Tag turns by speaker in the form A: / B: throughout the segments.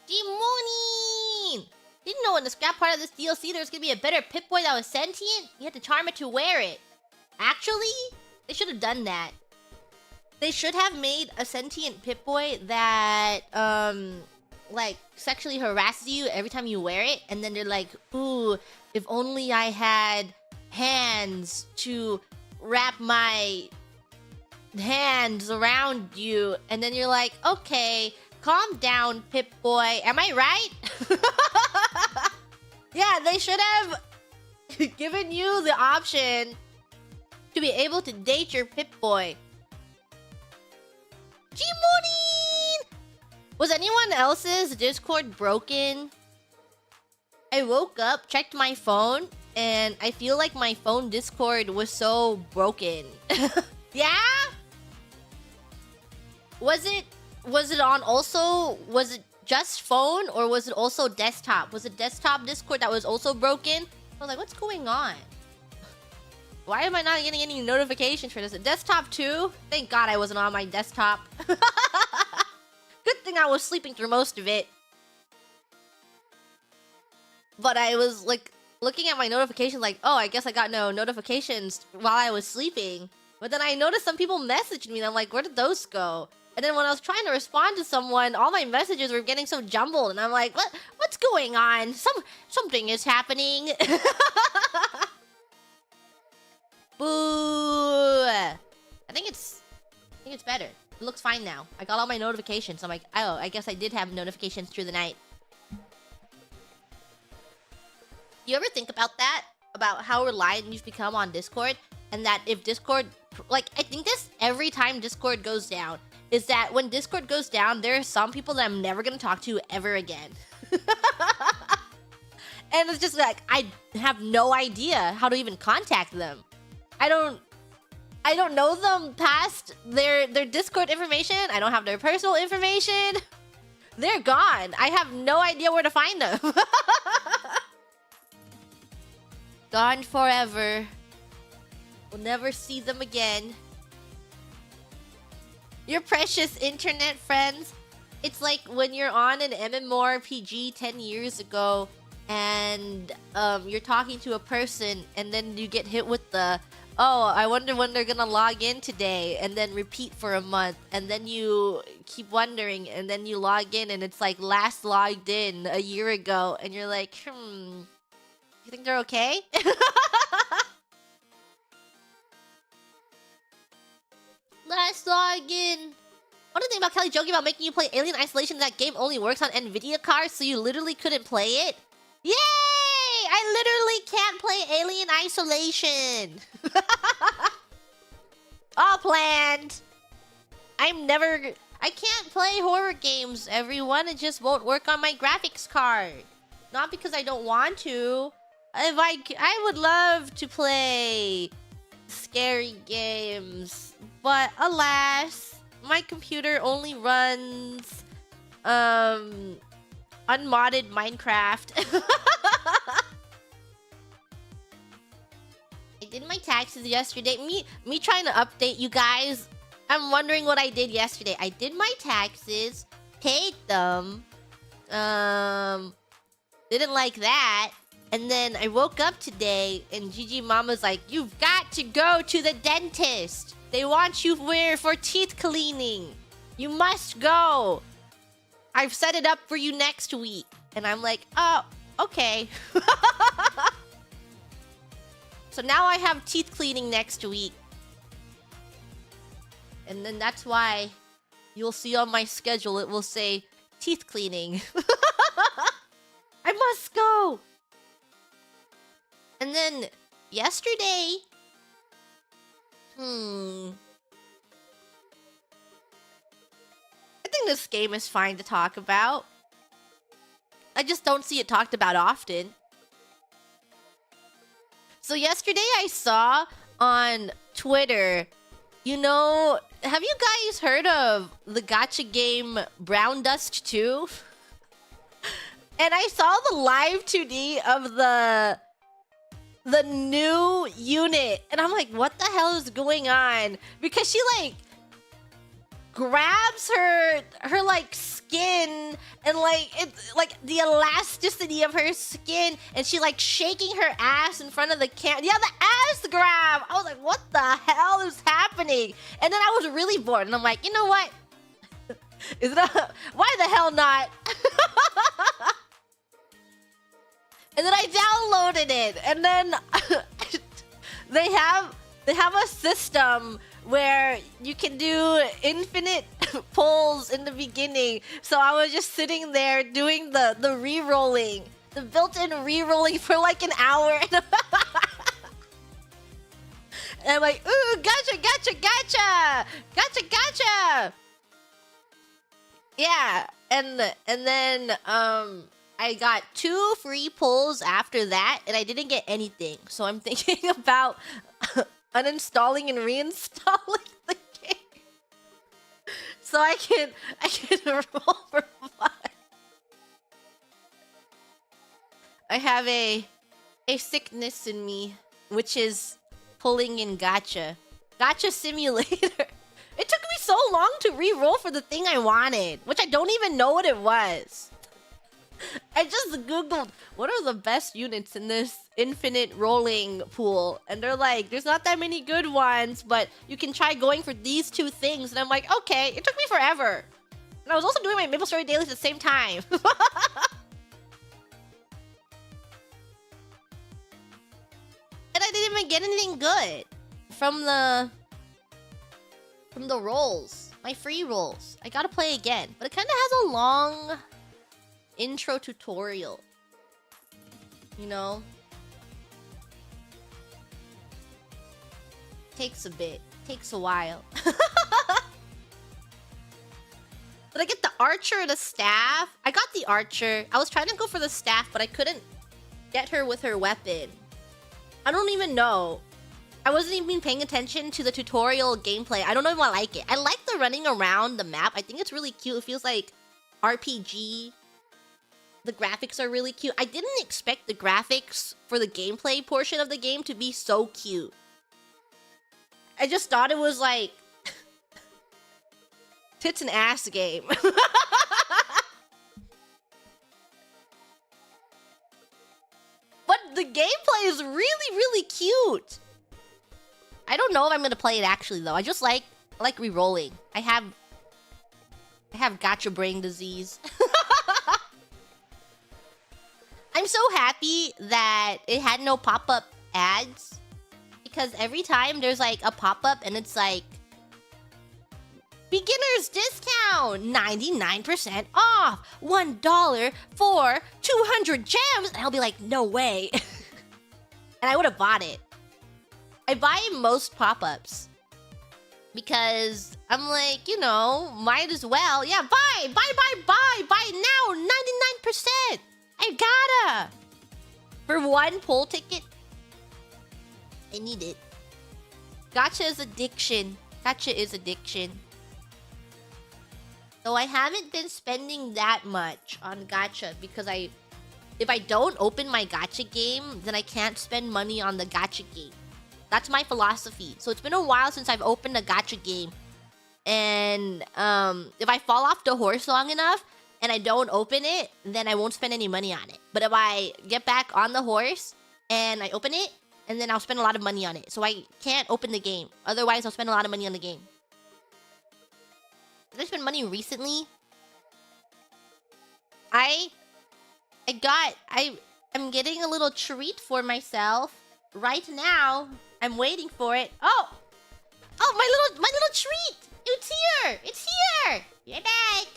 A: G-Morning! Didn't know in the scrap part of this DLC there was gonna be a better Pip-Boy that was sentient? You had to charm it to wear it. Actually, they should have done that. They should have made a sentient Pip-Boy that, like, sexually harasses you every time you wear it. And then they're like, ooh, if only I had hands to wrap my hands around you. And then you're like, okay, calm down, Pip-Boy. Am I right? Yeah, they should have given you the option to be able to date your Pip-Boy. G-Morning! Was anyone else's Discord broken? I woke up, checked my phone, and I feel like my phone Discord was so broken. Yeah? Was it on also? Was it just phone or was it also desktop? Was it desktop Discord that was also broken? I was like, what's going on? Why am I not getting any notifications for this? A desktop too? Thank God I wasn't on my desktop. Good thing I was sleeping through most of it. But I was like looking at my notifications like, oh, I guess I got no notifications while I was sleeping. But then I noticed some people messaged me and I'm like, where did those go? And then when I was trying to respond to someone, all my messages were getting so jumbled and I'm like, what's going on? Something is happening. Boo! I think it's better. It looks fine now. I got all my notifications. I'm like, oh, I guess I did have notifications through the night. You ever think about that? About how reliant you've become on Discord? And that if Discord... Like, I think this every time Discord goes down. Is that when Discord goes down, there are some people that I'm never going to talk to ever again. And it's just like, I have no idea how to even contact them. I don't know them past their Discord information. I don't have their personal information. They're gone. I have no idea where to find them. Gone forever. We'll never see them again. Your precious internet friends. It's like when you're on an MMORPG 10 years ago and you're talking to a person and then you get hit with the, oh, I wonder when they're gonna log in today, and then repeat for a month, and then you keep wondering, and then you log in and it's like last logged in a year ago, and you're like, you think they're okay? Last login. What do you think about Kelly joking about making you play Alien Isolation? That game only works on NVIDIA cards, so you literally couldn't play it? Yay! I literally can't play Alien Isolation. All planned. I can't play horror games, everyone. It just won't work on my graphics card. Not because I don't want to. I would love to play scary games, but alas, my computer only runs unmodded Minecraft. I did my taxes yesterday. Me trying to update you guys. I'm wondering what I did yesterday. I did my taxes, paid them, didn't like that. And then I woke up today and Gigi Mama's like, you've got to go to the dentist. They want you for teeth cleaning. You must go. I've set it up for you next week. And I'm like, oh, okay. So now I have teeth cleaning next week. And then that's why you'll see on my schedule, it will say teeth cleaning. I must go. And then yesterday, I think this game is fine to talk about. I just don't see it talked about often. So yesterday I saw on Twitter, you know, have you guys heard of the gacha game Brown Dust 2? And I saw the live 2D of the new unit, and I'm like, what the hell is going on? Because she like grabs her like skin skin and like it's like the elasticity of her skin, and she like shaking her ass in front of the camera. Yeah, the ass grab. I was like, what the hell is happening? And then I was really bored, and I'm like, you know what? Is it why the hell not? And then I downloaded it, and then they have a system where you can do infinite pulls in the beginning. So I was just sitting there doing the re-rolling, the built-in re-rolling for like an hour. And I'm like, ooh, gotcha, gotcha, gotcha, gotcha, gotcha. Yeah, and then I got 2 free pulls after that, and I didn't get anything. So I'm thinking about uninstalling and reinstalling the game, so I can roll for fun. I have a sickness in me, which is pulling in Gacha Simulator. It took me so long to re-roll for the thing I wanted, which I don't even know what it was. I just googled what are the best units in this infinite rolling pool, and they're like, there's not that many good ones, but you can try going for these 2 things. And I'm like, okay. It took me forever, and I was also doing my Maple Story dailies at the same time. And I didn't even get anything good from the rolls, my free rolls. I gotta play again, but it kind of has a long intro tutorial, you know? Takes a bit, takes a while. Did I get the archer or the staff? I got the archer. I was trying to go for the staff, but I couldn't get her with her weapon. I don't even know. I wasn't even paying attention to the tutorial gameplay. I don't know if I like it. I like the running around the map. I think it's really cute. It feels like RPG. The graphics are really cute. I didn't expect the graphics for the gameplay portion of the game to be so cute. I just thought it was like tits and ass game. But the gameplay is really, really cute. I don't know if I'm gonna play it actually though. I just like re-rolling. I have gacha brain disease. I'm so happy that it had no pop-up ads, because every time there's like a pop-up and it's like, beginner's discount, 99% off, $1 for 200 gems, and I'll be like, no way. And I would have bought it. I buy most pop-ups because I'm like, you know, might as well. Yeah, buy now, 99%. I gotta. For 1 poll ticket, I need it. Gacha is addiction. Gacha is addiction. So I haven't been spending that much on gacha because if I don't open my gacha game, then I can't spend money on the gacha game. That's my philosophy. So it's been a while since I've opened a gacha game. And if I fall off the horse long enough and I don't open it, then I won't spend any money on it. But if I get back on the horse and I open it, and then I'll spend a lot of money on it. So I can't open the game. Otherwise, I'll spend a lot of money on the game. Did I spend money recently? I'm getting a little treat for myself right now. I'm waiting for it. Oh, my little treat! It's here! It's here! You're back!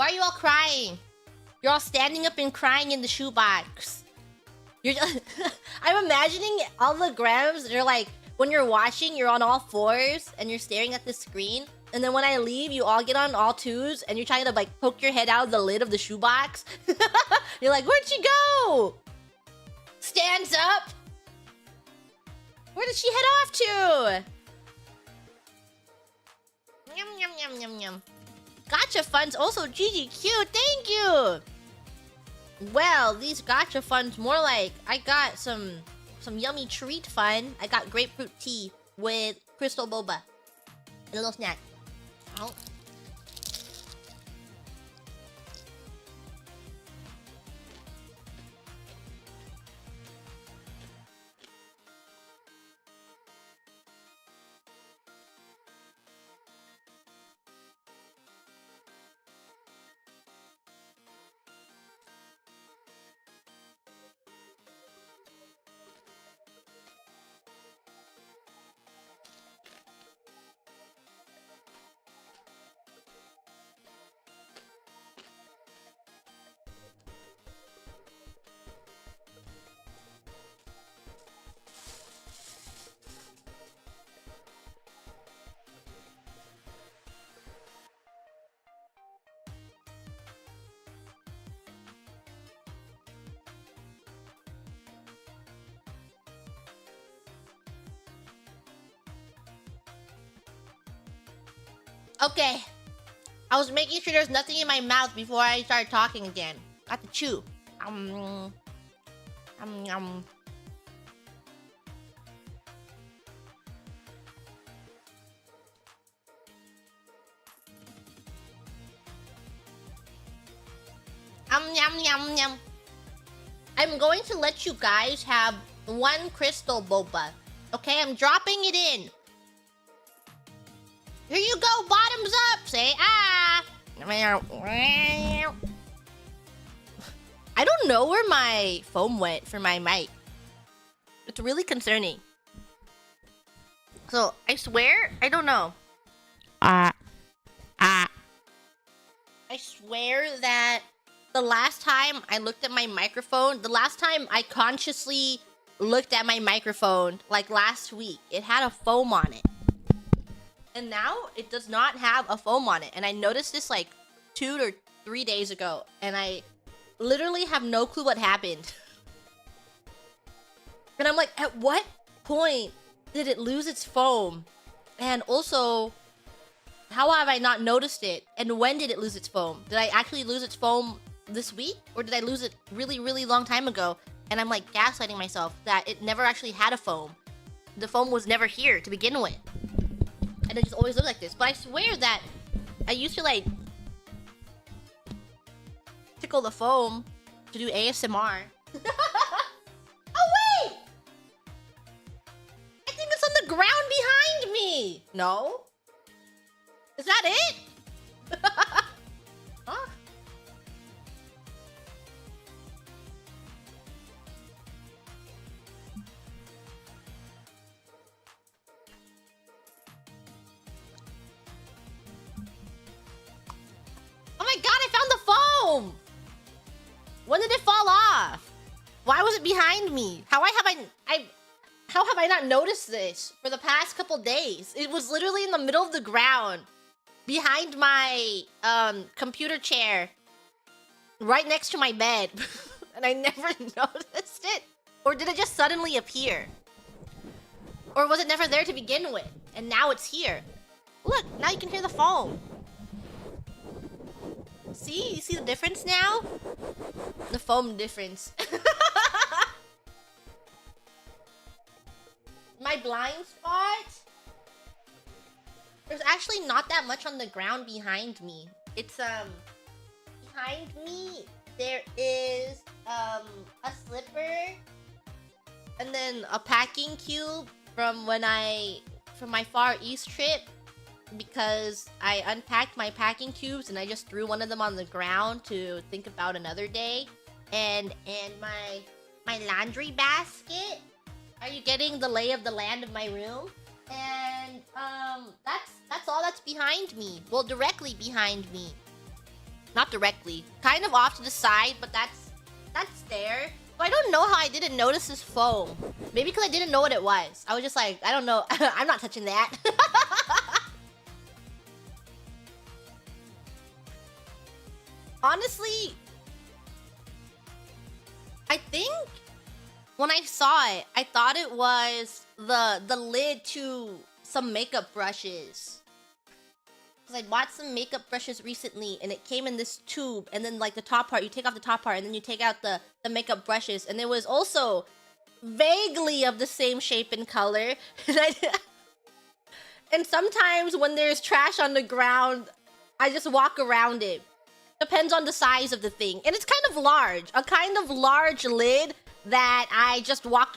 A: Why are you all crying? You're all standing up and crying in the shoebox. You're just I'm imagining all the grams. They're like, when you're washing, you're on all fours and you're staring at the screen. And then when I leave, you all get on all twos and you're trying to like poke your head out of the lid of the shoebox. You're like, where'd she go? Stands up. Where did she head off to? Yum, yum, yum, yum, yum. Gacha funds also GGQ. Thank you. Well, these gacha funds more like I got some yummy treat fun. I got grapefruit tea with crystal boba. And a little snack. Oh. Okay. I was making sure there's nothing in my mouth before I started talking again. Got to chew. Yum. Yum. Yum, yum, yum. I'm going to let you guys have one crystal boba. Okay, I'm dropping it in. Here you go, bottoms up. Say ah. I don't know where my foam went for my mic. It's really concerning. So, I swear, I don't know. I swear that the last time I looked at my microphone, the last time I consciously looked at my microphone, like last week, it had a foam on it. And now it does not have a foam on it. And I noticed this like 2 or 3 days ago. And I literally have no clue what happened. And I'm like, at what point did it lose its foam? And also, how have I not noticed it? And when did it lose its foam? Did I actually lose its foam this week? Or did I lose it really, really long time ago? And I'm like gaslighting myself that it never actually had a foam. The foam was never here to begin with. And it just always looked like this. But I swear that I used to like tickle the foam to do ASMR. Oh wait! I think it's on the ground behind me. No? Is that it? Huh? Oh my god, I found the foam! When did it fall off? Why was it behind me? How have I not noticed this for the past couple days? It was literally in the middle of the ground, behind my computer chair, right next to my bed, and I never noticed it. Or did it just suddenly appear? Or was it never there to begin with, and now it's here? Look, now you can hear the foam. See? You see the difference now? The foam difference. My blind spot? There's actually not that much on the ground behind me. It's, behind me, there is, a slipper, and then a packing cube from my Far East trip, because I unpacked my packing cubes and I just threw one of them on the ground to think about another day. And my laundry basket. Are you getting the lay of the land of my room? And that's all that's behind me. Well, directly behind me. Not directly. Kind of off to the side, but that's there. So I don't know how I didn't notice this foam. Maybe because I didn't know what it was. I was just like, I don't know. I'm not touching that. Honestly, I think when I saw it, I thought it was the lid to some makeup brushes. Because I bought some makeup brushes recently, and it came in this tube, and then like the top part, you take off the top part, and then you take out the makeup brushes, and it was also vaguely of the same shape and color. And sometimes when there's trash on the ground, I just walk around it. Depends on the size of the thing. And it's kind of large. A kind of large lid that I just walk...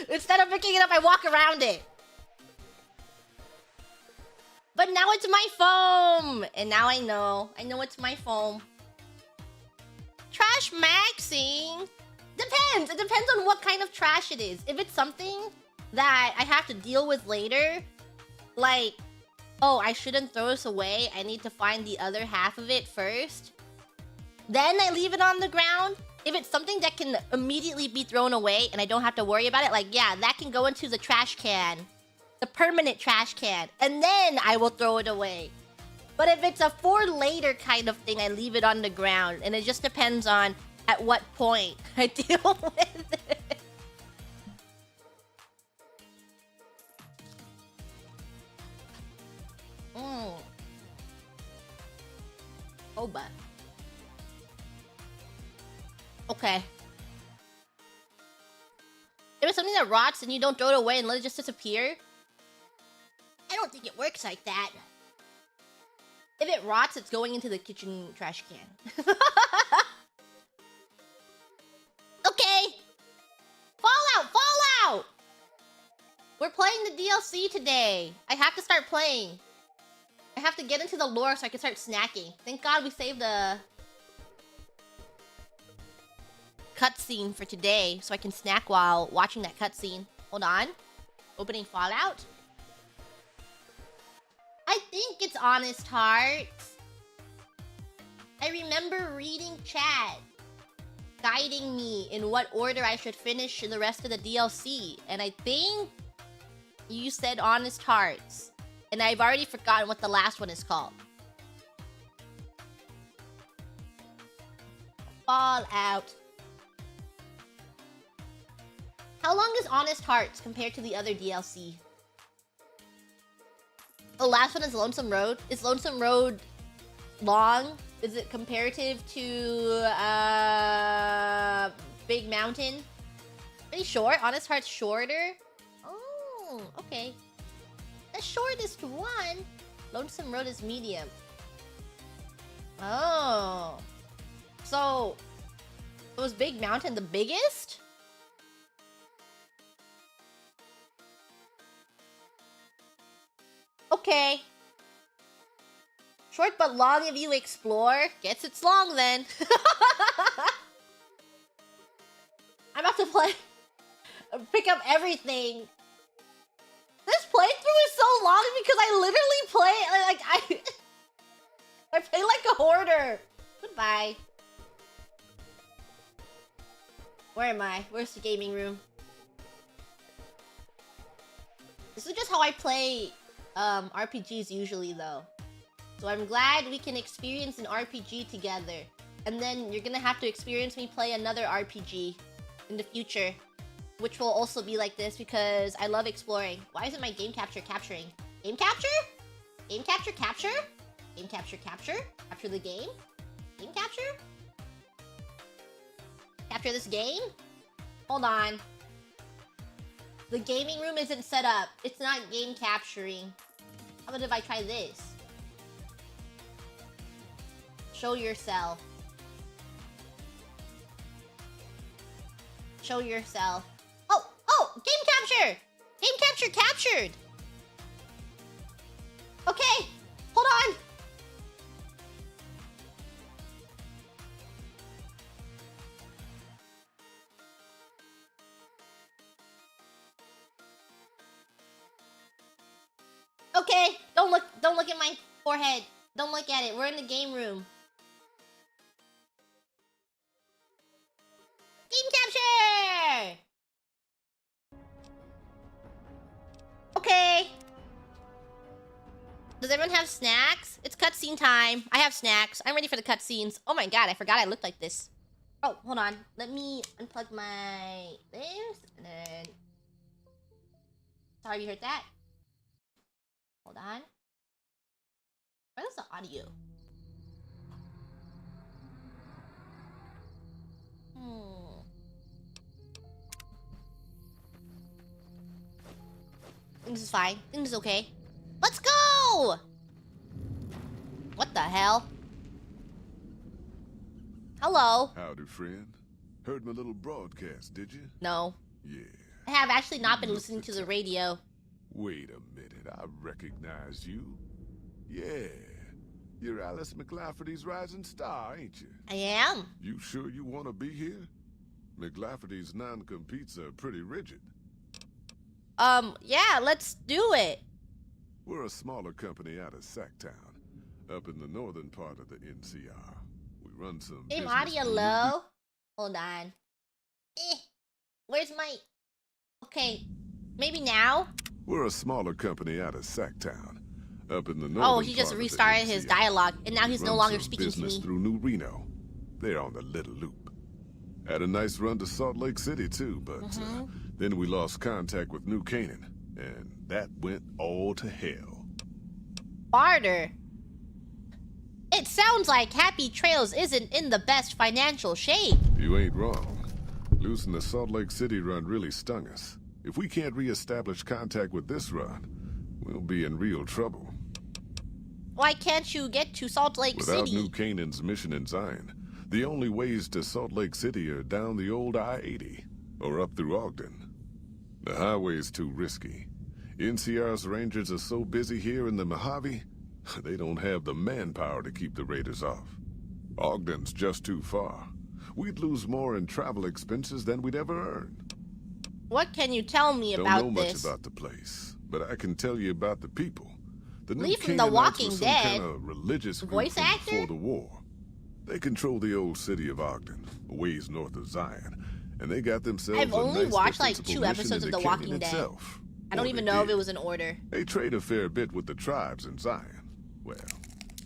A: Instead of picking it up, I walk around it. But now it's my foam! And now I know. I know it's my foam. Trash maxing? Depends. It depends on what kind of trash it is. If it's something that I have to deal with later, like, oh, I shouldn't throw this away, I need to find the other half of it first, then I leave it on the ground. If it's something that can immediately be thrown away and I don't have to worry about it, like, yeah, that can go into the trash can. The permanent trash can. And then I will throw it away. But if it's a for later kind of thing, I leave it on the ground. And it just depends on at what point I deal with it. Oh, but. Okay. If it's something that rots and you don't throw it away and let it just disappear, I don't think it works like that. If it rots, it's going into the kitchen trash can. Okay! Fallout! Fallout! We're playing the DLC today. I have to start playing. I have to get into the lore so I can start snacking. Thank God we saved the cutscene for today so I can snack while watching that cutscene. Hold on. Opening Fallout. I think it's Honest Hearts. I remember reading chat, guiding me in what order I should finish the rest of the DLC. And I think you said Honest Hearts. And I've already forgotten what the last one is called. Fallout. How long is Honest Hearts compared to the other DLC? The last one is Lonesome Road. Is Lonesome Road long? Is it comparative to Big Mountain? Pretty short. Honest Heart's shorter. Oh, okay. The shortest one. Lonesome Road is medium. Oh. So, was Big Mountain the biggest? Okay. Short but long if you explore. Guess it's long then. I'm about to play... pick up everything. This playthrough is so long because I literally play... like, I play like a hoarder. Goodbye. Where am I? Where's the gaming room? This is just how I play RPGs usually though. So I'm glad we can experience an RPG together. And then you're gonna have to experience me play another RPG in the future, which will also be like this because I love exploring. Why isn't my game capture capturing? Game capture? Game capture capture? Game capture capture? Capture the game? Game capture? Capture this game? Hold on. The gaming room isn't set up. It's not game capturing. How about if I try this? Show yourself. Show yourself. Oh! Game capture! Game capture captured! Okay! Hold on! Okay, don't look at my forehead. Don't look at it. We're in the game room. Game capture! Okay. Does everyone have snacks? It's cutscene time. I have snacks. I'm ready for the cutscenes. Oh my god, I forgot I looked like this. Oh, hold on. Let me unplug my this and then. Sorry you heard that. Hold on. Where's the audio? This is fine. This is okay. Let's go! What the hell? Hello.
B: Howdy, friend. Heard my little broadcast, did you?
A: No.
B: Yeah.
A: I have actually not been listening to the radio.
B: Wait a minute, I recognize you. Yeah. You're Alice McLafferty's rising star, ain't you?
A: I am.
B: You sure you want to be here? McLafferty's non-competes are pretty rigid.
A: Yeah, let's do it.
B: We're a smaller company out of Sacktown, up in the northern part of the NCR. We run some
A: Game
B: business
A: audio
B: through
A: low. Hold on. Where's my... Okay, maybe now?
B: We're a smaller company out of Sacktown, up in the northern
A: Oh, he just
B: part of the
A: restarted his
B: NCR.
A: dialogue, and now he's
B: We
A: no
B: run
A: longer
B: some
A: speaking to
B: business
A: me.
B: through New Reno. They're on the little loop. Had a nice run to Salt Lake City too, but then we lost contact with New Canaan, and that went all to hell.
A: Barter. It sounds like Happy Trails isn't in the best financial shape.
B: You ain't wrong. Losing the Salt Lake City run really stung us. If we can't re-establish contact with this run, we'll be in real trouble.
A: Why can't you get to Salt Lake
B: Without
A: City?
B: New Canaan's mission in Zion, the only ways to Salt Lake City are down the old I-80 or up through Ogden. The highway's too risky. NCR's rangers are so busy here in the Mojave, they don't have the manpower to keep the raiders off. Ogden's just too far. We'd lose more in travel expenses than we'd ever earn.
A: What can you tell me
B: Don't
A: about
B: know much
A: this?
B: about the place, but I can tell you about the people. The New
A: Lee from The
B: Canaanites
A: Walking
B: were some
A: Dead.
B: kind of religious group
A: Voice
B: from
A: actor?
B: before the war. They control the old city of Ogden, a ways north of Zion, and they got themselves
A: I've
B: a
A: only
B: nice
A: watched like
B: defensible
A: 2
B: mission
A: episodes
B: in
A: of The
B: canyon
A: Walking Dead.
B: itself.
A: I don't
B: Or
A: even
B: they
A: know if
B: did.
A: it was in order.
B: They trade a fair bit with the tribes in Zion. Well,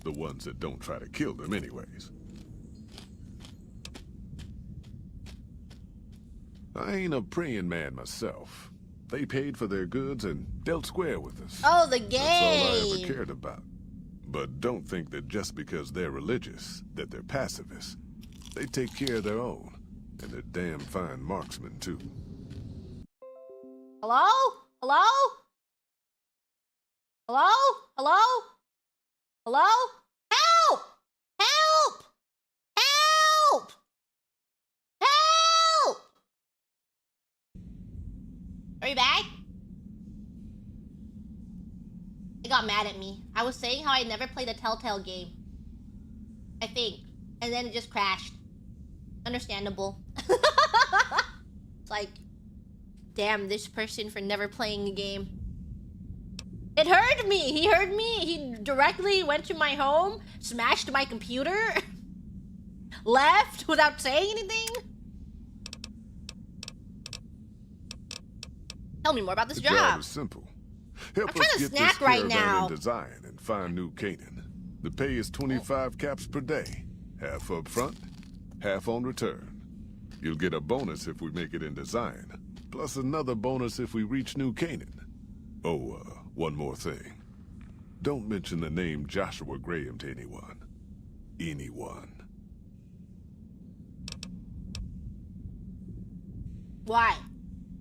B: the ones that don't try to kill them anyways. I ain't a praying man myself. They paid for their goods and dealt square with us.
A: Oh, the
B: That's all I ever
A: game.
B: cared about. But don't think that just because they're religious, that they're pacifists. They take care of their own, and they're damn fine marksmen, too.
A: Hello? Hello? Hello? Hello? Hello? Help! Help! Help! Help! Are you back? It got mad at me. I was saying how I never played a Telltale game. I think. And then it just crashed. Understandable. It's like, damn this person for never playing the game. It heard me! He heard me! He directly went to my home, smashed my computer, left without saying anything. Tell me more about this
B: The job
A: job.
B: is simple. Help
A: I'm trying
B: us
A: to
B: get
A: snack
B: this
A: right
B: caravan
A: now.
B: into Zion and find New Canaan. The pay is 25 caps per day. Half up front, half on return. You'll get a bonus if we make it into Zion, plus another bonus if we reach New Canaan. Oh, one more thing. Don't mention the name Joshua Graham to anyone. Anyone.
A: Why?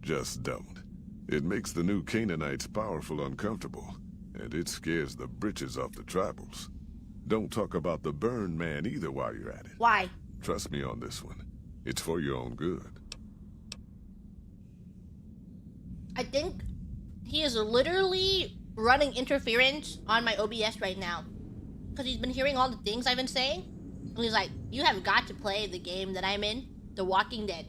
B: Just don't. It makes the new Canaanites powerful uncomfortable, and it scares the britches off the tribals. Don't talk about the burn man either while you're at it.
A: Why?
B: Trust me on this one. It's for your own good.
A: I think he is literally running interference on my OBS right now. Because he's been hearing all the things I've been saying. And he's like, you have got to play the game that I'm in, The Walking Dead.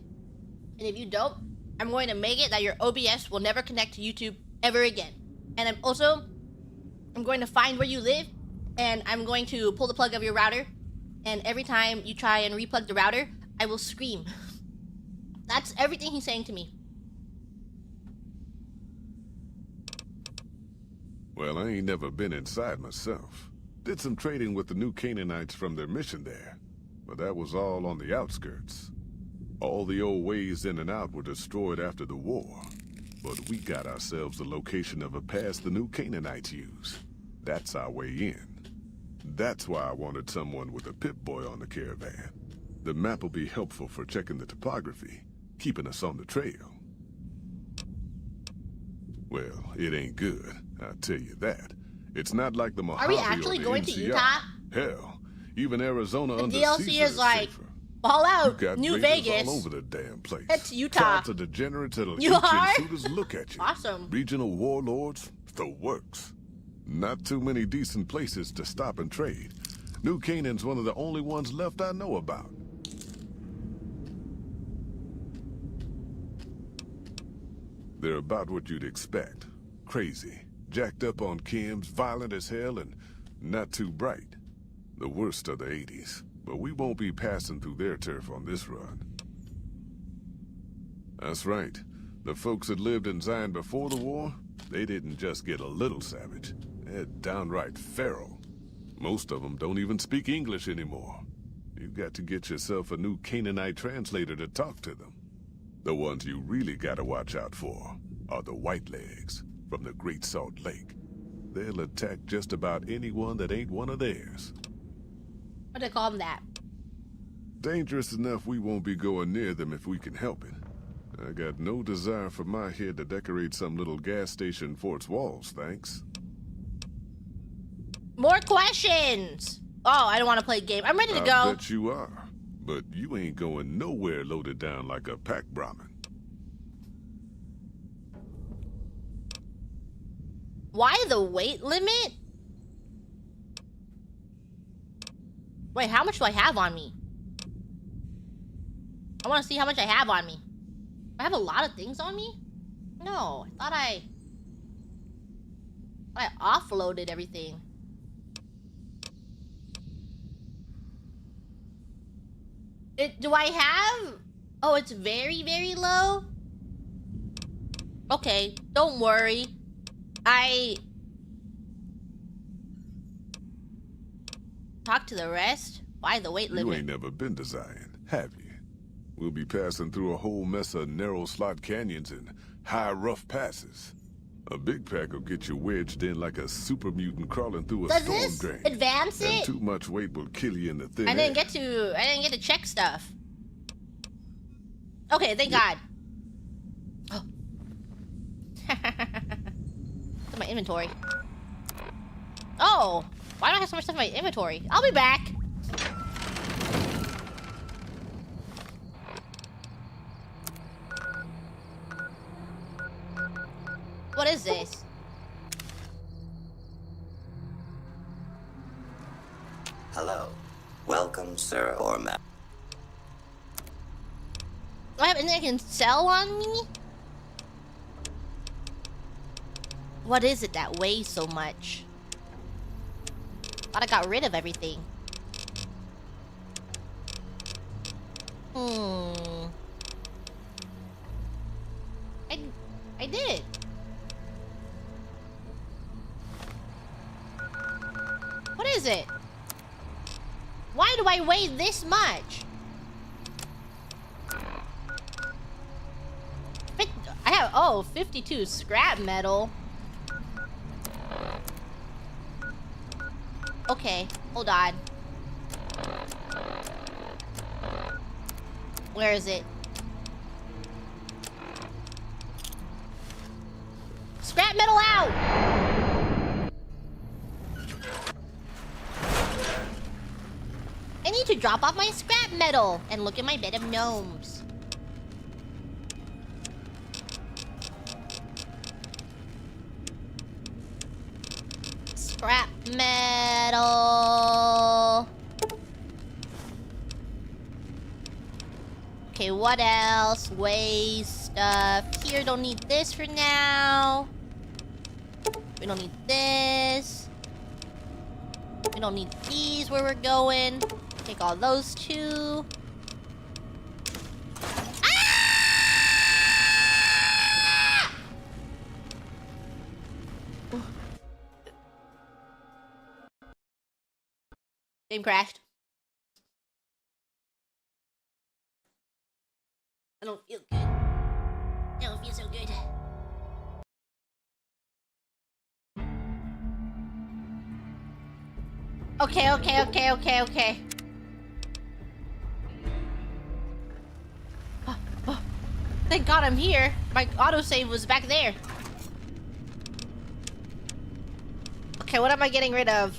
A: And if you don't, I'm going to make it that your OBS will never connect to YouTube ever again. And I'm going to find where you live and I'm going to pull the plug of your router, and every time you try and replug the router, I will scream. That's everything he's saying to me.
B: Well, I ain't never been inside myself. Did some trading with the new Canaanites from their mission there, but that was all on the outskirts. All the old ways in and out were destroyed after the war, but we got ourselves the location of a pass the new Canaanites use. That's our way in. That's why I wanted someone with a pip-boy on the Caravan. The map will be helpful for checking the topography, keeping us on the trail. Well, it ain't good, I'll tell you that. It's not like the Mojave
A: Are we actually
B: or the
A: going
B: NCR.
A: to Utah?
B: Hell, even Arizona
A: The
B: under
A: DLC
B: Caesar
A: is like
B: safer.
A: all out.
B: You got
A: New
B: raiders
A: Vegas.
B: all over the damn place.
A: It's Utah.
B: Tribes of degenerates that'll
A: You
B: eat you
A: are?
B: as soon as look at you.
A: Awesome.
B: Regional warlords, the works. Not too many decent places to stop and trade. New Canaan's one of the only ones left I know about. They're about what you'd expect. Crazy, jacked up on chems, violent as hell, and not too bright. The worst of the 80s, but we won't be passing through their turf on this run. That's right. The folks that lived in Zion before the war, they didn't just get a little savage. They're downright feral. Most of them don't even speak English anymore. You've got to get yourself a new Canaanite translator to talk to them. The ones you really gotta watch out for are the Whitelegs from the Great Salt Lake. They'll attack just about anyone that ain't one of theirs.
A: What do they call them that?
B: Dangerous enough we won't be going near them if we can help it. I got no desire for my head to decorate some little gas station fort's walls, thanks.
A: More questions! Oh, I don't want to play a game. I'm ready to
B: I
A: go.
B: bet you are. But you ain't going nowhere loaded down like a pack Brahmin.
A: Why the weight limit? Wait, how much do I have on me? I want to see how much I have on me. I have a lot of things on me? No, I thought I offloaded everything. Do I have? Oh, it's very, very low? Okay, don't worry. Talk to the rest? Why the weight limit?
B: You ain't never been to Zion, have you? We'll be passing through a whole mess of narrow slot canyons and high rough passes. A big pack will get you wedged in like a super mutant crawling through a
A: Does
B: storm
A: this
B: drain.
A: advance
B: And
A: it?
B: too much weight will kill you in the thin
A: I didn't
B: air.
A: get to check stuff. Okay, thank God. Oh. Look at my inventory. Oh, why do I have so much stuff in my inventory? I'll be back. What is this?
C: Hello. Welcome, sir or ma'am.
A: Do I have anything I can sell on me? What is it that weighs so much? Thought I got rid of everything. I did. What is it? Why do I weigh this much? I have, 52 scrap metal. Okay, hold on. Where is it? Scrap metal out! I need to drop off my scrap metal and look at my bed of gnomes. Scrap metal. Okay, what else? Waste stuff. Here, don't need this for now. We don't need this. We don't need these where we're going. Take all those too. Ah! Game crashed. I don't feel good. I don't feel so good. Okay. Oh, thank God I'm here. My autosave was back there. Okay, what am I getting rid of?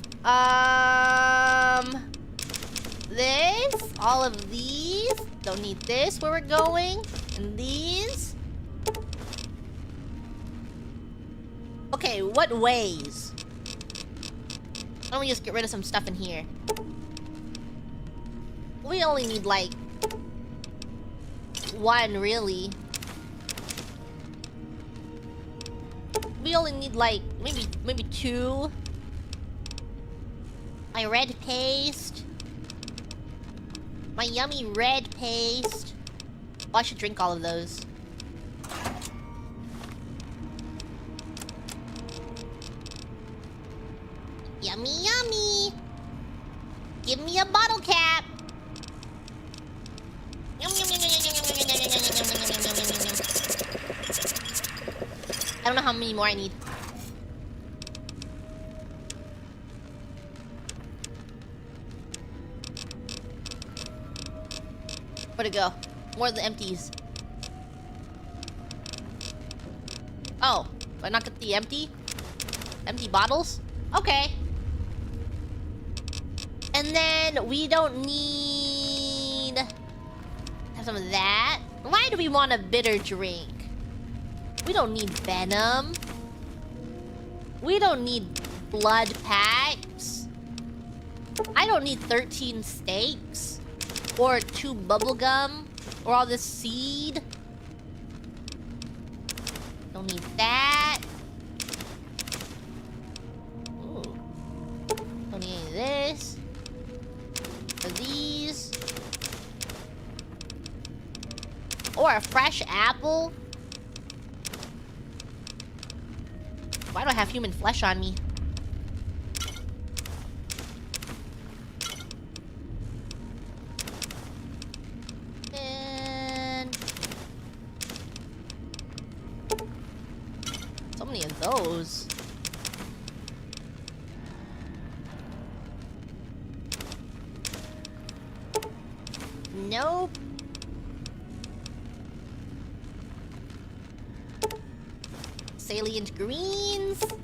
A: This, all of these. Don't need this where we're going. And these. Okay, what ways? Why don't we just get rid of some stuff in here? We only need like one, really. We only need like maybe two. My red paste. My yummy red paste. Oh, I should drink all of those. Yummy, yummy. Give me a bottle cap. Yum, yum, yum, yum, yum, yum, yum, yum, yum, yum, yum, yum, yum, yum, yum, yum. I don't know how many more I need. Where'd it go? More of the empties. Oh, do I not get the empty bottles? Okay. And then we don't need... Have some of that. Why do we want a bitter drink? We don't need venom. We don't need blood packs. I don't need 13 steaks. Or 2 bubblegum. Or all this seed. Don't need that. Ooh. Don't need any of this. Or these. Or a fresh apple. Why do I have human flesh on me? And... so many of those. Nope. Salient greens. Pick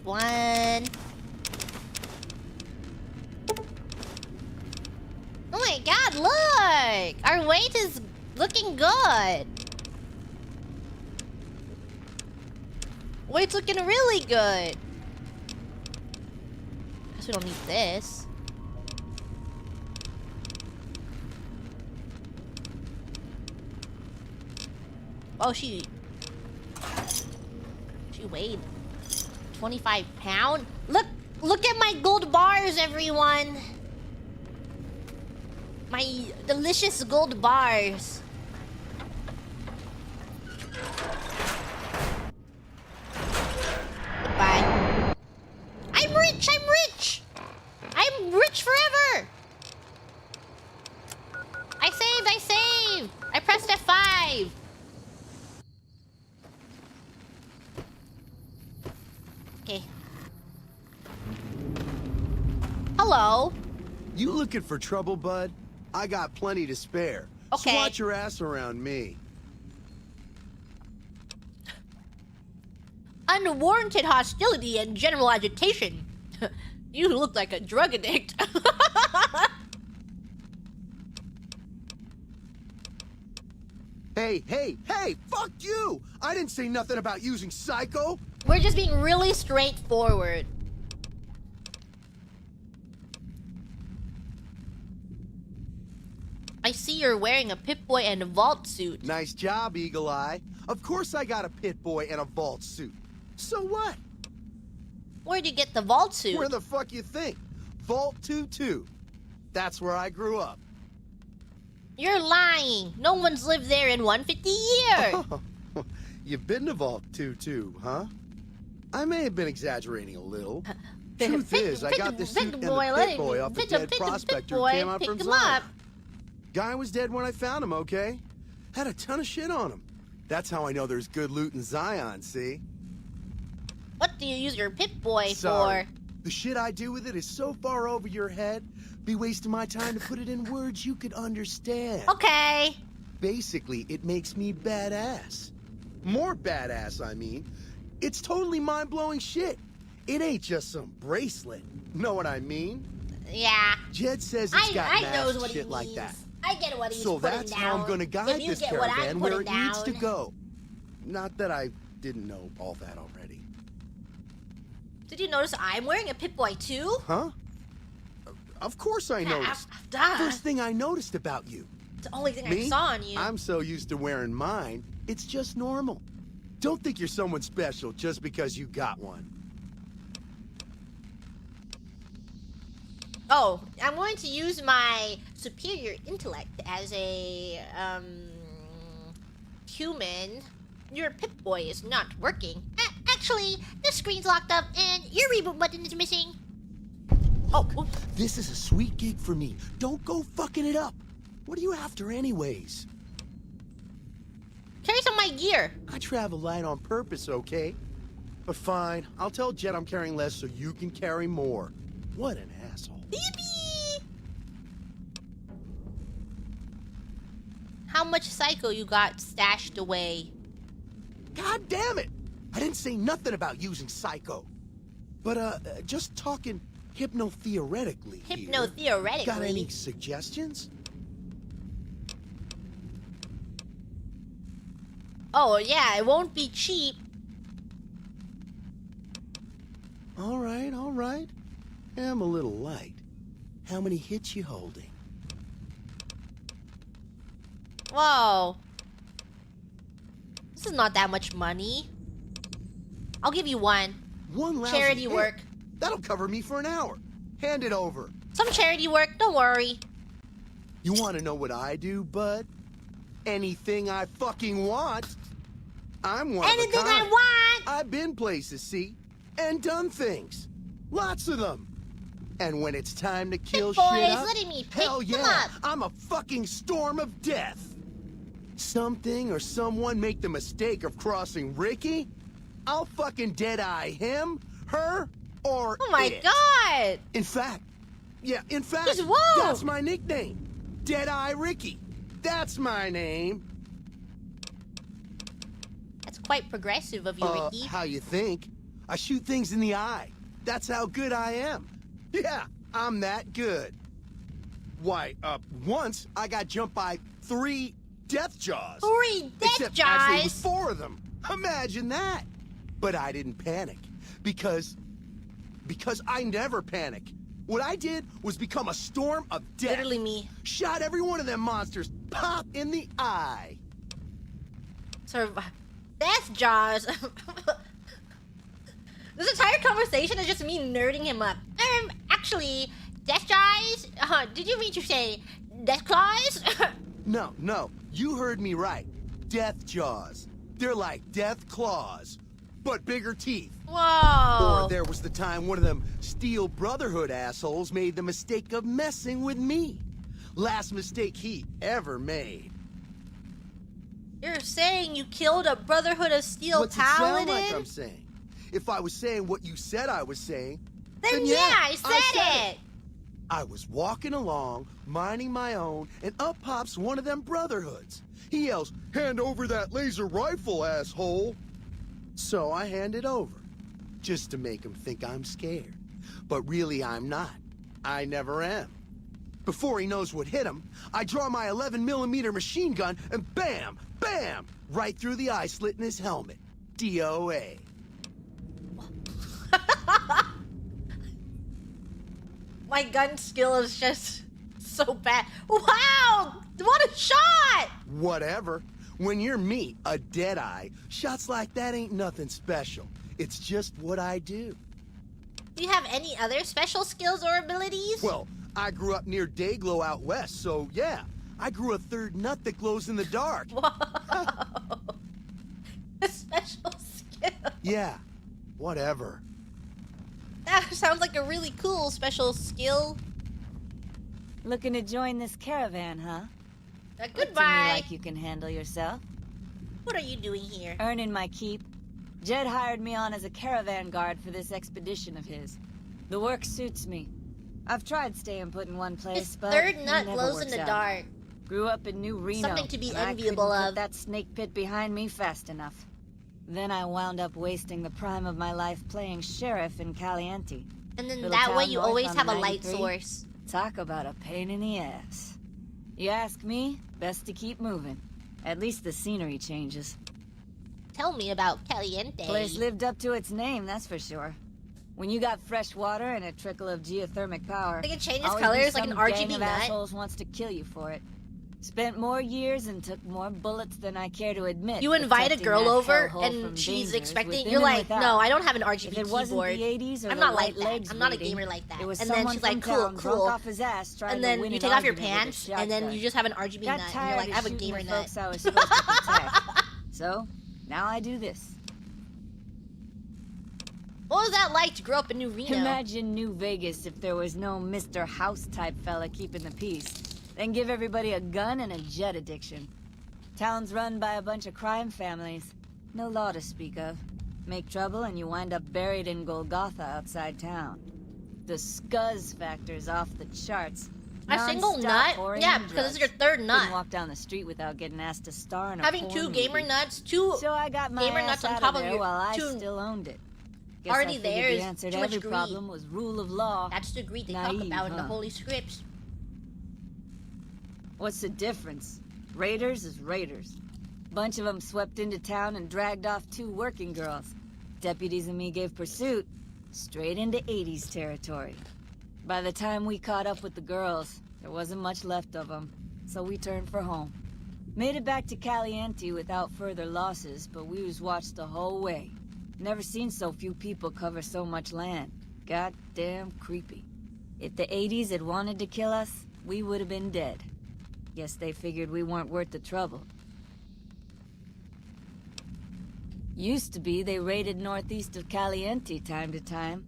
A: one. Oh my God, look! Our weight is looking good. Weight's looking really good. Guess we don't need this. Oh, she weighed 25 pounds. Look at my gold bars, everyone. My delicious gold bars. Goodbye. I'm rich. I'm rich forever. I saved. I pressed F5. Okay. Hello.
D: You looking for trouble, bud? I got plenty to spare.
A: Okay.
D: Swat your ass around me.
A: Unwarranted hostility and general agitation. You look like a drug addict.
D: Hey, fuck you! I didn't say nothing about using psycho.
A: We're just being really straightforward. I see you're wearing a pip-boy and a vault suit.
D: Nice job, Eagle Eye. Of course I got a pit boy and a vault suit. So what?
A: Where'd you get the vault suit?
D: Where the fuck you think? Vault 22. That's where I grew up.
A: You're lying. No one's lived there in 150 years.
D: You've been to Vault 22, huh? I may have been exaggerating a little. Truth is, I got this suit and the pip-boy off a dead prospector who came out from Zion. Guy was dead when I found him, okay? Had a ton of shit on him. That's how I know there's good loot in Zion, see?
A: What do you use your pip-boy
D: Sorry.
A: for?
D: The shit I do with it is so far over your head, be wasting my time to put it in words you could understand.
A: Okay.
D: Basically, it makes me badass. More badass, I mean. It's totally mind-blowing shit. It ain't just some bracelet. Know what I mean?
A: Yeah.
D: Jed says it's got
A: I
D: mass
A: knows what
D: shit
A: he
D: like
A: means.
D: that.
A: I get what he's
D: So
A: putting
D: that's
A: down.
D: how I'm gonna guide
A: If you
D: this
A: get what I'm
D: caravan where
A: putting
D: it needs to
A: down.
D: go. Not that I didn't know all that already.
A: Did you notice I'm wearing a pip-boy too?
D: Huh? Of course I noticed.
A: Duh.
D: First thing I noticed about you.
A: It's the only thing
D: Me?
A: I saw on you.
D: I'm so used to wearing mine, it's just normal. Don't think you're someone special just because you got one.
A: Oh, I'm going to use my superior intellect as a, human. Your pip-boy is not working. Actually, the screen's locked up and your reboot button is missing. Oh, oops.
D: This is a sweet gig for me. Don't go fucking it up. What are you after anyways?
A: Carry some of my gear.
D: I travel light on purpose, okay? But fine, I'll tell Jet I'm carrying less so you can carry more. What an asshole.
A: Yippee! How much psycho you got stashed away?
D: God damn it! I didn't say nothing about using psycho. But, just talking hypno-theoretically here.
A: Hypno-theoretically?
D: Got any suggestions?
A: Oh, yeah, it won't be cheap.
D: All right, all right. I'm a little light. How many hits you holding?
A: Whoa. This is not that much money. I'll give you one.
D: One lousy
A: Charity
D: hit.
A: work.
D: That'll cover me for an hour. Hand it over.
A: Some charity work, don't worry.
D: You want to know what I do, bud? Anything I fucking want. I'm one
A: Anything
D: of a kind.
A: I want!
D: I've been places, see? And done things. Lots of them. And when it's time to kill
A: Pip-boy
D: shit
A: is
D: up,
A: letting me pick
D: hell
A: them
D: yeah,
A: up.
D: I'm a fucking storm of death. Something or someone make the mistake of crossing Ricky, I'll fucking dead-eye him, her, or
A: Oh my
D: it.
A: god!
D: In fact,
A: He's woke.
D: that's my nickname. Dead-Eye Ricky. That's my name.
A: That's quite progressive of you, Ricky.
D: How you think? I shoot things in the eye. That's how good I am. Yeah, I'm that good. Why, once I got jumped by 3 death jaws.
A: 3 death
D: Except actually it was
A: jaws?
D: 4 of them. Imagine that. But I didn't panic because I never panic. What I did was become a storm of death.
A: Literally me.
D: Shot every one of them monsters pop in the eye.
A: Death jaws. This entire conversation is just me nerding him up. Actually, death jaws? Did you mean to say death claws?
D: No, you heard me right. Death jaws. They're like death claws, but bigger teeth.
A: Whoa.
D: Or there was the time one of them Steel Brotherhood assholes made the mistake of messing with me. Last mistake he ever made.
A: You're saying you killed a Brotherhood of Steel
D: What's
A: Paladin?
D: it sound like I'm saying? If I was saying what you said I was saying,
A: Then yeah, I said it.
D: I was walking along, minding my own, and up pops one of them Brotherhoods. He yells, "Hand over that laser rifle, asshole!" So I hand it over, just to make him think I'm scared. But really I'm not. I never am. Before he knows what hit him, I draw my 11mm machine gun and bam, bam, right through the eye slit in his helmet. DOA.
A: My gun skill is just so bad. Wow! What a shot!
D: Whatever. When you're me, a deadeye, shots like that ain't nothing special. It's just what I do.
A: Do you have any other special skills or abilities?
D: Well, I grew up near Dayglow out west, so yeah. I grew a third nut that glows in the dark.
A: Whoa. A special skill.
D: Yeah, whatever.
A: That sounds like a really cool special skill.
E: Looking to join this caravan, huh? Look to me
A: Goodbye.
E: like you can handle yourself.
A: What are you doing here?
E: Earning my keep. Jed hired me on as a caravan guard for this expedition of his. The work suits me. I've tried staying put in one place,
A: His
E: but
A: third
E: it
A: nut
E: never
A: glows in
E: works
A: the
E: out.
A: dark.
E: Grew up in New Reno.
A: Something to be
E: and
A: enviable
E: I couldn't
A: of.
E: put that snake pit behind me fast enough. Then I wound up wasting the prime of my life playing sheriff in Caliente.
A: And then
E: Little
A: that way
E: town
A: you
E: north
A: always
E: on
A: have a light
E: 93.
A: source.
E: Talk about a pain in the ass. You ask me, best to keep moving. At least the scenery changes.
A: Tell me about Caliente.
E: Place lived up to its name, that's for sure. When you got fresh water and a trickle of geothermic power,
A: Think it changes
E: always
A: colors
E: be
A: like an
E: some
A: RGB
E: gang of
A: nut?
E: assholes wants to kill you for it. Spent more years and took more bullets than I care to admit.
A: You invite a
E: protecting
A: girl
E: that
A: over
E: hellhole from
A: and she's
E: dangers
A: expecting.
E: within
A: You're
E: and
A: like,
E: without.
A: no, I don't have an
E: If
A: RGB
E: it wasn't
A: keyboard.
E: the 80s or
A: I'm
E: the
A: not
E: white
A: like that.
E: legs
A: I'm not a
E: waiting,
A: gamer like that.
E: it was
A: And then
E: someone
A: she's like,
E: from
A: cool,
E: town
A: cool.
E: drunk off his ass trying
A: And
E: to
A: then
E: win
A: you
E: an
A: take off your
E: argument with a
A: pants, and then
E: shotgun.
A: you just have an RGB
E: Got
A: nut, and
E: tired
A: you're like,
E: of
A: I have a
E: shooting
A: gamer
E: the
A: nut.
E: folks I was supposed to protect. So, now I do this.
A: What was that like to grow up in New Reno?
E: Imagine New Vegas if there was no Mr. House-type fella keeping the peace. Then give everybody a gun and a jet addiction. Town's run by a bunch of crime families. No law to speak of. Make trouble and you wind up buried in Golgotha outside town. The scuzz factor's off the charts.
A: A single
E: Non-stop
A: nut?
E: pouring
A: Yeah,
E: in
A: because this is
E: drugs.
A: your third
E: Couldn't
A: nut.
E: walk down the street without getting asked to star in a
A: Having
E: porn
A: two gamer
E: movie.
A: nuts, two
E: So I got my
A: gamer
E: ass
A: nuts on
E: out
A: top
E: of
A: of
E: there
A: your-
E: while I
A: two-
E: still owned it. Guess
A: already
E: I figured
A: there
E: the
A: is
E: answer
A: too
E: to
A: much
E: every
A: greed.
E: problem was rule of law.
A: That's the greed they talk
E: Naive,
A: about in the
E: huh?
A: Holy Scripts.
E: What's the difference? Raiders is raiders. Bunch of them swept into town and dragged off two working girls. Deputies and me gave pursuit, straight into 80s territory. By the time we caught up with the girls, there wasn't much left of them, so we turned for home. Made it back to Caliente without further losses, but we was watched the whole way. Never seen so few people cover so much land. Goddamn creepy. If the 80s had wanted to kill us, we would have been dead. Guess they figured we weren't worth the trouble. Used to be they raided northeast of Caliente time to time.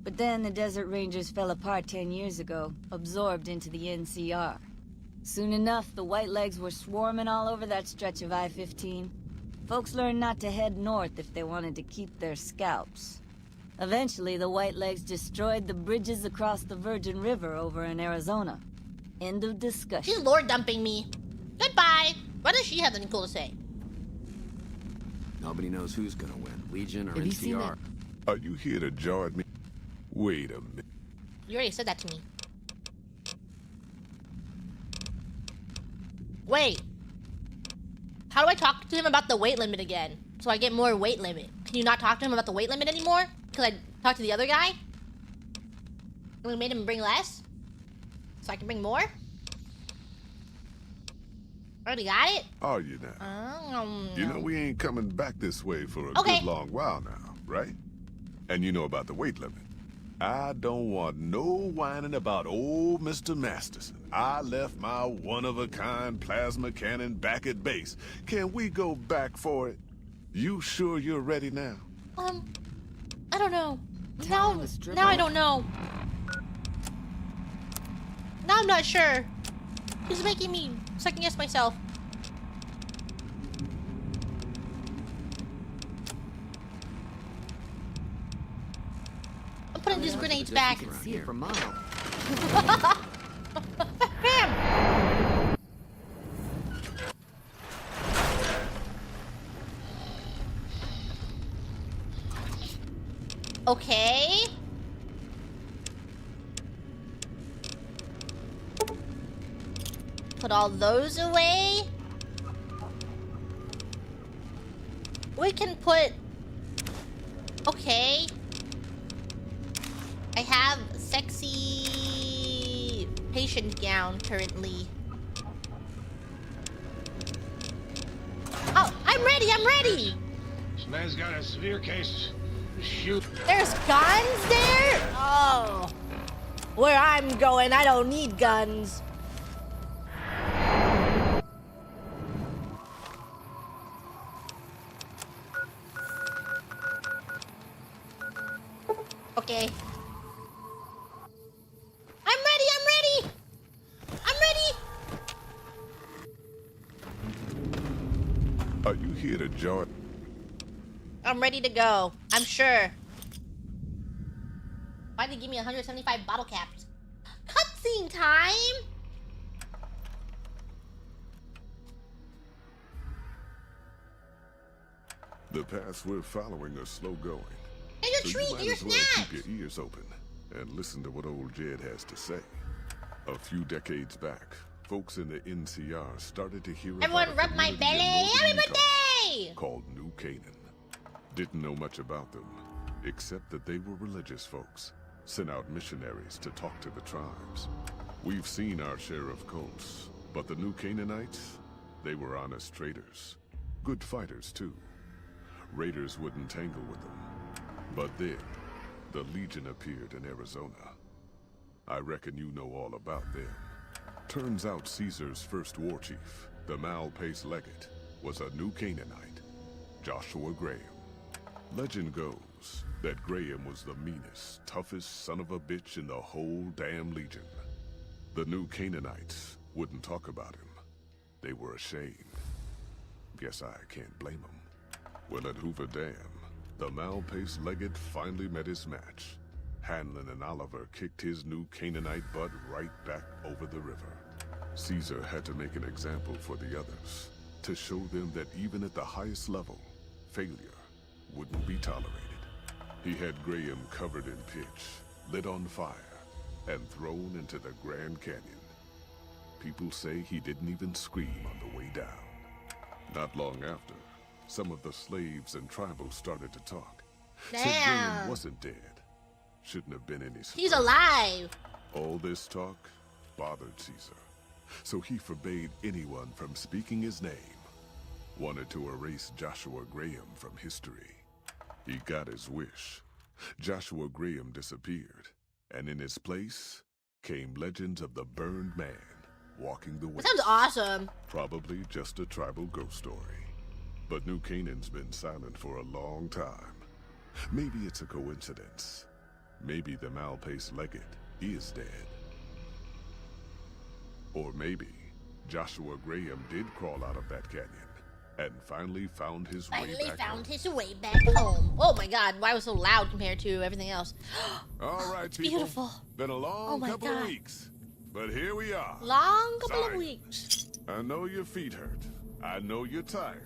E: But then the Desert Rangers fell apart 10 years ago, absorbed into the NCR. Soon enough, the Whitelegs were swarming all over that stretch of I-15. Folks learned not to head north if they wanted to keep their scalps. Eventually, the Whitelegs destroyed the bridges across the Virgin River over in Arizona. End of discussion.
A: She's lore dumping me. Goodbye. Why does she have anything cool to say?
F: Nobody knows who's gonna win, Legion or
E: Have you seen
F: NCR.
B: Are you here to jar at me? Wait a minute.
A: You already said that to me. Wait. How do I talk to him about the weight limit again? So I get more weight limit. Can you not talk to him about the weight limit anymore? Because I talked to the other guy? And we made him bring less? So I can bring more? Already got it?
B: Are you now? You know
A: No.
B: we ain't coming back this way for a
A: Okay.
B: good long while now, right? And you know about the weight limit. I don't want no whining about old Mr. Masterson. I left my one-of-a-kind plasma cannon back at base. Can we go back for it? You sure you're ready now?
A: I don't know.
E: Tell him
A: Now,
E: to strip
A: now I
E: off.
A: don't know. Now I'm not sure. He's making me second guess myself. I'm putting these grenades back.
F: Around here.
G: For miles.
A: Okay. Put all those away. We can put... Okay. I have sexy patient gown currently. Oh, I'm ready, I'm ready!
H: This man's got a severe case
A: There's guns there? Oh. Where I'm going, I don't need guns. Okay. I'm ready, I'm ready! I'm ready!
B: Are you here to join?
A: I'm ready to go. I'm sure. Why'd they give me 175 bottle caps? Cutscene time!
B: The paths we're following are slow going.
A: Get your
B: So
A: treat,
B: you
A: get
B: might
A: your
B: as well
A: snacks!
B: keep your ears open and listen to what old Jed has to say. A few decades back, folks in the NCR started to hear
A: Everyone
B: about a
A: rub my
B: community in
A: belly!
B: northern
A: Happy
B: Utah
A: birthday!
B: called New Canaan. Didn't know much about them, except that they were religious folks, sent out missionaries to talk to the tribes. We've seen our share of cults, but the New Canaanites, they were honest traders. Good fighters, too. Raiders wouldn't tangle with them. But then, the Legion appeared in Arizona. I reckon you know all about them. Turns out Caesar's first war chief, the Malpace legate, was a New Canaanite, Joshua Graham. Legend goes that Graham was the meanest, toughest son of a bitch in the whole damn Legion. The New Canaanites wouldn't talk about him. They were ashamed. Guess I can't blame them. Well, at Hoover Dam, the Malpace legate finally met his match. Hanlon and Oliver kicked his New Canaanite butt right back over the river. Caesar had to make an example for the others, to show them that even at the highest level, failure wouldn't be tolerated. He had Graham covered in pitch, lit on fire, and thrown into the Grand Canyon. People say he didn't even scream on the way down. Not long after, some of the slaves and tribals started to talk. Said Graham
A: Damn!
B: wasn't dead. Shouldn't have been any surprise.
A: He's alive!
B: All this talk bothered Caesar, so he forbade anyone from speaking his name. Wanted to erase Joshua Graham from history. He got his wish. Joshua Graham disappeared, and in his place came legends of the burned man walking the way.
A: That sounds awesome.
B: Probably just a tribal ghost story. But New Canaan's been silent for a long time. Maybe it's a coincidence. Maybe the Malpace legate is dead. Or maybe Joshua Graham did crawl out of that canyon and finally found his way back home.
A: His way back home. Oh my god, why was it so loud compared to everything else?
B: All right,
A: It's
B: people.
A: beautiful.
B: Been a
A: Oh
B: long
A: my
B: couple of
A: God.
B: weeks. But here we are.
A: Long couple of
B: Sorry.
A: weeks.
B: I know your feet hurt. I know you're tired.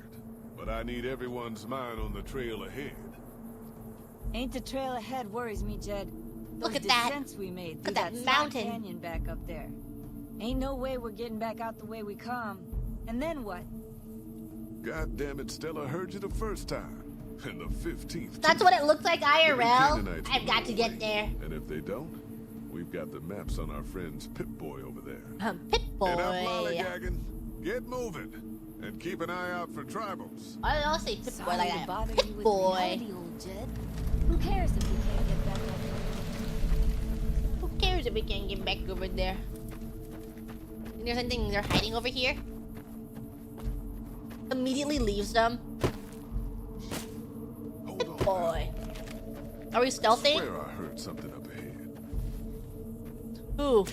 B: But I need everyone's mind on the trail ahead.
E: Ain't the trail ahead worries me, Jed.
A: Look
E: Those
A: at that.
E: descents we made
A: Look
E: through
A: at that
E: that
A: mountain.
E: snot canyon back up there. Ain't no way we're getting back out the way we come. And then what?
B: God damn it, Stella heard you the first time. And the 15th.
A: That's
B: too.
A: what it looked like
B: The
A: IRL.
B: Canaanites
A: I've
B: will
A: got
B: know
A: to
B: the
A: get
B: way.
A: there.
B: And if they don't, we've got the maps on our friend's Pip-boy over there.
A: Pip-boy.
B: And I'm lollygagging. Get moving. And keep an eye out for tribals.
A: Why did I say Pip-boy
E: Sorry
A: like
E: to
A: that?
E: bother you with
A: Pip-boy.
E: reality, old Jed. Who cares if we can't get back up there?
A: Who cares if we can't get back over there? Think there's anything they're hiding over here? Immediately leaves them.
B: Hold on.
A: Boy. Are we stealthing?
B: Swear I heard something up ahead.
A: Who?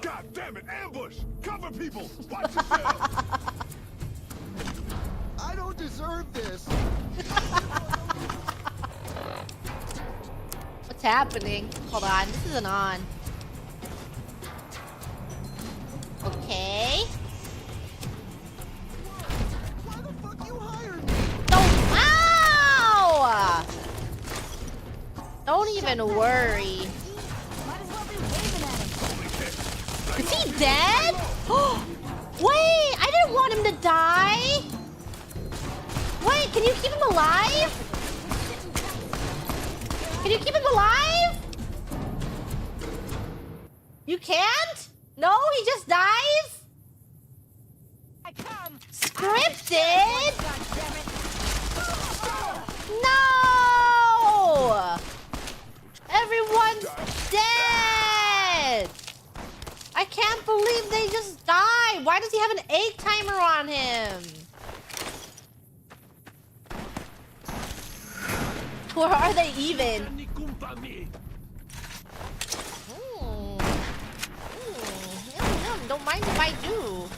B: God damn it, ambush! Cover people! Watch yourself!
D: I don't deserve this.
A: What's happening? Hold on, this isn't on. Okay.
D: Why the fuck you hired me?
A: Don't. Ow! Don't even worry.
E: Might as well be waving at him.
A: Is he dead? Wait, I didn't want him to die. Wait, can you keep him alive? Can you keep him alive? You can't? No, he just dies?
E: I come.
A: Scripted?
E: God damn it.
A: No! have an egg timer on him. Or are they even? Don't mind if I do.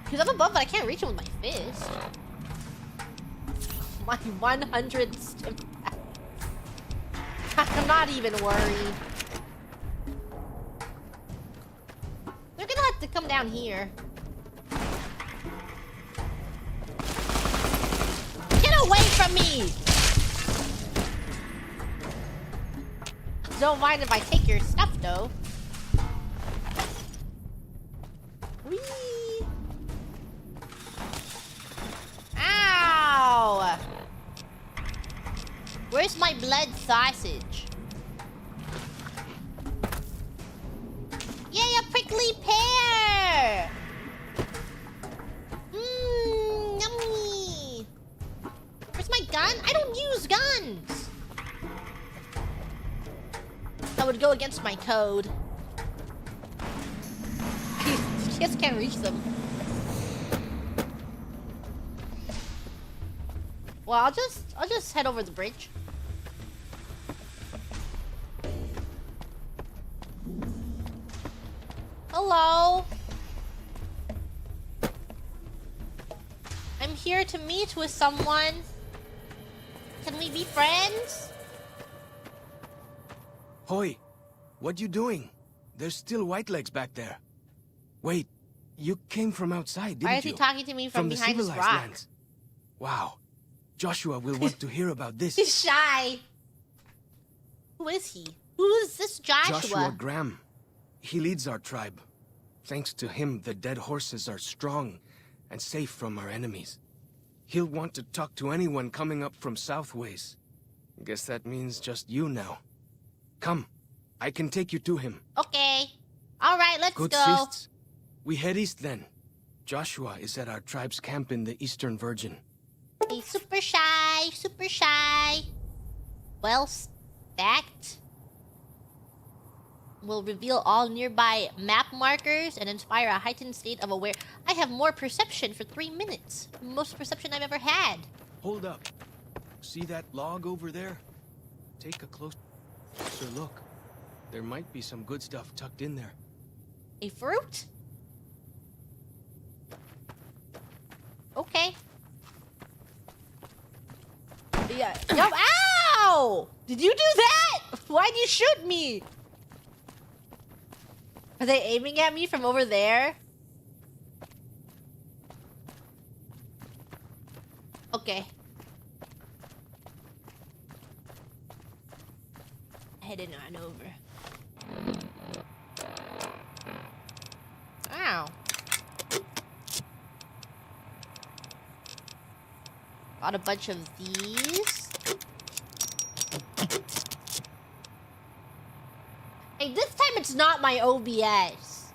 A: Because I'm above, but I can't reach him with my fist. My 100 stim pack. I'm not even worried. They're gonna have to come down here. Get away from me! Don't mind if I take your stuff, though. Whee! Ow! Where's my blood sausage? Yay, a prickly pear! Mmm, yummy! Where's my gun? I don't use guns! That would go against my code. Just can't reach them. Well, I'll just head over the bridge. Hello. I'm here to meet with someone. Can we be friends?
G: Hoi, what you doing? There's still Whitelegs back there. Wait, you came from outside, didn't you?
A: Why is he talking to me from behind
G: the
A: this
G: civilized
A: rock?
G: lands. Wow. Joshua will want to hear about this.
A: He's shy. Who is he? Who is this Joshua?
G: Joshua Graham. He leads our tribe. Thanks to him, the dead horses are strong and safe from our enemies. He'll want to talk to anyone coming up from Southways. Guess that means just you now. Come, I can take you to him.
A: Okay. Alright, let's
G: Good
A: go.
G: fists. We head east then. Joshua is at our tribe's camp in the Eastern Virgin.
A: He's super shy, super shy. Well stacked. Will reveal all nearby map markers and inspire a heightened state of aware. I have more perception for 3 minutes. Most perception I've ever had.
G: Hold up. See that log over there? Take a closer look. There might be some good stuff tucked in there.
A: A fruit? Okay. Yeah. Yup. Ow! Did you do that? Why'd you shoot me? Are they aiming at me from over there? Okay. Heading on over. Ow. Got a bunch of these. Hey, this time it's not my OBS.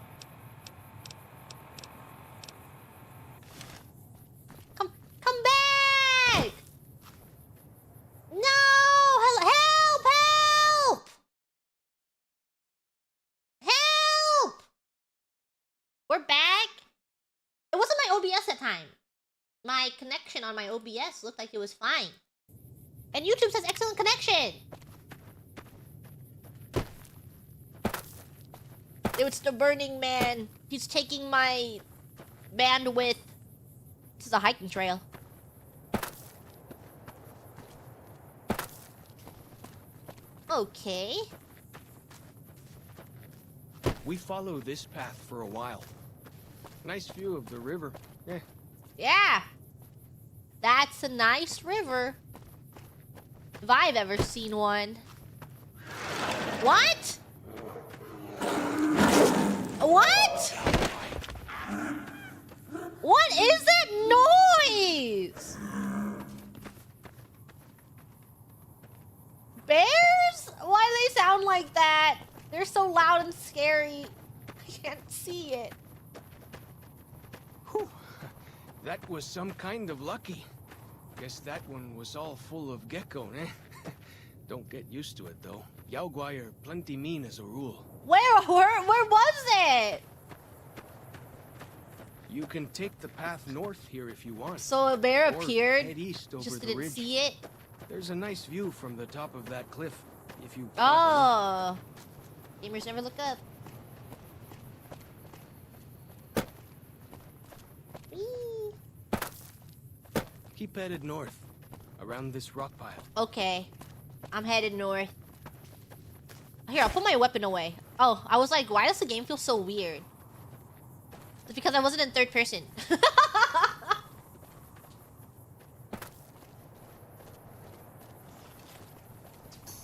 A: Come back! No! Help! Help! We're back. It wasn't my OBS that time. My connection on my OBS looked like it was fine. And YouTube says excellent connection. It's the Burning Man. He's taking my bandwidth. This is a hiking trail. Okay.
G: We follow this path for a while. Nice view of the river.
A: Yeah. That's a nice river. If I've ever seen one. What? What? What is that noise? Bears? Why do they sound like that? They're so loud and scary. I can't see it.
G: Whew. That was some kind of lucky. Guess that one was all full of gecko, eh? Don't get used to it, though. Yaoguai are plenty mean as a rule.
A: Where was it?
G: You can take the path north here if you want.
A: So a bear
G: Or
A: appeared.
G: head east over
A: Just
G: the
A: didn't
G: ridge.
A: see it.
G: There's a nice view from the top of that cliff. If you
A: Oh. Gamers never look up. Whee!
G: keep headed north, around this rock pile.
A: Okay. I'm headed north. Here, I'll put my weapon away. Oh, I was like, why does the game feel so weird? It's because I wasn't in third person.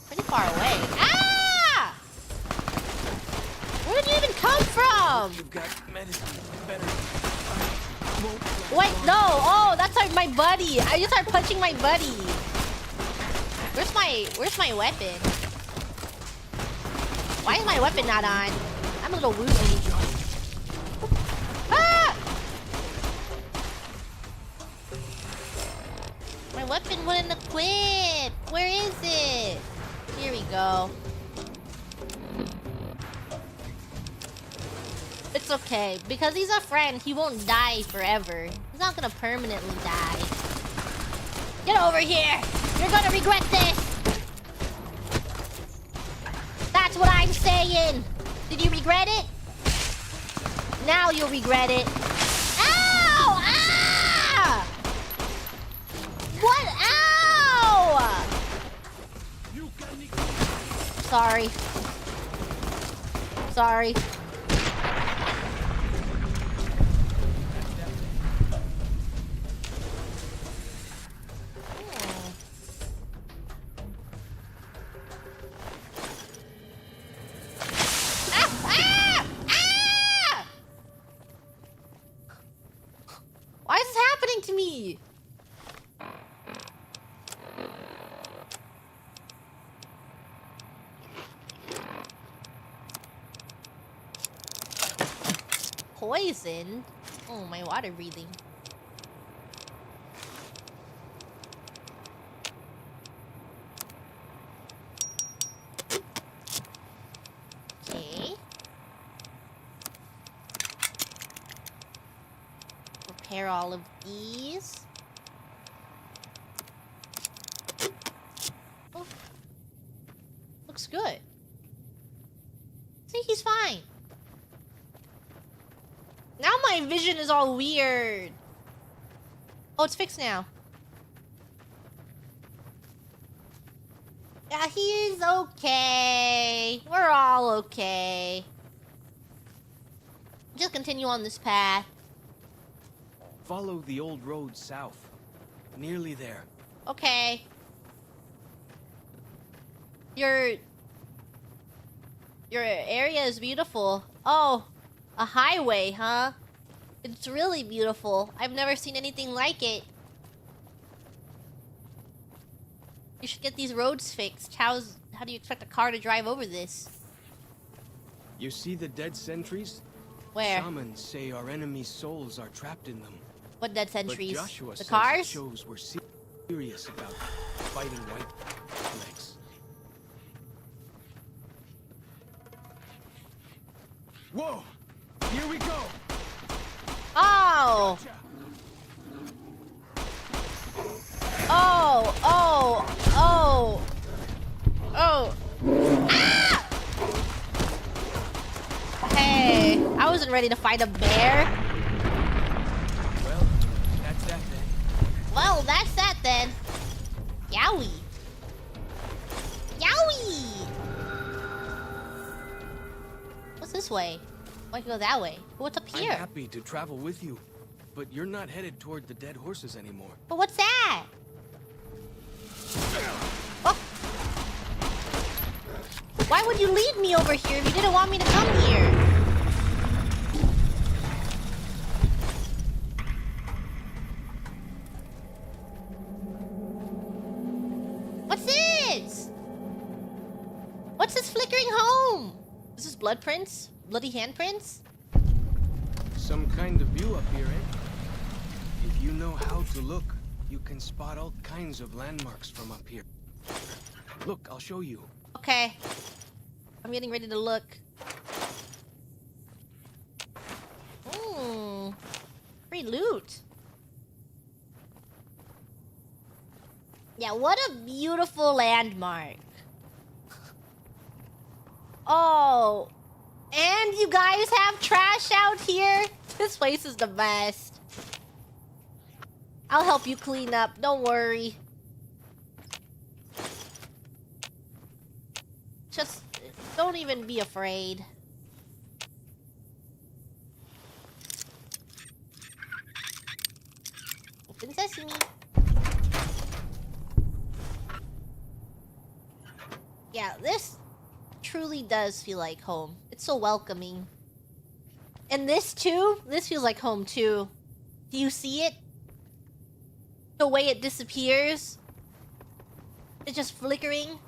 A: Pretty far away. Ah! Where did you even come from?
G: You've got medicine. Better.
A: Wait, no. Oh, that's my buddy. I just started punching my buddy. Where's my weapon? Why is my weapon not on? I'm a little woozy. Ah! My weapon wouldn't equip. Where is it? Here we go. It's okay. Because he's a friend, he won't die forever. He's not gonna permanently die. Get over here! You're gonna regret this! That's what I'm saying! Did you regret it? Now you'll regret it. Ow! Ah! What? Ow! Sorry. Sorry. Why is this happening to me? Poisoned? Oh, my water breathing. Okay. Prepare all of these. Oh. Looks good. See, he's fine. Now my vision is all weird. Oh, it's fixed now. Yeah, he's okay. We're all okay. Just continue on this path.
G: Follow the old road south. Nearly there.
A: Okay. Your area is beautiful. Oh, a highway, huh? It's really beautiful. I've never seen anything like it. You should get these roads fixed. How do you expect a car to drive over this?
G: You see the dead sentries?
A: Where?
G: Shamans say our enemies' souls are trapped in them.
A: What dead
G: But
A: sentries?
G: Joshua
A: The
G: says
A: cars?
G: it shows we're serious about fighting white legs. Whoa! Here we go!
A: Oh! Oh! Oh! Oh! Oh! Ah! Hey, I wasn't ready to fight a bear.
G: Well, that's that then.
A: Well, that's that then. Yowie. Yowie! What's this way? Oh, I can go that way. But what's up
G: I'm
A: here?
G: happy to travel with you, but you're not headed toward the dead horses anymore.
A: But what's that? Oh. Why would you lead me over here if you didn't want me to come here? What's this? What's this flickering home? Is this blood prints? Bloody handprints?
G: Some kind of view up here, eh? If you know how to look, you can spot all kinds of landmarks from up here. Look, I'll show you.
A: Okay. I'm getting ready to look. Great loot. Yeah, what a beautiful landmark. Oh, and you guys have trash out here? This place is the best. I'll help you clean up, don't worry. Just don't even be afraid. Open sesame. Yeah, this truly does feel like home. It's so welcoming. And this too, this feels like home too. Do you see it? The way it disappears? It's just flickering.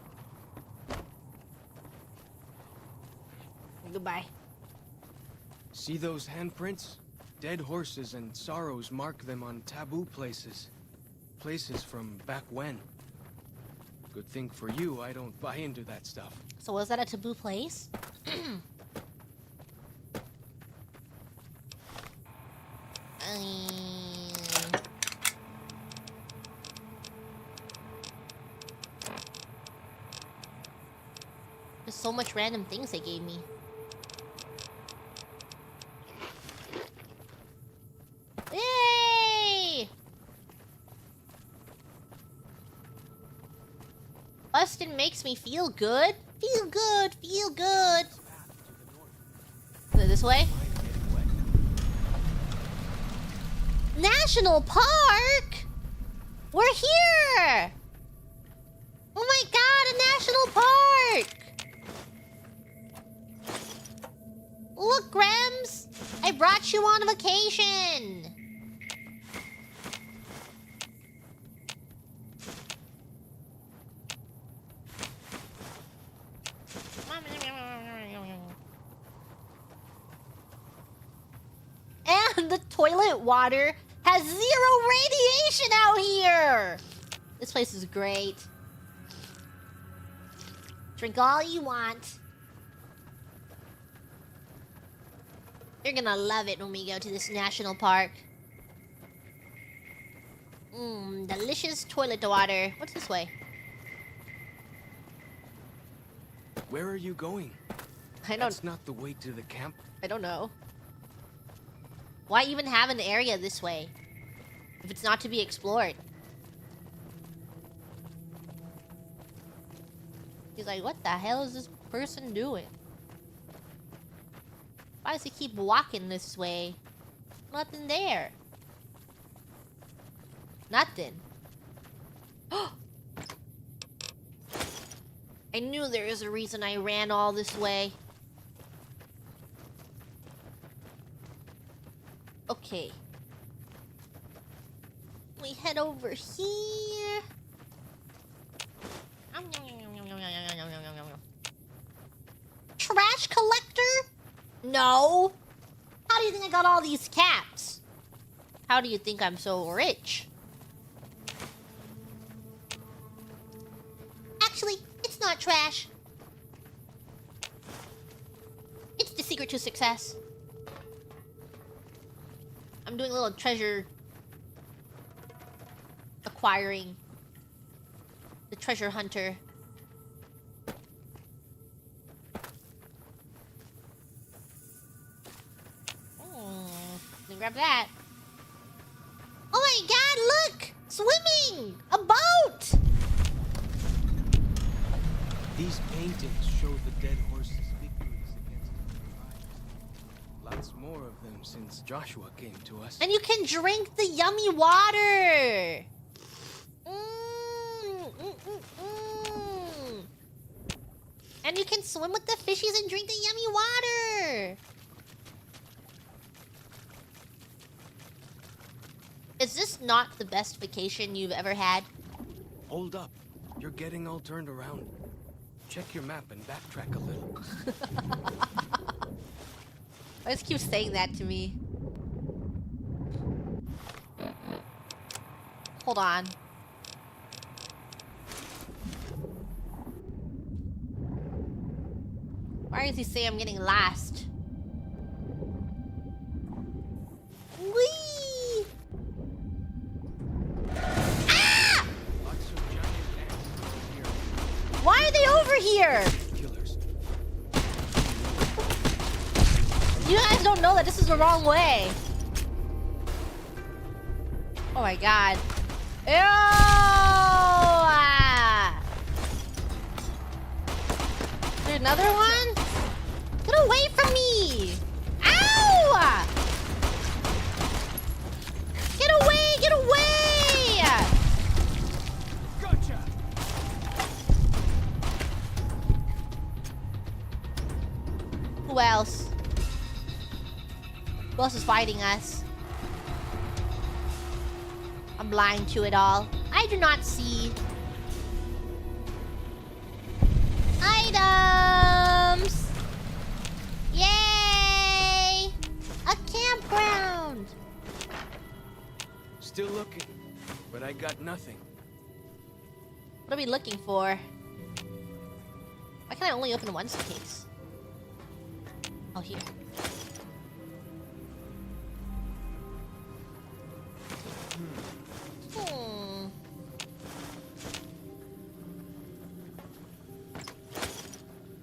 A: Goodbye.
G: See those handprints? Dead horses and sorrows mark them on taboo places. Places from back when. Good thing for you, I don't buy into that stuff.
A: So was that a taboo place? There's so much random things they gave me. Yay! Bustin' makes me feel good. Feel good, feel good. Is it this way? National Park? We're here! Oh my god, a national park! Look, Grems! I brought you on a vacation! And the toilet water has 0 radiation out here! This place is great. Drink all you want. You're gonna love it when we go to this national park. Delicious toilet water. What's this way?
G: Where are you going? That's not the way to the camp.
A: I don't know. Why even have an area this way if it's not to be explored? He's like, what the hell is this person doing? Why does he keep walking this way? Nothing there. Nothing. I knew there was a reason I ran all this way. Okay. We head over here. Trash collector? No. How do you think I got all these caps? How do you think I'm so rich? Actually, it's not trash. It's the secret to success. I'm doing a little treasure acquiring. The treasure hunter. Grab that. Oh my god, look! Swimming! A boat!
G: These paintings show the dead horses' victories against the tribes. Lots more of them since Joshua came to us.
A: And you can drink the yummy water! And you can swim with the fishies and drink the yummy water! Is this not the best vacation you've ever had?
G: Hold up. You're getting all turned around. Check your map and backtrack a little.
A: I just keep saying that to me. Hold on. Why does he say I'm getting last? Whee! here?
G: Killers.
A: You guys don't know that this is the wrong way. Oh my god. Ew! There's another one? Get away from me! Ow! Get away! Get away!
G: Gotcha.
A: Who else? Who else is fighting us? I'm blind to it all. I do not see. Items! Yay! A campground!
G: Still looking, but I got nothing.
A: What are we looking for? Why can I only open one suitcase? Oh, here.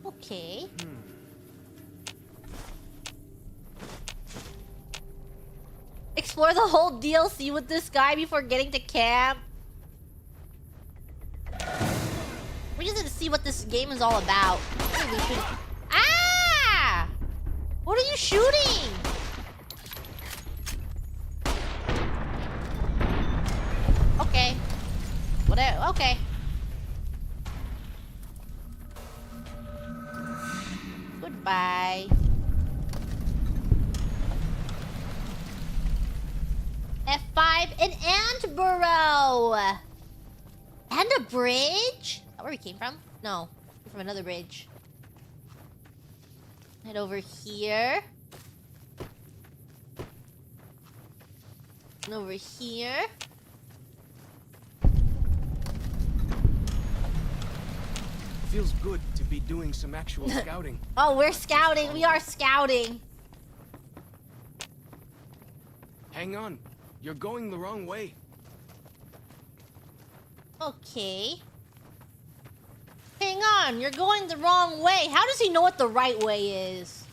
A: Okay. Explore the whole DLC with this guy before getting to camp. We just need to see what this game is all about. Maybe we should... Ah! What are you shooting? Okay. Whatever. Okay. Goodbye. F5 and Antborough. And a bridge? Is that where we came from? No. We're from another bridge. Head over here. And over here.
G: Feels good to be doing some actual scouting.
A: Oh, we're scouting. We are scouting.
G: Hang on. You're going the wrong way.
A: Okay. Hang on. You're going the wrong way. How does he know what the right way is?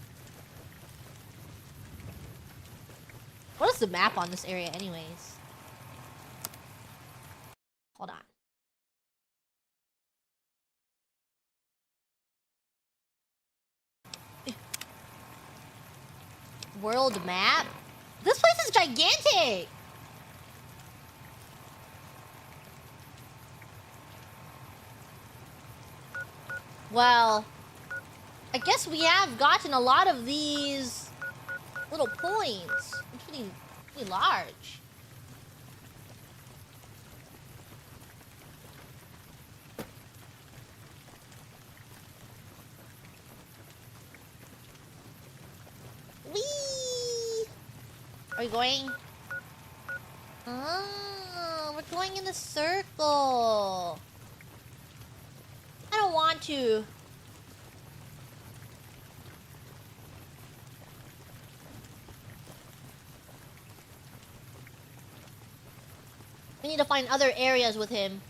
A: What is the map on this area anyways? Hold on. World map? This place is gigantic! Well, I guess we have gotten a lot of these little points. It's pretty large. Whee! Are we going? Oh, we're going in a circle. I don't want to. We need to find other areas with him.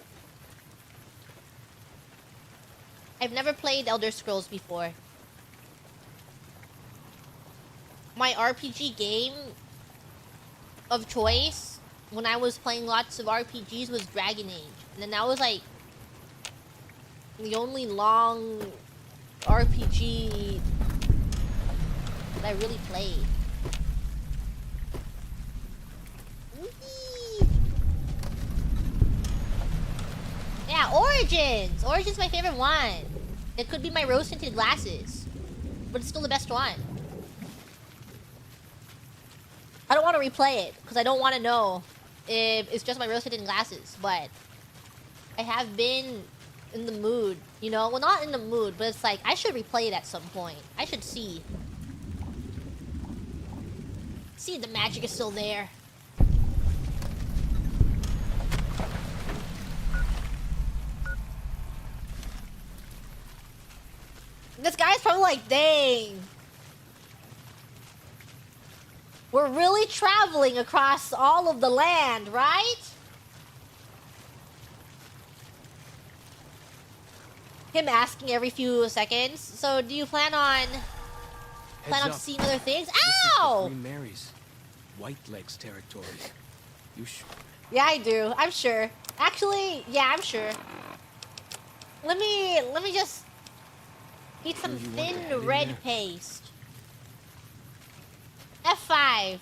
A: I've never played Elder Scrolls before. My RPG game of choice when I was playing lots of RPGs was Dragon Age. And then that was like the only long RPG that I really played. Whee! Yeah, Origins! Origins is my favorite one. It could be my rose-tinted glasses, but it's still the best one. I don't want to replay it, because I don't want to know if it's just my rose-tinted glasses, but I have been in the mood, you know? Well, not in the mood, but it's like, I should replay it at some point. I should see. See if the magic is still there. This guy's probably like, dang. We're really traveling across all of the land, right? him asking every few seconds. So do you plan on
G: Heads up.
A: seeing other things?
G: This is
A: Ow!
G: the Queen Mary's White Legs territory. You should.
A: Yeah, I do. I'm sure. Actually, yeah, I'm sure. Let me just eat some
G: You want to head
A: thin
G: in
A: red
G: there?
A: paste. F5.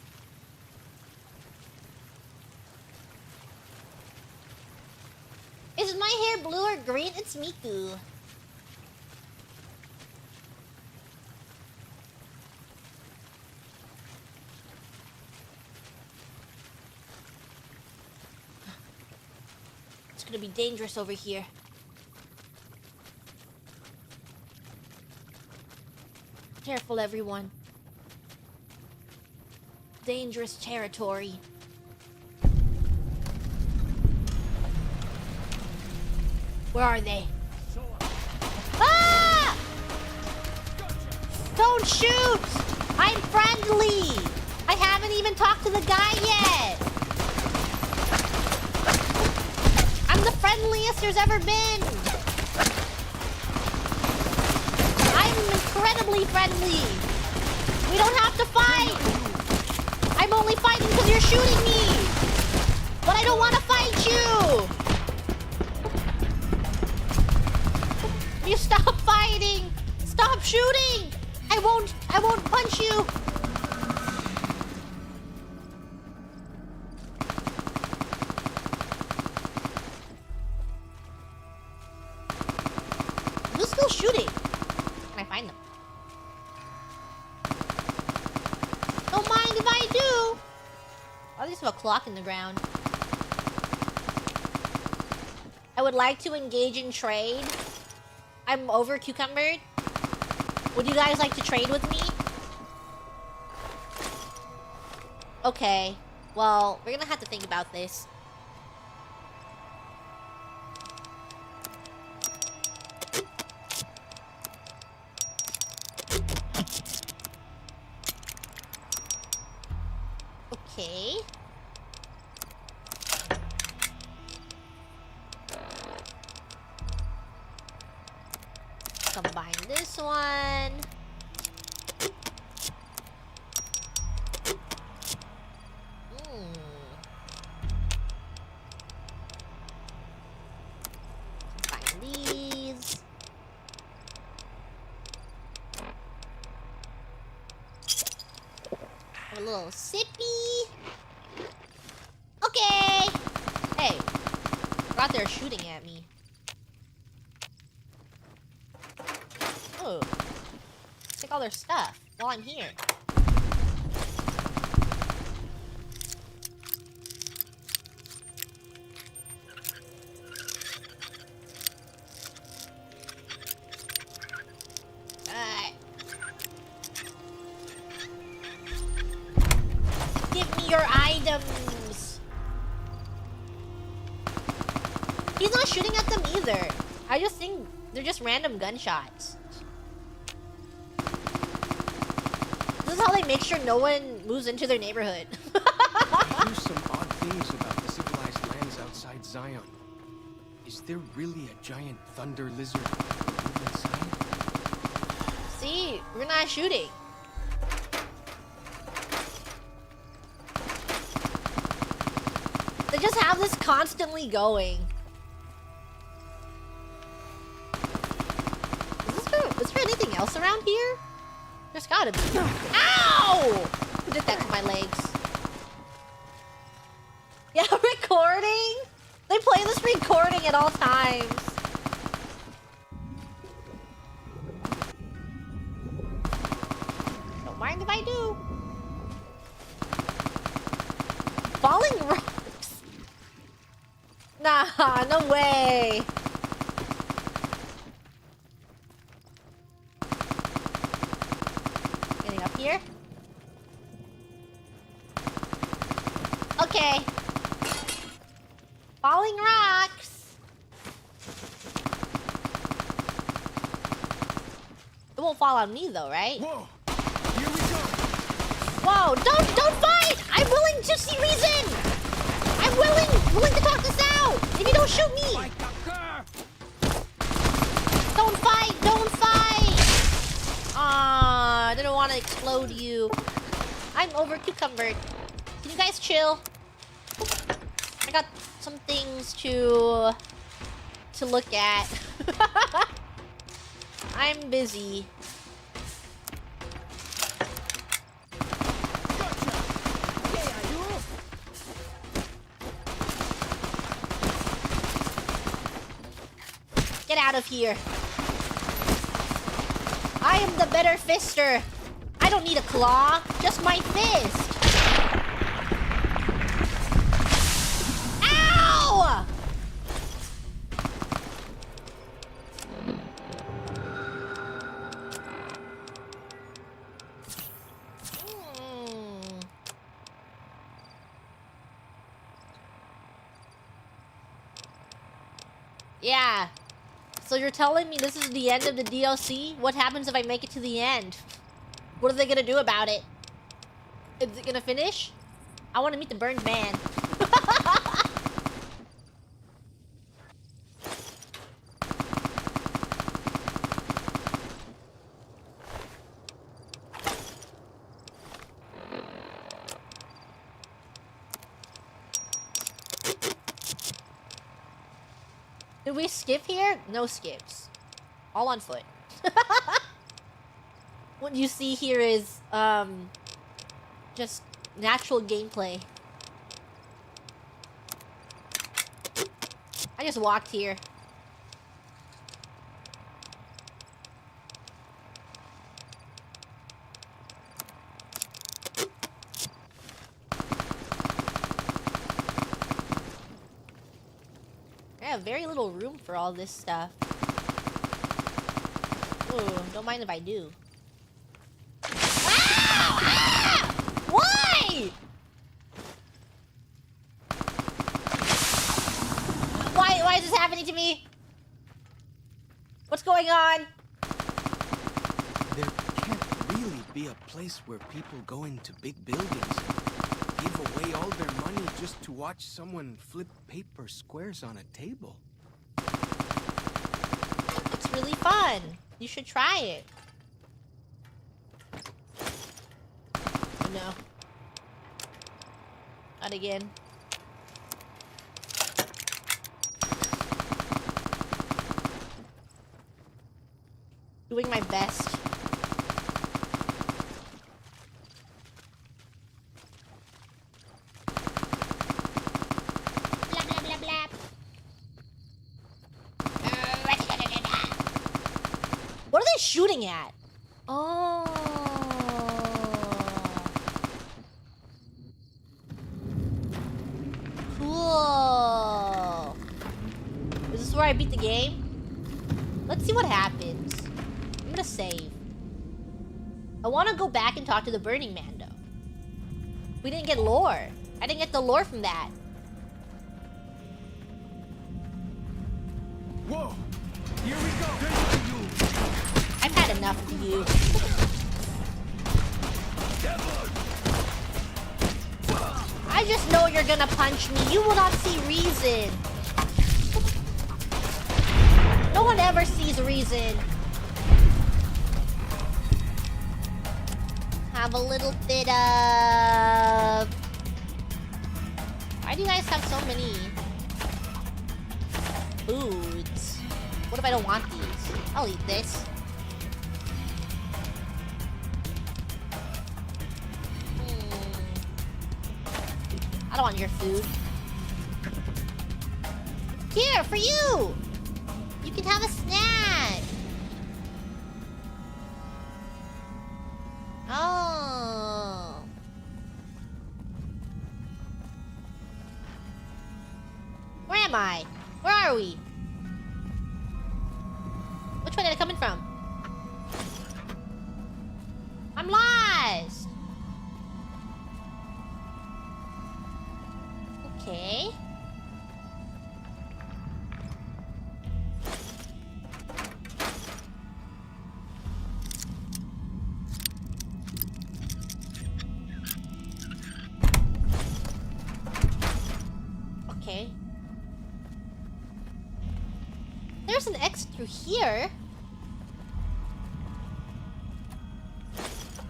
A: Is my hair blue or green? It's Miku. It's gonna be dangerous over here. Careful, everyone. Dangerous territory. Where are they? Ah! Don't shoot! I'm friendly! I haven't even talked to the guy yet! I'm the friendliest there's ever been! I'm incredibly friendly! We don't have to fight! I'm only fighting because you're shooting me! But I don't want to fight you! You stop fighting! Stop shooting! I won't punch you! Who's still shooting? Can I find them? Don't mind if I do! At least have a clock in the ground. I would like to engage in trade. I'm over cucumbered. Would you guys like to trade with me? Okay. Well, we're gonna have to think about this. Okay. Combine this one. Combine these. A little sippy. Okay. Hey, they're out there shooting at me. Oh, take all their stuff while I'm here. Give me your items. He's not shooting at them either. I just think they're just random gunshots. This is how they make sure no one moves into their neighborhood.
G: I hear some odd things about the civilized lands outside Zion. Is there really a giant thunder lizard inside?
A: See, we're not shooting. They just have this constantly going. Is there anything else around here? There's gotta be. Ow! Who did that to my legs? Yeah, recording? They play this recording at all times. Don't mind if I do. Falling rocks? Nah, no way. Getting up here? Okay. Falling rocks. It won't fall on me though, right?
G: Whoa! Here we go!
A: Whoa, don't fight! I'm willing to see reason! I'm willing to talk this out! If you don't shoot me! Don't gonna explode you. I'm over cucumbered. Can you guys chill? I got some things to look at. I'm busy. Get out of here. I am the better fister. I don't need a claw, just my fist. Ow! Yeah. So you're telling me this is the end of the DLC? What happens if I make it to the end? What are they gonna do about it? Is it gonna finish? I want to meet the burned man. Did we skip here? No skips. All on foot. What you see here is, just natural gameplay. I just walked here. I have very little room for all this stuff. Ooh, don't mind if I do. Ah! Why? Why is this happening to me? What's going on?
G: There can't really be a place where people go into big buildings and give away all their money just to watch someone flip paper squares on a table.
A: It's really fun. You should try it. Oh no. Not again. Doing my best. Blah, blah, blah, blah. What are they shooting at? Oh. Cool. Is this where I beat the game? Let's see what happens. I'm gonna save. I want to go back and talk to the Burning Man, though. We didn't get lore. I didn't get the lore from that.
G: Whoa! Here we go!
A: I've had enough of you. I just know you're gonna punch me. You will not see reason. No one ever sees reason. Have a little bit of... Why do you guys have so many foods? What if I don't want these? I'll eat this. I don't want your food. Here, for you! You can have a snack! Oh. Where am I? Where are we? Which way did I come in from? I'm lost! Okay. Okay. There's an exit through here.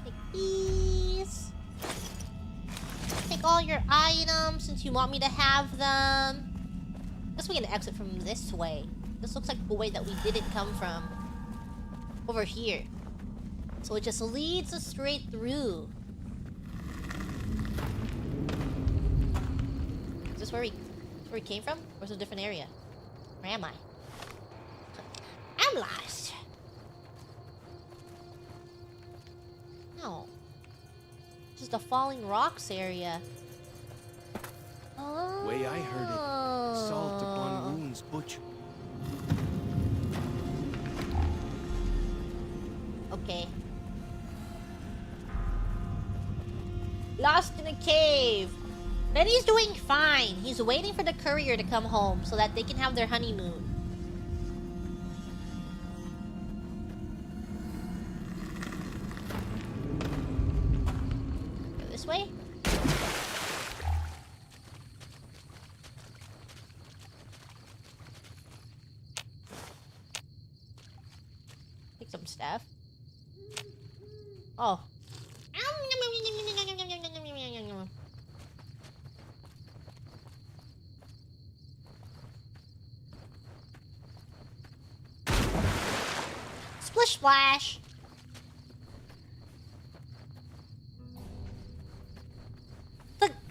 A: Take Please. Take all your items since you want me to have them. Guess we can exit from this way. This looks like the way that we didn't come from. Over here. So it just leads us straight through. Is this where we came from? Or is it a different area? Where am I? I'm lost. No. Just a falling rocks area. Oh.
G: Way I heard it. Salt upon wounds, butcher.
A: Okay. Lost in a cave. Benny's doing fine. He's waiting for the courier to come home so that they can have their honeymoon. Go this way? Take some stuff. Oh. Splish splash.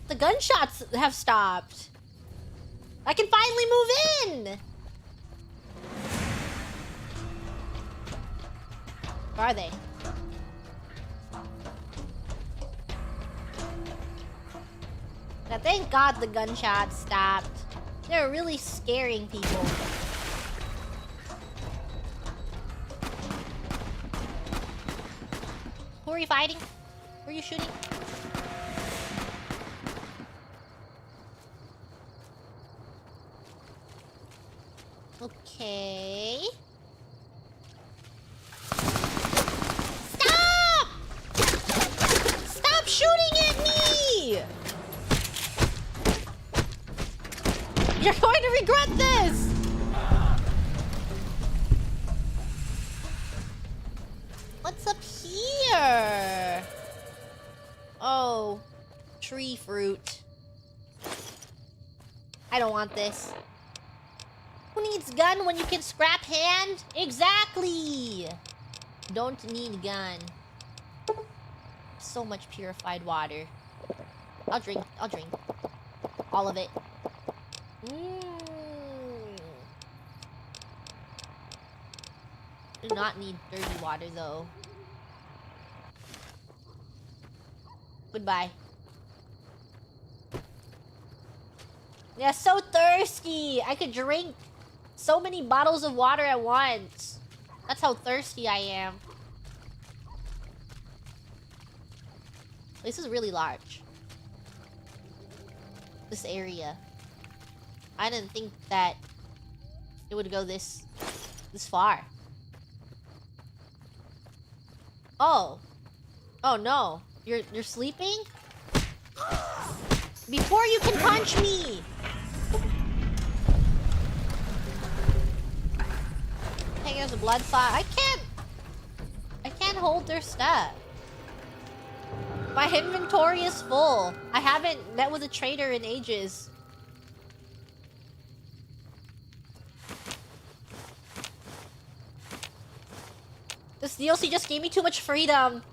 A: The gunshots have stopped. I can finally move in. Where are they? Now, thank God the gunshots stopped. They're really scaring people. Who are you fighting? Who are you shooting? Okay. Stop! Stop shooting at me! You're going to regret this! What's up here? Oh, tree fruit. I don't want this. Who needs gun when you can scrap hand? Exactly! Don't need gun. So much purified water. I'll drink. All of it. Do not need dirty water though. Goodbye. Yeah, so thirsty. I could drink so many bottles of water at once. That's how thirsty I am. This is really large. This area. I didn't think that it would go this far. Oh. Oh no. You're sleeping? Before you can punch me! Hey, there's a blood clot. I can't hold their stuff. My inventory is full. I haven't met with a trader in ages. This DLC just gave me too much freedom.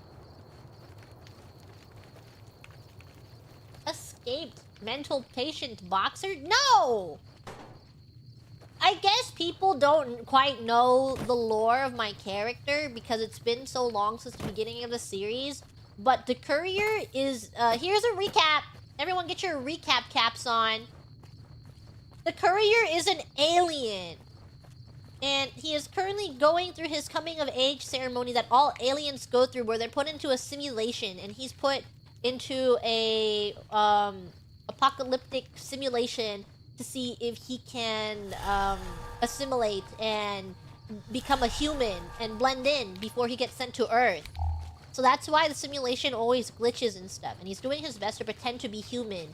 A: Escaped mental patient boxer? No! I guess people don't quite know the lore of my character because it's been so long since the beginning of the series. But the courier is, here's a recap. Everyone get your recap caps on. The courier is an alien. And he is currently going through his coming of age ceremony that all aliens go through where they're put into a simulation. And he's put into a apocalyptic simulation to see if he can assimilate and become a human and blend in before he gets sent to Earth. So that's why the simulation always glitches and stuff. And he's doing his best to pretend to be human.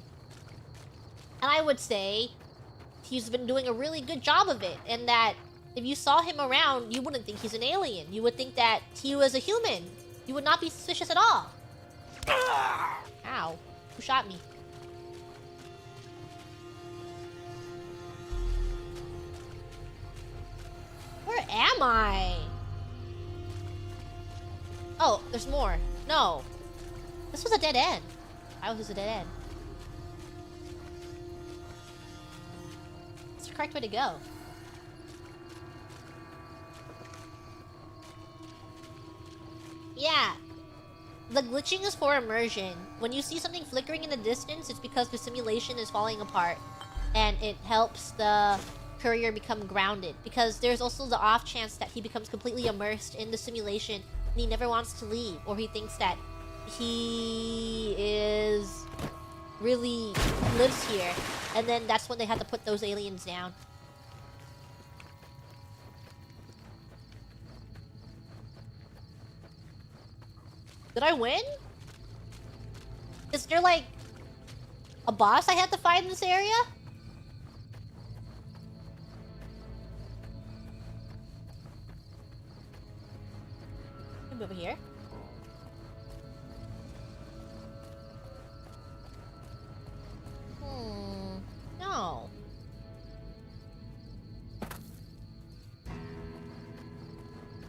A: And I would say he's been doing a really good job of it. And that if you saw him around, you wouldn't think he's an alien. You would think that he was a human. You would not be suspicious at all. Ow. Who shot me? Where am I? Oh, there's more. No. This was a dead end. I was just a dead end. What's the correct way to go? Yeah. The glitching is for immersion. When you see something flickering in the distance, it's because the simulation is falling apart. And it helps the courier become grounded. Because there's also the off chance that he becomes completely immersed in the simulation and he never wants to leave. Or he thinks that he is really lives here. And then that's when they have to put those aliens down. Did I win? Is there like a boss I had to find in this area? Maybe over here. No.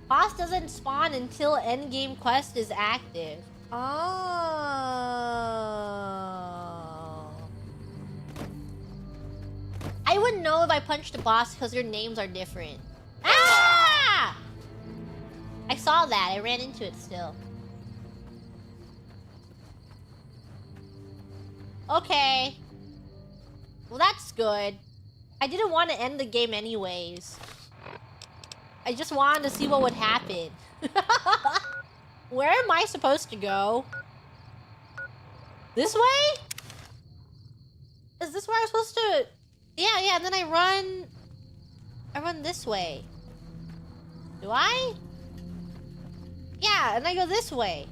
A: Boss doesn't spawn until endgame quest is active. Oh. I would know if I punched the boss because their names are different. Ah! I saw that. I ran into it still. Okay. Well, that's good. I didn't want to end the game anyways. I just wanted to see what would happen. Where am I supposed to go? This way? Is this where I'm supposed to... Yeah, and then I run this way. Do I? Yeah, and I go this way.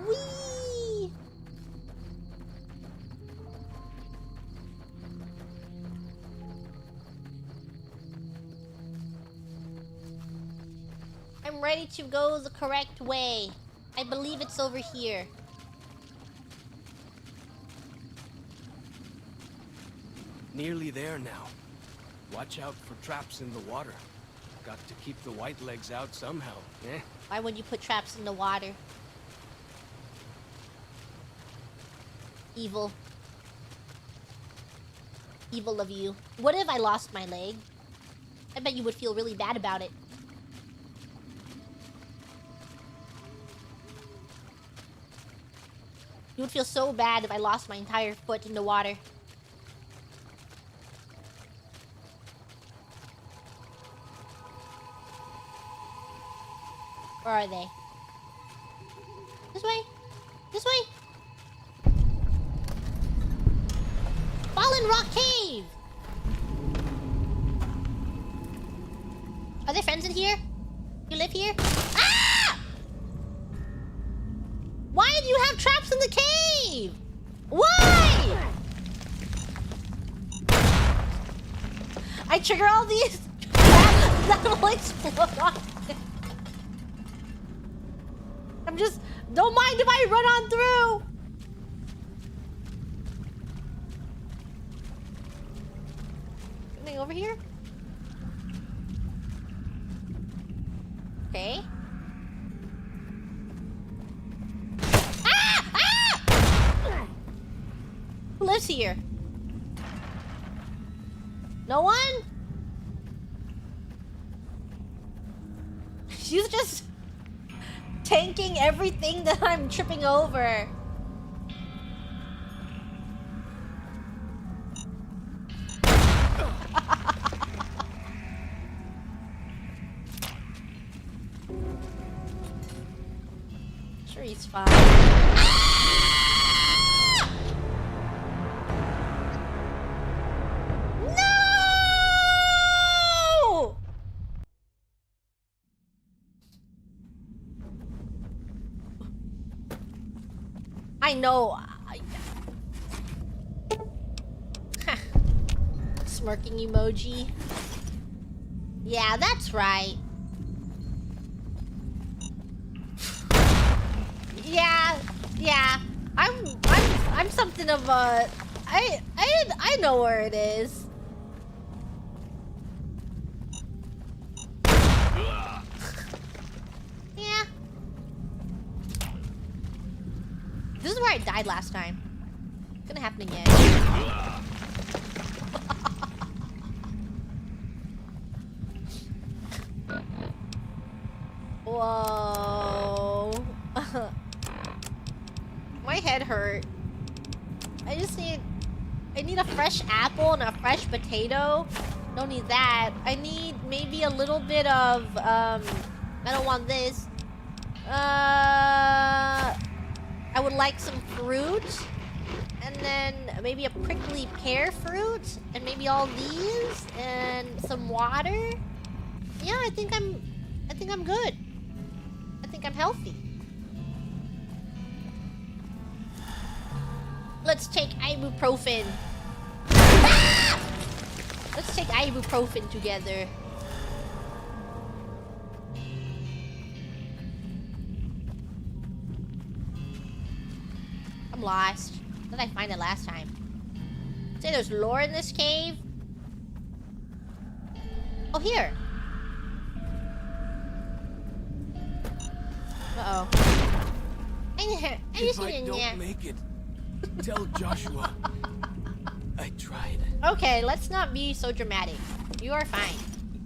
A: Whee! I'm ready to go the correct way. I believe it's over here.
G: Nearly there now. Watch out for traps in the water. Got to keep the white legs out somehow, eh?
A: Why would you put traps in the water? Evil. Evil of you. What if I lost my leg? I bet you would feel really bad about it. You would feel so bad if I lost my entire foot in the water. Where are they? This way? This way? Fallen Rock Cave! Are there friends in here? You live here? Ah! Why do you have traps in the cave? Why? I trigger all these traps that will explode on it. I'm just... Don't mind if I run on through! Anything over here? Okay. Ah! Ah! Who lives here? No one? She's just tanking everything that I'm tripping over. Sure, he's fine. Ah! No! I know. Smirking emoji. Yeah, that's right. Yeah. I'm something of a. I know where it is. Yeah. This is where I died last time. It's gonna happen again. Whoa. My head hurt. I need a fresh apple and a fresh potato. Don't need that. I need maybe a little bit of, I don't want this. I would like some fruit. And then maybe a prickly pear fruit. And maybe all these. And some water. Yeah, I think I'm good. I think I'm healthy. Let's take ibuprofen. Ah! Let's take ibuprofen together. I'm lost. How did I find it last time? Say there's lore in this cave. Oh, here. Uh-oh.
G: If I don't make it, tell Joshua I tried.
A: Okay, let's not be so dramatic. You are fine.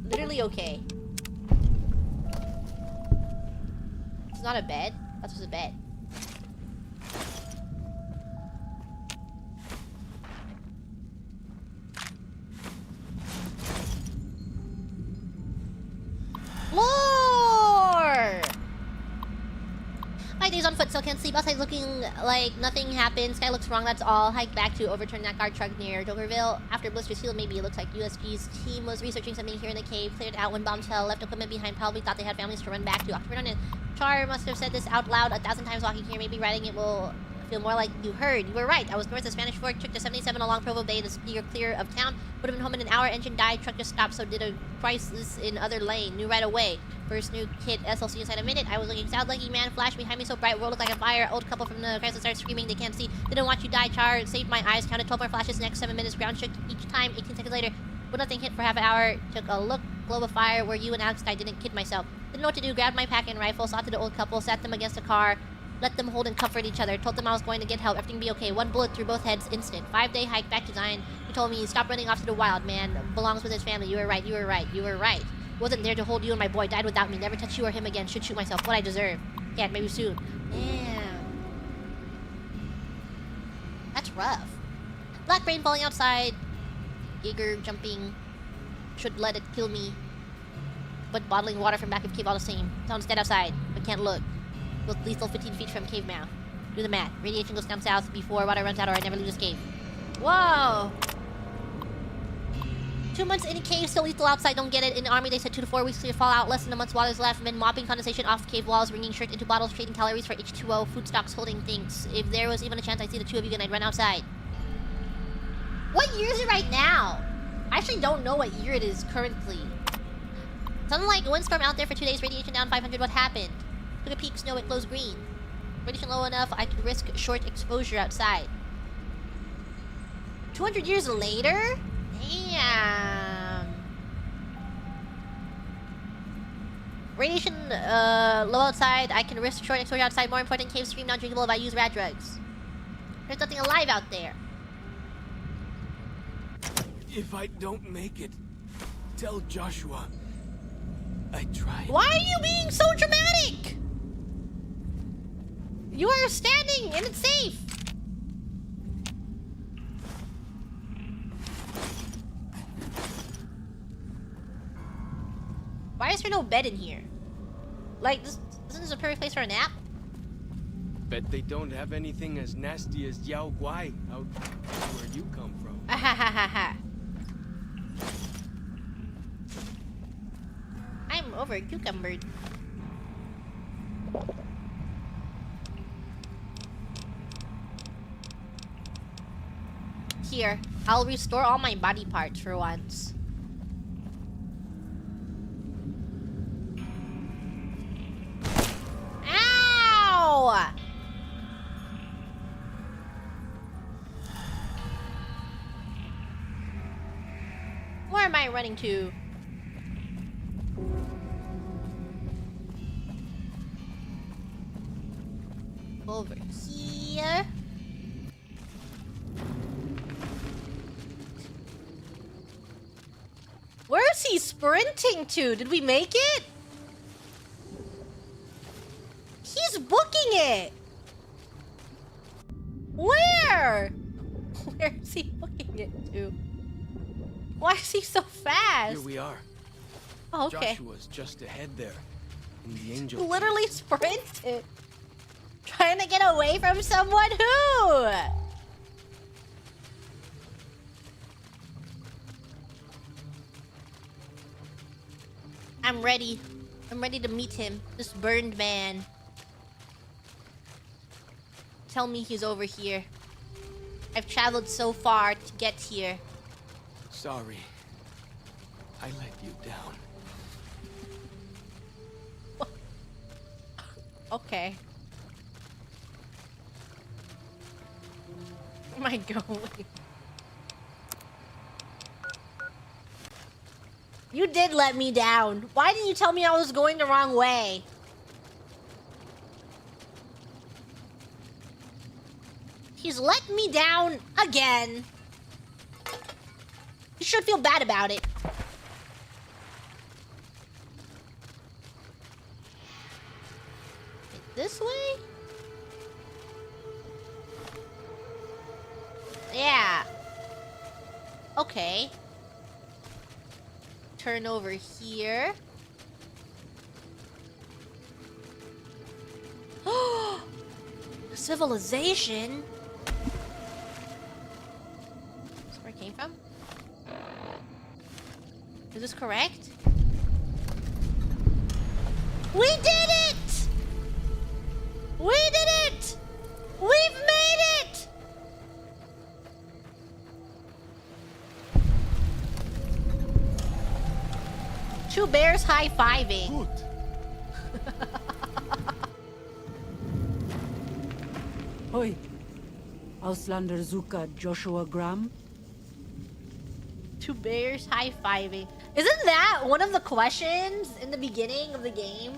A: Literally okay. It's not a bed. That's just a bed. Lore! 5 days on foot, still can't sleep. Outside looking like nothing happened. Sky looks wrong, that's all. Hike back to overturn that guard truck near Doverville. After blisters healed, maybe it looks like USG's team was researching something here in the cave. Cleared out when Bountiful left equipment behind. Probably thought they had families to run back to. October Char must have said this out loud 1,000 times walking here. Maybe writing it will feel more like you heard. You were right. I was north of Spanish Fork, took the 77 along Provo Bay to steer clear of town. Would have been home in an hour. Engine died. Truck just stopped, so did a crisis in other lane. Knew right away. First new kid SLC inside a minute. I was looking south, lucky man. Flash behind me so bright. World looked like a fire. Old couple from the crisis started screaming. They can't see. Didn't watch you die. Char saved my eyes. Counted 12 more flashes. Next 7 minutes. Ground shook each time. 18 seconds later. But nothing hit for half an hour. Took a look. Globe of fire. Where you and Alex died. Didn't kid myself. Didn't know what to do. Grabbed my pack and rifle. Saw to the old couple. Sat them against a car. Let them hold and comfort each other. Told them I was going to get help. Everything be okay. 1 bullet through both heads. Instant. 5-day hike back to Zion. He told me, stop running off to the wild, man. Belongs with his family. You were right. You were right. You were right. Wasn't there to hold you and my boy. Died without me. Never touch you or him again. Should shoot myself. What I deserve. Can't. Maybe soon. Damn. That's rough. Black brain falling outside. Jaeger jumping. Should let it kill me. But bottling water from back of cave all the same. Sounds dead outside. But can't look. Both lethal 15 feet from cave mouth. Do the math. Radiation goes down south before water runs out or I never leave this cave. Whoa! 2 months in a cave, still lethal outside, don't get it. In the army, they said 2 to 4 weeks to fallout. Less than a month's water's left. Men mopping condensation off cave walls, bringing shirt into bottles, trading calories for H2O, food stocks, holding things. If there was even a chance I'd see the 2 of you again, I'd run outside. What year is it right now? I actually don't know what year it is currently. Something like a windstorm out there for 2 days, radiation down 500, what happened? Took a peek, snow, it glows green. Radiation low enough, I could risk short exposure outside. 200 years later? Damn. Radiation low outside. I can risk short exposure outside. More important, cave stream not drinkable if I use rat drugs. There's nothing alive out there.
G: If I don't make it, tell Joshua I tried.
A: Why are you being so dramatic? You are standing and it's safe. Why is there no bed in here? Like, isn't this a perfect place for a nap?
G: Bet they don't have anything as nasty as Yao Guai out where you come from.
A: Ahahaha. I'm over cucumbered. Here, I'll restore all my body parts for once. Ow! am I running to? Over here. Where is he sprinting to? Did we make it? He's booking it. Where? Where is he booking it to? Why is he so fast?
G: Here we are.
A: Oh, okay.
G: Joshua's just ahead there. In the angel.
A: Literally sprinted. Trying to get away from someone who? I'm ready. I'm ready to meet him. This burned man. Tell me he's over here. I've traveled so far to get here.
G: Sorry. I let you down.
A: Okay. Where am I going? You did let me down. Why didn't you tell me I was going the wrong way? He's let me down again. You should feel bad about it. This way? Yeah. Okay. Turn over here. Civilization? That's where it came from? Is this correct? We did it! We did it! We've made it! Two bears high-fiving.
H: Hoi. Auslander Zuka Joshua Graham.
A: Two bears high-fiving. Isn't that one of the questions in the beginning of the game?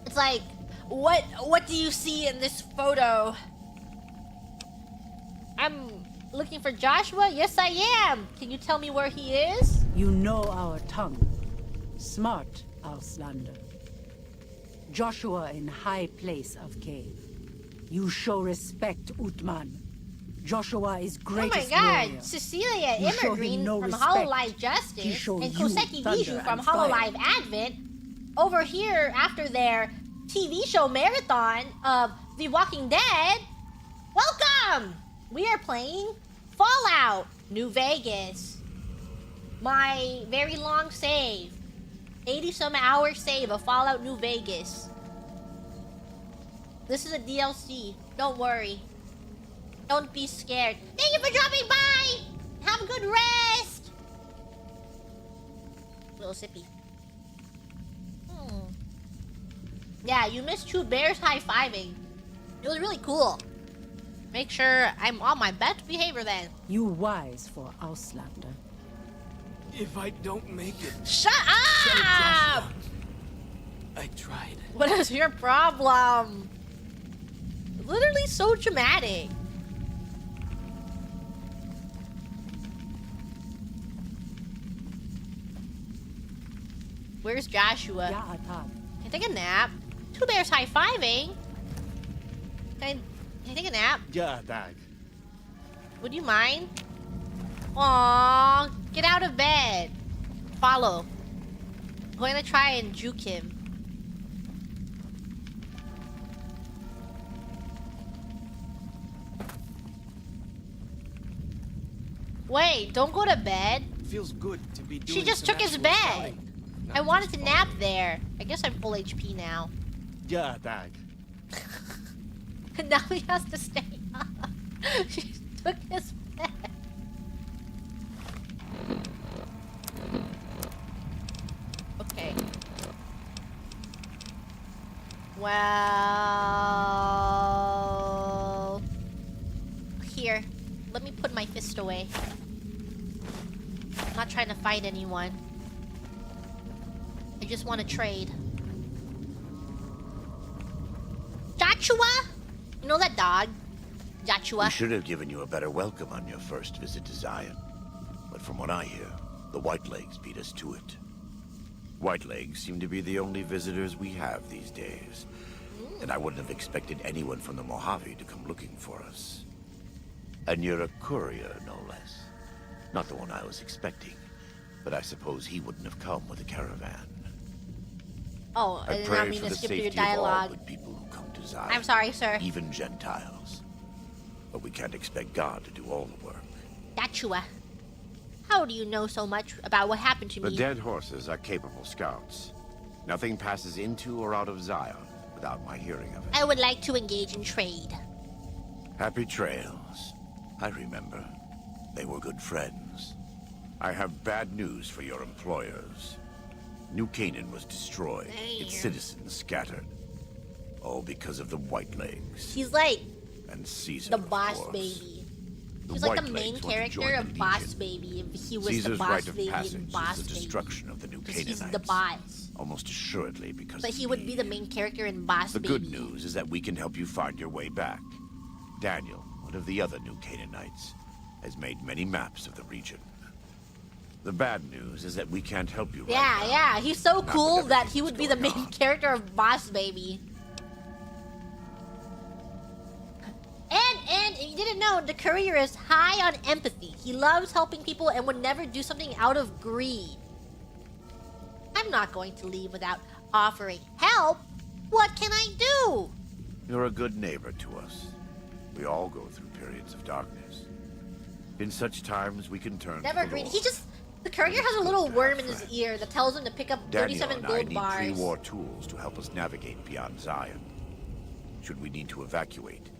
A: It's like, what do you see in this photo? I'm looking for Joshua? Yes, I am. Can you tell me where he is?
H: You know our tongue. Smart, Auslander. Joshua in high place of cave. You show respect, Utman. Joshua is greatest
A: Oh my god,
H: warrior.
A: Cecilia
H: You show him
A: Immergreen
H: no
A: from
H: respect.
A: Hololive
H: He
A: Justice
H: shows
A: and
H: you
A: Koseki
H: thunder
A: Bijou from
H: and fire.
A: Hololive Advent over here after their TV show marathon of The Walking Dead. Welcome! We are playing Fallout New Vegas. My very long save. 80-some hour save of Fallout New Vegas. This is a DLC. Don't worry. Don't be scared. Thank you for dropping by! Have a good rest! Little sippy. Yeah, you missed two bears high-fiving. It was really cool. Make sure I'm on my best behavior then.
H: You wise for Auslander.
G: If I don't make it,
A: Shut
G: tell
A: up!
G: Joshua I tried.
A: What is your problem? Literally so dramatic. Where's Joshua?
H: Ya Atad.
A: Can I take a nap? Two bears high-fiving? Can I take a nap?
I: Yeah, Dag.
A: Would you mind? Aww, get out of bed. Follow. I'm going to try and juke him. Wait, don't go to bed.
G: Feels good to be doing
A: She just
G: some
A: took his
G: actual
A: bed.
G: scouting, not
A: I wanted
G: just
A: to nap
G: following.
A: there. I guess I'm full HP now.
I: Yeah, Dag.
A: Now he has to stay up. She took his bed. Okay. Well... Here. Let me put my fist away. not trying to find anyone. I just want to trade. Joshua? You know that dog? Joshua?
I: We should have given you a better welcome on your first visit to Zion. But from what I hear, the Whitelegs beat us to it. Whitelegs seem to be the only visitors we have these days. And I wouldn't have expected anyone from the Mojave to come looking for us. And you're a courier, no less. Not the one I was expecting, but I suppose he wouldn't have come with a caravan.
A: Oh, I
I: I
A: did not
I: pray
A: mean
I: for
A: to
I: the
A: skip your
I: safety of all
A: dialogue.
I: good people who come to Zion.
A: I'm sorry, sir.
I: Even Gentiles. But we can't expect God to do all the work.
A: Joshua, how do you know so much about what happened to
I: The
A: me?
I: dead horses are capable scouts. Nothing passes into or out of Zion without my hearing of it.
A: I would like to engage in trade.
I: Happy trails. I remember. They were good friends. I have bad news for your employers. New Canaan was destroyed, its citizens scattered. All because of the Whitelegs.
A: He's like
I: And Caesar,
A: the
I: of
A: boss
I: course.
A: baby.
I: The
A: He's like the
I: Whitelegs
A: main
I: want to
A: character
I: join
A: of
I: the
A: Boss
I: Legion.
A: Baby if he was
I: Caesar's
A: the boss
I: rite of
A: baby
I: passage
A: in
I: is
A: Boss
I: the
A: Baby.
I: destruction of the New
A: 'Cause
I: Canaanites.
A: he's the boss.
I: Almost assuredly because
A: But
I: of
A: he would be
I: me.
A: the main character in Boss
I: The
A: Baby.
I: good news is that we can help you find your way back. Daniel, one of the other New Canaanites, has made many maps of the region. The bad news is that we can't help you right
A: Yeah,
I: now.
A: yeah. He's so
I: Not
A: cool
I: with
A: that
I: everything
A: he would be the
I: that's
A: main
I: going on.
A: character of Boss Baby. And if you didn't know, the courier is high on empathy. He loves helping people and would never do something out of greed. I'm not going to leave without offering help. What can I do?
I: You're a good neighbor to us. We all go through periods of darkness. In such times, we can turn
A: Never
I: to the
A: greedy.
I: Lord.
A: He just... The courier has a little worm in his ear that tells him to pick up
I: Daniel
A: 37
I: and I
A: gold
I: need
A: bars.
I: pre-war tools to help us navigate beyond Zion. Should we need to evacuate,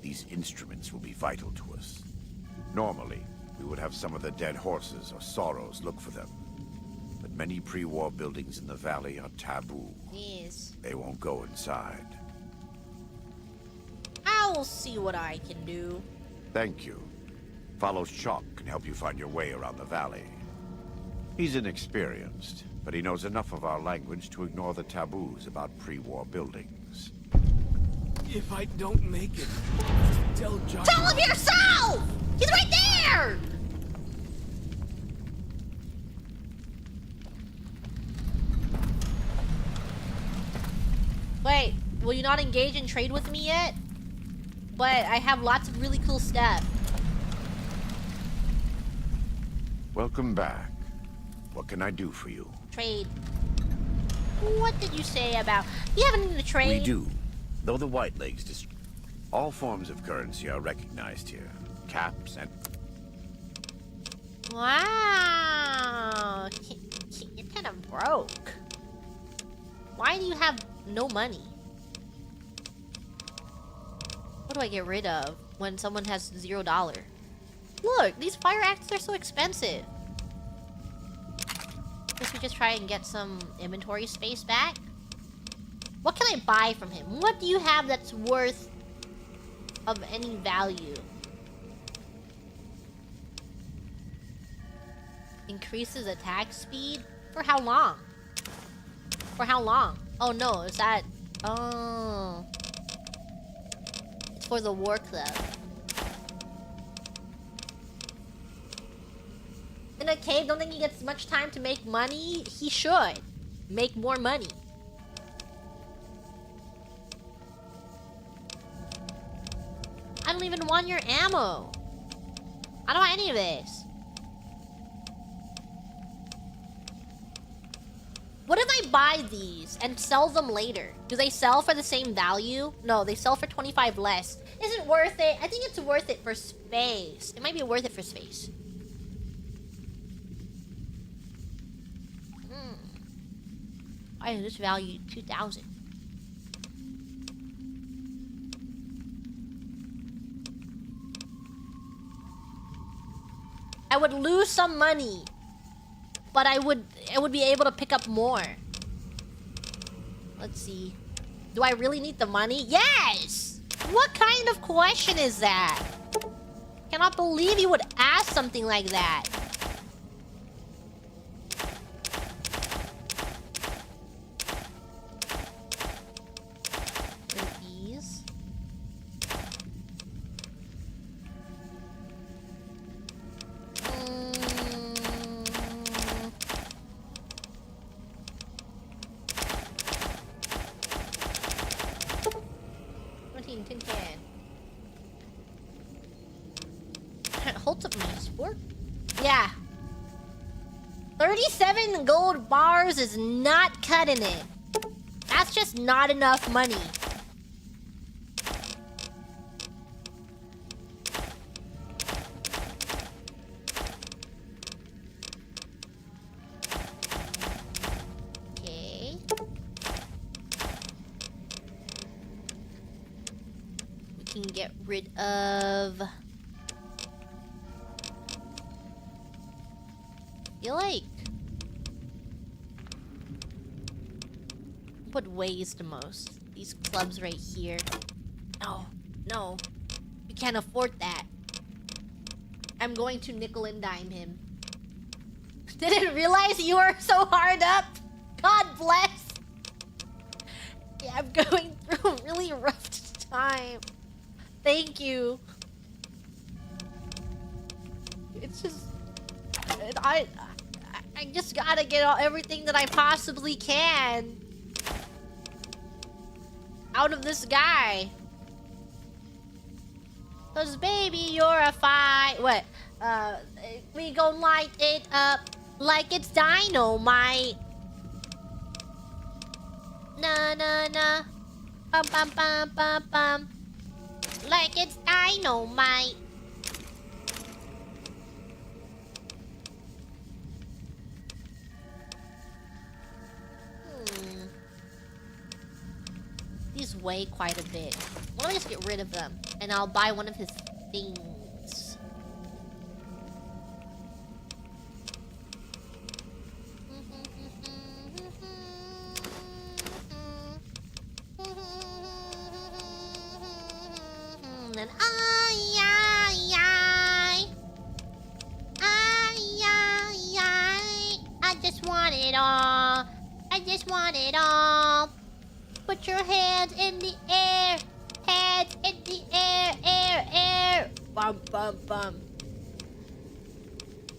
I: these instruments will be vital to us. Normally, we would have some of the dead horses or sorrows look for them. But many pre-war buildings in the valley are taboo.
A: Yes.
I: They won't go inside.
A: I'll see what I can do.
I: Thank you. Follow Chalk can help you find your way around the valley. He's inexperienced, but he knows enough of our language to ignore the taboos about pre-war buildings.
G: If I don't make it, tell Joshua.
A: Tell him yourself! He's right there! Wait, will you not engage in trade with me yet? But I have lots of really cool stuff.
I: Welcome back. What can I do for you?
A: Trade. What did you say about... You have anything to trade?
I: We do. Though the Whitelegs all forms of currency are recognized here. Caps and...
A: Wow. You're kind of broke. Why do you have no money? What do I get rid of when someone has $0? Look, these fire axes are so expensive. Guess we just try and get some inventory space back. What can I buy from him? What do you have that's worth of any value? Increases attack speed? For how long? For how long? Oh no, is that... Oh. It's for the war club. In a cave, don't think he gets much time to make money? He should. Make more money. I don't even want your ammo. I don't want any of this. What if I buy these and sell them later? Do they sell for the same value? No, they sell for 25 less. Is it worth it? I think it's worth it for space. It might be worth it for space. Why is this value 2,000? I would lose some money, but I would be able to pick up more. Let's see. Do I really need the money? Yes! What kind of question is that? Cannot believe you would ask something like that. Yeah. 37 gold bars is not cutting it. That's just not enough money. Okay. We can get rid of... feel like what weighs the most? These clubs right here. No, we can't afford that. I'm going to nickel and dime him. Didn't realize you were so hard up. God bless. Yeah, I'm going through a really rough time. Thank you. It's just I just gotta get everything that I possibly can out of this guy. 'Cause baby, you're a fire. What? We gon' light it up like it's dynamite. Na na na. Bum bum bum bum bum. Like it's dynamite. These weigh quite a bit. Why don't I just get rid of them? And I'll buy one of his things. And I just want it all. I just want it all. Put your hands in the air. Hands in the air, air. Bum, bum, bum.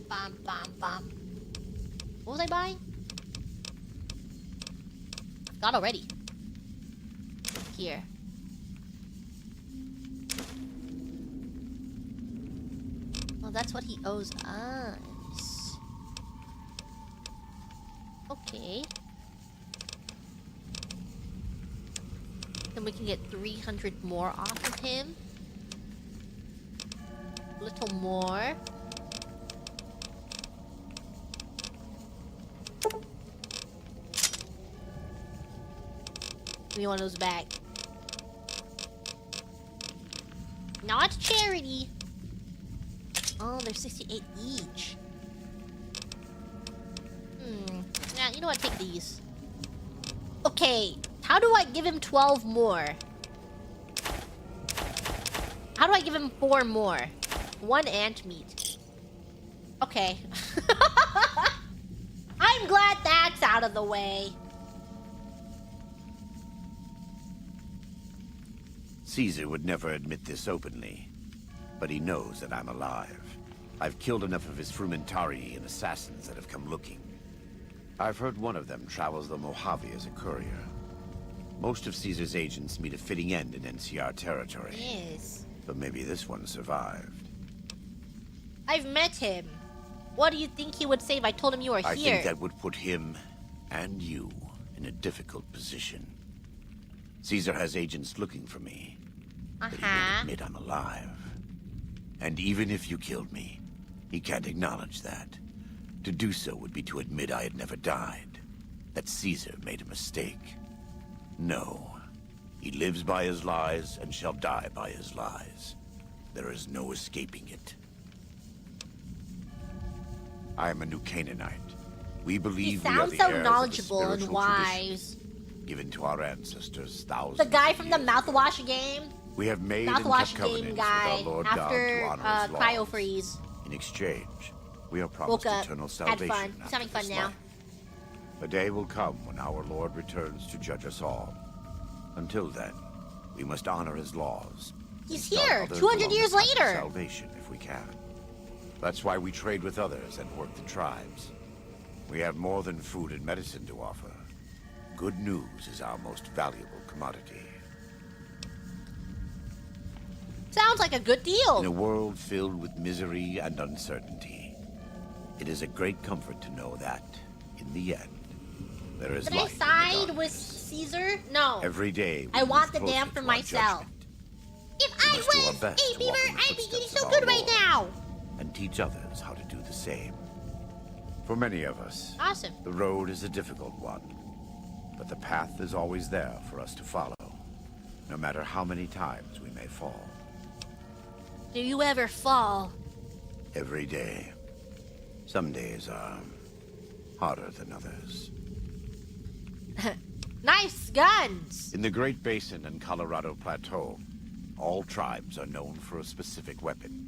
A: Bum, bum, bum. What was I buying? Got already. Here. Well, that's what he owes us. Okay. Then we can get 300 more off of him. A little more. Give me one of those back. Not charity. Oh, they're 68 each. Yeah, you know what? Take these. Okay. How do I give him 12 more? How do I give him 4 more? 1 ant meat. Okay. I'm glad that's out of the way.
I: Caesar would never admit this openly, but he knows that I'm alive. I've killed enough of his frumentari and assassins that have come looking. I've heard one of them travels the Mojave as a courier. Most of Caesar's agents meet a fitting end in NCR territory.
A: Yes.
I: But maybe this one survived.
A: I've met him. What do you think he would say if I told him you were here?
I: I think that would put him and you in a difficult position. Caesar has agents looking for me. But he won't admit I'm alive. And even if you killed me, he can't acknowledge that. To do so would be to admit I had never died. That Caesar made a mistake. No. He lives by his lies and shall die by his lies. There is no escaping it. I am a new Canaanite. We believe we are the heirs
A: knowledgeable
I: of a
A: and
I: spiritual
A: wise.
I: tradition given to our ancestors thousands
A: The guy
I: of
A: from the
I: years
A: mouthwash game.
I: We have made and kept
A: Mouthwash
I: covenants
A: game
I: with our
A: guy
I: Lord God
A: after
I: to honor his laws.
A: cryo freeze.
I: In exchange, we are
A: Woke
I: promised
A: up,
I: eternal
A: had
I: salvation.
A: fun. He's
I: after
A: having fun
I: this
A: now.
I: life. A day will come when our Lord returns to judge us all. Until then, we must honor his laws.
A: He's
I: and start
A: here,
I: others
A: 200
I: along
A: years
I: the path of
A: later.
I: Salvation, if we can. That's why we trade with others and work the tribes. We have more than food and medicine to offer. Good news is our most valuable commodity.
A: Sounds like a good deal.
I: In a world filled with misery and uncertainty, It is a great comfort to know that, in the end, there is
A: Did I
I: light in the
A: side with
I: darkness.
A: Caesar? No.
I: Every day, we
A: I want
I: move
A: the
I: closer
A: dam
I: to
A: for
I: our
A: myself.
I: judgment,
A: If
I: We
A: I
I: must do our
A: was
I: best
A: a
I: to
A: beaver,
I: walk in the
A: I'd be
I: footsteps
A: eating so
I: of
A: good
I: our
A: right
I: Lord.
A: now.
I: and teach others how to do the same. For many of us,
A: Awesome.
I: the road is a difficult one, but the path is always there for us to follow, no matter how many times we may fall.
A: Do you ever fall?
I: Every day. Some days are harder than others.
A: Nice guns.
I: In the Great Basin and Colorado Plateau, all tribes are known for a specific weapon.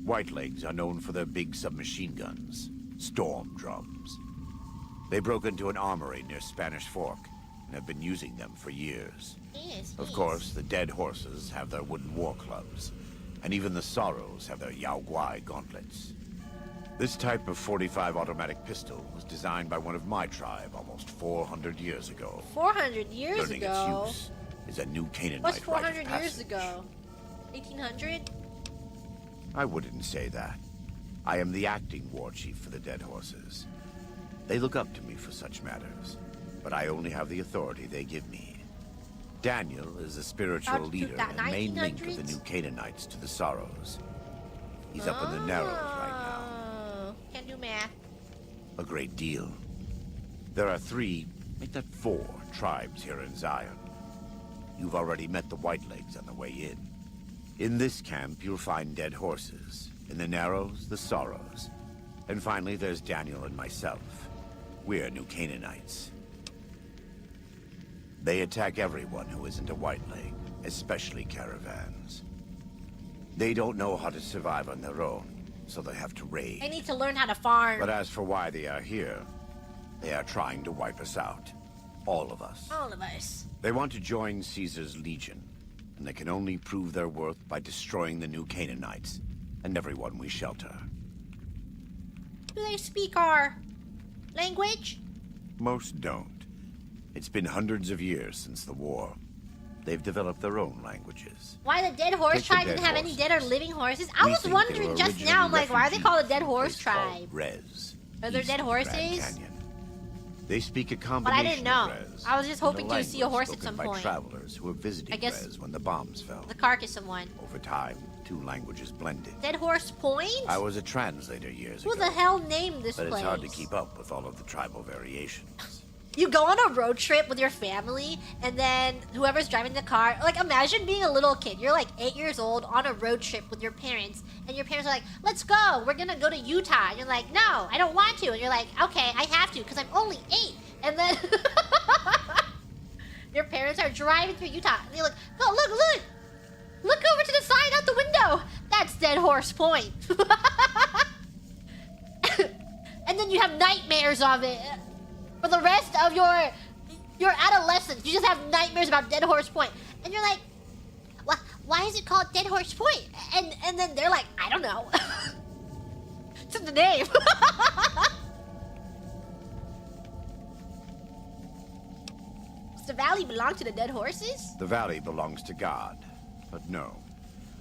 I: Whitelegs are known for their big submachine guns, storm drums. They broke into an armory near Spanish Fork and have been using them for years.
A: Yes,
I: Of
A: yes.
I: course, the dead horses have their wooden war clubs, and even the Sorrows have their Yao Guai gauntlets. This type of .45 automatic pistol was designed by one of my tribe almost 400 years ago.
A: 400 years
I: Learning
A: ago.
I: its use is a new Canaanite
A: What's
I: rite of
A: 400 years
I: passage.
A: ago? 1800?
I: I wouldn't say that. I am the acting war chief for the dead horses. They look up to me for such matters, but I only have the authority they give me. Daniel is a spiritual
A: Up to
I: leader
A: that
I: and main link of
A: 1900s?
I: the new Canaanites to the Sorrows. He's up in the Narrows right now.
A: Oh, can't do math.
I: A great deal. There are 3, make that 4, tribes here in Zion. You've already met the Whitelegs on the way in. In this camp, you'll find dead horses. In the Narrows, the Sorrows. And finally, there's Daniel and myself. We're New Canaanites. They attack everyone who isn't a Whiteleg, especially caravans. They don't know how to survive on their own, so they have to raid.
A: I need to learn how to farm.
I: But as for why they are here, they are trying to wipe us out. All of us.
A: All of us.
I: They want to join Caesar's legion, and they can only prove their worth by destroying the new Canaanites and everyone we shelter.
A: Do they speak our language?
I: Most don't. It's been hundreds of years since the war. They've developed their own languages.
A: Why the dead horse
I: Take the
A: tribe
I: dead
A: didn't have any
I: horses.
A: dead or living horses? I
I: We
A: was
I: think they
A: wondering
I: were
A: just now, I'm
I: originally
A: like, why are they
I: refugees
A: called a dead
I: from
A: horse
I: place called
A: tribe?
I: Rez,
A: Are there
I: east
A: dead
I: of the Grand
A: horses?
I: Canyon. They speak a
A: But
I: combination
A: I didn't know.
I: of Rez
A: I was just
I: and
A: hoping
I: a
A: to see a horse
I: language
A: at some
I: spoken by
A: point.
I: travelers who were visiting
A: I guess-
I: Rez when the bombs fell.
A: The carcass of one.
I: Over time, 2 languages blended.
A: Dead Horse Point?
I: I was a translator years
A: Who
I: ago.
A: the hell named this
I: But
A: place?
I: it's hard to keep up with all of the tribal variations.
A: You go on a road trip with your family, and then whoever's driving the car, like imagine being a little kid. You're like 8 years old on a road trip with your parents, and your parents are like, let's go, we're gonna go to Utah. And you're like, no, I don't want to. And you're like, okay, I have to, because I'm only 8. And then your parents are driving through Utah, and you're like, oh, look, look! Look over to the side out the window! That's Dead Horse Point. And then you have nightmares of it. For the rest of your adolescence, you just have nightmares about Dead Horse Point. And you're like, why is it called Dead Horse Point? And then they're like, I don't know. It's in the name. Does the valley belong to the dead horses?
I: The valley belongs to God, but no.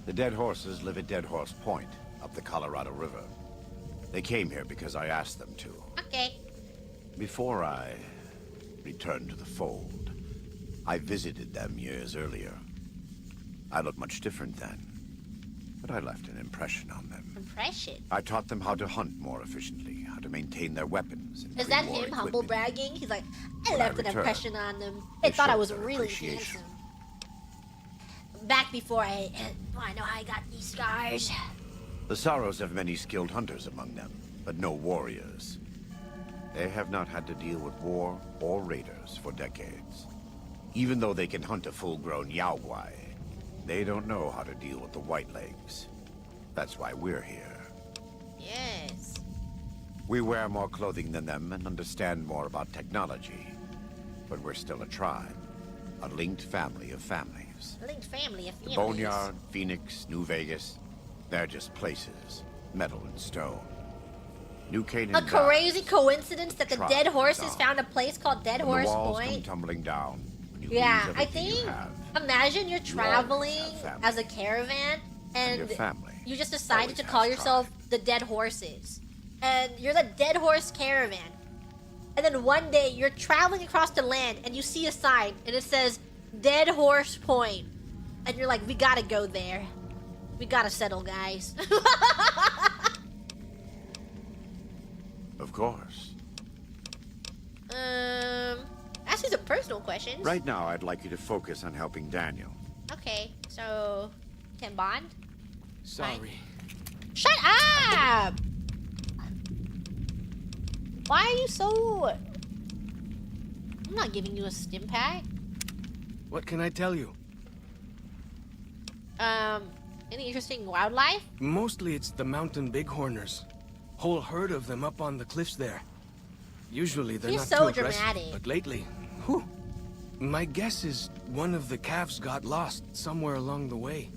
I: The dead horses live at Dead Horse Point, up the Colorado River. They came here because I asked them to.
A: Okay.
I: Before I returned to the fold, I visited them years earlier. I looked much different then, but I left an impression on them.
A: Impression.
I: I taught them how to hunt more efficiently, how to maintain their weapons. And
A: Is that
I: pre-war
A: him humble
I: equipment.
A: bragging? He's like, I
I: When I
A: left an
I: returned,
A: impression on them.
I: they
A: They thought I
I: showed
A: was
I: their
A: really
I: appreciation.
A: handsome. Back before I know how I got these scars.
I: The Sorrows have many skilled hunters among them, but no warriors. They have not had to deal with war or raiders for decades. Even though they can hunt a full-grown Yao Guai, they don't know how to deal with the Whitelegs. That's why we're here.
A: Yes.
I: We wear more clothing than them and understand more about technology. But we're still a tribe, a linked family of families.
A: Linked family of
I: The
A: families.
I: Boneyard, Phoenix, New Vegas, they're just places, metal and stone. New Canaan
A: A
I: dies.
A: crazy coincidence that the
I: Tribe
A: dead
I: is
A: horses
I: on.
A: found a place called Dead
I: When
A: Horse
I: the walls come
A: Point.
I: tumbling down. When you
A: Yeah,
I: lose
A: I
I: everything you
A: think.
I: have,
A: Imagine you're
I: always
A: traveling
I: have family.
A: as a caravan,
I: and
A: and
I: your family
A: you just decided
I: always
A: to
I: has
A: call yourself
I: tribe.
A: the Dead Horses. and you're the Dead Horse Caravan. And then one day you're traveling across the land and you see a sign and it says Dead Horse Point. And you're like, we gotta go there. We gotta settle, guys.
I: Of course.
A: Ask you some personal questions.
I: Right now, I'd like you to focus on helping Daniel.
A: Okay, so can bond?
G: Sorry.
A: Shut up! Why are you so... I'm not giving you a stim pack.
G: What can I tell you?
A: Any interesting wildlife?
G: Mostly it's the mountain bighorners. Whole herd of them up on the cliffs there. Usually they're
A: You're
G: not
A: so
G: too aggressive,
A: dramatic.
G: but lately, whew. My guess is one of the calves got lost somewhere along the way.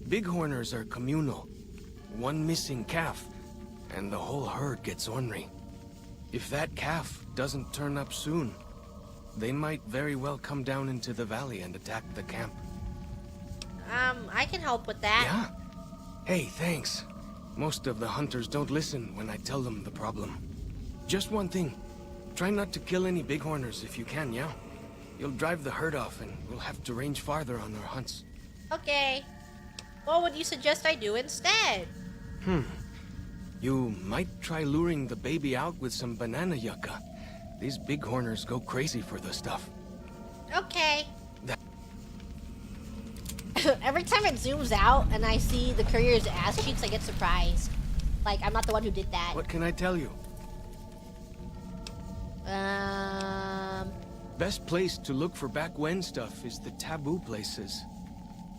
G: Bighorners are communal. One missing calf, and the whole herd gets ornery. If that calf doesn't turn up soon, they might very well come down into the valley and attack the camp.
A: I can help with that.
G: Yeah? Hey, thanks. Most of the hunters don't listen when I tell them the problem. Just one thing. Try not to kill any bighorners if you can, yeah? You'll drive the herd off and we'll have to range farther on our hunts.
A: Okay. What would you suggest I do instead?
G: You might try luring the baby out with some banana yucca. These bighorners go crazy for the stuff.
A: Okay. Every time it zooms out and I see the courier's ass cheeks, I get surprised. Like, I'm not the one who did that.
G: What can I tell you? Best place to look for back when stuff is the taboo places.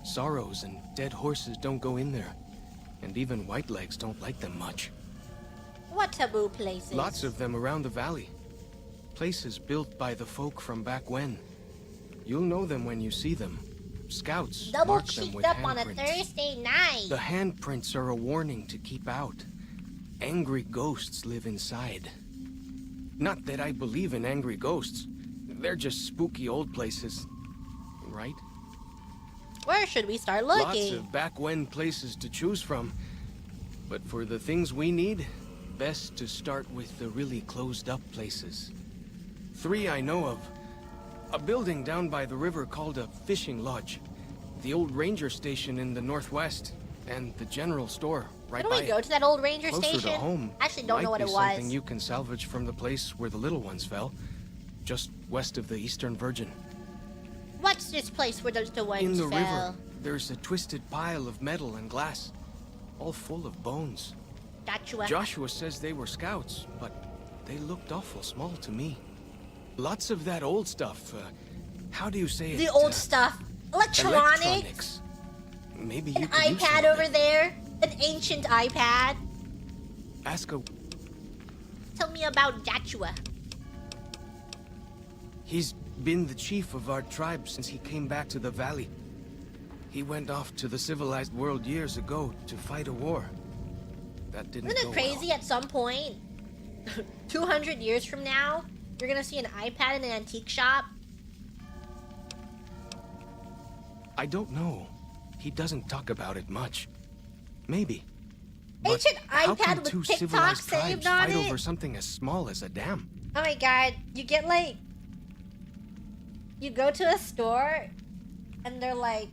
G: Sorrows and dead horses don't go in there. And even white legs don't like them much.
A: What taboo places?
G: Lots of them around the valley. Places built by the folk from back when. You'll know them when you see them. Scouts
A: Double
G: mark them
A: cheeked
G: with
A: up on a
G: handprints.
A: Thursday night.
G: The handprints are a warning to keep out. Angry ghosts live inside. Not that I believe in angry ghosts. They're just spooky old places. Right?
A: Where should we start
G: Lots
A: looking?
G: of back when places to choose from. But for the things we need, best to start with the really closed up places. 3 I know of. A building down by the river called a fishing lodge. The old ranger station in the northwest. And the general store right
A: Why
G: by
A: don't we
G: it.
A: go to that old ranger
G: Closer
A: station?
G: to home.
A: I actually don't know what
G: might
A: it
G: be
A: was.
G: something you can salvage from the place where the little ones fell. Just west of the Eastern Virgin.
A: What's this place where those the ones
G: In the
A: fell?
G: river, there's a twisted pile of metal and glass. All full of bones.
A: Joshua.
G: Joshua says they were scouts, but they looked awful small to me. Lots of that old stuff. How do you say it?
A: The old stuff. Electronics.
G: Maybe
A: An
G: you could use some
A: iPad
G: of
A: over
G: it.
A: there. An ancient iPad.
G: Ask a...
A: Tell me about Joshua.
G: He's been the chief of our tribe since he came back to the valley. He went off to the civilized world years ago to fight a war. That didn't
A: Isn't
G: go
A: it crazy
G: well.
A: at some point, 200 years from now, you're gonna see an iPad in an antique shop?
G: I don't know. He doesn't talk about it much. Maybe. But
A: Ancient
G: how
A: iPad
G: can
A: with
G: 2
A: TikTok
G: civilized
A: saved
G: tribes
A: on
G: fight
A: it?
G: over something as small as a dam?
A: Oh my god, you get like... You go to a store, and they're like,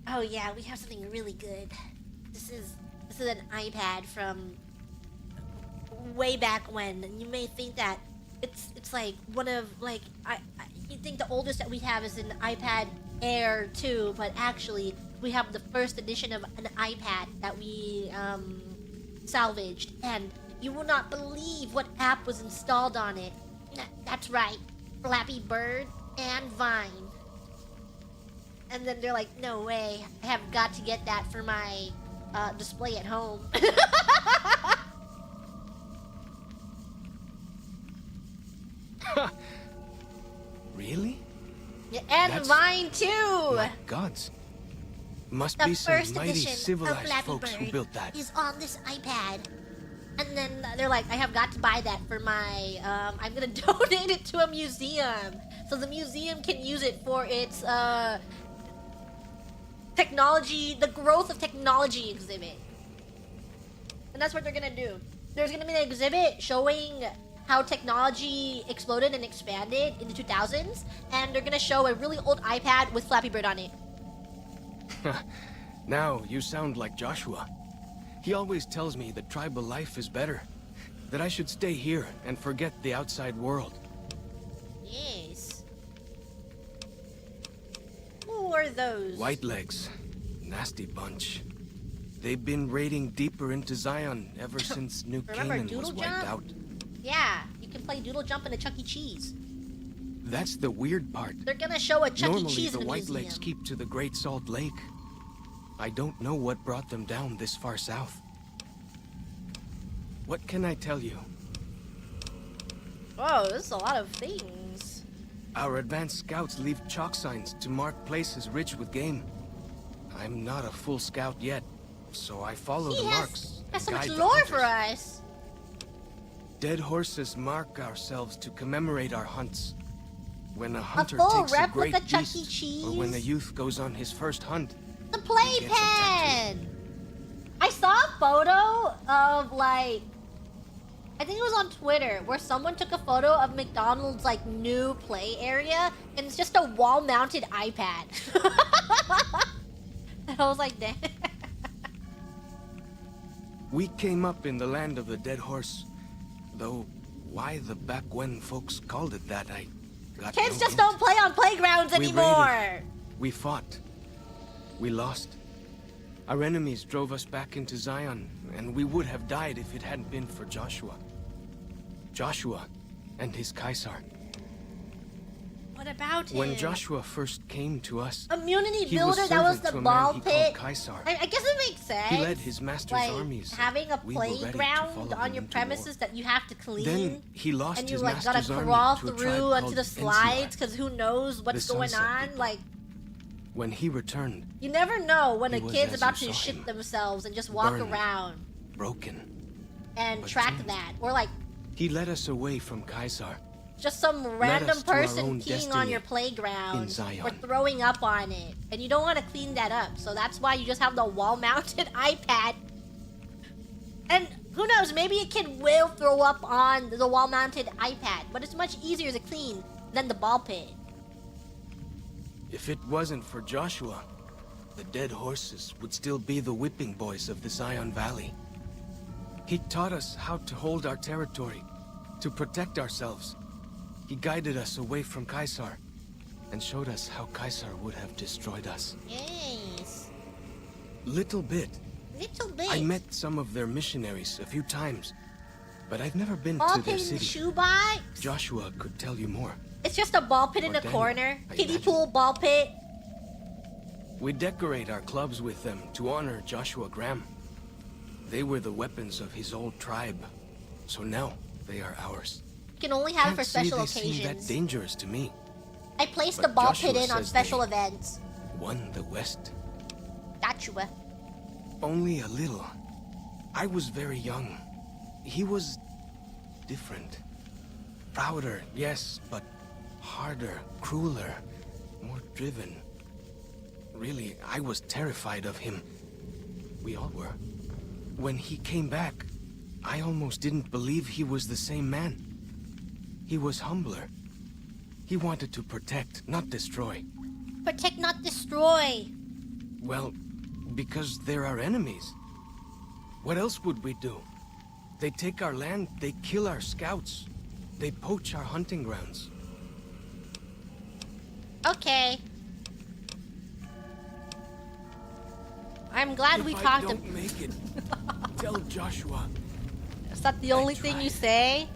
A: oh yeah, we have something really good. This is an iPad from way back when, and you may think that it's like one of like you think the oldest that we have is an iPad Air 2, but actually we have the first edition of an iPad that we salvaged, and you will not believe what app was installed on it. That's right, Flappy Bird and Vine. And then they're like, no way, I have got to get that for my display at home.
G: Really?
A: Yeah, and
G: That's-
A: Vine too.
G: My gods. Must
A: The
G: be some
A: first
G: mighty
A: edition of
G: civilized
A: Flappy
G: folks who
A: Bird
G: built that.
A: is on this iPad. And then they're like, I have got to buy that for my, I'm gonna donate it to a museum. So the museum can use it for its, technology, the growth of technology exhibit. And that's what they're gonna do. there's gonna be an exhibit showing how technology exploded and expanded in the 2000s, and they're gonna show a really old iPad with Flappy Bird on it.
G: Now you sound like Joshua. He always tells me that tribal life is better. That I should stay here and forget the outside world.
A: Yes. Who are those?
G: Whitelegs. Nasty bunch. They've been raiding deeper into Zion ever since New
A: Remember
G: Canaan was
A: Doodle
G: wiped
A: Jump?
G: out.
A: Yeah, you can play Doodle Jump in a Chuck E. Cheese.
G: That's the weird part.
A: They're gonna show a Chuck E.
G: Normally
A: Cheese
G: the
A: in the
G: Whitelegs
A: museum.
G: keep to the Great Salt Lake. I don't know what brought them down this far south. What can I tell you?
A: Whoa, this is a lot of things.
G: Our advanced scouts leave chalk signs to mark places rich with game. I'm not a full scout yet, so I follow the marks.
A: Has so
G: and
A: much
G: guide the
A: lore
G: hunters.
A: for us.
G: Dead horses mark ourselves to commemorate our hunts. When a hunter
A: full
G: takes a great
A: replica Chuck E.
G: beast, or when a
A: Cheese?
G: youth goes on his first hunt,
A: The
G: he gets a tattoo.
A: playpen! I saw a photo of, like, I think it was on Twitter, where someone took a photo of McDonald's, like, new play area, and it's just a wall-mounted iPad. And I was like, damn.
G: We came up in the land of the dead horse. Though, why the back when folks called it that, I got
A: Kids
G: no
A: just
G: hint.
A: don't play on playgrounds
G: We
A: anymore!
G: raided. We fought. We lost. Our enemies drove us back into Zion, and we would have died if it hadn't been for Joshua. Joshua and his Kaisar.
A: What about him?
G: When Joshua first came to us,
A: Immunity
G: he
A: builder,
G: was
A: that was
G: servant
A: the
G: to a
A: ball
G: man he
A: pit.
G: called Kaisar.
A: I guess it makes sense.
G: He led his master's
A: like,
G: armies.
A: having a
G: We were ready to
A: playground
G: follow
A: on
G: him
A: your
G: into
A: premises
G: war.
A: that you have to clean.
G: Then he lost
A: and you
G: his
A: like gotta
G: master's
A: crawl
G: army to a tribe
A: through onto
G: called
A: the slides
G: NCR.
A: because who knows what's
G: The
A: going
G: Sunset
A: on.
G: People.
A: Like,
G: When he returned,
A: you never know when
G: He
A: a
G: was
A: kid's
G: as
A: about
G: you
A: to
G: saw
A: shit
G: him.
A: themselves and just walk
G: Burned.
A: around
G: broken,
A: and
G: but
A: track
G: changed.
A: that. Or like,
G: he led us away from Kaisar.
A: just some random
G: us to our
A: person
G: own
A: peeing on
G: destiny
A: your playground
G: in Zion.
A: or throwing up on it. And you don't want to clean that up. So that's why you just have the wall-mounted iPad. And who knows, maybe a kid will throw up on the wall-mounted iPad. But it's much easier to clean than the ball pit.
G: If it wasn't for Joshua, the dead horses would still be the whipping boys of the Zion Valley. He taught us how to hold our territory, to protect ourselves. He guided us away from Kaisar, and showed us how Kaisar would have destroyed us.
A: Yes.
G: Little bit.
A: Little bit.
G: I met some of their missionaries a few times, but I've never been
A: ball
G: to their
A: pit in the
G: city.
A: shoebox.
G: Joshua could tell you more.
A: It's just a ball pit in
G: Or
A: a
G: Daniel,
A: corner.
G: I
A: Kiddie
G: imagine.
A: pool, ball pit.
G: We decorate our clubs with them to honor Joshua Graham. They were the weapons of his old tribe, so now they are ours.
A: You can only have it
G: Can't
A: for
G: say
A: special
G: they seem that
A: occasions.
G: dangerous to me.
A: I placed
G: but
A: the ball
G: Joshua
A: pit in on
G: says
A: special
G: they-
A: events.
G: Won the West.
A: Gotcha.
G: Only a little. I was very young. He was different. Prouder, yes, but harder, crueler, more driven. Really, I was terrified of him. We all were. When he came back, I almost didn't believe he was the same man. He was humbler. He wanted to protect, not destroy.
A: Protect, not destroy.
G: Well, because they're our enemies. What else would we do? They take our land, they kill our scouts. They poach our hunting grounds.
A: Okay. I'm glad we
G: If I
A: talked.
G: don't make it, tell Joshua.
A: Is that the only thing you say?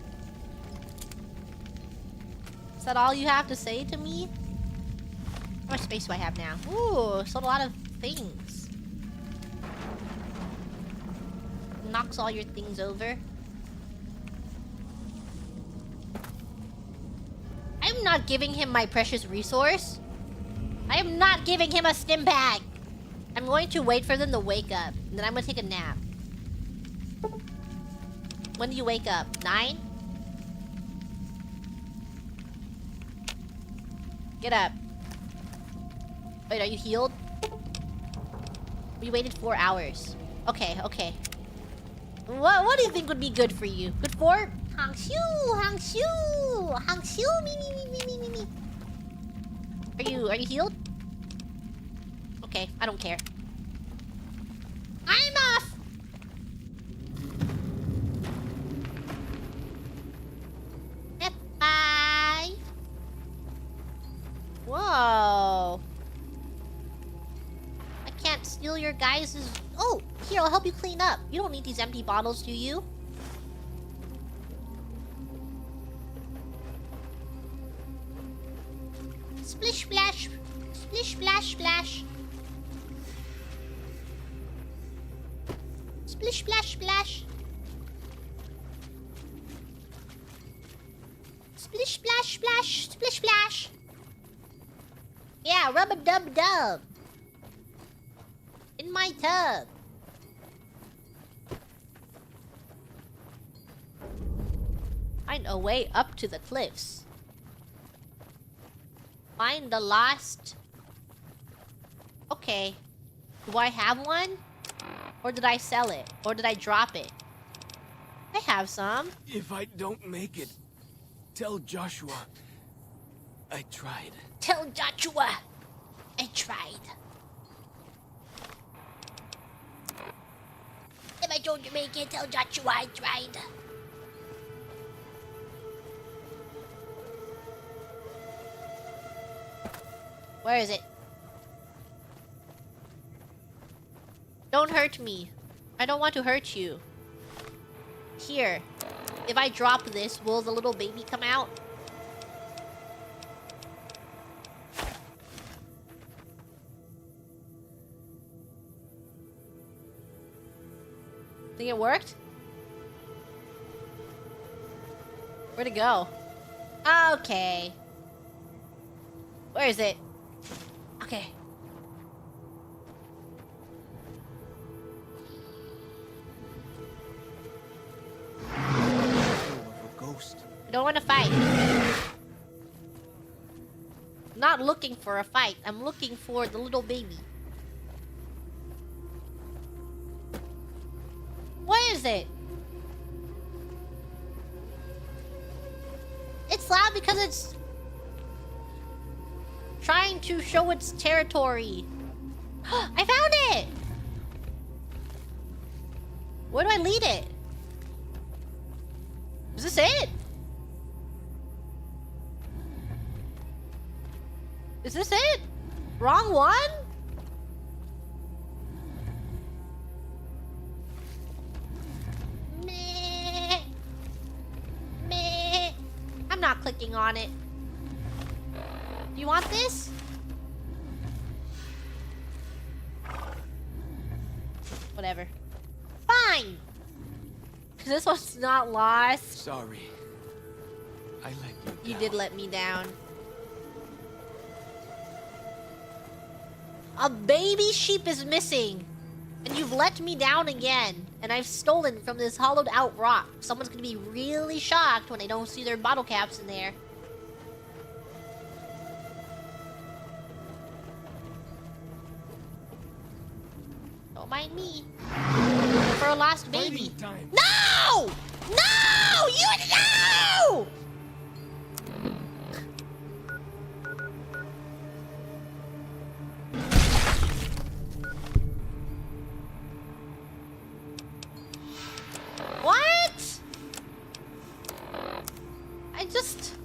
A: Is that all you have to say to me? How much space do I have now? Ooh, sold a lot of things. Knocks all your things over. I'm not giving him my precious resource. I am not giving him a stim pack. I'm going to wait for them to wake up, and then I'm gonna take a nap. When do you wake up? 9? Get up. Wait, are you healed? We waited 4 hours. Okay, okay. What do you think would be good for you? Good for Hangshu, Hangshu, Hangshu, me. Are you healed? Okay, I don't care. I'm off. Bye. Whoa. I can't steal your guys'... Oh, here, I'll help you clean up. You don't need these empty bottles, do you? Splish splash. Splish splash splash. Splish splash splash. Splish splash splash. Splish splash. Yeah, rub-a-dub-dub. In my tub. Find a way up to the cliffs. Find the lost... Okay. Do I have one? Or did I sell it? Or did I drop it? I have some.
G: If I don't make it, tell Joshua I tried.
A: Tell Joshua I tried. If I don't make it, tell Joshua I tried. Where is it? Don't hurt me. I don't want to hurt you. Here. If I drop this, will the little baby come out? Think it worked? Where'd it go? Okay. Where is it? Okay.
G: A ghost.
A: I don't want to fight. I'm not looking for a fight. I'm looking for the little baby. Where is it? It's loud because it's trying to show its territory. I found it! Where do I lead it? Is this it? Is this it? Wrong one? Meh. Meh. I'm not clicking on it. Do you want this? Whatever. Fine! Cause this one's not lost.
G: Sorry. I let you down.
A: You did let me down. A baby sheep is missing. And you've let me down again. And I've stolen from this hollowed out rock. Someone's gonna be really shocked when they don't see their bottle caps in there. Don't mind me. For a lost baby.
G: Time.
A: No! No! You no! What? I just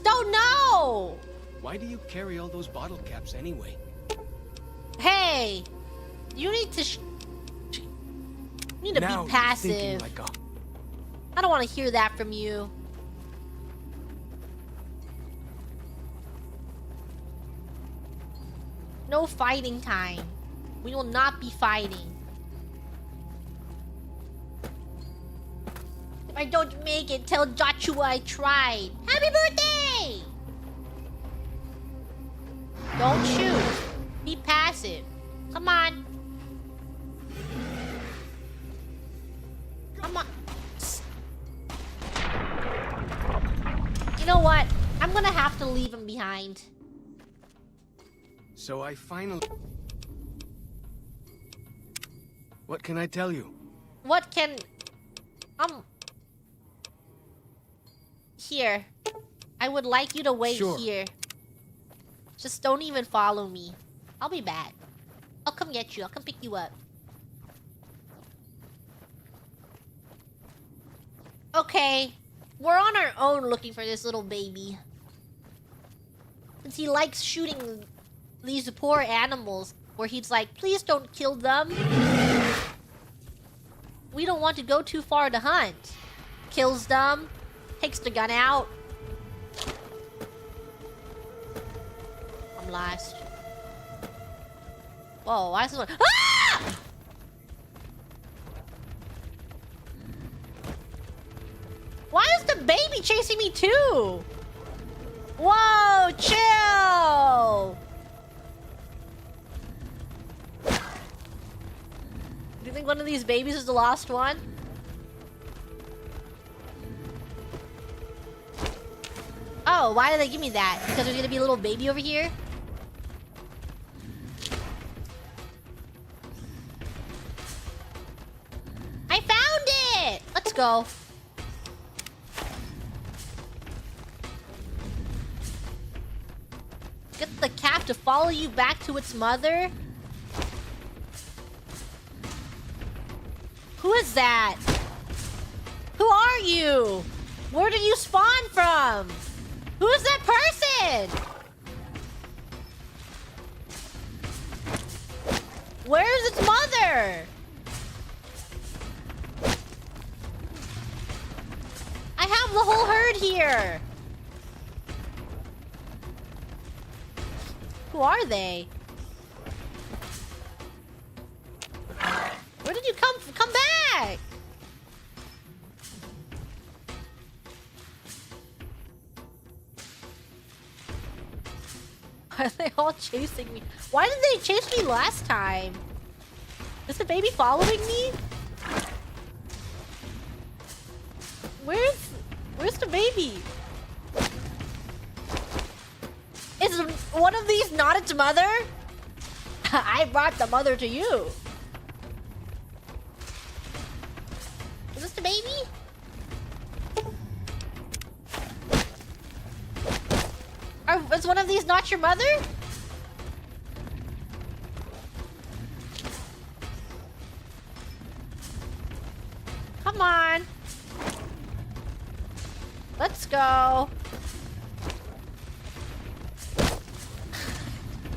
A: don't know.
G: Why do you carry all those bottle caps anyway?
A: Hey, you need to
G: Now
A: be
G: you're
A: passive.
G: thinking like a...
A: I don't want to hear that from you. No fighting time. We will not be fighting. If I don't make it, tell Joshua I tried. Happy birthday! Don't shoot. Be passive. Come on. Come on. You know what? I'm gonna have to leave him behind.
G: So I finally... What can I tell you?
A: What can... Here. I would like you to wait here. Just don't even follow me. I'll be back. I'll come get you. I'll come pick you up. Okay. We're on our own looking for this little baby. Since he likes shooting these poor animals. Where he's like, please don't kill them. We don't want to go too far to hunt. Kills them. Takes the gun out. I'm lost. Whoa, why is this one? Ah! Why is the baby chasing me too? Whoa, chill! Do you think one of these babies is the lost one? Oh, why did they give me that? Because there's gonna be a little baby over here? I found it! Let's go. Get the calf to follow you back to its mother? Who is that? Who are you? Where did you spawn from? Who is that person? Where is its mother? I have the whole herd here. Who are they? Where did you come from? Come back! Why are they all chasing me? Why did they chase me last time? Is the baby following me? Where's the baby? Is one of these not its mother? I brought the mother to you. Is this the baby? Is one of these not your mother? Come on. Let's go.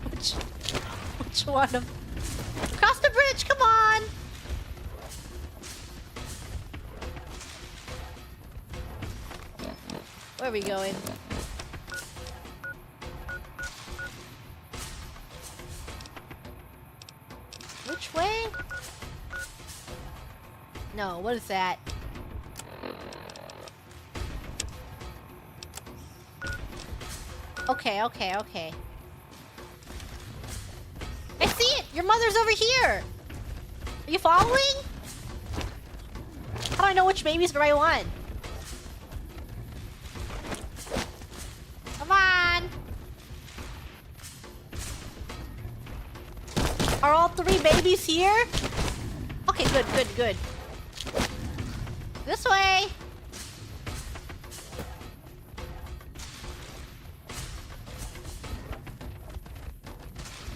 A: Which one of... Cross the bridge, come on! Where are we going? Which way? No, what is that? Okay, okay, okay. I see it! Your mother's over here! Are you following? How do I know which baby's the right one? Come on! Are all three babies here? Okay, good, good, good. This way!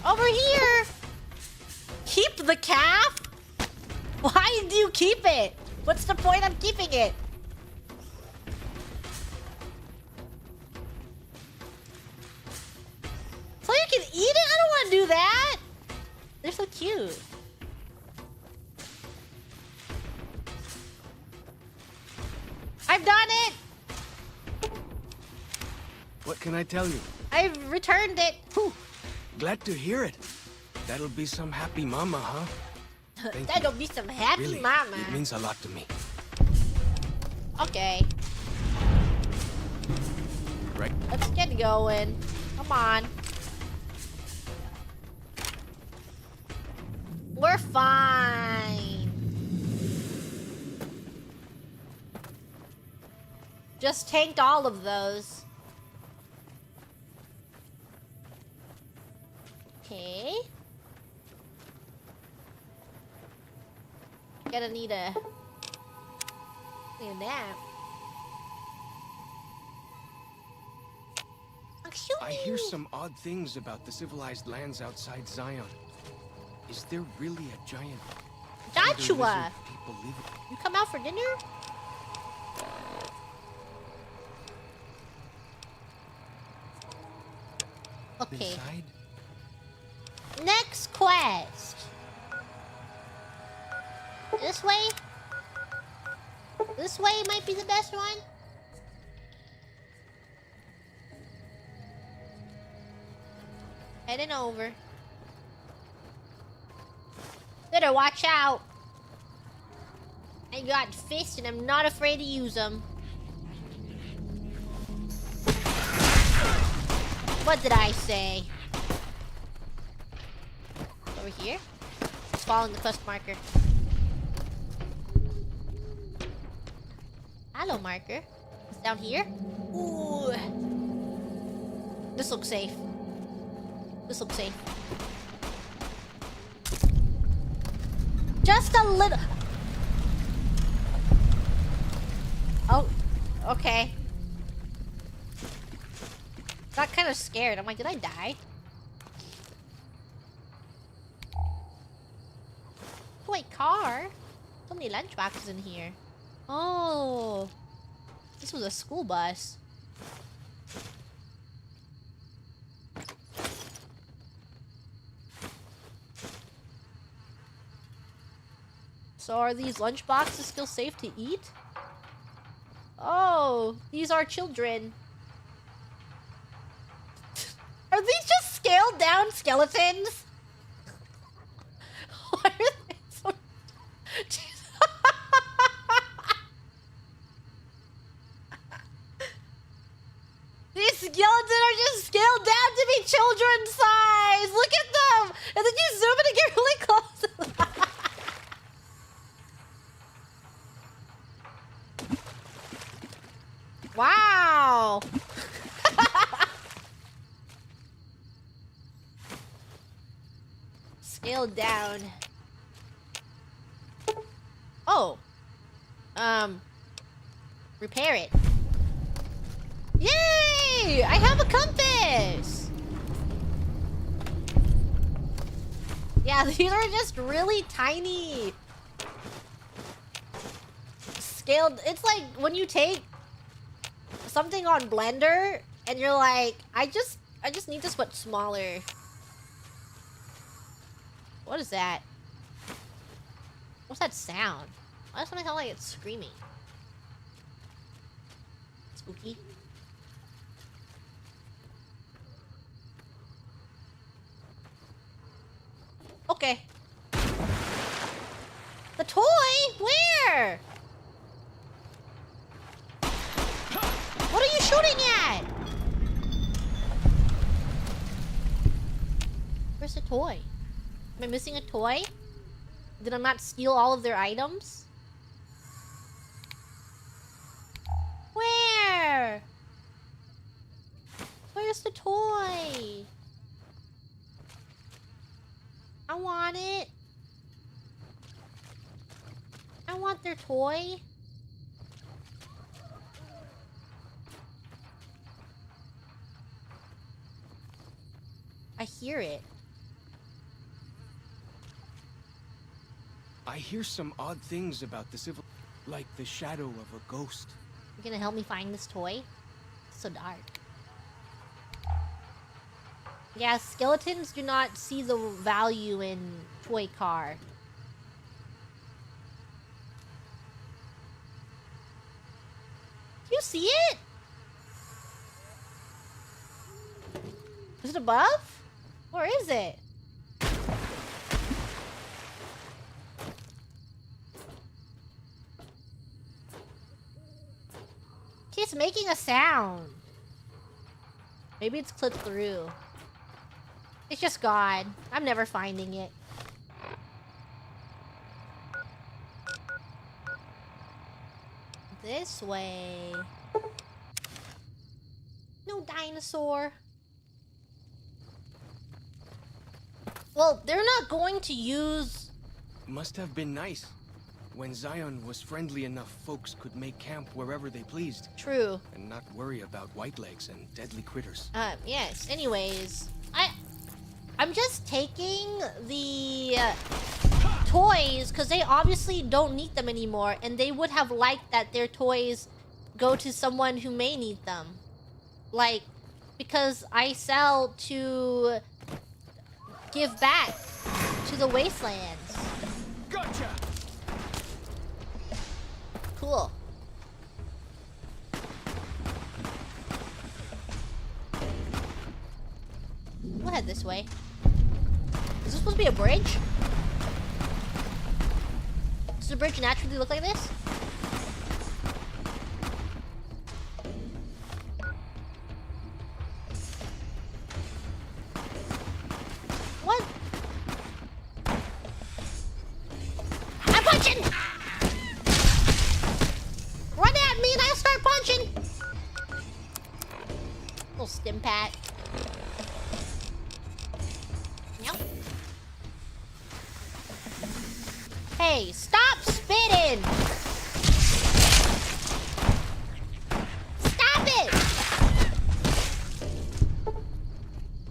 A: Over here! Keep the calf? Why do you keep it? What's the point of keeping it? So you can eat it? I don't want to do that! They're so cute. I've done it!
G: What can I tell you?
A: I've returned it.
G: Whew. Glad to hear it. That'll be some happy mama, huh?
A: That'll be some happy
G: Really,
A: mama.
G: it means a lot to me.
A: Okay.
G: Right.
A: Let's get going. Come on. We're fine. Just tanked all of those. Okay. gonna need a nap.
G: I hear some odd things about the civilized lands outside Zion. Is there really a giant
A: Joshua,
G: lizard people live in?
A: you come out for dinner? Okay.
G: Inside?
A: Next quest. This way? This way might be the best one. Heading over. Better watch out. I got fists and I'm not afraid to use them. What did I say? Over here? It's following the quest marker. Hello, marker. It's down here? Ooh. This looks safe. This looks safe. Just a little. Oh, okay. Got kind of scared. I'm like, did I die? Wait, car? So many lunchboxes in here. Oh, this was a school bus. So are these lunchboxes still safe to eat? Oh, these are children. Are these just scaled down skeletons? Why are they so... These skeletons are just scaled down to be children's size! Look at them! And then you zoom in and get really close. Wow! Scaled down. Oh. Repair it. Yay! I have a compass! Yeah, these are just really tiny. Scaled. It's like when you take something on Blender and you're like, I just need this but smaller. What is that? What's that sound? Why does something sound like it's screaming? Spooky. Okay. The toy? Where? What are you shooting at? Where's the toy? Am I missing a toy? Did I not steal all of their items? Where? Where's the toy? I want it. I want their toy. I hear it.
G: I hear some odd things about the civil... like the shadow of a ghost.
A: You gonna help me find this toy? It's so dark. Yeah, skeletons do not see the value in toy car. Do you see it? Is it above? Where is it? It's making a sound. Maybe it's clipped through. It's just gone. I'm never finding it. This way. No dinosaur. Well, they're not going to use...
G: Must have been nice. When Zion was friendly enough, folks could make camp wherever they pleased.
A: True.
G: And not worry about whitelegs and deadly critters.
A: Yes. Anyways, I'm just taking the toys because they obviously don't need them anymore, and they would have liked that their toys go to someone who may need them. Like, because I sell to give back to the wastelands.
G: Gotcha!
A: Cool. We'll head this way. Is this supposed to be a bridge? Does the bridge naturally look like this? What? I'm punching! Run at me and I'll start punching! Little stim pat. Nope. Hey, stop spitting! Stop it!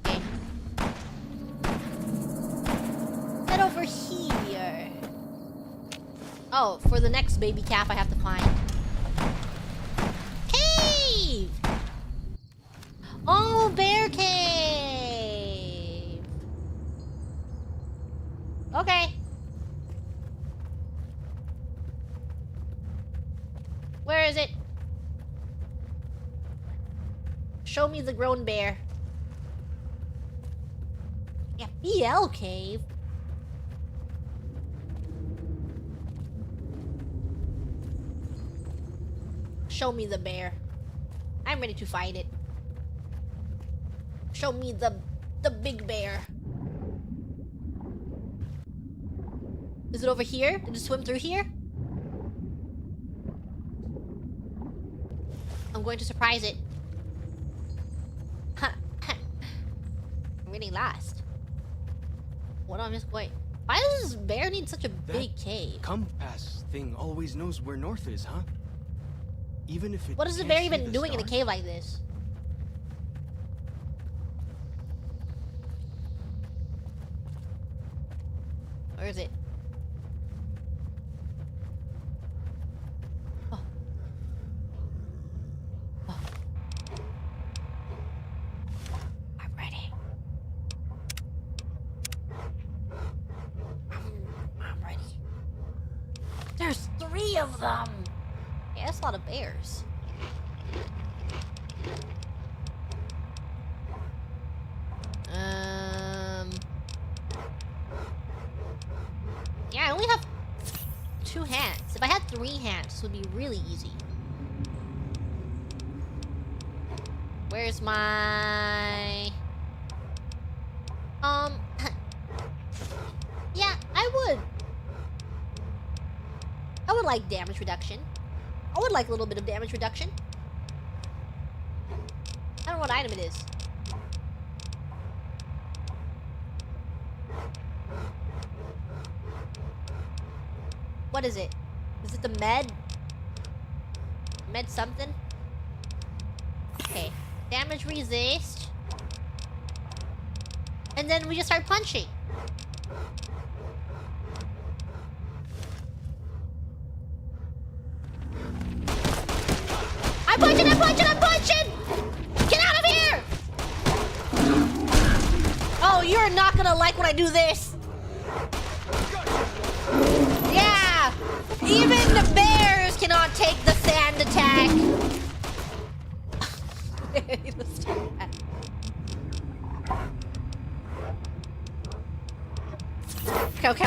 A: Okay. Head over here. Oh, for the next baby calf I have to find. Cave! Oh, bear cave! Okay. Where is it? Show me the grown bear. Yeah, BL cave. Show me the bear. I'm ready to fight it. Show me the big bear. Is it over here? Did it swim through here? I'm going to surprise it. I'm getting lost. What am I just going? Why does this bear need such a big cave?
G: Compass thing always knows where north is, huh? Even if it
A: What is the
G: can't
A: bear
G: see
A: even
G: the
A: doing in a
G: stars?
A: cave like this? Where is it? Oh. Oh. I'm ready. I'm ready. There's 3 of them! Yeah, that's a lot of bears. Yeah, I only have 2 hands. If I had 3 hands, this would be really easy. Where's my... Yeah, I would like damage reduction. I would like a little bit of damage reduction. I don't know what item it is. What is it? Is it the med? Med something? Okay. Damage resist. And then we just start punching. I'm punching! I'm punching! I'm punching! Get out of here! Oh, you're not gonna like when I do this. Yeah! Even the bears cannot take the sand attack.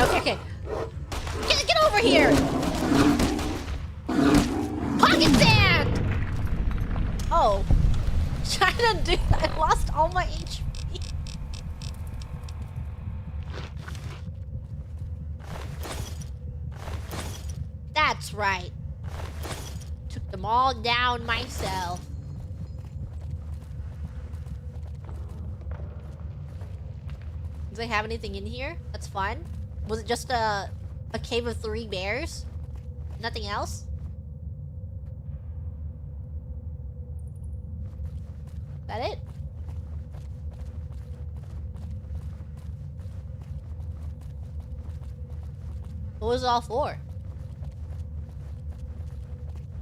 A: Okay. Get over here! Pocket sand! Oh. Trying to do... I lost all my HP. That's right. Took them all down myself. Does they have anything in here? That's fun. Was it just a cave of 3 bears? Nothing else? Is that it? What was it all for?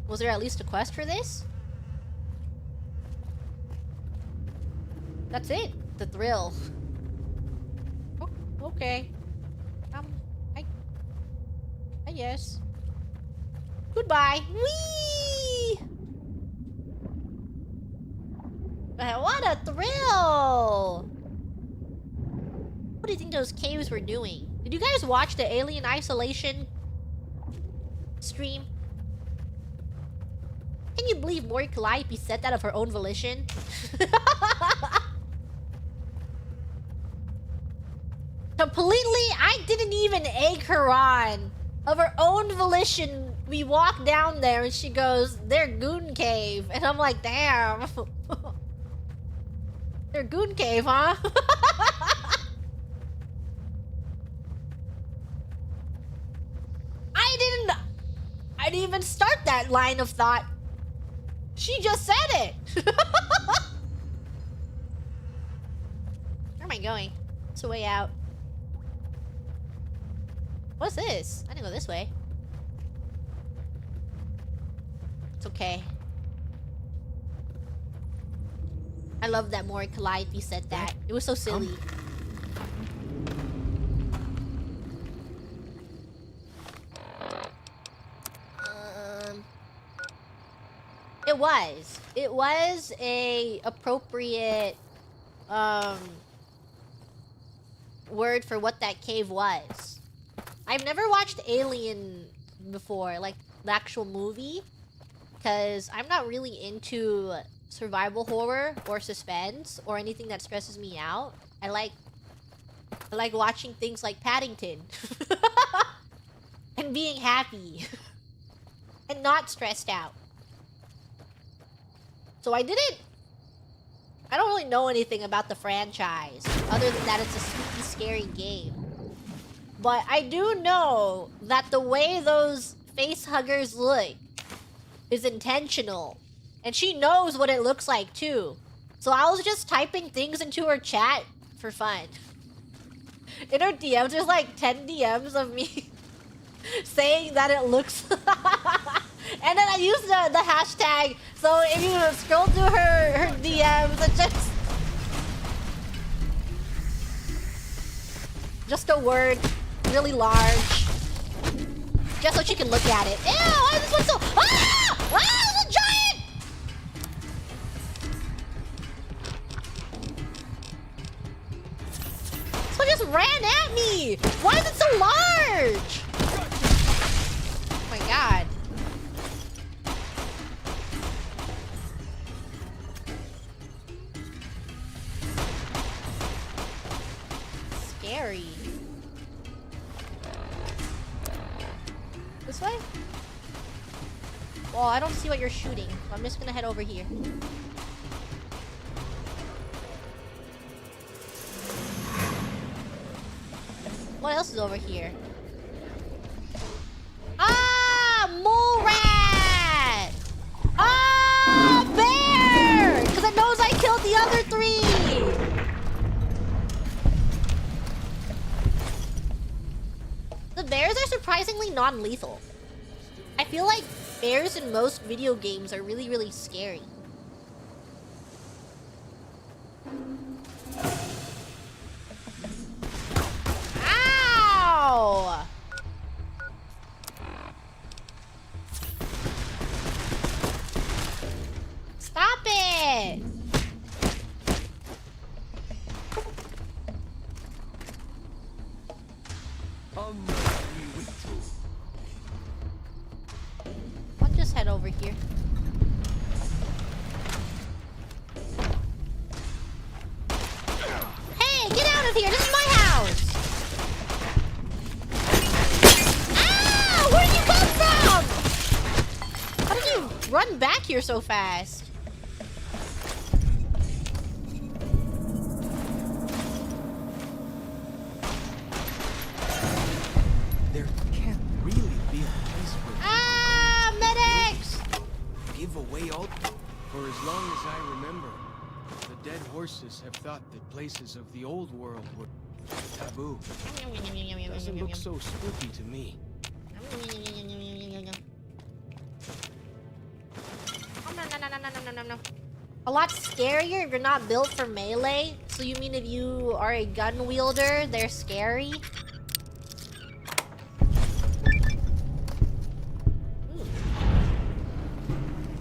A: Was there at least a quest for this? That's it. The thrill. Oh, okay. I guess. Goodbye. Whee! What a thrill! What do you think those caves were doing? Did you guys watch the Alien Isolation stream? Can you believe Mori Calliope said that of her own volition? Completely, I didn't even egg her on. Of her own volition, we walk down there and she goes, "They're Goon Cave." And I'm like, damn. They're Goon Cave, huh? I didn't even start that line of thought. She just said it. Where am I going? It's the way out. What's this? I didn't go this way. It's okay. I love that Mori Calliope said that. It was so silly. It was a appropriate word for what that cave was. I've never watched Alien before, like the actual movie, because I'm not really into survival horror or suspense or anything that stresses me out. I like watching things like Paddington and being happy and not stressed out. So I don't really know anything about the franchise other than that it's a spooky, scary game. But I do know that the way those face huggers look is intentional. And she knows what it looks like too. So I was just typing things into her chat for fun. In her DMs, there's like 10 DMs of me saying that it looks... And then I used the hashtag, so if you scroll through her DMs, it's just a word, really large, just so she can look at it. Ew, why is this one so... Ah! Ah, it's a giant! This one just ran at me! Why is it so large? Oh my god. Scary. This way? Well, I don't see what you're shooting, so I'm just gonna head over here. What else is over here? Ah! Mole rat! Ah! Bear! Because it knows I killed the other 3! The bears are surprisingly non-lethal. I feel like bears in most video games are really, really scary. Ow! Stop it! I'll just head over here. Hey, get out of here! This is my house! Ah! Where did you come from? How did you run back here so fast?
G: There can't really be a place where...
A: Ah!
G: For as long as I remember, the dead horses have thought that places of the old world were taboo. Doesn't look so spooky to me.
A: A lot scarier if you're not built for melee. So you mean if you are a gun wielder, they're scary?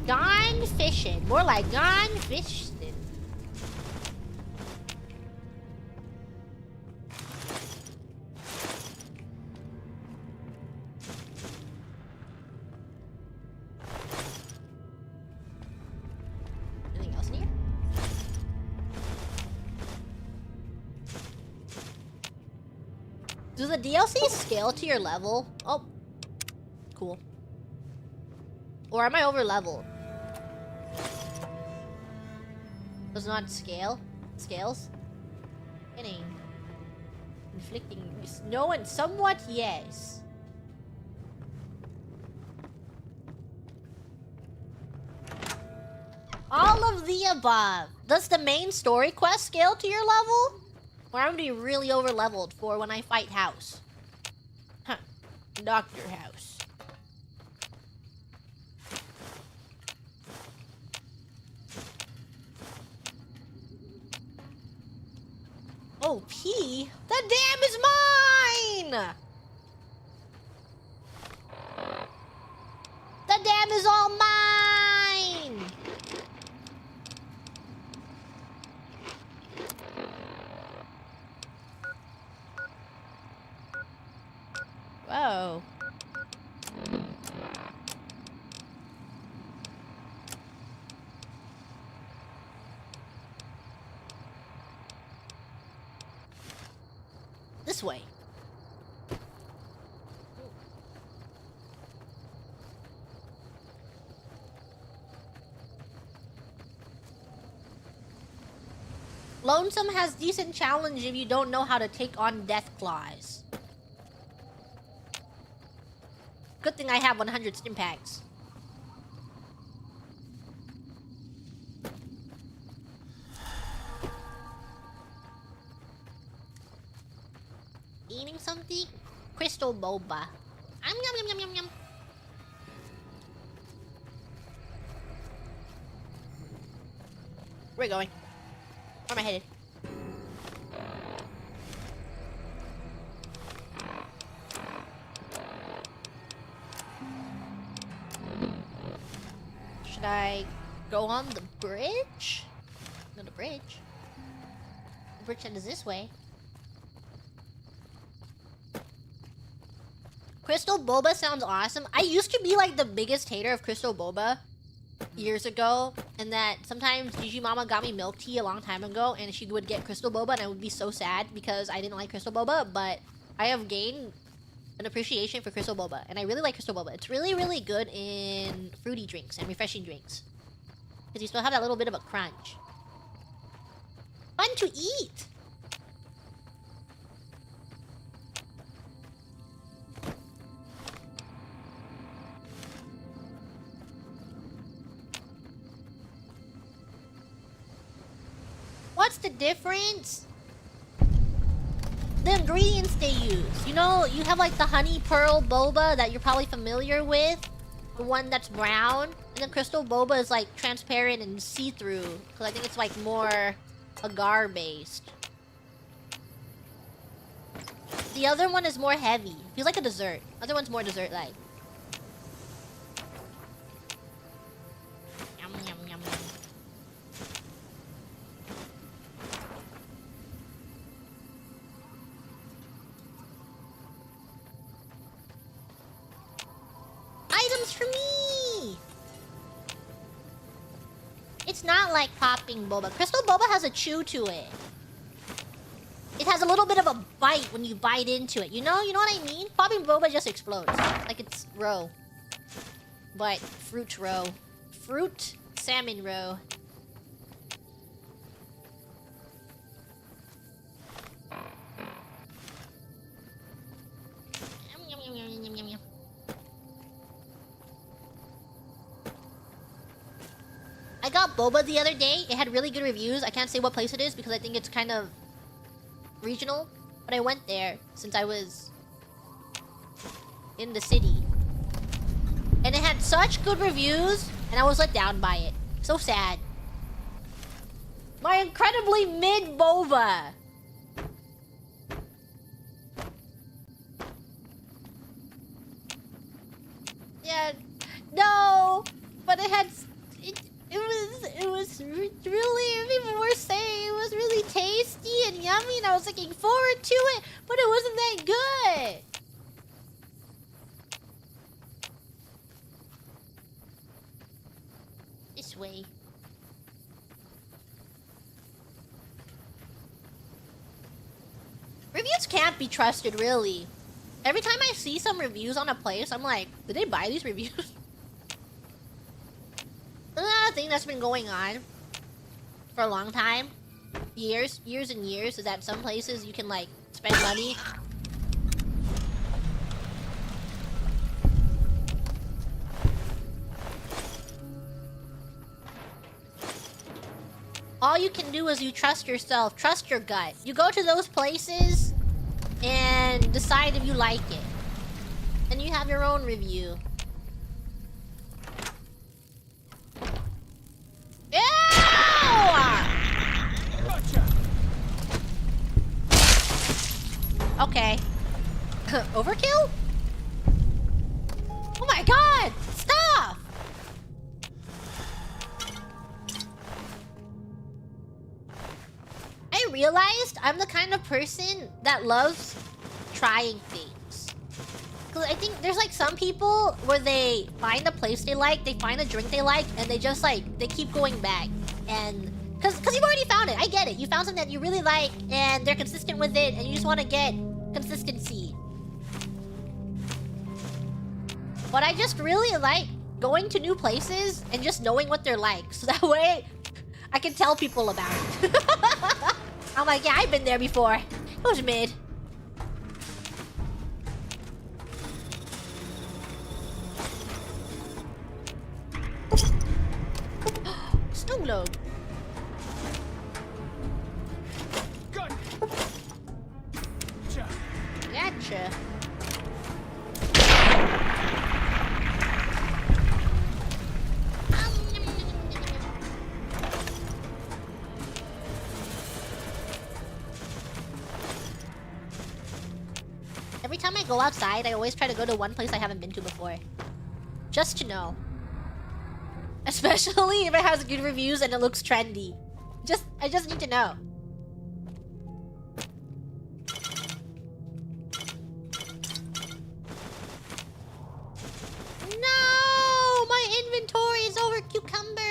A: Gone fishing. More like gone fishing. Anything else in here? Do the DLC scale to your level? Oh. Cool. Or am I over leveled? Does not scale? Scales? Kidding. Inflicting no and somewhat yes. All of the above. Does the main story quest scale to your level? Or I'm gonna be really over leveled for when I fight House. Huh. Dr. House. Oh, P? That dam is mine! The dam is all mine! Whoa. This way. Lonesome has decent challenge if you don't know how to take on death claws. Good thing I have 100 stim packs. Eating something? Crystal boba. Yum yum yum yum yum. Where are we going? Where am I headed? Should I go on the bridge? No, the bridge. The bridge that is this way. Crystal Boba sounds awesome. I used to be like the biggest hater of Crystal Boba years ago, and that sometimes Gigi Mama got me milk tea a long time ago, and she would get Crystal Boba, and I would be so sad because I didn't like Crystal Boba, but I have gained an appreciation for Crystal Boba, and I really like Crystal Boba. It's really, really good in fruity drinks and refreshing drinks. Because you still have that little bit of a crunch. Fun to eat! What's the difference? The ingredients they use. You know, you have like the honey pearl boba that you're probably familiar with. The one that's brown. And then crystal boba is like transparent and see-through. Because I think it's like more agar based. The other one is more heavy. Feels like a dessert. Other one's more dessert-like. Yum, yum, yum, yum. Items for me! It's not like popping boba. Crystal boba has a chew to it. It has a little bit of a bite when you bite into it. You know what I mean? Popping boba just explodes. Like it's roe. But fruit roe. Fruit salmon roe. Yum, yum, yum, yum, yum, yum, yum. I got boba the other day. It had really good reviews. I can't say what place it is because I think it's kind of regional. But I went there since I was in the city. And it had such good reviews, and I was let down by it. So sad. My incredibly mid boba. Yeah, no, but it had it was really, people were saying it was really tasty and yummy, and I was looking forward to it, but it wasn't that good. This way. Reviews can't be trusted, really. Every time I see some reviews on a place, I'm like, did they buy these reviews? Another thing that's been going on for a long time, years and years, is that some places you can, like, spend money. All you can do is you trust yourself, trust your gut. You go to those places and decide if you like it. And you have your own review. Ew! Okay. Overkill? Oh my god! Stop! I realized I'm the kind of person that loves trying things. Cause I think there's like some people where they find a place they like, they find a drink they like, and they just like, they keep going back. And cause you've already found it, I get it. You found something that you really like and they're consistent with it and you just want to get consistency. But I just really like going to new places and just knowing what they're like. So that way I can tell people about it. I'm like, yeah, I've been there before. It was mid. Snow globe. Gotcha. Every time I go outside, I always try to go to one place I haven't been to before. Just to know. Especially if it has good reviews and it looks trendy. I just need to know. No! My inventory is over cucumber!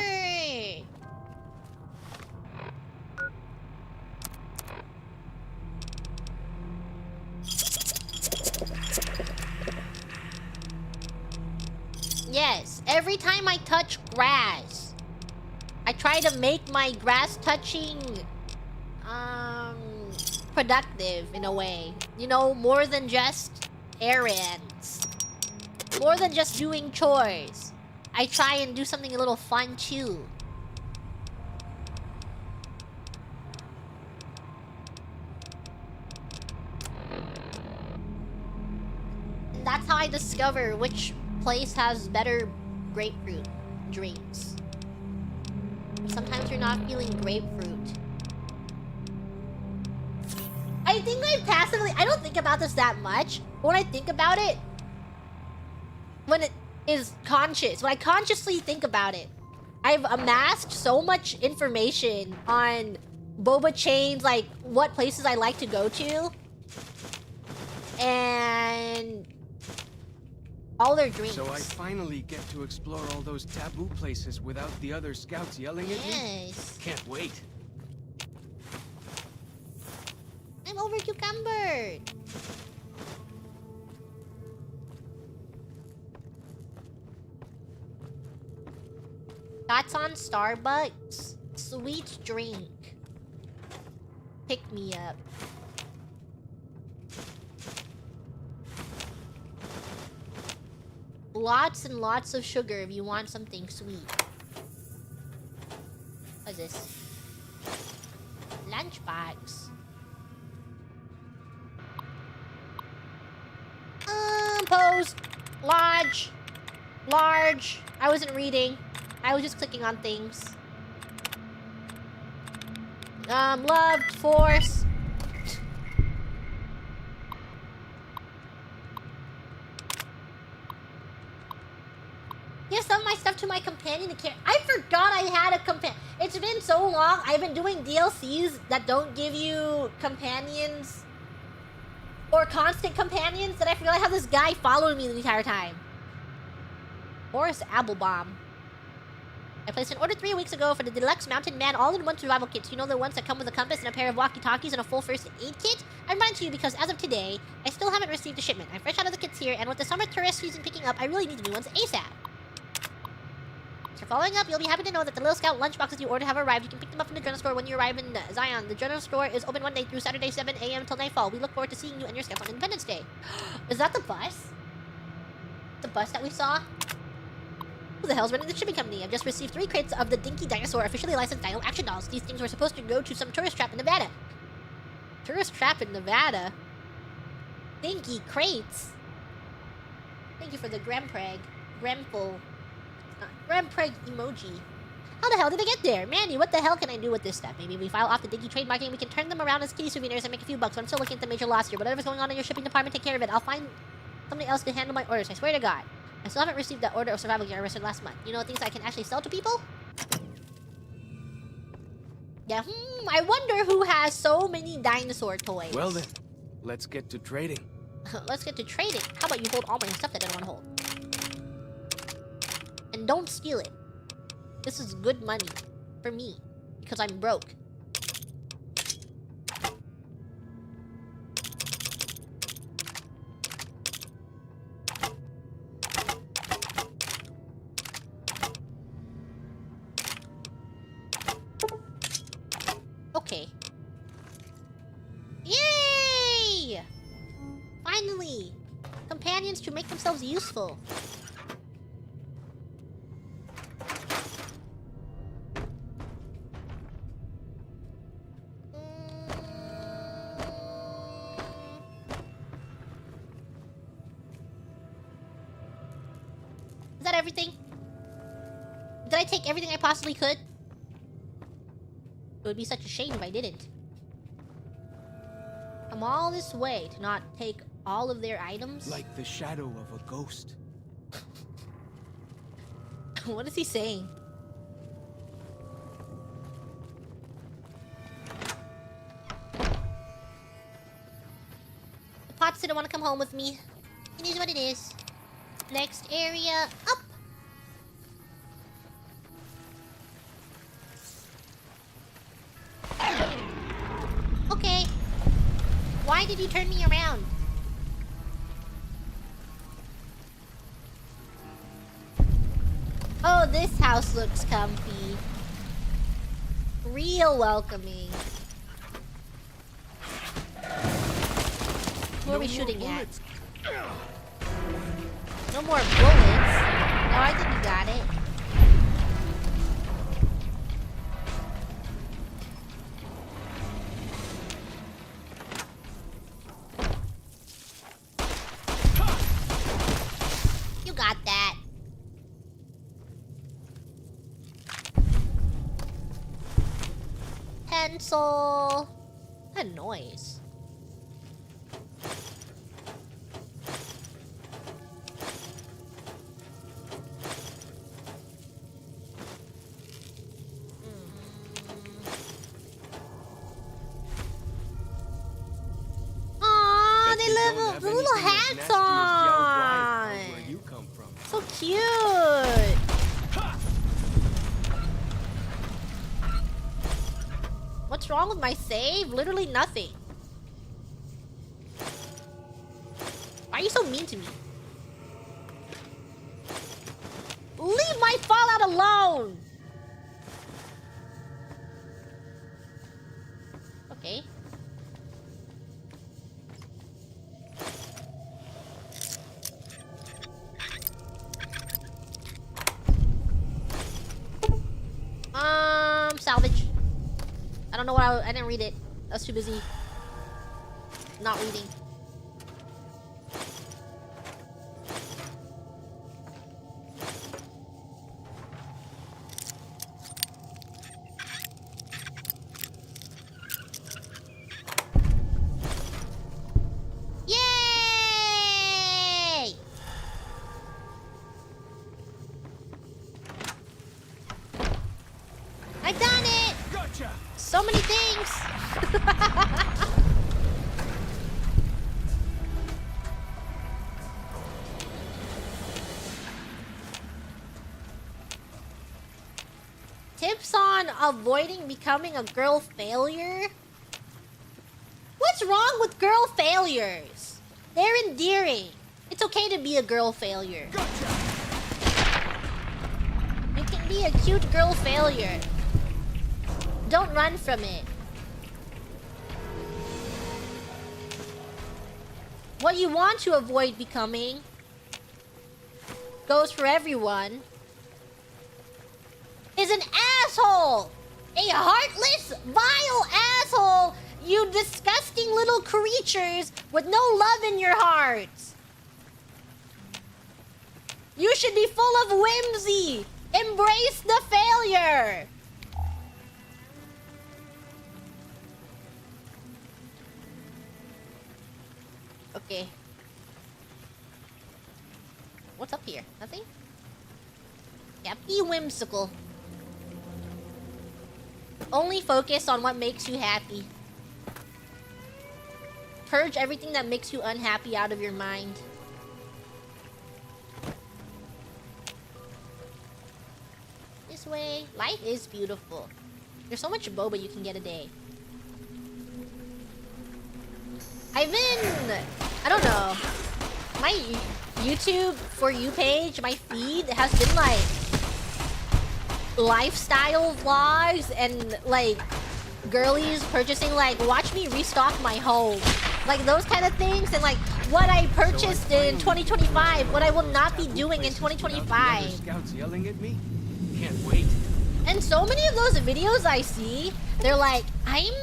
A: Yes, every time I touch grass, I try to make my grass touching productive in a way. You know, more than just errands. More than just doing chores. I try and do something a little fun too. And that's how I discover which place has better grapefruit drinks. Sometimes you're not feeling grapefruit. I think I don't think about this that much, but when I think about it, when it is conscious, when I consciously think about it, I've amassed so much information on boba chains, like what places I like to go to, and all their drinks.
G: So I finally get to explore all those taboo places without the other scouts yelling at me?
A: Yes.
G: Can't wait.
A: I'm over cucumbered. That's on Starbucks. Sweet drink. Pick me up. Lots and lots of sugar if you want something sweet. What's this? Lunchbox. Pose. Lodge. Large. I wasn't reading. I was just clicking on things. Loved. Force. Give some of my stuff to my companion to carry. I forgot I had a companion. It's been so long. I've been doing DLCs that don't give you companions or constant companions that I forgot I have this guy following me the entire time. Horace Applebaum. I placed an order 3 weeks ago for the Deluxe Mountain Man all-in-one survival kits. You know, the ones that come with a compass and a pair of walkie-talkies and a full first aid kit? I'm writing to you because as of today, I still haven't received a shipment. I'm fresh out of the kits here, and with the summer tourist season picking up, I really need the new ones ASAP. So following up, you'll be happy to know that the Little Scout lunchboxes you ordered have arrived. You can pick them up from the general store when you arrive in Zion. The general store is open Monday through Saturday, 7 a.m. until nightfall. We look forward to seeing you and your scouts on Independence Day. Is that the bus? The bus that we saw? Who the hell's running the shipping company? I've just received 3 crates of the Dinky Dinosaur officially licensed Dino Action Dolls. These things were supposed to go to some tourist trap in Nevada. Tourist trap in Nevada? Dinky crates? Thank you for the Grempreg. Gremful. Grempreg emoji. How the hell did I get there? Manny, what the hell can I do with this stuff? Maybe we file off the Dinky trademarking and we can turn them around as kitty souvenirs and make a few bucks, but I'm still looking at the major loss here. Whatever's going on in your shipping department, take care of it. I'll find somebody else to handle my orders. I swear to God. I still haven't received that order of survival gear I rested last month. You know, things I can actually sell to people? Yeah, I wonder who has so many dinosaur toys.
G: Well then, let's get to trading.
A: Let's get to trading. How about you hold all my stuff that I don't want to hold? And don't steal it. This is good money for me because I'm broke. Okay. Yay! Finally! Companions to make themselves useful. Is that everything? Did I take everything I possibly could? It would be such a shame if I didn't. Come all this way to not take all of their items?
G: Like the shadow of a ghost.
A: What is he saying? The Pots didn't want to come home with me. It is what it is. Next area up. Okay. Why did you turn me around? Oh, this house looks comfy. Real welcoming. Who are we shooting at? No more bullets. No, I think you got it. You got that. Pencil. What a noise. Aw, they live the little hats on.
G: Where you come from.
A: So cute. What's wrong with my save? Literally nothing. Why are you so mean to me? Leave my Fallout alone! Okay. Salvage I don't know what I didn't read it. I was too busy not reading. Yay! I've done it!
G: Gotcha!
A: So many things! Tips on avoiding becoming a girl failure? What's wrong with girl failures? They're endearing. It's okay to be a girl failure.
G: Gotcha!
A: You can be a cute girl failure. Don't run from it. What you want to avoid becoming goes for everyone. Is an asshole! A heartless, vile asshole! You disgusting little creatures with no love in your hearts! You should be full of whimsy! Embrace the failure! Okay. What's up here? Nothing? Yeah, be whimsical. Only focus on what makes you happy. Purge everything that makes you unhappy out of your mind. This way. Life is beautiful. There's so much boba you can get a day. I've been... I don't know. My YouTube For You page, my feed, has been like... lifestyle vlogs and like girlies purchasing like watch me restock my home, like those kind of things, and like what I purchased in 2025, what I will not be doing in 2025.
G: Scouts yelling at me? Can't wait.
A: And so many of those videos I see, they're like, I'm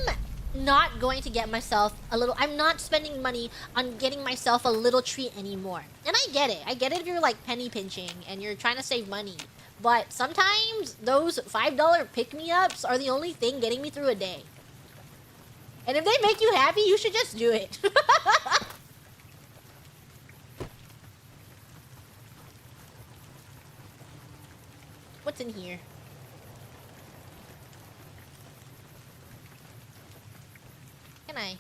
A: not going to get myself a little, I'm not spending money on getting myself a little treat anymore. And I get it if you're like penny pinching and you're trying to save money. But sometimes those $5 pick-me-ups are the only thing getting me through a day. And if they make you happy, you should just do it. What's in here? Can I?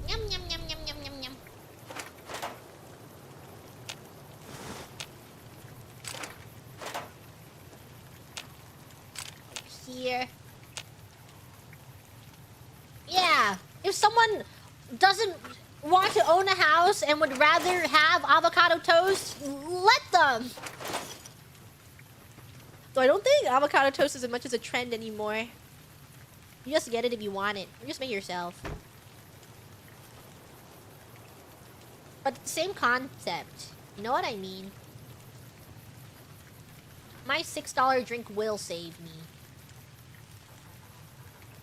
A: Yum, yum, yum, yum, yum, yum, yum. Here. Yeah, if someone doesn't want to own a house and would rather have avocado toast, let them. So I don't think avocado toast is as much as a trend anymore. You just get it if you want it. You just make it yourself. But same concept. You know what I mean? My $6 drink will save me.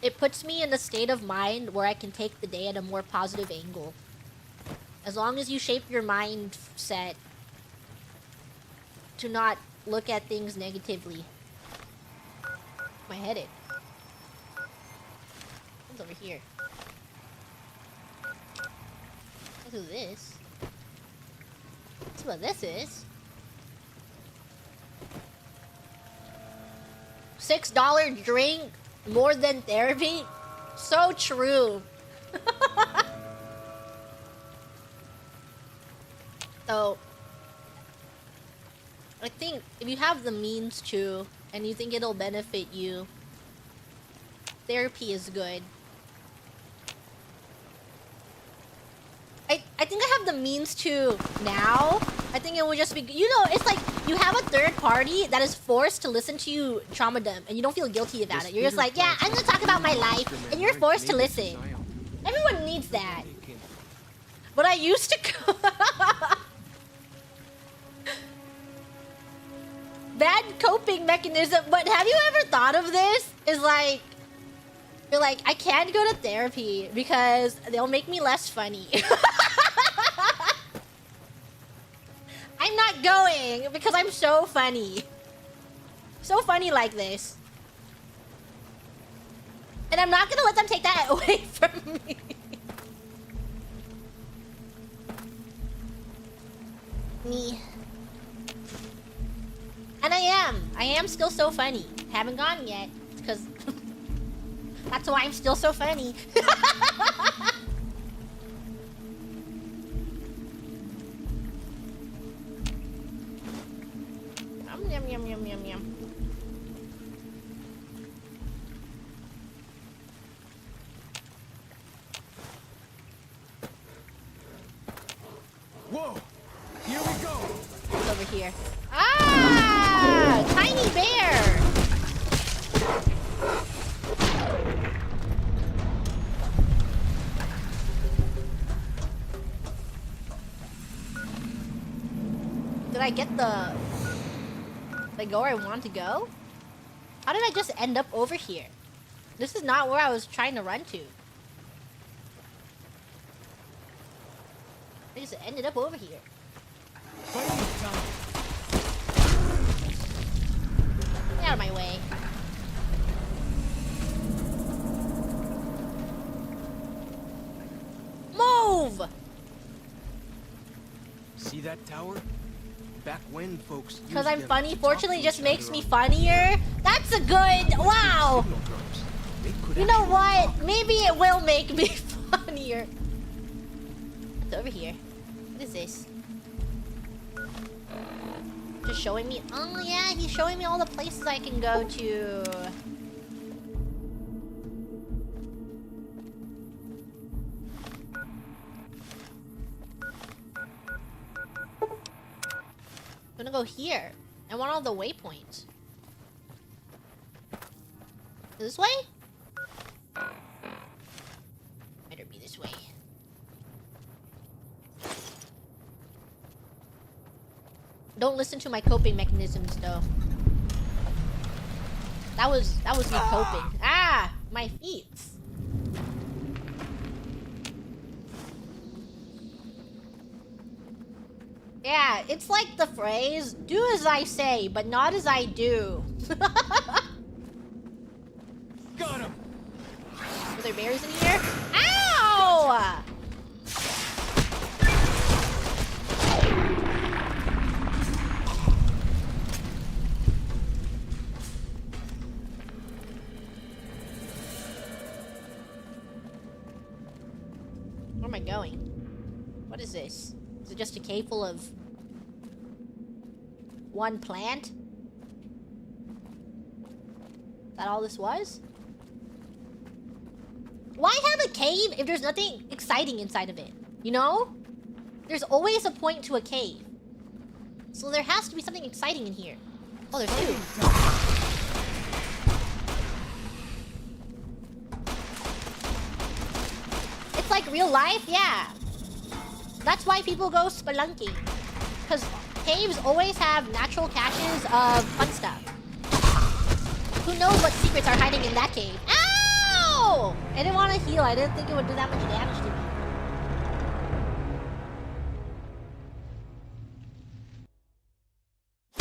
A: It puts me in a state of mind where I can take the day at a more positive angle. As long as you shape your mindset to not look at things negatively. My headache. What's over here? What's this? That's what this is. $6 drink, more than therapy? So true. So, I think if you have the means to, and you think it'll benefit you, therapy is good. I think I have the means to now. I think it would just be, you know, it's like you have a third party that is forced to listen to you trauma dump and you don't feel guilty about it. You're just like, yeah, I'm gonna talk about my life and you're forced to listen. Everyone needs that. But I used to go mechanism. But have you ever thought of this? Is like, you're like, I can't go to therapy because they'll make me less funny. I'm not going because I'm so funny. So funny like this. And I'm not gonna let them take that away from me. Me. And I am still so funny. Haven't gone yet, because that's why I'm still so funny. Yum, yum, yum, yum, yum.
G: Whoa! Here we go!
A: What's over here? Ah! Tiny bear! Did I get the... Did I go where I want to go? How did I just end up over here? This is not where I was trying to run to. I just ended up over here. Get out of my way. Move!
G: See that tower? Back when, folks.
A: Because I'm funny, fortunately, it just makes me funnier. That's a good... Wow! You know what? Maybe it will make me funnier. What's over here? What is this? Just showing me... Oh, yeah, he's showing me all the places I can go to. I'm gonna go here. I want all the waypoints. This way? Better be this way. Don't listen to my coping mechanisms, though. That was me coping. Ah! My feet. Yeah, it's like the phrase, do as I say, but not as I do.
G: Got him!
A: Are there berries in here? Ow! Where am I going? What is this? Is it just a cave full of one plant? Is that all this was? Why have a cave if there's nothing exciting inside of it? You know? There's always a point to a cave. So there has to be something exciting in here. Oh, there's two. It's like real life, yeah. That's why people go spelunking. Because caves always have natural caches of fun stuff. Who knows what secrets are hiding in that cave? Ow! I didn't want to heal. I didn't think it would do that much damage to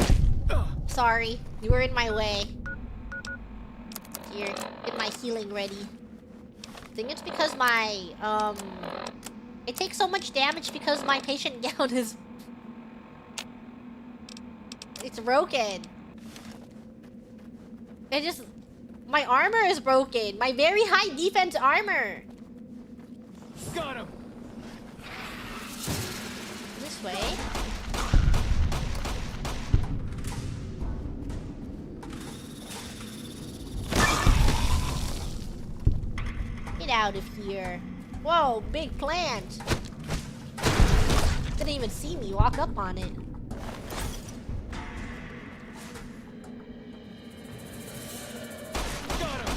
A: me. Sorry, you were in my way. Here, get my healing ready. I think it's because my, it takes so much damage because my patient gown is... It's broken. It just... My armor is broken. My very high defense armor.
G: Got him!
A: This way. Get out of here. Whoa, big plant. Didn't even see me walk up on it.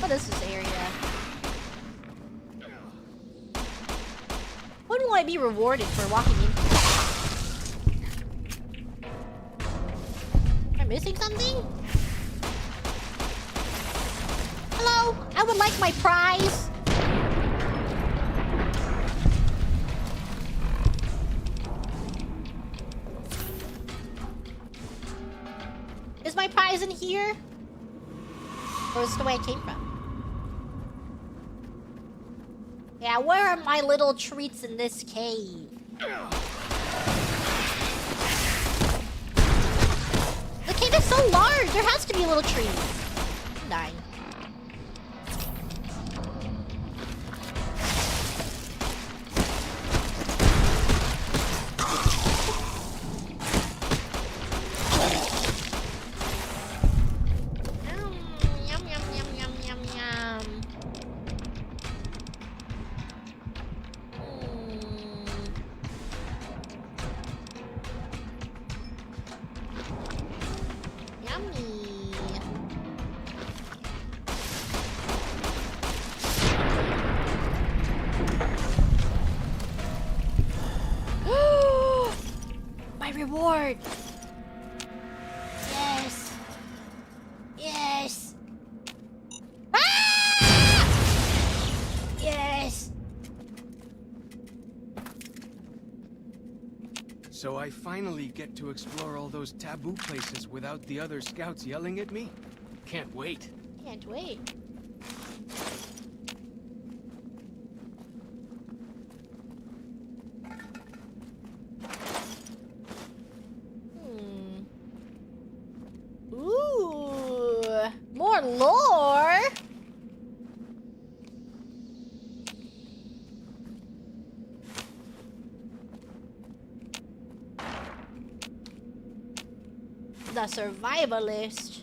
A: What is this area? When will I be rewarded for walking in here? Am I missing something? Hello, I would like my prize. Is my prize in here? Or is this the way I came from? Yeah, where are my little treats in this cave? The cave is so large, there has to be little trees. I'm dying. Yum, yum, yum, yum, yum, yum. Yummy. My reward. Yes. Yes. Ah! Yes.
G: So I finally get to explore all those taboo places without the other scouts yelling at me? Can't wait.
A: Can't wait. Ooh, more lore. The survivalist.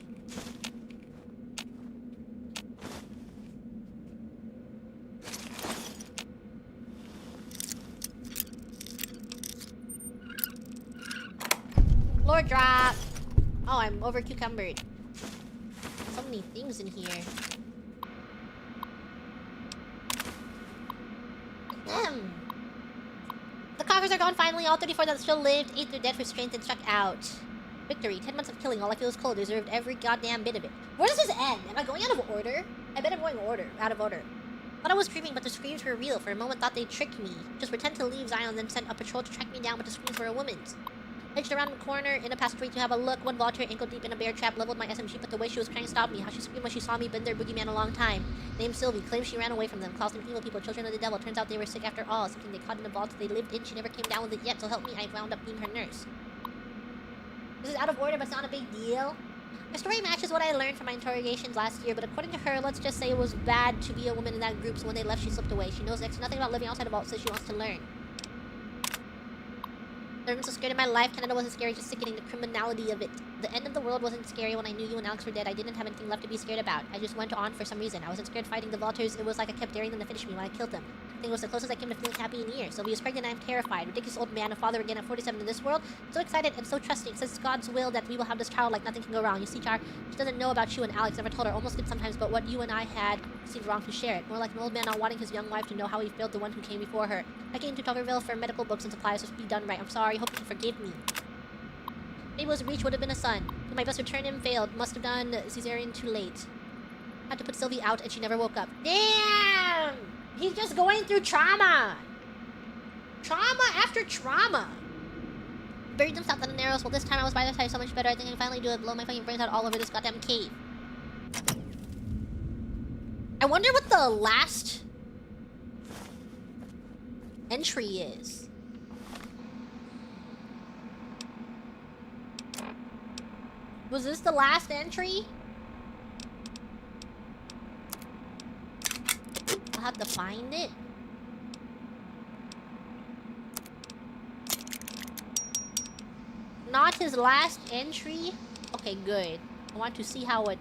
A: Lore drop. Oh, I'm over cucumbered. So many things in here. The cockers are gone finally. All 34 that still lived, 8 they're dead for strength and struck out. Victory. 10 months of killing. All I feel is cold. Deserved every goddamn bit of it. Where does this end? Am I going out of order? I bet I'm going out of order. Thought I was dreaming, but the screams were real. For a moment, thought they'd trick me. Just pretend to leave Zion, then sent a patrol to track me down, but the screams were a woman's. Edged around the corner in a passageway to have a look. One volunteer ankle deep in a bear trap leveled my SMG, but the way she was crying stopped me. How she screamed when she saw me, been their boogeyman a long time. Named Sylvie, claims she ran away from them, calls them evil people, children of the devil. Turns out they were sick after all. Something they caught in a vault they lived in. She never came down with it yet, so help me, I wound up being her nurse. This is out of order, but it's not a big deal. My story matches what I learned from my interrogations last year, but according to her, let's just say it was bad to be a woman in that group, so when they left, she slipped away. She knows next to nothing about living outside of vault, so she wants to learn. I've been so scared in my life. Canada wasn't scary, just sickening. The criminality of it. The end of the world wasn't scary. When I knew you and Alex were dead, I didn't have anything left to be scared about. I just went on for some reason. I wasn't scared fighting the Vultures. It was like I kept daring them to finish me when I killed them. I think it was the closest I came to feeling happy in years. Sylvia was pregnant and I'm terrified. Ridiculous old man, a father again at 47 in this world. So excited and so trusting. Says it's God's will that we will have this child like nothing can go wrong. You see, Char, she doesn't know about you and Alex. Never told her. Almost did sometimes, but what you and I had seemed wrong to share it. More like an old man not wanting his young wife to know how he failed the one who came before her. I came to Tocqueville for medical books and supplies, so be done right. I'm sorry. Hope you can forgive me. Maybe was reach would have been a son. But my best return him failed. Must have done cesarean too late. Had to put Sylvie out and she never woke up. Damn! He's just going through trauma. Trauma after trauma. Buried them south on the narrows. Well, this time I was by their side so much better. I think I can finally do it. Blow my fucking brains out all over this goddamn cave. I wonder what the last entry is. Was this the last entry? I'll have to find it. Not his last entry? Okay, good. I want to see how it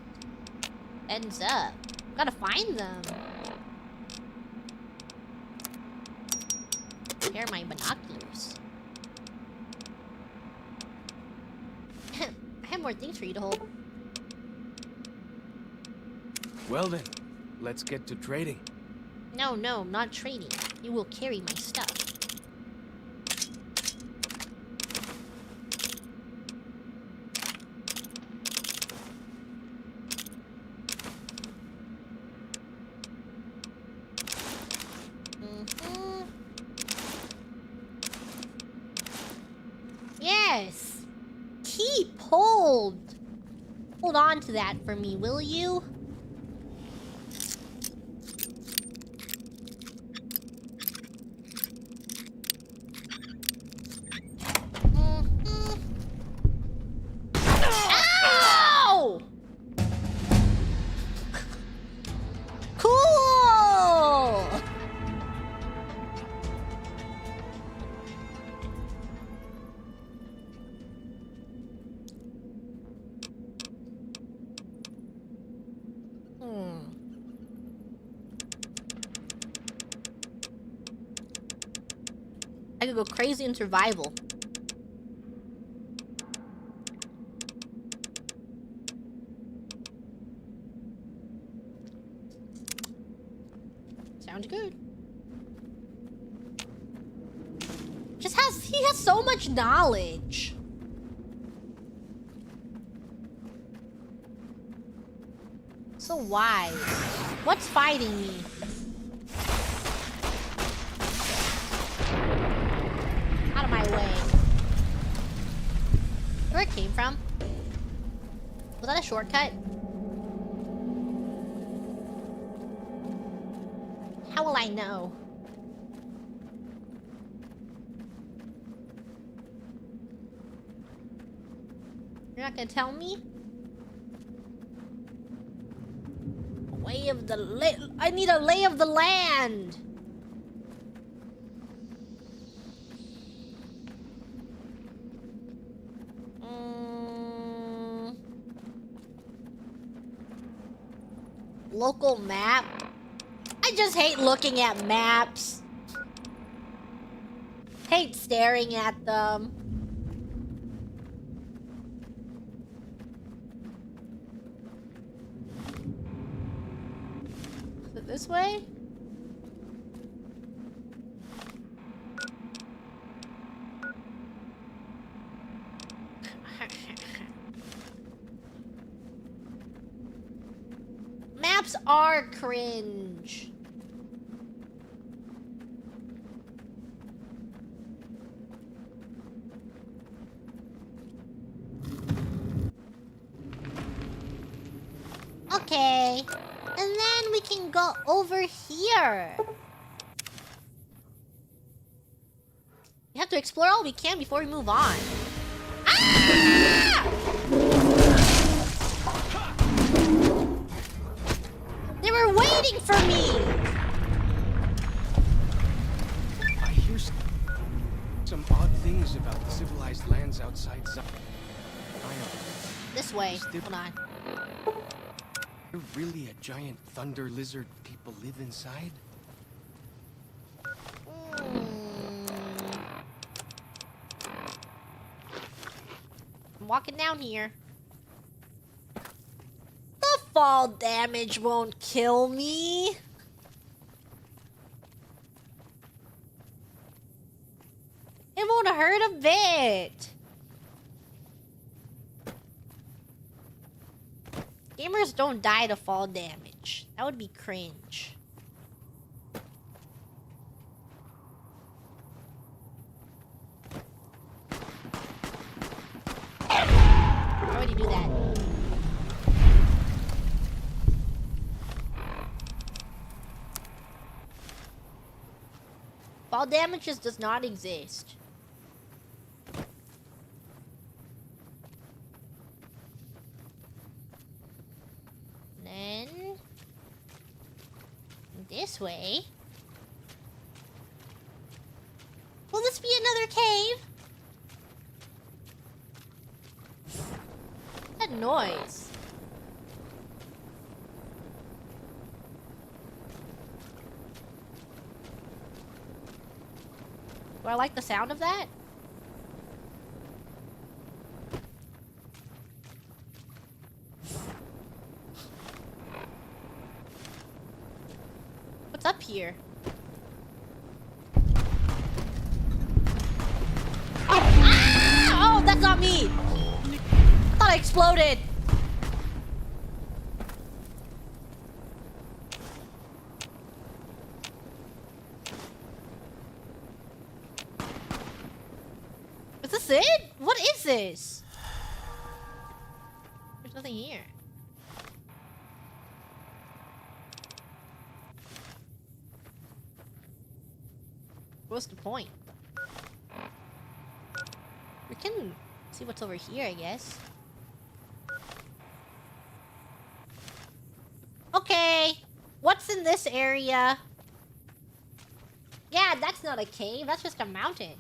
A: ends up. Gotta find them. Prepare my binoculars. I have more things for you to hold.
G: Well then, let's get to trading.
A: No, not trading. You will carry my stuff. Yes! Keep, hold! Hold on to that for me, will you? Ow! Cool! I could go crazy in survival. Sounds good. He has so much knowledge. So wise. What's fighting me? Out of my way. Where it came from? Was that a shortcut? How will I know? You're not gonna tell me? Way of the I need a lay of the land. Local map. I just hate looking at maps. Hate staring at them. Is it this way? Maps are cringe. Okay. And then we can go over here. We have to explore all we can before we move on. Ah! They were waiting for me!
G: I hear some odd things about the civilized lands outside Zion.
A: This way. Hold on.
G: There really a giant thunder lizard people live inside?
A: I'm walking down here. The fall damage won't kill me. It won't hurt a bit. Gamers don't die to fall damage. That would be cringe. Why would you do that? Fall damage just does not exist. Then this way. Will this be another cave? That noise. Do I like the sound of that? What's up here? Ah! Oh, that's not me! I thought I exploded! Is this it? What is this? There's nothing here. What's the point? We can see what's over here, I guess. Okay, what's in this area? Yeah, that's not a cave, that's just a mountain.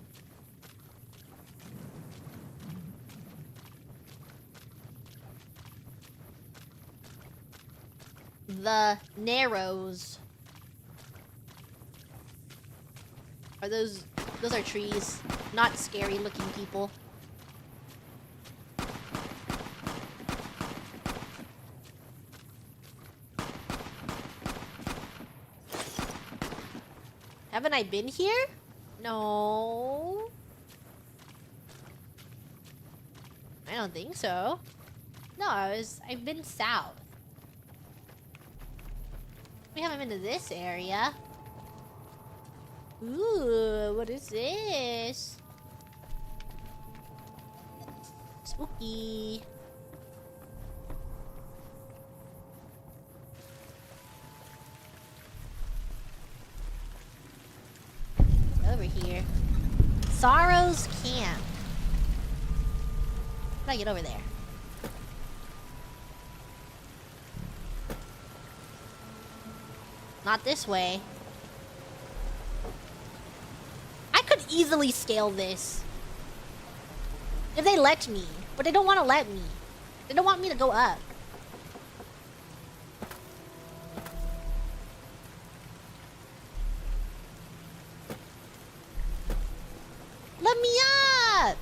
A: The Narrows. Are those are trees, not scary looking people. Haven't I been here? No. I don't think so. No, I've been south. We haven't been to this area. Ooh, what is this? Spooky. Over here. Sorrow's Camp. How do I get over there? Not this way. I could easily scale this. If they let me. But they don't want to let me. They don't want me to go up. Let me up!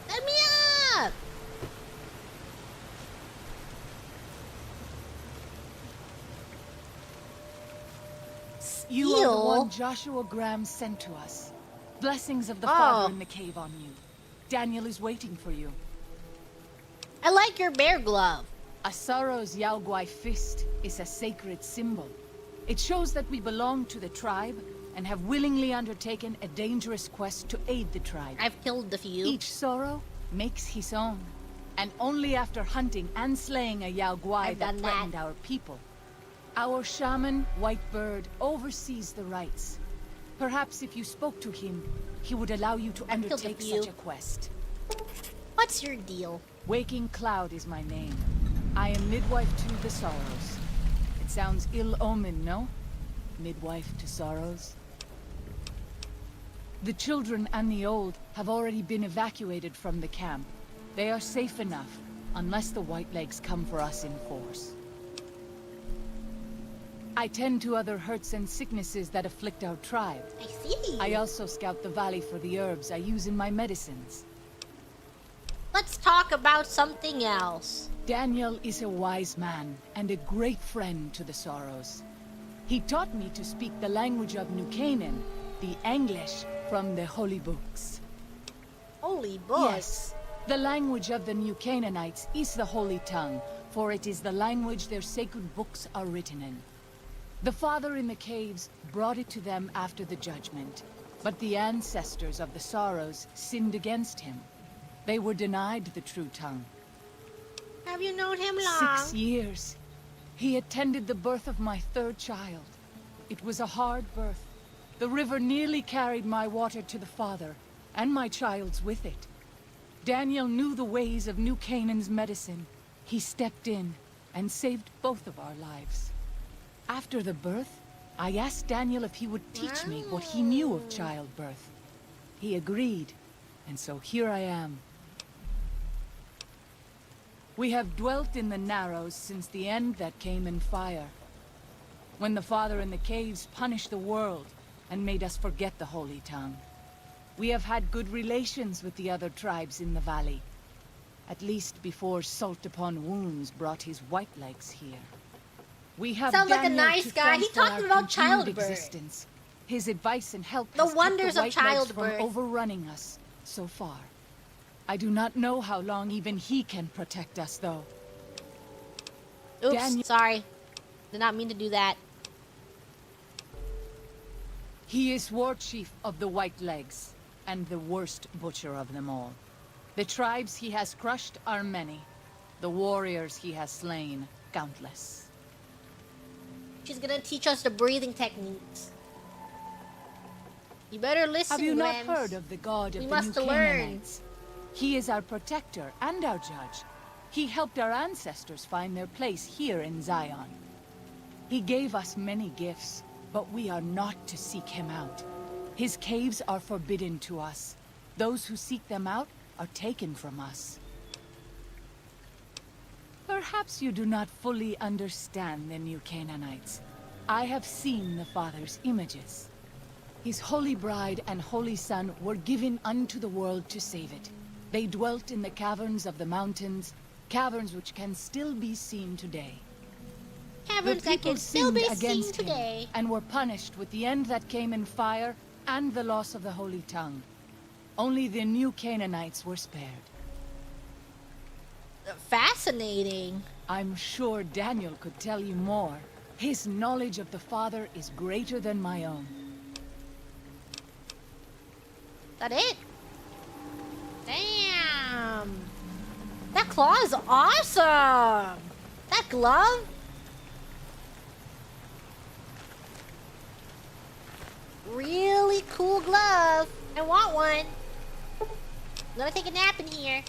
A: Let me up!
H: You are the one Joshua Graham sent to us. Blessings of the Father in the cave on you. Daniel is waiting for you.
A: I like your bear glove.
H: A Sorrow's Yaoguai fist is a sacred symbol. It shows that we belong to the tribe and have willingly undertaken a dangerous quest to aid the tribe.
A: I've killed a few.
H: Each Sorrow makes his own. And only after hunting and slaying a Yaoguai that threatened our people. Our shaman, Whitebird, oversees the rites. Perhaps if you spoke to him, he would allow you to undertake such a quest.
A: What's your deal?
H: Waking Cloud is my name. I am midwife to the Sorrows. It sounds ill-omened, no? Midwife to Sorrows? The children and the old have already been evacuated from the camp. They are safe enough, unless the Whitelegs come for us in force. I tend to other hurts and sicknesses that afflict our tribe.
A: I see.
H: I also scout the valley for the herbs I use in my medicines.
A: Let's talk about something else.
H: Daniel is a wise man and a great friend to the Sorrows. He taught me to speak the language of New Canaan, the English from the holy books.
A: Holy books?
H: Yes. The language of the New Canaanites is the holy tongue, for it is the language their sacred books are written in. The Father in the caves brought it to them after the judgment, but the ancestors of the Sorrows sinned against him. They were denied the true tongue.
A: Have you known him long?
H: 6 years. He attended the birth of my third child. It was a hard birth. The river nearly carried my water to the Father, and my child's with it. Daniel knew the ways of New Canaan's medicine. He stepped in and saved both of our lives. After the birth, I asked Daniel if he would teach me what he knew of childbirth. He agreed, and so here I am. We have dwelt in the Narrows since the end that came in fire. When the Father in the caves punished the world and made us forget the holy tongue. We have had good relations with the other tribes in the valley. At least before Salt Upon Wounds brought his Whitelegs here. We have
A: Sounds like a
H: Daniel
A: nice
H: to
A: guy.
H: thank
A: He
H: for
A: talked
H: our
A: about
H: continued
A: childbirth.
H: existence. His advice and help
A: The
H: has kept
A: wonders
H: the
A: of
H: Whitelegs
A: childbirth.
H: from overrunning us so far. I do not know how long even he can protect us, though.
A: Oops, sorry. Did not mean to do that.
H: He is war chief of the White Legs, and the worst butcher of them all. The tribes he has crushed are many. The warriors he has slain, countless.
A: She's gonna teach us the breathing techniques. You better listen,
H: Have you not
A: Grams.
H: heard of the god of
A: We
H: the
A: must
H: New
A: learn.
H: Canaanites? He is our protector and our judge. He helped our ancestors find their place here in Zion. He gave us many gifts, but we are not to seek him out. His caves are forbidden to us. Those who seek them out are taken from us. Perhaps you do not fully understand the New Canaanites. I have seen the Father's images. His holy bride and holy son were given unto the world to save it. They dwelt in the caverns of the mountains, caverns which can still be seen today.
A: Caverns
H: The
A: that
H: people
A: can still be
H: sinned
A: seen
H: against him
A: today.
H: and were punished with the end that came in fire and the loss of the holy tongue. Only the New Canaanites were spared.
A: Fascinating.
H: I'm sure Daniel could tell you more. His knowledge of the Father is greater than my own.
A: That it? Damn. That claw is awesome. That glove? Really cool glove. I want one. I'm gonna take a nap in here.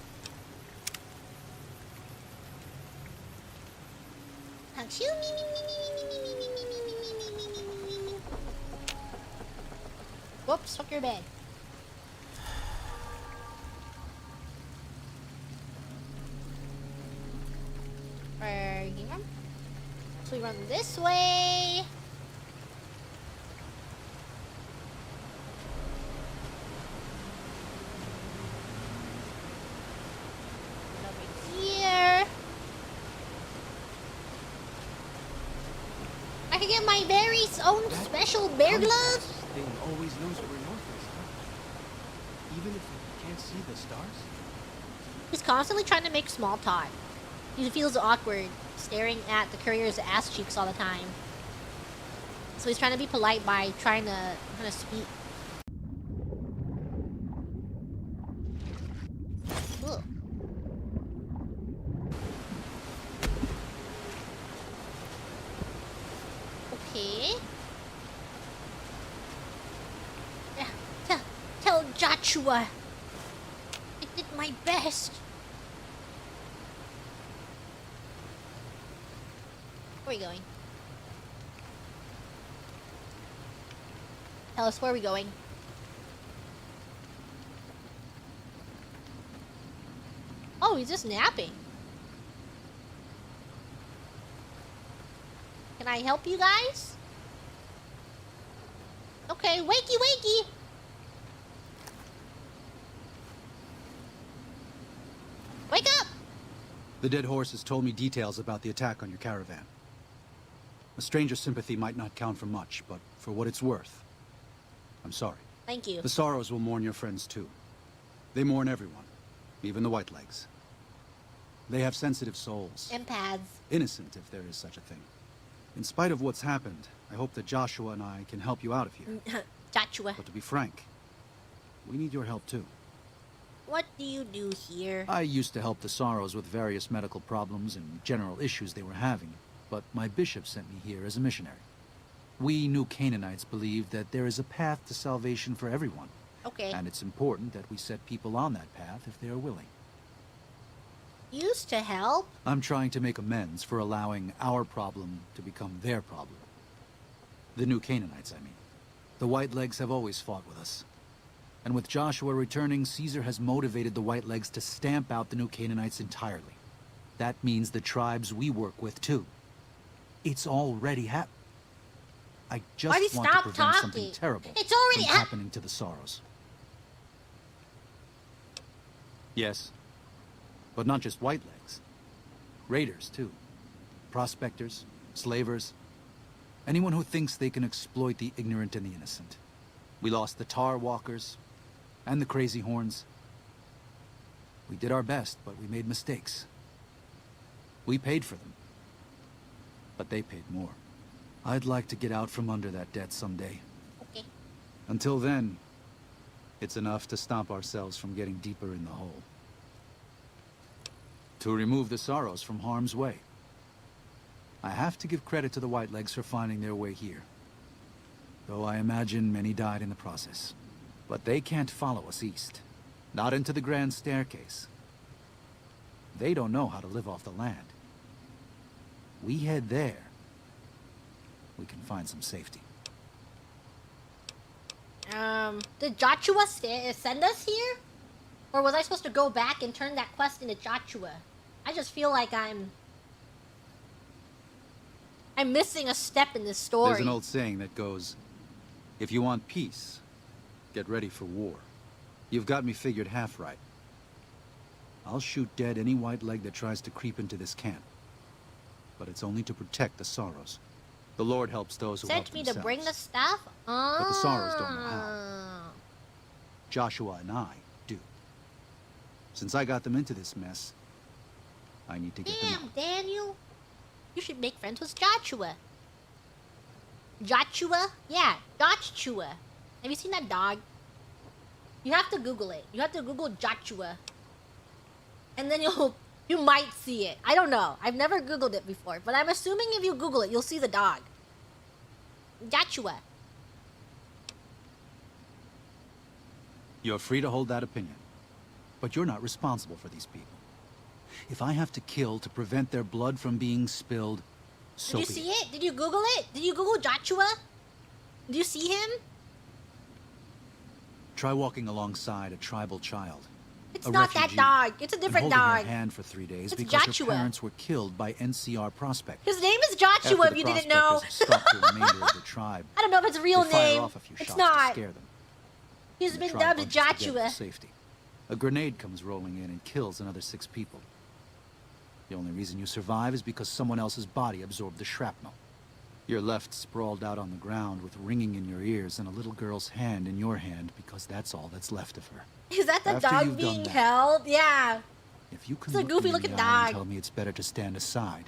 A: Achoo, me, me, me, me, me, me, me, me, me, me, me, me, me, me, me. Whoops, fuck your bed. Right here. So we run this way. And over here. I can get my very own special bear gloves.
G: Thing always knows where north is, huh? Even if you can't see the stars?
A: He's constantly trying to make small talk. He feels awkward staring at the courier's ass cheeks all the time. So he's trying to be polite by trying to kind of speak. Ugh. Okay. Yeah, tell Joshua I did my best. Where are we going? Tell us where are we going? Oh, he's just napping. Can I help you guys? Okay, wakey wakey! Wake up!
J: The dead horse has told me details about the attack on your caravan. A stranger's sympathy might not count for much, but for what it's worth, I'm sorry.
A: Thank you.
J: The Sorrows will mourn your friends too. They mourn everyone, even the Whitelegs. They have sensitive souls.
A: Empaths.
J: Innocent, if there is such a thing. In spite of what's happened, I hope that Joshua and I can help you out of here.
A: Joshua.
J: But to be frank, we need your help too.
A: What do you do here?
J: I used to help the Sorrows with various medical problems and general issues they were having, but my bishop sent me here as a missionary. We New Canaanites believe that there is a path to salvation for everyone.
A: Okay.
J: And it's important that we set people on that path if they are willing.
A: Used to help?
J: I'm trying to make amends for allowing our problem to become their problem. The New Canaanites, I mean. The Whitelegs have always fought with us. And with Joshua returning, Caesar has motivated the Whitelegs to stamp out the New Canaanites entirely. That means the tribes we work with, too. It's already happened. I just
A: Marty,
J: want to
A: stop
J: prevent
A: talking.
J: something terrible
A: It's already
J: from happening to the Sorrows. Yes, but not just Whitelegs. Raiders, too. Prospectors, slavers, anyone who thinks they can exploit the ignorant and the innocent. We lost the Tar Walkers and the Crazy Horns. We did our best, but we made mistakes. We paid for them, but they paid more. I'd like to get out from under that debt someday.
A: Okay.
J: Until then, it's enough to stop ourselves from getting deeper in the hole. To remove the sorrows from harm's way. I have to give credit to the Whitelegs for finding their way here. Though I imagine many died in the process. But they can't follow us east. Not into the Grand Staircase. They don't know how to live off the land. We head there. We can find some safety.
A: Did Joshua send us here? Or was I supposed to go back and turn that quest into Joshua? I just feel like I'm missing a step in this story.
J: There's an old saying that goes, if you want peace, get ready for war. You've got me figured half right. I'll shoot dead any white leg that tries to creep into this camp. But it's only to protect the sorrows. The Lord helps those who help
A: Sent me
J: themselves.
A: to bring the stuff?
J: But the sorrows don't know how. Joshua and I do. Since I got them into this mess, I need to get them out.
A: Damn, Daniel. You should make friends with Joshua. Joshua? Yeah, Joshua. Have you seen that dog? You have to Google it. You have to Google Joshua. And then you might see it. I don't know. I've never Googled it before. But I'm assuming if you Google it, you'll see the dog. Joshua.
J: You're free to hold that opinion. But you're not responsible for these people. If I have to kill to prevent their blood from being spilled, so
A: Did you
J: be
A: see it? Did you Google it? Did you Google Joshua? Did you see him?
J: Try walking alongside a tribal child.
A: It's
J: a
A: not that
J: refugee,
A: dog. It's a
J: and
A: different
J: holding
A: dog.
J: her hand for 3 days
A: It's
J: because
A: Joshua.
J: her parents were killed by NCR prospectors.
A: His name is Joshua,
J: After
A: if
J: the
A: you didn't know.
J: prospectors stalked the remainder of the tribe.
A: I don't know if it's a real
J: They fire
A: name.
J: off a few
A: It's
J: shots
A: not.
J: to scare them.
A: He's
J: And the
A: been
J: tribe
A: dubbed
J: bunches together
A: Joshua.
J: for safety. A grenade comes rolling in and kills another 6 people. The only reason you survive is because someone else's body absorbed the shrapnel. You're left sprawled out on the ground with ringing in your ears and a little girl's hand in your hand because that's all that's left of her.
A: Is that the
J: After
A: dog
J: you've done
A: being
J: that,
A: held? Yeah.
J: If you can
A: It's a
J: look
A: goofy
J: me in
A: looking
J: the eye and
A: dog.
J: tell me it's better to stand aside,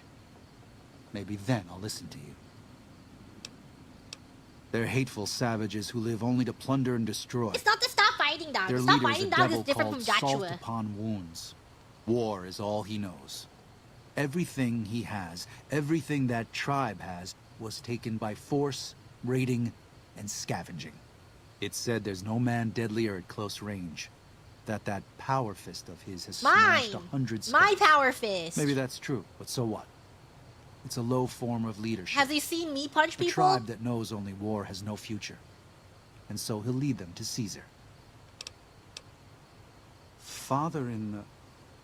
J: maybe then I'll listen to you. They're hateful savages who live only to plunder and destroy.
A: It's not the stop fighting dog.
J: Their
A: The stop
J: leader's
A: fighting
J: a
A: dog is
J: devil
A: different
J: called
A: from
J: Salt
A: Joshua.
J: Upon Wounds. War is all he knows. Everything he has, everything that tribe has, was taken by force, raiding, and scavenging. It's said there's no man deadlier at close range. That power fist of his has smashed 100 skulls.
A: My power fist.
J: Maybe that's true, but so what? It's a low form of leadership.
A: Has he seen me punch
J: A
A: people?
J: tribe that knows only war has no future. And so he'll lead them to Caesar. Father in the...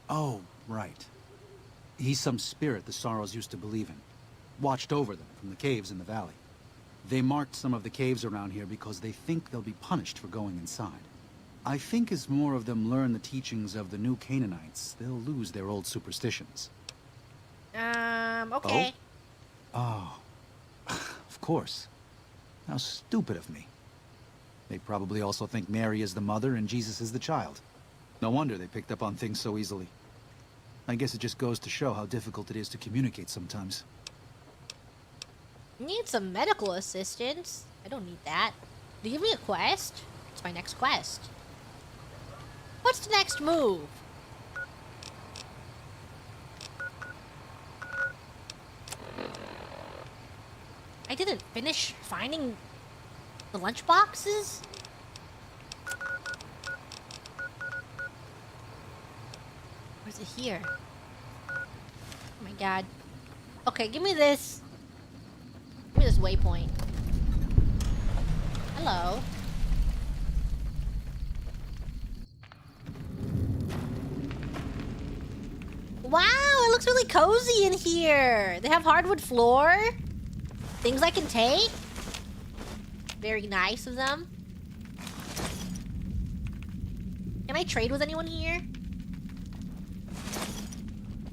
J: Oh, right. He's some spirit the Sorrows used to believe in. Watched over them from the caves in the valley. They marked some of the caves around here because they think they'll be punished for going inside. I think as more of them learn the teachings of the new Canaanites, they'll lose their old superstitions.
A: Okay.
J: Oh, of course. How stupid of me. They probably also think Mary is the mother and Jesus is the child. No wonder they picked up on things so easily. I guess it just goes to show how difficult it is to communicate sometimes.
A: Need some medical assistance. I don't need that. Do you give me a quest? It's my next quest. What's the next move? I didn't finish finding the lunch boxes? Where's it here? Oh my god. Okay, give me this. Give me this waypoint. Hello. Wow, it looks really cozy in here. They have hardwood floor. Things I can take. Very nice of them. Can I trade with anyone here?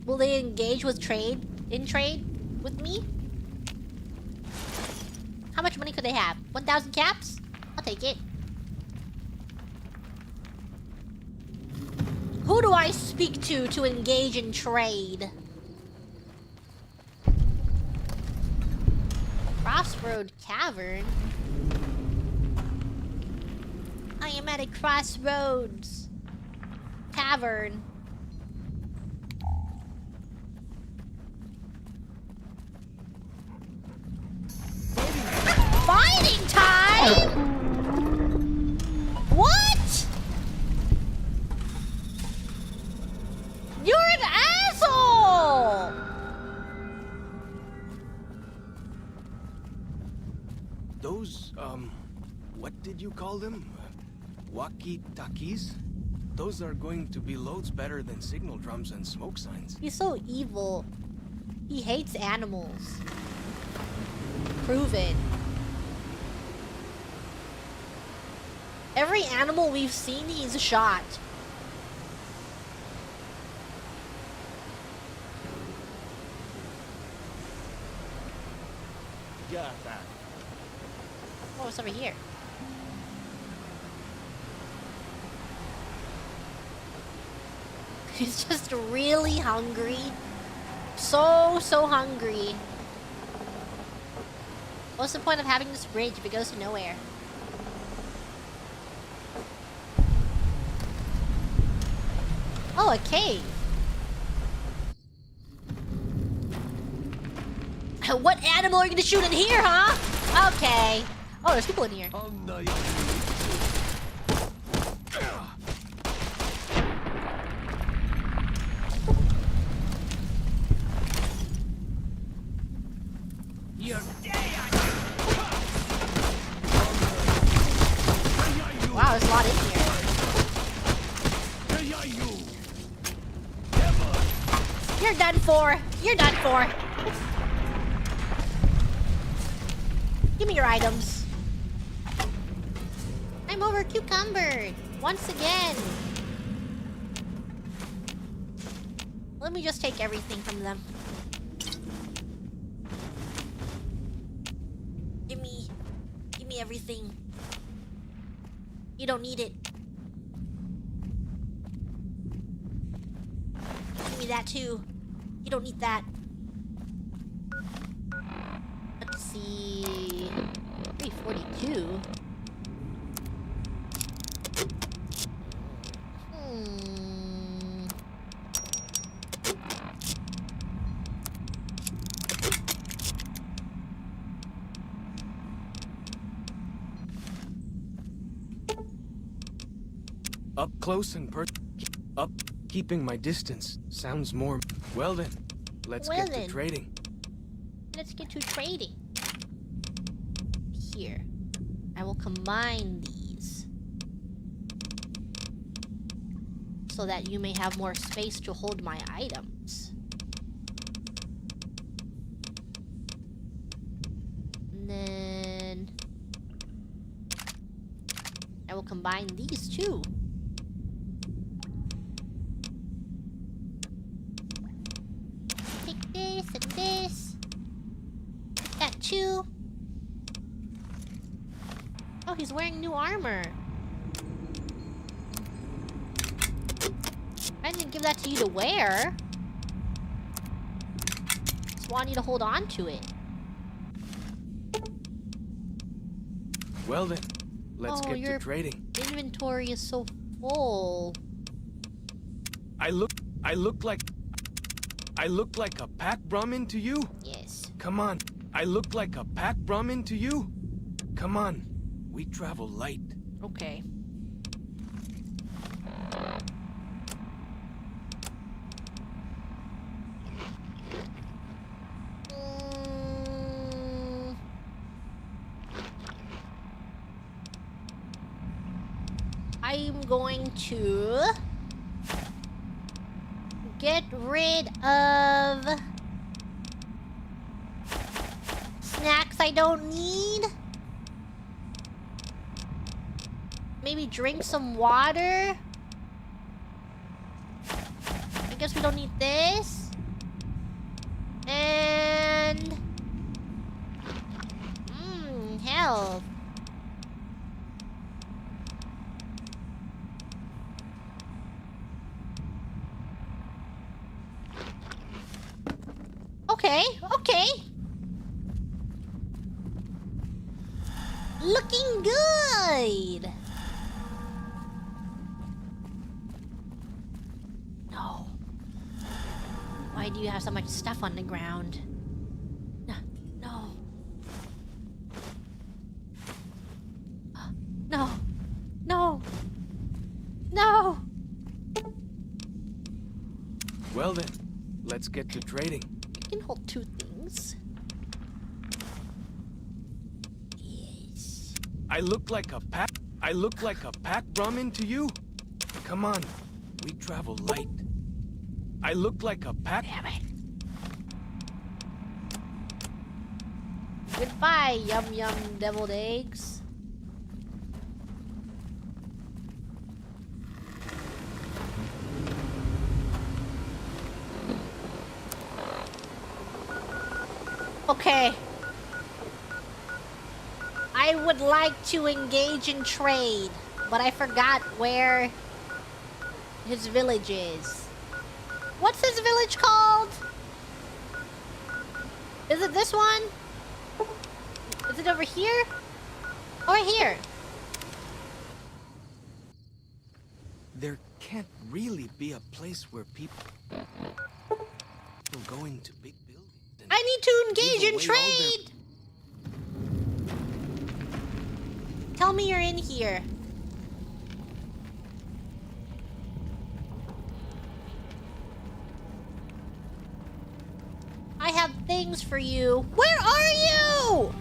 A: Will they engage with trade? In trade with me? How much money could they have? 1,000 caps? I'll take it. Who do I speak to engage in trade? Crossroad Cavern? I am at a crossroads. Tavern. Fighting time? What? You're an asshole!
G: Those, what did you call them? Walkie-talkies? Those are going to be loads better than signal drums and smoke signs.
A: He's so evil. He hates animals. Prove it. Every animal we've seen, he's shot. Oh, it's over here. He's just really hungry. So hungry. What's the point of having this bridge if it goes to nowhere? Oh, a cave. What animal are you gonna shoot in here, huh? Okay. Oh, there's people in here. Wow, there's a lot in here. You're done for. You're done for. Give me your items. I'm over cucumbered. Once again. Let me just take everything from them. Give me everything. You don't need it. Give me that too. You don't need that. Let's see. 342.
G: Up close and keeping my distance sounds more. Well then, let's get to trading.
A: Let's get to trading. Here. I will combine these. So that you may have more space to hold my items. And then I will combine these too. Take this and this. Take that too. Oh, he's wearing new armor. I didn't give that to you to wear. Just want you to hold on to it.
G: Well then, let's get
A: your
G: to trading.
A: Inventory is so full.
G: I look like a pack Brahmin to you?
A: Yes.
G: Come on. I look like a pack Brahmin to you? Come on. We travel light.
A: Okay. I'm going to get rid of snacks I don't need. Maybe drink some water. I guess we don't need this. And health. Okay. Looking good. you have so much stuff on the ground. No. No. No. No.
G: Well then, let's get to trading.
A: You can hold two things. Yes.
G: I look like a pack Brahmin to you? Come on, we travel light. I look like a pack.
A: Damn it. Goodbye, yum yum deviled eggs. Okay. I would like to engage in trade, but I forgot where his village is. What's his village called? Is it this one? Is it over here? Or here?
G: There can't really be a place where people go into big buildings.
A: I need to engage in trade! Tell me you're in here. I have things for you. Where are you?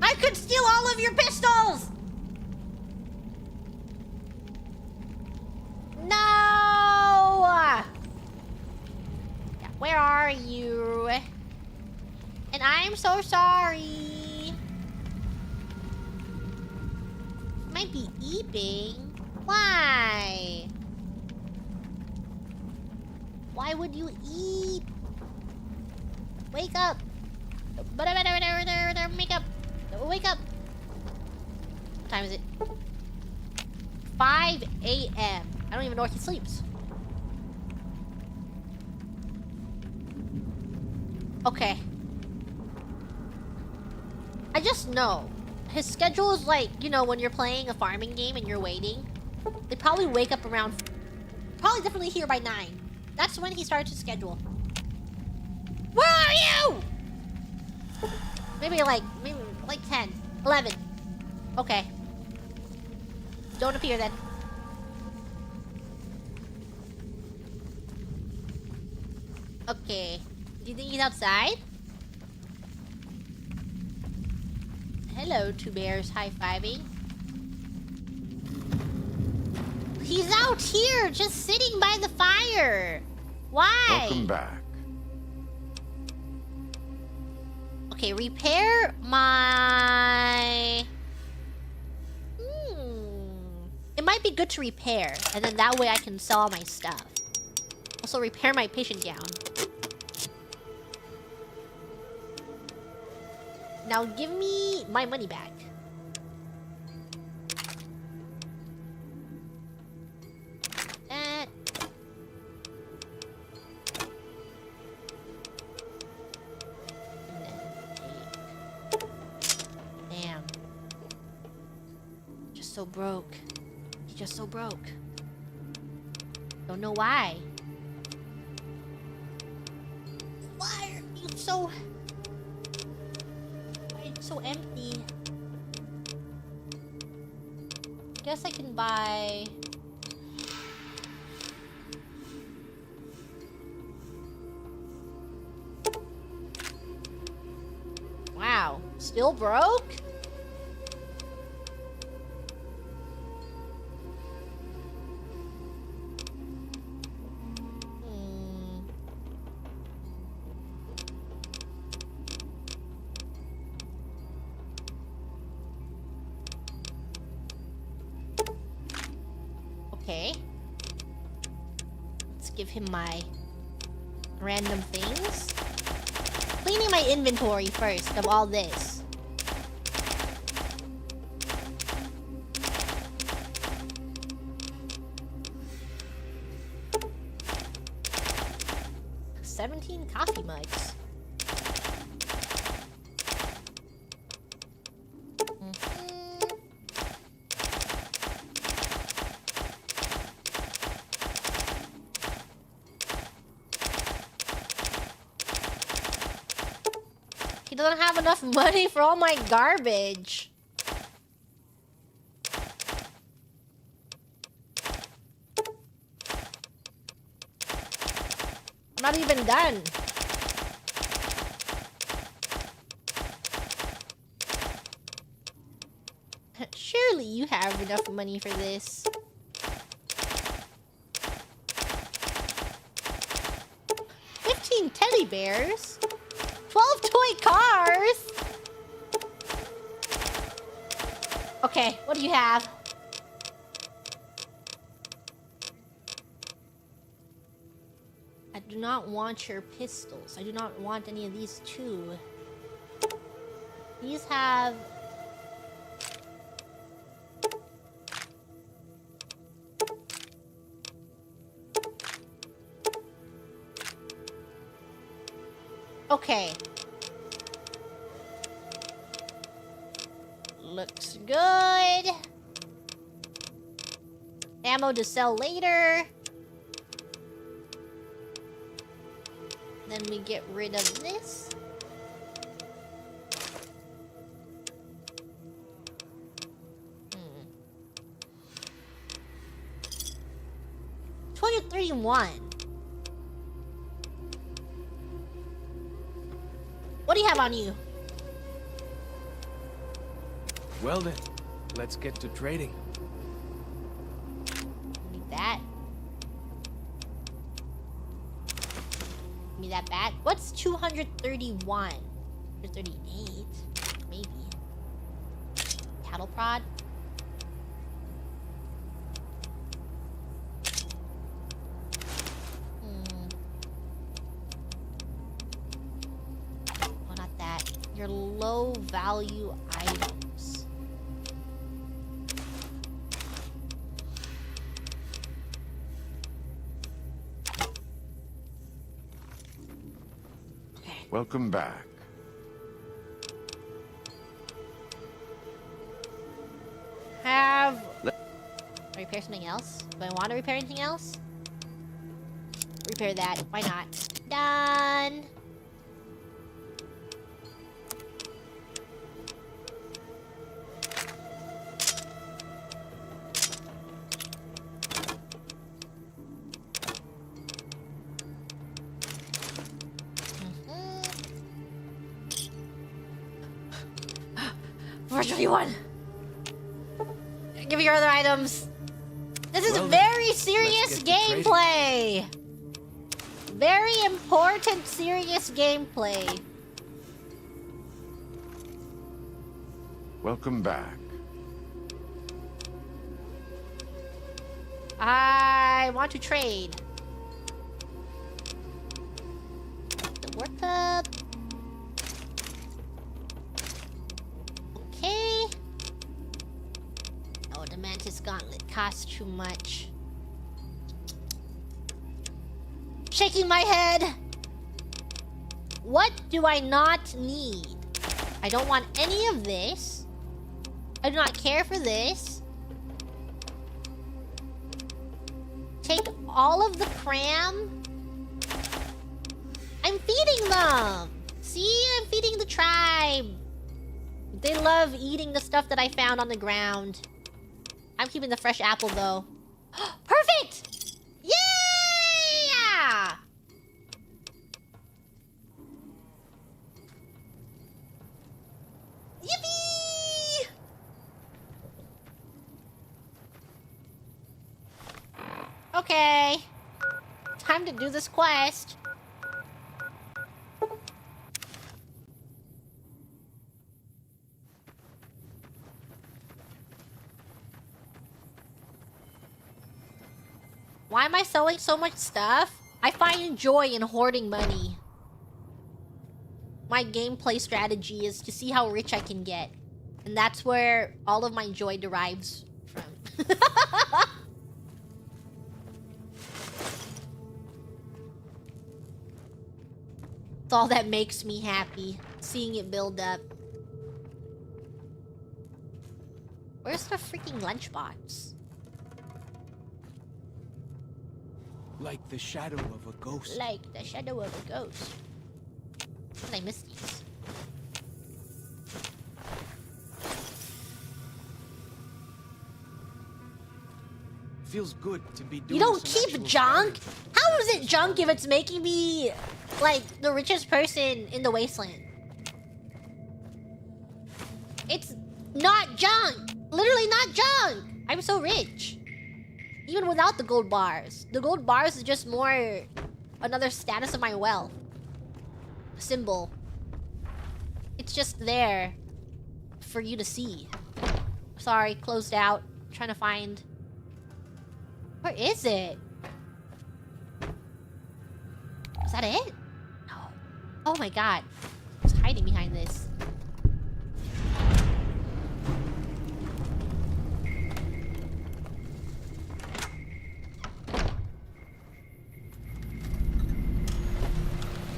A: I could steal all of your pistols! No! Yeah, where are you? And I'm so sorry. Might be eeping. Why? Why would you eat? Wake up. Make up. Wake up. What time is it? 5 a.m. I don't even know where he sleeps. Okay. I just know. His schedule is like, you know, when you're playing a farming game and you're waiting. They probably wake up around... Probably definitely here by 9. That's when he starts his schedule. Where are you? Maybe like 10, 11. Okay. Don't appear then. Okay. Do you think he's outside? Hello, two bears high-fiving. He's out here, just sitting by the fire. Why?
I: Welcome back.
A: Okay, repair my... It might be good to repair, and then that way I can sell all my stuff. Also, repair my patient gown. Now give me my money back. Damn. Just so broke. He's just so broke. Don't know why. Why are you so... so empty? Guess I can buy... Wow, still broke? Okay. Let's give him my random things. Cleaning my inventory first of all this. $17 coffee mugs. enough money for all my garbage. I'm not even done. Surely you have enough money for this. 15 teddy bears? 12 toy cars? Okay, what do you have? I do not want your pistols. I do not want any of these too. These have... Okay. Looks good. Ammo to sell later. Then we get rid of this. Hmm. 231. What do you have on you?
G: Well then, let's get to trading.
A: Need that. Give me that bat. What's 231? 238? Maybe. Cattle prod? Oh, not that. Your low value items.
I: Welcome back.
A: Repair something else? Do I want to repair anything else? Repair that. Why not? Done. $421. Give me your other items. This is very serious gameplay. Very important, serious gameplay.
I: Welcome back.
A: I want to trade. The work up. Okay. Oh, the Mantis Gauntlet costs too much. Shaking my head. What do I not need? I don't want any of this. I do not care for this. Take all of the cram. I'm feeding them. See, I'm feeding the tribe. They love eating the stuff that I found on the ground. I'm keeping the fresh apple though. Perfect! Yeah! Yippee! Okay. Time to do this quest. Why am I selling so much stuff? I find joy in hoarding money. My gameplay strategy is to see how rich I can get. And that's where all of my joy derives from. It's all that makes me happy. Seeing it build up. Where's the freaking lunchbox?
G: Like the shadow of a ghost.
A: Like the shadow of a ghost. How did I miss these?
G: feels good to be doing
A: You don't
G: some
A: keep
G: actual
A: junk?
G: scavenging.
A: How is it junk if it's making me like the richest person in the wasteland? It's not junk. Literally not junk. I'm so rich. Even without the gold bars. The gold bars is just more another status of my wealth. Symbol. It's just there for you to see. Sorry, closed out. Trying to find. Where is it? Is that it? No. Oh my god. Who's hiding behind this?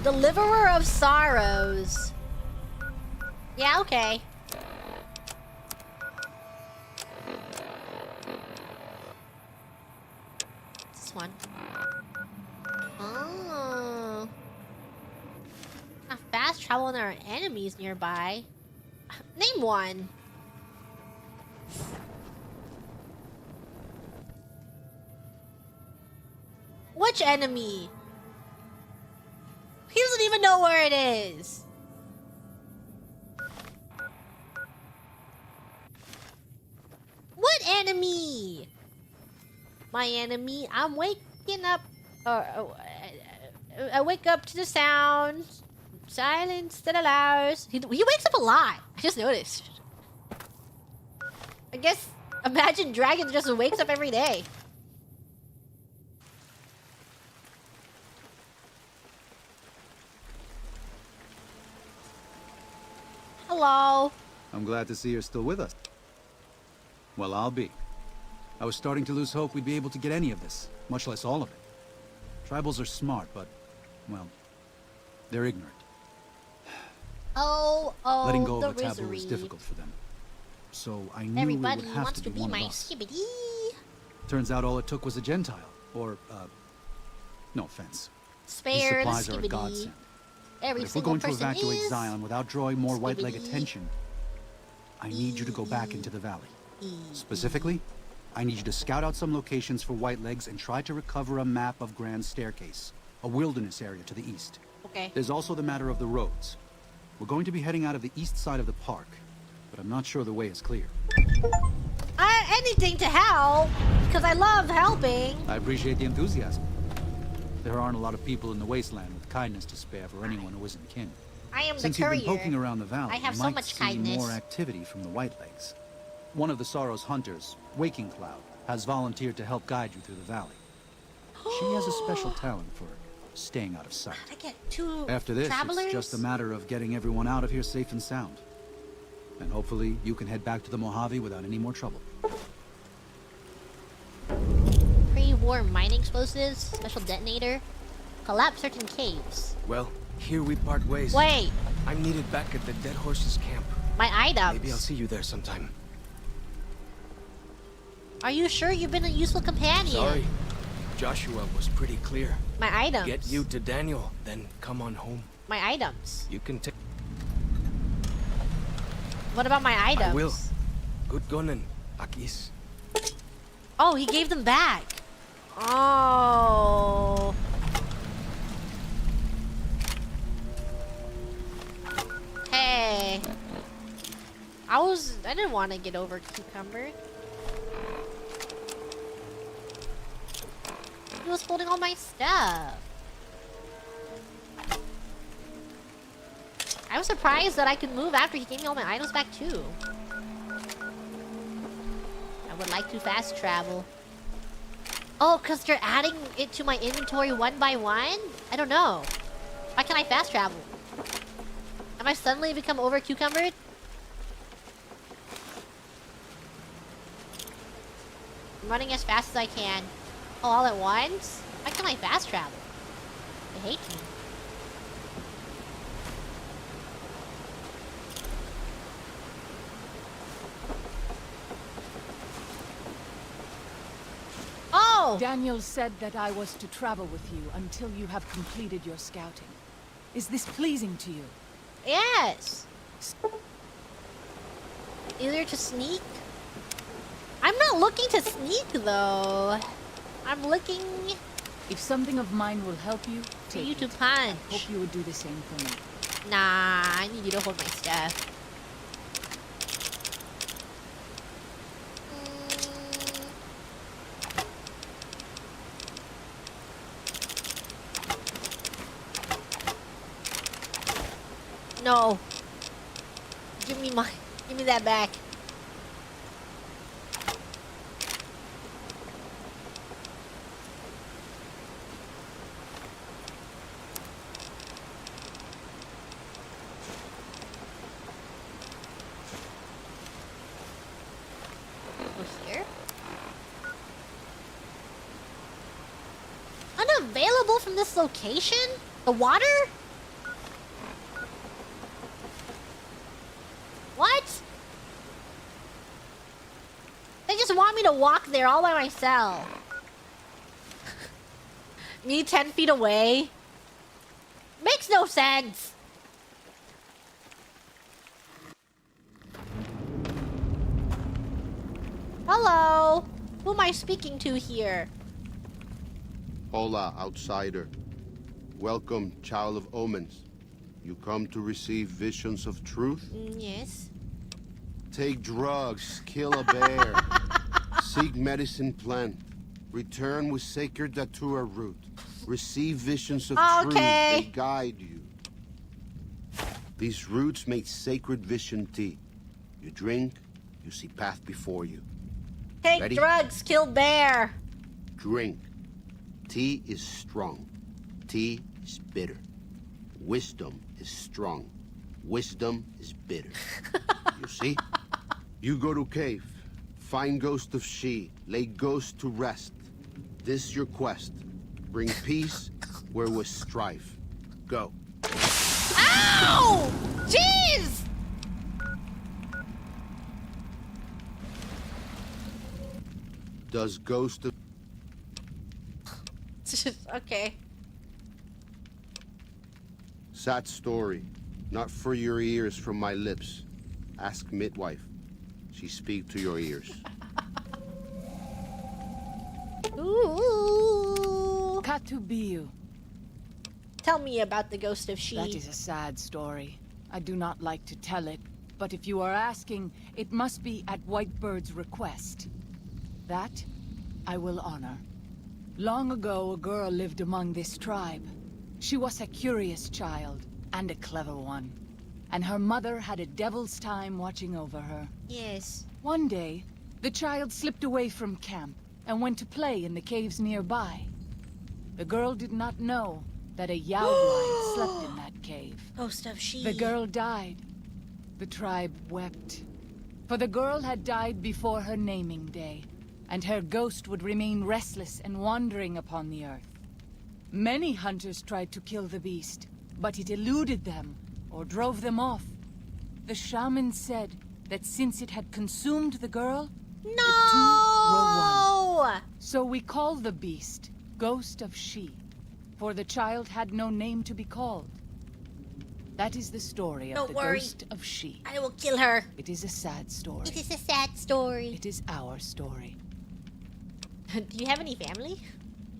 A: Deliverer of sorrows. Yeah, okay. This one. Oh. Not fast travel when there are enemies nearby. Name one. Which enemy? He doesn't even know where it is. What enemy? My enemy. I'm waking up. I wake up to the sound. Silence that allows. He wakes up a lot. I just noticed. I guess Imagine Dragon just wakes up every day. Hello.
J: I'm glad to see you're still with us. Well, I'll be. I was starting to lose hope we'd be able to get any of this, much less all of it. Tribals are smart, but, well, they're ignorant.
A: Oh,
J: Letting go
A: the
J: of a taboo
A: rosary.
J: is difficult for them. So I knew
A: Everybody
J: it would have
A: wants
J: to be
A: to be
J: one
A: my
J: of us.
A: skibbity.
J: Turns out all it took was a Gentile, or, no offense. These
A: Spare the
J: supplies are a
A: skibbity.
J: godsend.
A: Every
J: But if we're
A: single
J: going to
A: person
J: evacuate
A: is
J: Zion without drawing more white leg
A: skibbity.
J: attention, I need you to go back into the valley. Specifically, I need you to scout out some locations for white legs and try to recover a map of Grand Staircase, a wilderness area to the east.
A: Okay.
J: There's also the matter of the roads. We're going to be heading out of the east side of the park, but I'm not sure the way is clear.
A: Anything to help, because I love helping.
J: I appreciate the enthusiasm. There aren't a lot of people in the wasteland with kindness to spare for anyone who isn't kin.
A: I am
J: Since
A: the
J: you've
A: courier.
J: been poking around the valley,
A: I have
J: you
A: so
J: might
A: much
J: see
A: kindness.
J: more activity from the White Legs. One of the Sorrow's hunters, Waking Cloud, has volunteered to help guide you through the valley. She has a special talent for staying out of sight.
A: I get two
J: After this,
A: travelers?
J: it's just a matter of getting everyone out of here safe and sound. And hopefully you can head back to the Mojave without any more trouble.
A: Pre-war mining explosives, special detonator, collapse certain caves.
G: Well, here we part ways.
A: Wait,
G: I'm needed back at the Dead Horses camp.
A: my items.
G: Maybe I'll see you there sometime.
A: Are you sure you've been a useful companion?
G: Sorry. Joshua was pretty clear.
A: My items.
G: Get you to Daniel, then come on home.
A: My items.
G: You can take.
A: What about my items?
G: I will. Good gunning, Akis.
A: Oh, he gave them back. Oh. Hey. I didn't want to get over cucumber. He was holding all my stuff. I was surprised that I could move after he gave me all my items back too. I would like to fast travel. Oh, because they're adding it to my inventory one by one? I don't know. Why can't I fast travel? Am I suddenly become over cucumbered? I'm running as fast as I can. Oh, all at once? Why can't I fast travel? They hate me. Oh!
H: Daniel said that I was to travel with you until you have completed your scouting. Is this pleasing to you?
A: Yes! Either to sneak? I'm not looking to sneak though. I'm looking
E: If something of mine will help you,
A: for
E: take
A: you
E: it.
A: to punch.
E: Hope you would do the same for me.
A: Nah, I need you to hold my stuff. No. Give me that back. Here. Unavailable from this location? The water? What? They just want me to walk there all by myself. Me 10 feet away? Makes no sense. Hello. Who am I speaking to here?
K: Hola, outsider. Welcome, child of omens. You come to receive visions of truth?
A: Yes.
K: Take drugs, kill a bear, seek medicine plant, return with sacred datura root, receive visions of truth, they guide you. These roots make sacred vision tea. You drink, you see path before you.
A: Take
K: Ready?
A: drugs, kill bear.
K: Drink. Tea is strong. Tea is bitter. Wisdom is strong. Wisdom is bitter. You see? You go to cave. Find ghost of she. Lay ghost to rest. This your quest. Bring peace where was strife. Go.
A: Ow! Jeez!
K: Does ghost of...
A: Okay.
K: Sad story. Not for your ears from my lips. Ask midwife. She speak to your ears.
A: Ooh.
E: Katubiu.
A: Tell me about the ghost of she.
E: That is a sad story. I do not like to tell it, but if you are asking, it must be at Whitebird's request. That I will honor. Long ago, a girl lived among this tribe. She was a curious child, and a clever one. And her mother had a devil's time watching over her.
A: Yes.
E: One day, the child slipped away from camp and went to play in the caves nearby. The girl did not know that a Yaoguai slept in that cave.
A: Ghost of she.
E: The girl died. The tribe wept. For the girl had died before her naming day, and her ghost would remain restless and wandering upon the earth. Many hunters tried to kill the beast, but it eluded them or drove them off. The shaman said that since it had consumed the girl, the two were one. So we call the beast Ghost of She, for the child had no name to be called. That is the story of the Ghost of She.
A: I will kill her.
E: It is a sad story.
A: It is a sad story.
E: It is our story.
A: Do you have any family?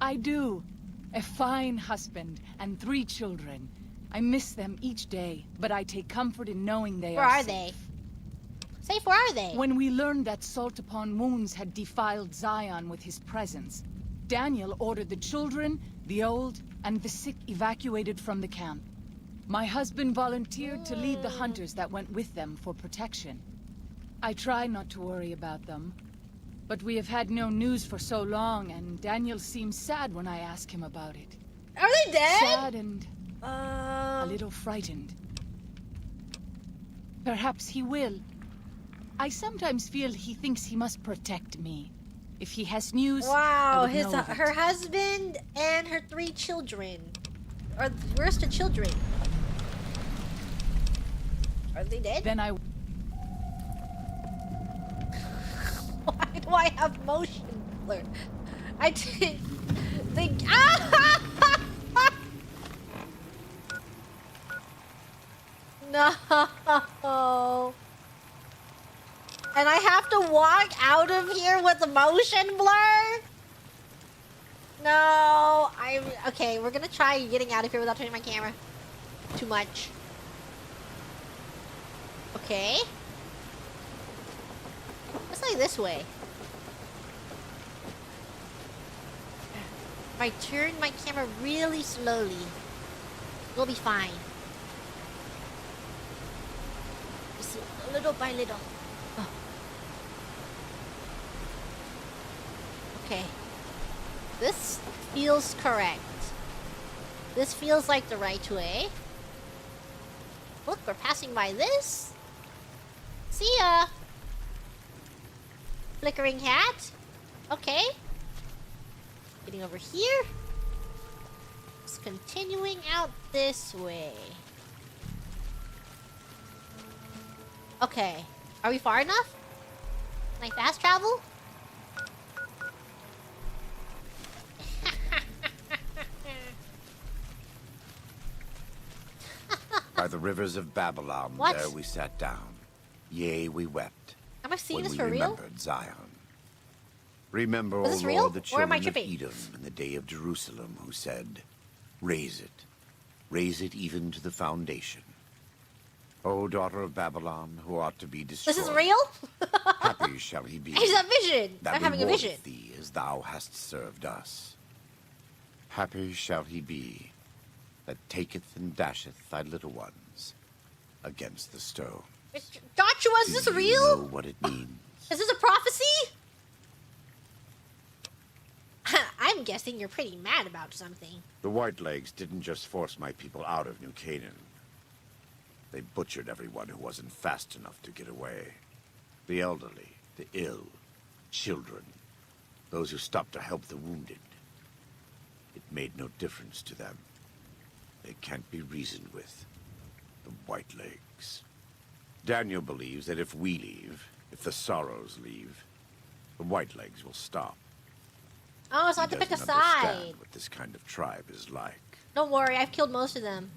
E: I do. A fine husband and 3 children. I miss them each day, but I take comfort in knowing they
A: Where
E: are
A: are
E: safe.
A: Safe, where are they?
E: When we learned that Salt Upon Wounds had defiled Zion with his presence, Daniel ordered the children, the old, and the sick evacuated from the camp. My husband volunteered to lead the hunters that went with them for protection. I try not to worry about them, but we have had no news for so long, and Daniel seems sad when I ask him about it.
A: Are they dead?
E: Sad and a little frightened. Perhaps he will. I sometimes feel he thinks he must protect me. If he has news,
A: Wow,
E: I would know of it.
A: her husband and her 3 children. Or where's the children? Are they dead?
E: Then I...
A: Why do I have motion blur? I didn't think. Ah! No. And I have to walk out of here with the motion blur? No, okay, we're gonna try getting out of here without turning my camera. Too much. Okay. Let's like this way. If I turn my camera really slowly, we'll be fine. Just little by little. Oh. Okay. This feels correct. This feels like the right way. Look, we're passing by this. See ya. Flickering hat. Okay. Getting over here. Just continuing out this way. Okay. Are we far enough? Can I fast travel?
I: By the rivers of Babylon,
A: What?
I: there we sat down. Yea, we wept.
A: Am I seeing
I: when
A: this
I: we
A: for real?
I: remembered Zion. Remember,
A: Is
I: O
A: this
I: Lord,
A: real?
I: the
A: Or am I
I: children of
A: tripping?
I: Edom in the day of Jerusalem, who said, raise it even to the foundation. O daughter of Babylon, who ought to be destroyed.
A: This is real?
I: Happy shall he be.
A: It's a vision.
I: That
A: I'm having a
I: rewardeth
A: vision.
I: thee as thou hast served us. Happy shall he be that taketh and dasheth thy little ones against the stone.
A: Joshua, is this
I: Do you
A: real?
I: know what it means?
A: Is this a prophecy? I'm guessing you're pretty mad about something.
I: The Whitelegs didn't just force my people out of New Canaan. They butchered everyone who wasn't fast enough to get away. The elderly, the ill, children, those who stopped to help the wounded. It made no difference to them. They can't be reasoned with. The Whitelegs. Daniel believes that if we leave, if the Sorrows leave, the Whitelegs will stop.
A: Oh, so I have
I: He
A: to pick a
I: doesn't understand
A: side.
I: what this kind of tribe is like.
A: Don't worry, I've killed most of them.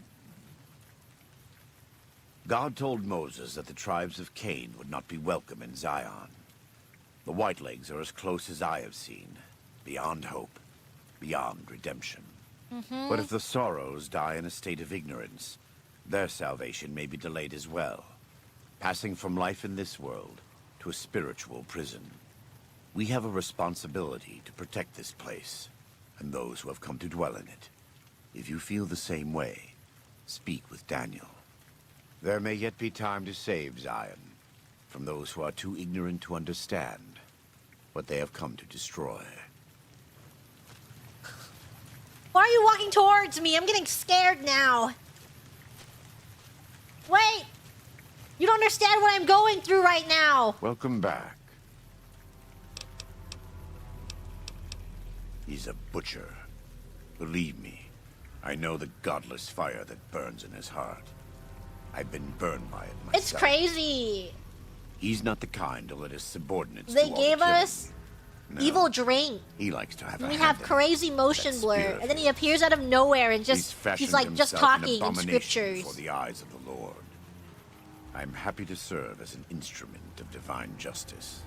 I: God told Moses that the tribes of Cain would not be welcome in Zion. The Whitelegs are as close as I have seen, beyond hope, beyond redemption. But if the Sorrows die in a state of ignorance, their salvation may be delayed as well, passing from life in this world to a spiritual prison. We have a responsibility to protect this place, and those who have come to dwell in it. If you feel the same way, speak with Daniel. There may yet be time to save Zion from those who are too ignorant to understand what they have come to destroy.
A: Why are you walking towards me? I'm getting scared now. Wait! You don't understand what I'm going through right now.
I: Welcome back. He's a butcher. Believe me, I know the godless fire that burns in his heart. I've been burned by it myself.
A: It's crazy.
I: He's not the kind to let his subordinates
A: They
I: do all the
A: gave
I: killing.
A: us
I: No.
A: evil drink.
I: He likes to have a
A: We
I: hand
A: have
I: in it.
A: crazy motion
I: That
A: blur,
I: spirit
A: and then
I: of
A: he appears out of nowhere and
I: He's
A: he's like just talking in scriptures.
I: for the eyes of the Lord. I'm happy to serve as an instrument of divine justice.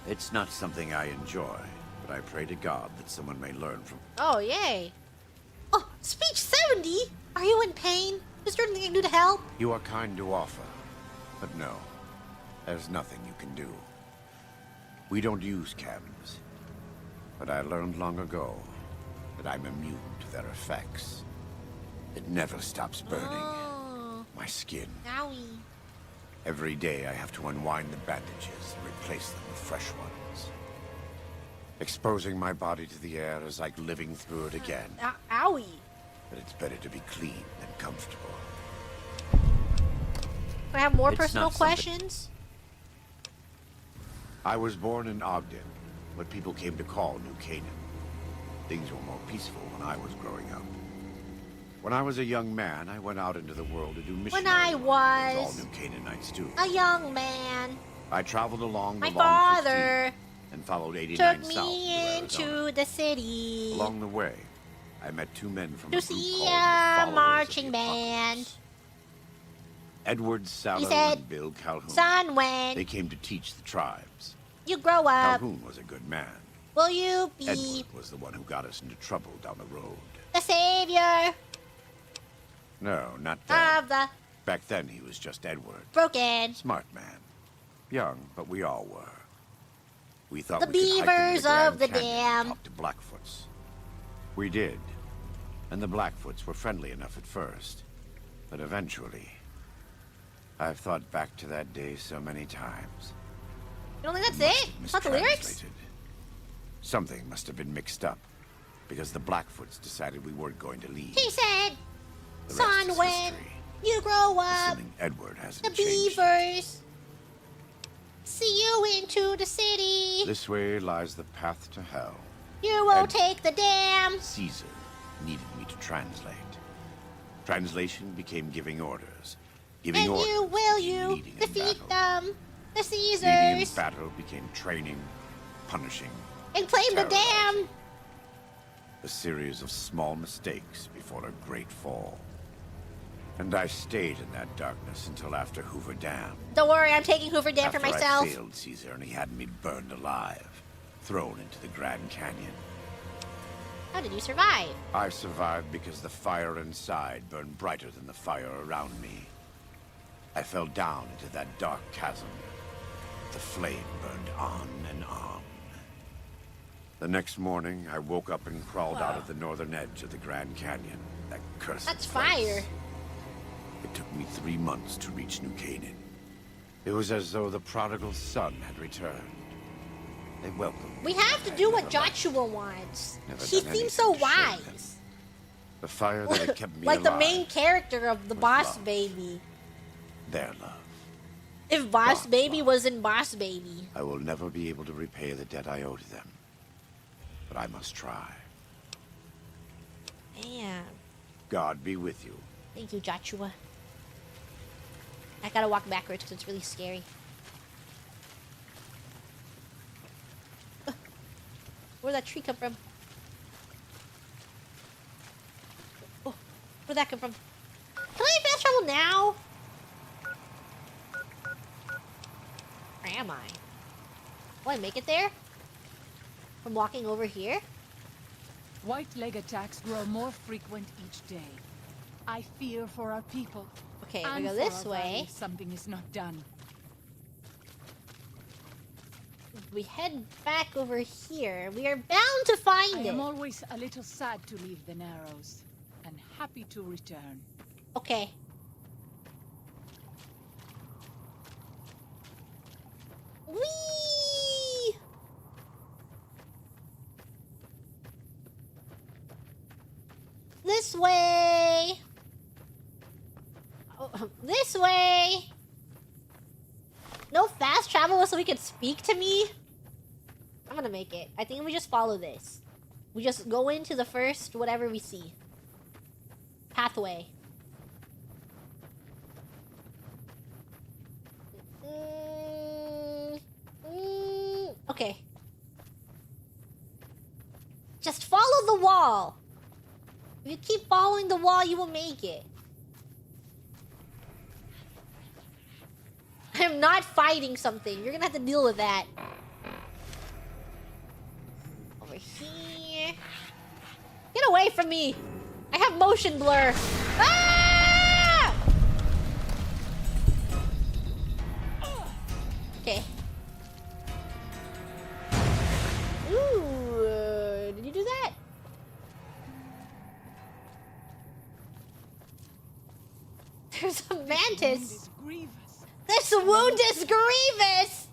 I: It's not something I enjoy, but I pray to God that someone may learn from.
A: Oh, yay. Oh, speech 70? Are you in pain? Is there anything I can do to help?
I: You are kind to offer, but no, there's nothing you can do. We don't use chems, but I learned long ago that I'm immune to their effects. It never stops burning.
A: Oh,
I: My skin.
A: owie.
I: Every day I have to unwind the bandages and replace them with fresh ones. Exposing my body to the air is like living through it again.
A: Owie.
I: But it's better to be clean than comfortable.
A: Do I have more
I: It's
A: personal
I: not something-
A: questions?
I: I was born in Ogden, what people came to call New Canaan. Things were more peaceful when I was growing up. When I was a young man, I went out into the world to do missionary
A: When I
I: work, as all
A: was
I: New Canaanites do.
A: a young man,
I: I traveled along
A: my
I: the long 15
A: father
I: and followed 89
A: took
I: south to
A: me
I: Arizona.
A: into the city
I: Along the way, I met two men from
A: to
I: a group
A: see
I: called the
A: a
I: Followers of
A: marching
I: the
A: band.
I: Apocalypse. Edward Sallow
A: said,
I: and Bill Calhoun.
A: Son, when
I: They came to teach the tribes.
A: you grow up,
I: Calhoun was a good man.
A: will you be
I: Edward was the one who got us into trouble down the road.
A: the savior
I: No, not then.
A: of the
I: Back then, he was just Edward.
A: broken?
I: Smart man. Young, but we all were. We thought
A: The
I: we could hike
A: beavers
I: into the
A: of the
I: Grand Canyon and
A: dam.
I: talk to Blackfoots. We did. And the Blackfoots were friendly enough at first. But eventually, I've thought back to that day so many times.
A: You don't think that's
I: Must
A: it?
I: have
A: It's not the lyrics?
I: mistranslated. Something must have been mixed up. Because the Blackfoots decided we weren't going to leave.
A: He said,
I: The rest
A: son,
I: is
A: when
I: history.
A: you grow up,
I: Assuming Edward
A: the
I: hasn't changed.
A: beavers see you into the city.
I: This way lies the path to hell.
A: You will
I: Edward.
A: take the dam.
I: Caesar needed me to translate. Translation became giving orders. Giving
A: And
I: orders
A: you will
I: became
A: you
I: leading in
A: defeat
I: battle.
A: them, the
I: Leading in
A: Caesars,
I: battle became training, punishing,
A: and claim the
I: terrorizing.
A: dam.
I: A series of small mistakes before a great fall. And I stayed in that darkness until after Hoover Dam.
A: Don't worry, I'm taking Hoover Dam for
I: After
A: myself.
I: I failed Caesar and he had me burned alive, thrown into the Grand Canyon.
A: How did you survive?
I: I survived because the fire inside burned brighter than the fire around me. I fell down into that dark chasm. The flame burned on and on. The next morning, I woke up and crawled out of the northern edge of the Grand Canyon. That cursed
A: That's
I: place.
A: fire.
I: It took me 3 months to reach New Canaan. It was as though the prodigal son had returned. They welcomed me.
A: We have to do what Joshua wants.
I: Never
A: He
I: done
A: seems so
I: anything to shame them.
A: wise.
I: The fire that had kept me
A: Like the
I: alive,
A: main character of the
I: was
A: Boss
I: love.
A: Baby.
I: their love.
A: If Boss
I: Love,
A: Baby
I: love.
A: was in Boss Baby.
I: I will never be able to repay the debt I owe to them. But I must try.
A: Damn.
I: God be with you.
A: Thank you, Joshua. I gotta walk backwards because it's really scary. Where'd that tree come from? Oh, where'd that come from? Can I fast travel now? Where am I? Will I make it there? From walking over here?
L: White leg attacks grow more frequent each day. I fear for our people.
A: Okay,
L: and
A: we go
L: for
A: this
L: our
A: way.
L: valley if something is not done.
A: We head back over here. We are bound to find
L: I
A: it.
L: am always a little sad to leave the Narrows, and happy to return.
A: Okay. Whee! This way. Oh, this way. No fast travel so he could speak to me? I'm gonna make it. I think we just follow this. We just go into the first whatever we see. Pathway. Okay. Just follow the wall. If you keep following the wall, you will make it. I'm not fighting something. You're gonna have to deal with that. Over here. Get away from me. I have motion blur. Ah! Okay. Ooh, did you do that? There's a mantis. This wound is grievous.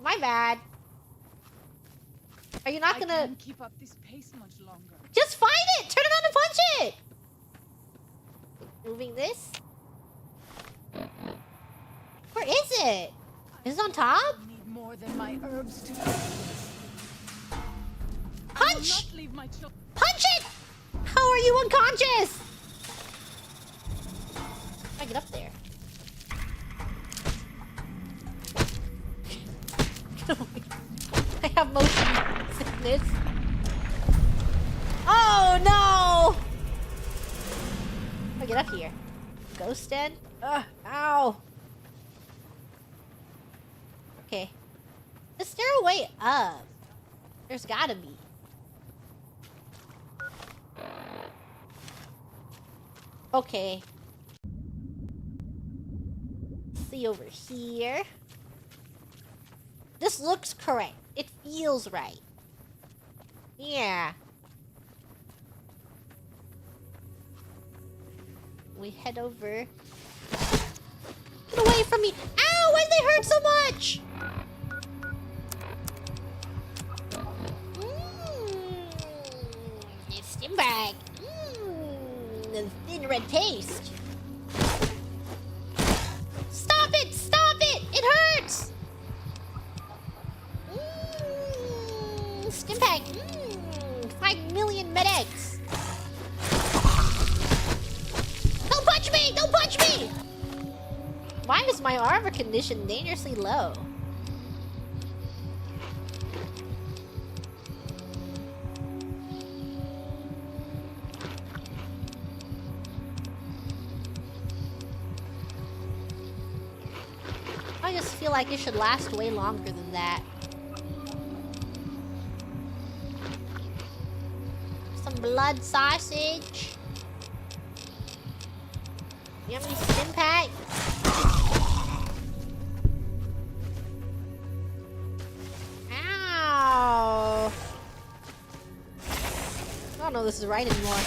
A: My bad. Are you not
L: I
A: gonna
L: can't keep up this pace much longer.
A: just fight it? Turn around and punch it. Moving this. Where is it? Is it on top?
L: I need more than my herbs to
A: Punch!
L: not leave my children.
A: Punch it! How are you unconscious? I get up there. I have motion sickness. Oh no! I get up here. Ghost den? Ow. Okay. Is there a way up? There's gotta be. Okay. Let's see over here. This looks correct. It feels right. Yeah. We head over. Get away from me! Ow! Why did they hurt so much? It's Stimbag. The thin red paste. Stop it! Stop it! It hurts! Stimbag. 5 million medics. Don't punch me! Don't punch me! Why is my armor condition dangerously low? I just feel like it should last way longer than that. Some blood sausage. Yummy stim pack. Ow. I don't know if this is right anymore.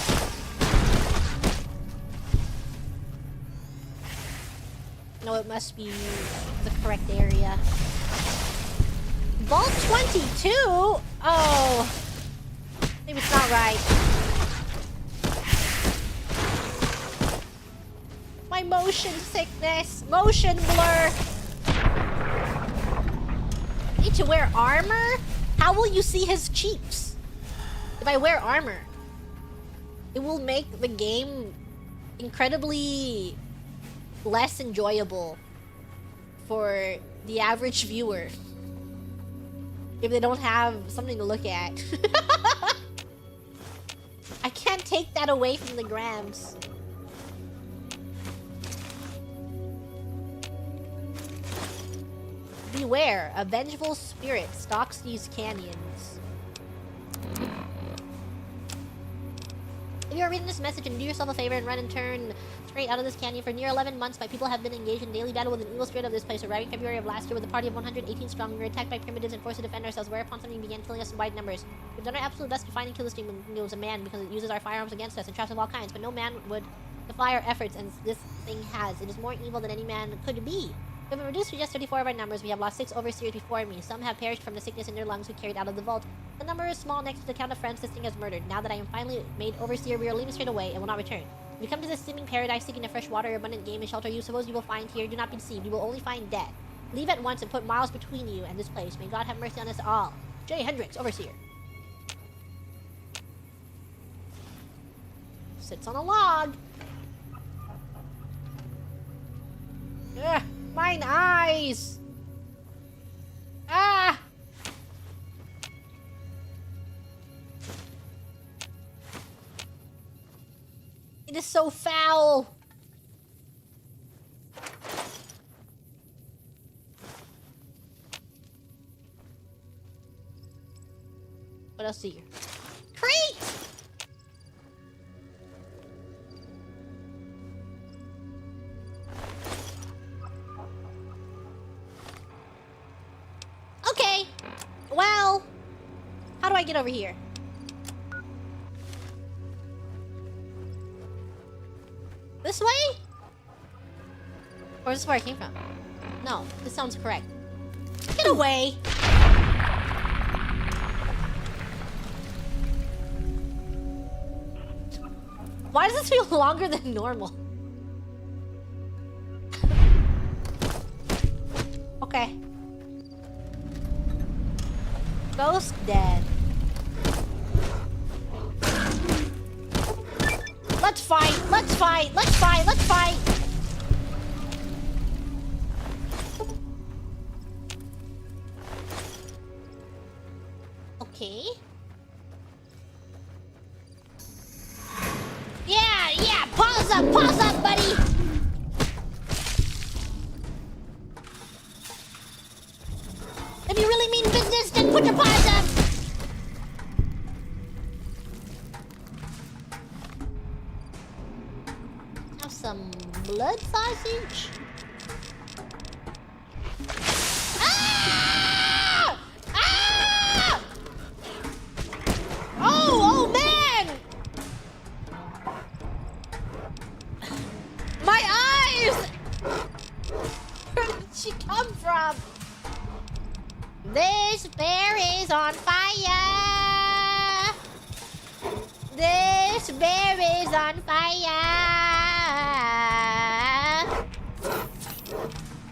A: No, it must be the correct area. Vault 22? Oh. Maybe it's not right. My motion sickness. Motion blur. Need to wear armor? How will you see his cheeks? If I wear armor, it will make the game incredibly less enjoyable for the average viewer if they don't have something to look at. I can't take that away from the grams. Beware, a vengeful spirit stalks these canyons. If you are reading this message, and do yourself a favor and run and turn straight out of this canyon. For near 11 months, my people have been engaged in daily battle with an evil spirit of this place. Arriving February of last year with a party of 118 strong, we were attacked by primitives and forced to defend ourselves, whereupon something began killing us in wide numbers. We've done our absolute best to find and kill this thing when it was a man, because it uses our firearms against us and traps of all kinds, but no man would defy our efforts, and this thing has. It is more evil than any man could be. We have been reduced to just 34 of our numbers. We have lost 6 overseers before me. Some have perished from the sickness in their lungs we carried out of the vault. The number is small next to the count of friends this thing has murdered. Now that I am finally made overseer, we are leaving straight away and will not return. If you come to this seeming paradise seeking a fresh water, abundant game, and shelter you suppose you will find here, do not be deceived. You will only find death. Leave at once and put miles between you and this place. May God have mercy on us all. J. Hendricks, overseer. Sits on a log. Ugh. Mine eyes! Ah! It is so foul! What else is here? Crate! Okay. Well, how do I get over here? This way? Or is this where I came from? No, this sounds correct. Get away! Why does this feel longer than normal? Okay. Ghost dead. Let's fight! Let's fight! Let's fight! Let's fight! Okay. Yeah! Yeah! Pause up, buddy! If you really mean business, then put your paws up! Have some blood sausage? Ah! Ah! Oh man! My eyes! Where did she come from? This bear is on fire! This bear is on fire!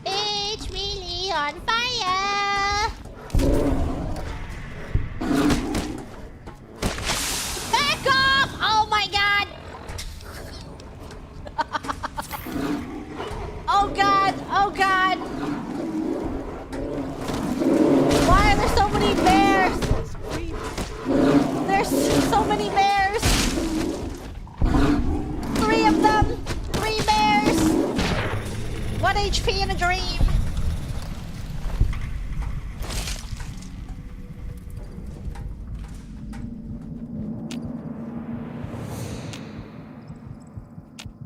A: It's really on fire! Back off! Oh my god! Oh god! Oh god! Why are there so many bears? There's so many bears! 3 of them! 3 bears! 1 HP in a dream!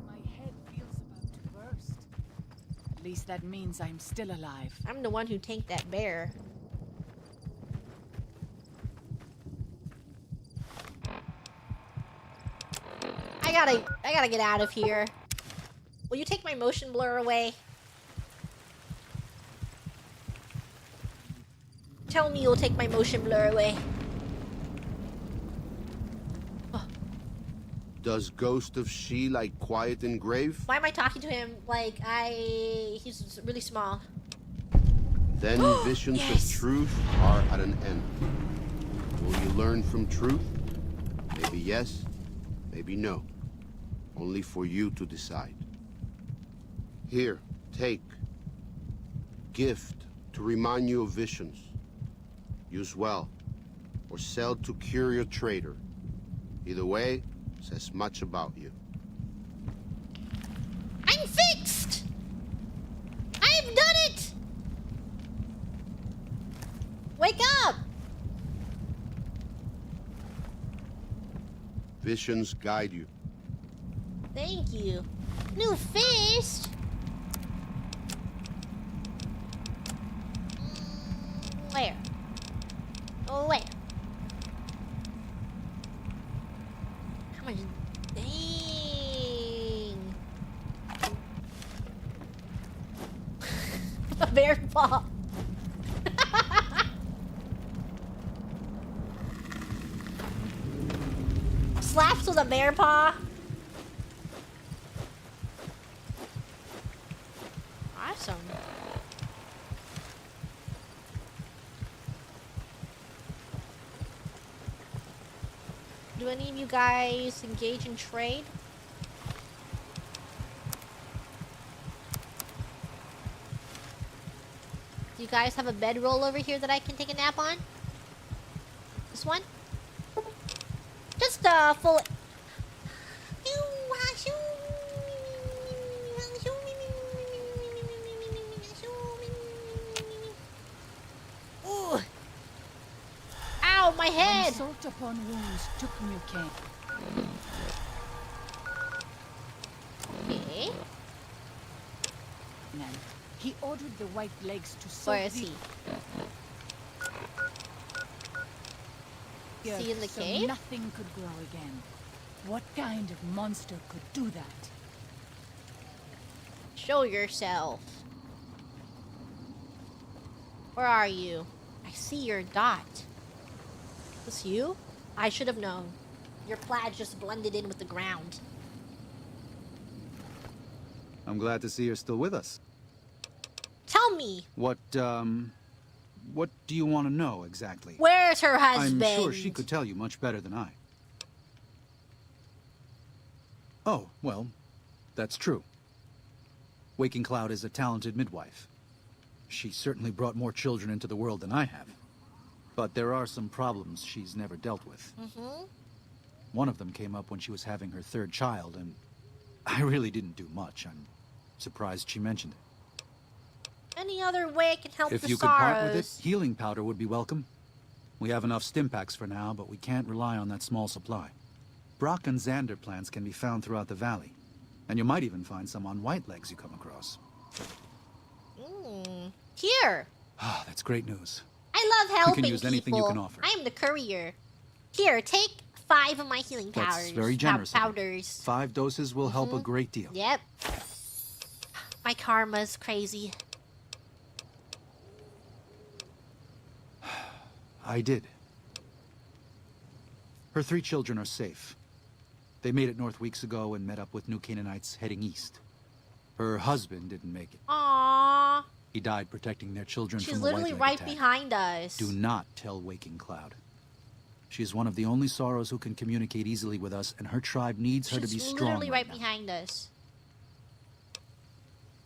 L: My head feels about to burst. At least that means I'm still alive.
A: I'm the one who tanked that bear. I gotta get out of here. Will you take my motion blur away? Tell me you'll take my motion blur away.
K: Does Ghost of She like quiet and grave?
A: Why am I talking to him like he's really small?
K: Then visions
A: Yes.
K: of truth are at an end. Will you learn from truth? Maybe yes, maybe no. Only for you to decide. Here, take. Gift to remind you of visions. Use well, or sell to cure your trader. Either way, says much about you.
A: I'm fixed! I've done it! Wake up!
K: Visions guide you.
A: Thank you. New fist? Where? Oh, where? How much? Dang. A bear paw. Slaps with a bear paw. Awesome. Do any of you guys engage in trade? Do you guys have a bedroll over here that I can take a nap on? This one? Just full. Ooh. Ow, my head!
L: When salt upon wounds took Nuke.
A: Okay.
L: He ordered the white legs to
A: Where is he? Is he in the
L: so
A: cave?
L: nothing could grow again. What kind of monster could do that?
A: Show yourself. Where are you? I see your dot. This you? I should have known. Your plaid just blended in with the ground.
J: I'm glad to see you're still with us.
A: Tell me,
J: What do you want to know exactly?
A: where's her husband?
J: I'm sure she could tell you much better than I. Oh, well, that's true. Waking Cloud is a talented midwife. She certainly brought more children into the world than I have. But there are some problems she's never dealt with.
A: Mm-hmm.
J: One of them came up when she was having her 3rd child, and I really didn't do much. I'm surprised she mentioned it.
A: Any other way I can help
J: If
A: the
J: you could part with it,
A: Sorrows?
J: healing powder would be welcome. We have enough stim packs for now, but we can't rely on that small supply. Brock and Xander plants can be found throughout the valley. And you might even find some on White Legs you come across.
A: Here.
J: Ah, that's great news.
A: I love helping
J: We can use anything you
A: people.
J: can offer.
A: I am the courier. Here, take 5 of my healing powders.
J: That's very generous. of you.
A: Powders.
J: 5 doses will help a great deal.
A: Yep. My karma's crazy.
J: I did. Her 3 children are safe. They made it north weeks ago and met up with New Canaanites heading east. Her husband didn't make it.
A: Aww.
J: He died protecting their children
A: She's
J: from a
A: literally
J: white-leg
A: right
J: attack.
A: behind us.
J: Do not tell Waking Cloud. She is one of the only Sorrows who can communicate easily with us, and her tribe needs her to be
A: She's
J: strong.
A: literally right
J: now.
A: behind us.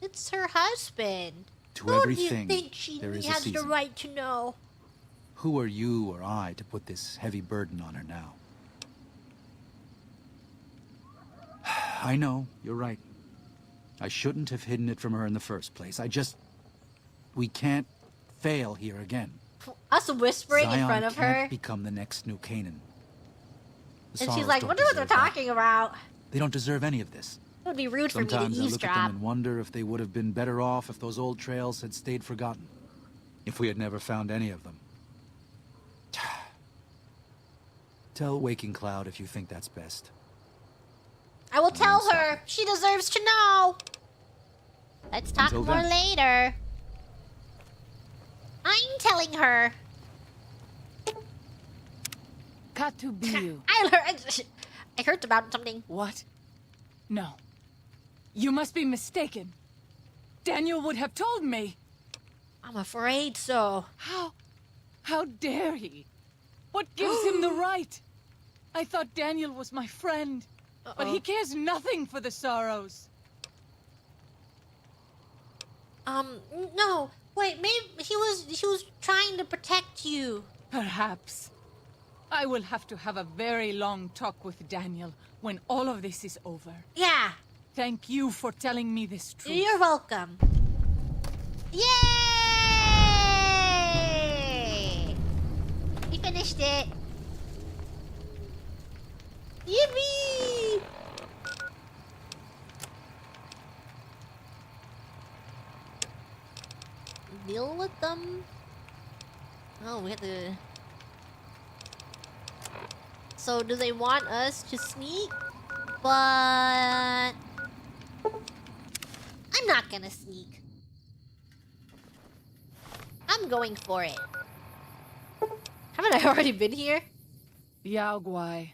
A: It's her husband.
J: To
A: Who
J: everything,
A: do you think she
J: there is a
A: has the
J: season.
A: right to know?
J: Who are you or I to put this heavy burden on her now? I know, you're right. I shouldn't have hidden it from her in the first place. We can't fail here again.
A: Us whispering
J: Zion
A: in front of her.
J: can't become the next New Canaan. The
A: And she's
J: Sorrows
A: like,
J: don't
A: what are they
J: deserve that.
A: talking about?
J: They don't deserve any of this.
A: It would be rude for me to
J: Sometimes I look at them
A: eavesdrop.
J: and wonder if they would have been better off if those old trails had stayed forgotten. If we had never found any of them. Tell Waking Cloud if you think that's best.
A: I will tell
J: stop
A: her. She deserves to know. Let's talk
J: Until
A: more
J: then.
A: later. I'm telling her.
L: Katubiu.
A: I heard about something.
L: What? No. You must be mistaken. Daniel would have told me.
A: I'm afraid so.
L: How dare he? What gives him the right? I thought Daniel was my friend. But he cares nothing for the Sorrows.
A: No. Wait, maybe he was trying to protect you.
L: Perhaps. I will have to have a very long talk with Daniel when all of this is over.
A: Yeah.
L: Thank you for telling me this truth.
A: You're welcome. Yay! We finished it. Yippee! Deal with them. Oh, we have to. So, do they want us to sneak? But I'm not gonna sneak. I'm going for it. Haven't I already been here?
L: Yaogwai.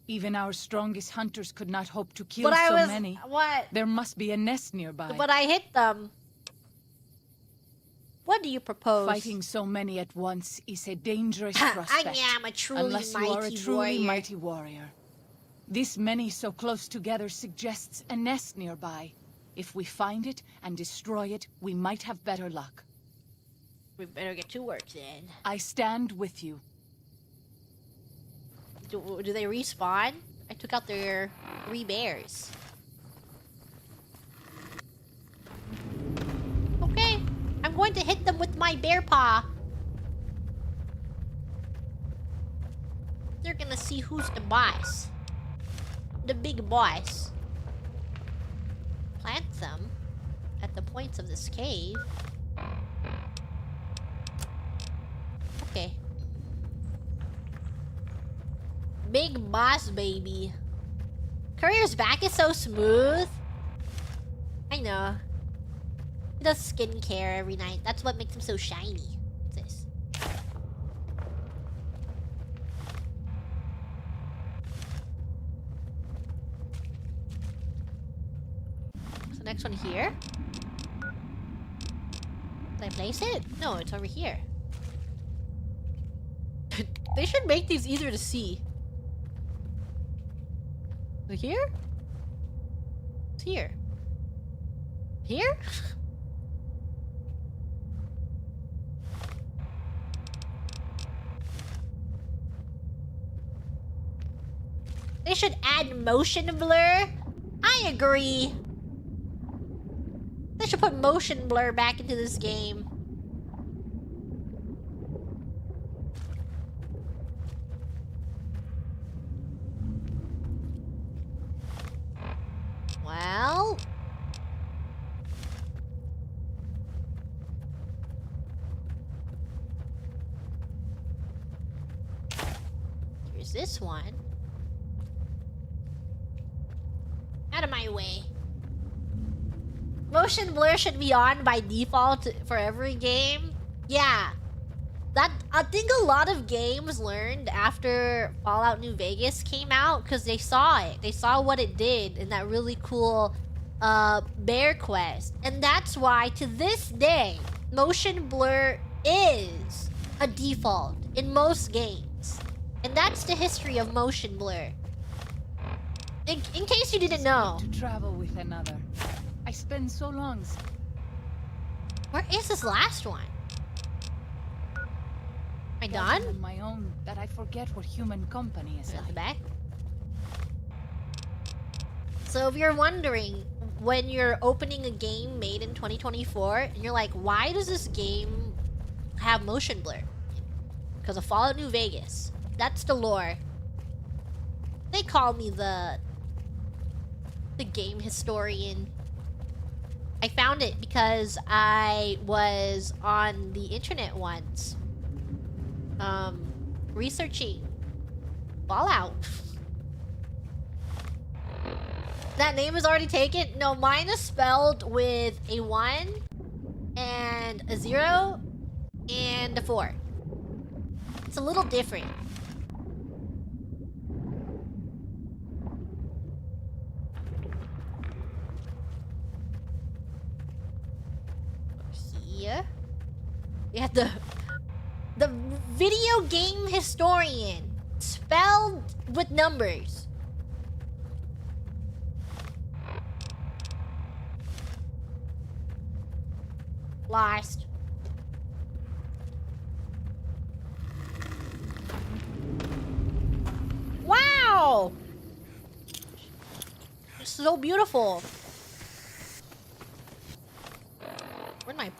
L: Even our strongest hunters could not hope to kill
A: But I
L: so
A: was
L: many.
A: what?
L: There must be a nest nearby.
A: But I hit them. What do you propose?
L: Fighting so many at once is a dangerous
A: I
L: prospect.
A: am a truly
L: unless you are a
A: mighty
L: truly
A: warrior.
L: mighty warrior. This many so close together suggests a nest nearby. If we find it and destroy it, we might have better luck.
A: We better get to work then.
L: I stand with you.
A: Do they respawn? I took out their 3 bears. Okay, I'm going to hit them with my bear paw. They're gonna see who's the boss. The big boss. Plant them at the points of this cave. Okay. Big boss, baby. Courier's back is so smooth. I know. He does skincare every night. That's what makes him so shiny. What's this? What's the next one here? Did I place it? No, it's over here. They should make these easier to see. Is it here? It's here. Here? They should add motion blur. I agree. They should put motion blur back into this game. Well... here's this one. Out of my way. Motion blur should be on by default for every game. Yeah. I think a lot of games learned after Fallout New Vegas came out because they saw it. They saw what it did in that really cool bear quest. And that's why to this day, motion blur is a default in most games. And that's the history of motion blur. In case you didn't know.
L: To travel with another. I spend so long.
A: Where is this last one? Am I done?
L: On my own, that I forget what human company is like.
A: Back. So if you're wondering, when you're opening a game made in 2024, and you're like, why does this game have motion blur? Because of Fallout New Vegas. That's the lore. They call me the game historian. I found it because I was on the internet once, researching Fallout. That name is already taken? No, mine is spelled with a 1 and a 0 and a 4. It's a little different. Here we have the video game historian spelled with numbers. Lost. Wow! So beautiful. Where'd my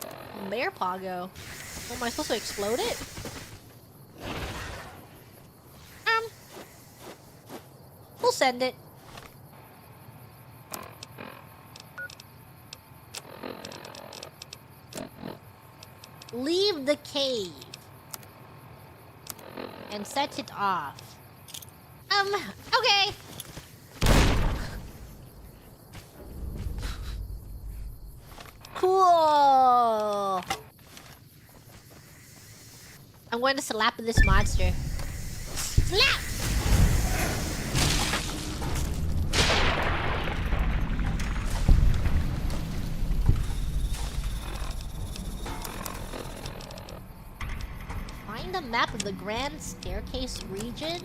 A: bear paw go? Oh, am I supposed to explode it? We'll send it. Leave the cave. And set it off. Okay. Cool. I'm going to slap this monster. Slap! Find a map of the Grand Staircase region.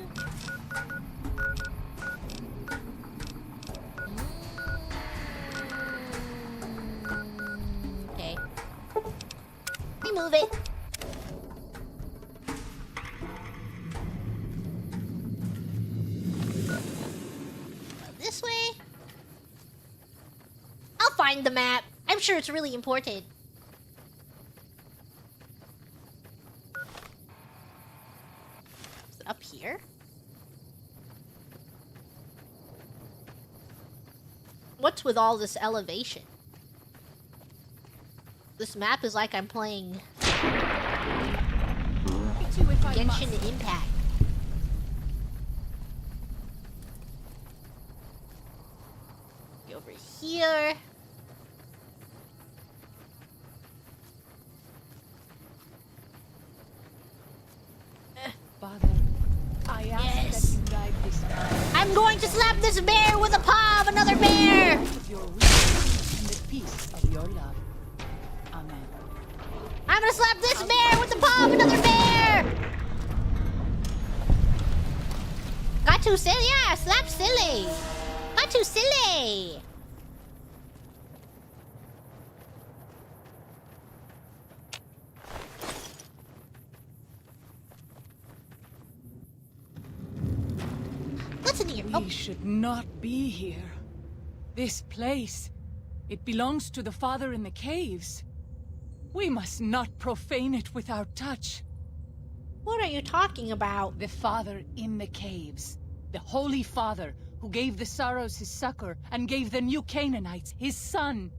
A: Okay. Remove it. This way. I'll find the map. I'm sure it's really important. Is it up here? What's with all this elevation? This map is like I'm playing Genshin Impact. Go over here.
L: Father, I ask that you guide this man.
A: I'm going to slap this bear with a paw of another bear!
L: With your wisdom and the peace of your love. Amen.
A: I'm gonna slap this bear with the paw of another bear! Got too silly? Yeah, slap silly. Got too silly. What's in here?
L: We should not be here. This place. It belongs to the father in the caves. We must not profane it with our touch.
A: What are you talking about?
L: The father in the caves. The Holy Father who gave the Sorrows his succor and gave the new Canaanites his son.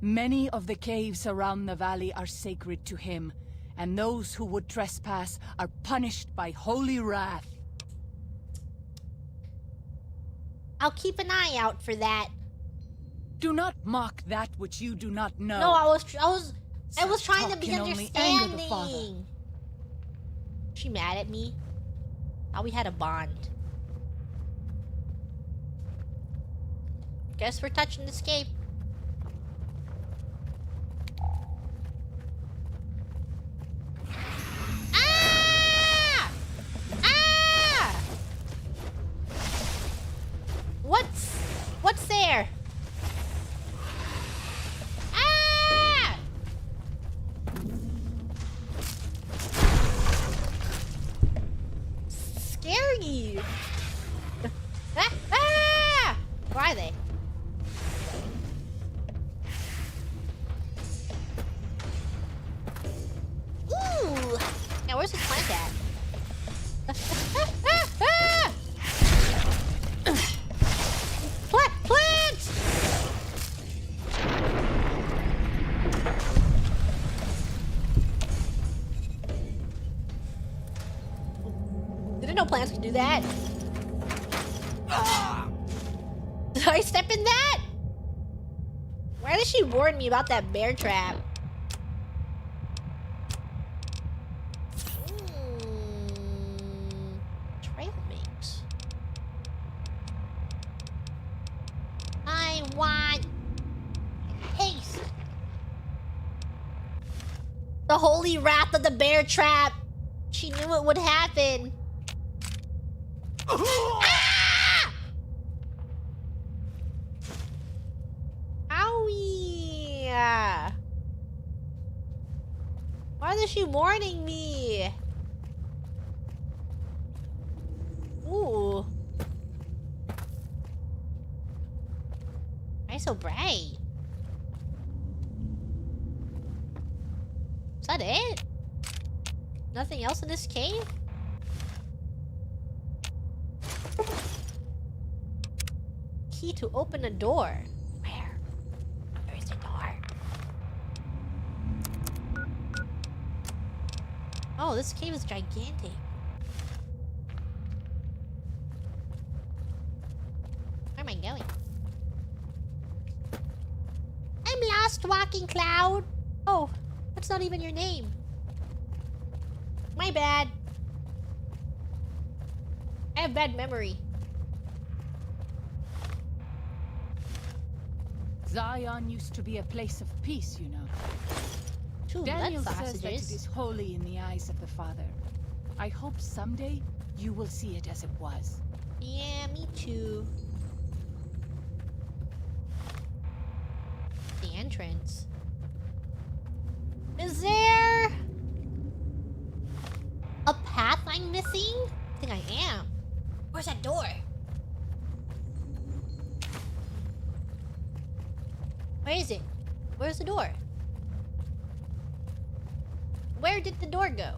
L: Many of the caves around the valley are sacred to him, and those who would trespass are punished by holy wrath.
A: I'll keep an eye out for that.
L: Do not mock that which you do not know.
A: No, I was trying to
L: talk
A: be
L: can only anger the father.
A: understanding. She mad at me? Thought we had a bond. Guess we're touching the escape. Ah! Ah! What's there? Ah! Scary. Ah! Ah! Where are they? Ooh! Now where's this plant at? Plant! Didn't know plants could do that. Did I step in that? Why did she warn me about that bear trap? Trail mix. I want haste. The holy wrath of the bear trap. She knew it would happen. Ah! Owie! Why is she warning me? Ooh. Why so bright? Is that it? Nothing else in this cave? Key to open a door. Where? Where is the door? Oh, this cave is gigantic. Where am I going? I'm lost, walking cloud. Oh, that's not even your name. My bad. I have bad memory.
L: Zion used to be a place of peace, you know.
A: Two
L: Daniel
A: blood
L: says that it
A: sausages.
L: is holy in the eyes of the Father. I hope someday you will see it as it was.
A: Yeah, me too. The entrance. Is there a path I'm missing? I think I am. Where's that door? Where is it? Where's the door? Where did the door go?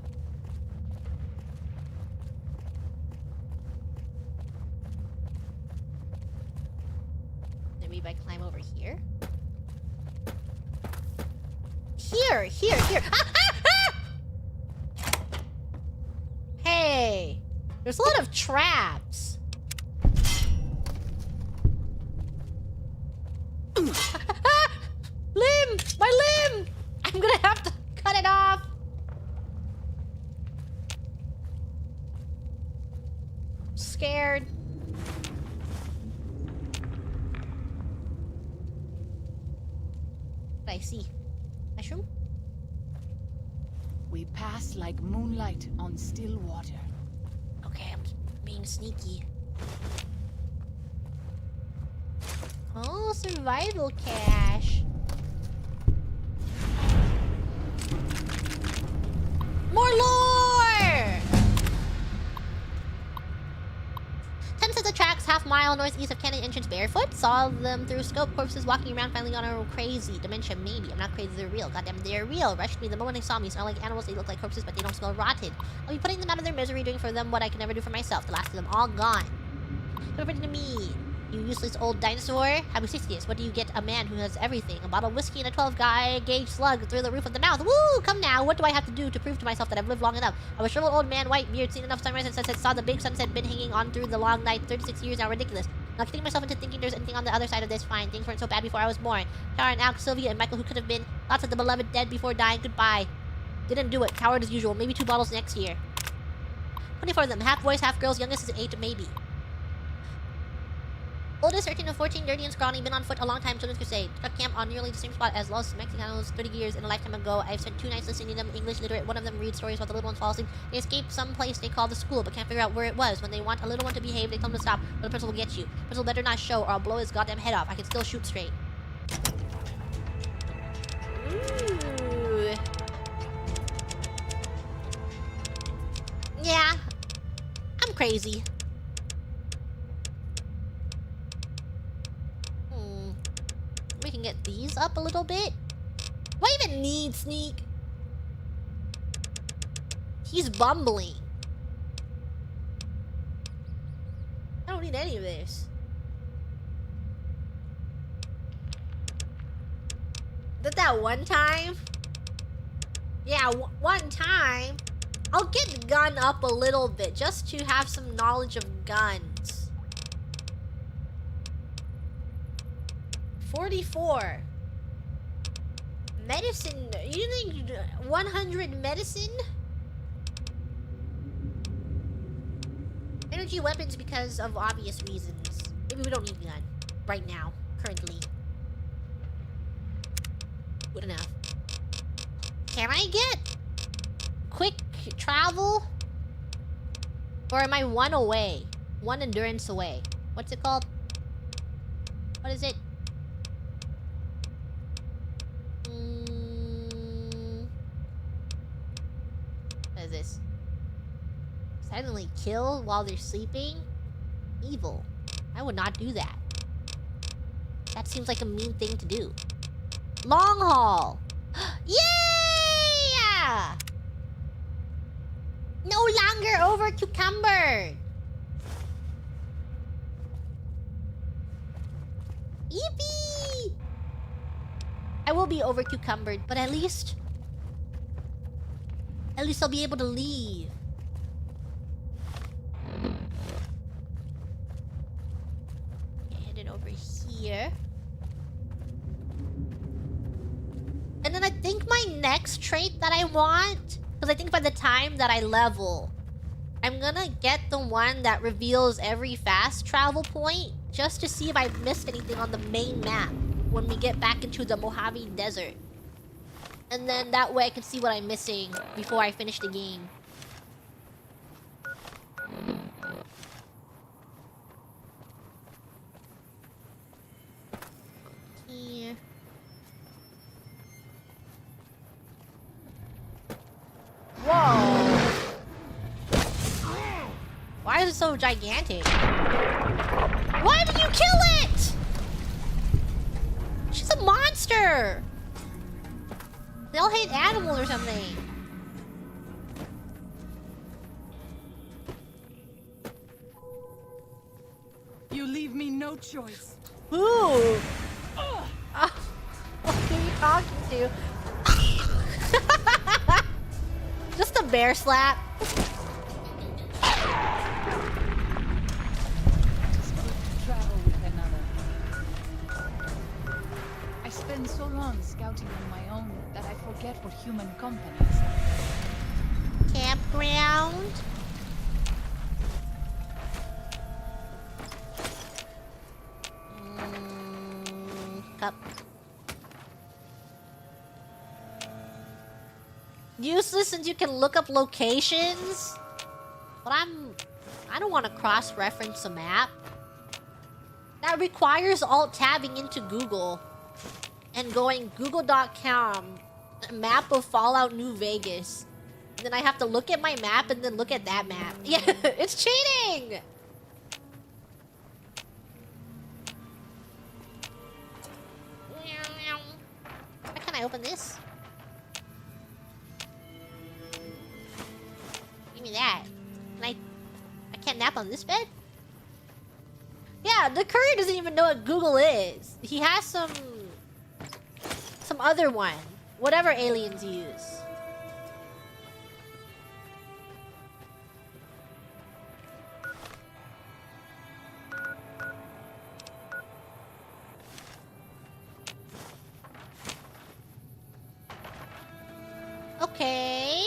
A: Maybe if I climb over here? Here! Ah, ah, ah! Hey! There's a lot of traps. Limb! My limb! I'm gonna have to cut it off. Scared. What I see? Mushroom?
L: We pass like moonlight on still water.
A: Okay, I'm being sneaky. Oh, survival cache. More lore! 10 sets of tracks, half mile mile northeast of Cannon entrance barefoot. Saw them through scope. Corpses walking around, finally got a crazy. Dementia, maybe. I'm not crazy, they're real. Goddamn, they're real. Rushed me the moment they saw me. Smell like animals, they look like corpses, but they don't smell rotted. I'll be putting them out of their misery, doing for them what I can never do for myself. The last of them all gone. Refer to me. You useless old dinosaur. Happy 60th. What do you get a man who has everything? A bottle of whiskey and a 12-gauge slug through the roof of the mouth. Woo! Come now. What do I have to do to prove to myself that I've lived long enough? I'm a shriveled old man, white beard, seen enough sunrise and sunset, saw the big sunset, been hanging on through the long night. 36 years now, ridiculous. Not getting myself into thinking there's anything on the other side of this. Fine. Things weren't so bad before I was born. Tara and Alex, Sylvia and Michael, who could have been. Lots of the beloved dead before dying. Goodbye. Didn't do it. Coward as usual. Maybe 2 bottles next year. 24 of them. Half boys, half girls. Youngest is 8, maybe. Oldest 13 to 14, dirty and scrawny, been on foot a long time, Children's Crusade. Struck camp on nearly the same spot as Los Mexicanos 30 years in a lifetime ago. I've spent 2 nights listening to them, English literate. One of them reads stories while the little ones fall asleep. They escaped some place they call the school, but can't figure out where it was. When they want a little one to behave, they tell them to stop, or the principal will get you. Principal better not show, or I'll blow his goddamn head off. I can still shoot straight. Ooh. Yeah. I'm crazy. We can get these up a little bit. Do I even need sneak? He's bumbling. I don't need any of this. Did that one time? Yeah, one time. I'll get the gun up a little bit just to have some knowledge of guns. 44. Medicine. You think 100 medicine? Energy weapons because of obvious reasons. Maybe we don't need a gun right now, currently. Good enough. Can I get quick travel? Or am I 1 away? 1 endurance away. What's it called? What is it? What is this? Silently kill while they're sleeping? Evil. I would not do that. That seems like a mean thing to do. Long haul! Yeah! No longer over cucumber! Yippee! I will be over cucumbered, but at least I'll be able to leave. Okay, headed over here. And then I think my next trait that I want, because I think by the time that I level, I'm gonna get the one that reveals every fast travel point, just to see if I missed anything on the main map when we get back into the Mojave Desert. And then that way I can see what I'm missing before I finish the game. Here. Whoa! Why is it so gigantic? Why did you kill it? She's a monster! They all hate animals or something.
L: You leave me no choice.
A: Who? What are you talking to? Just a bear slap.
L: Travel with another. I spend so long scouting on my own that I forget what human company is like.
A: Campground. Cup. Useless since you can look up locations. But I don't want to cross-reference a map. That requires alt-tabbing into Google and going google.com, map of Fallout New Vegas. And then I have to look at my map and then look at that map. Yeah, it's cheating! I open this? Give me that. Can I can't nap on this bed? Yeah, the courier doesn't even know what Google is. He has some other one. Whatever aliens use. Okay.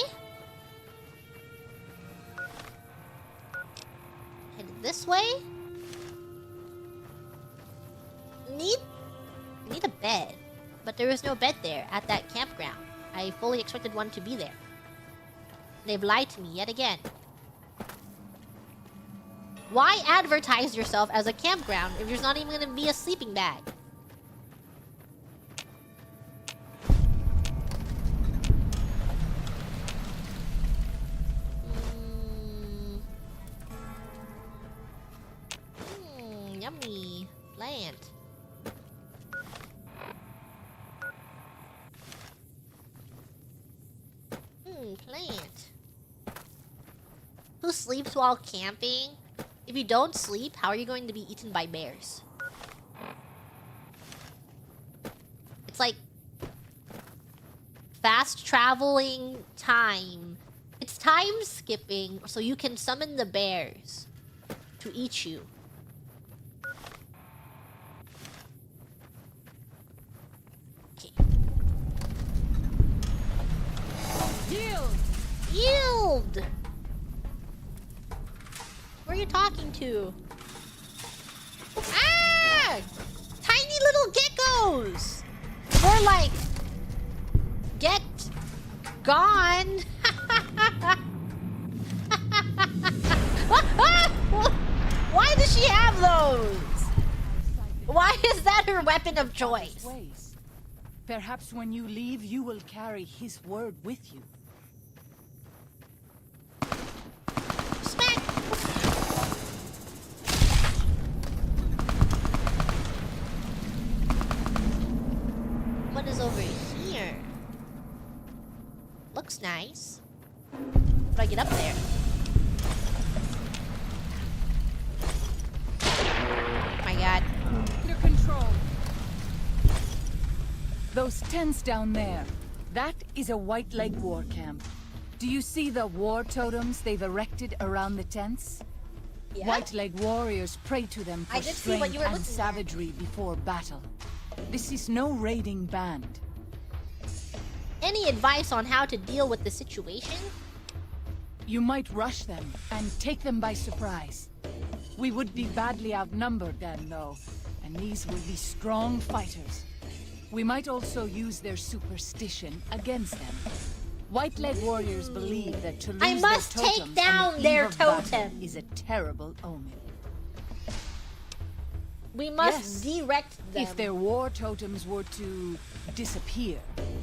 A: Head this way. Need a bed, but there is no bed there at that campground. I fully expected one to be there. They've lied to me yet again. Why advertise yourself as a campground if there's not even gonna be a sleeping bag? Yummy plant. Plant. Who sleeps while camping? If you don't sleep, how are you going to be eaten by bears? It's like fast traveling time. It's time skipping so you can summon the bears to eat you.
L: Yield!
A: Yield! Where are you talking to? Ah! Tiny little geckos! More like... Get... Gone! Why does she have those? Why is that her weapon of choice?
L: Perhaps when you leave, you will carry his word with you.
A: Smack! What is over here? Looks nice. How do I get up there? Oh my god.
L: Under control. Those tents down there, that is a White Leg war camp. Do you see the war totems they've erected around the tents?
A: Yeah.
L: White Leg warriors pray to them for
A: I did see what
L: strength
A: you were
L: and
A: looking at.
L: savagery before battle. This is no raiding band.
A: Any advice on how to deal with the situation?
L: You might rush them and take them by surprise. We would be badly outnumbered then, though, and these will be strong fighters. We might also use their superstition against them. White Leg warriors believe that to lose
A: I must
L: their
A: take
L: totems
A: down
L: on the
A: their
L: eve of battle
A: totem.
L: is a terrible omen.
A: We must direct them.
L: If their war totems were to disappear,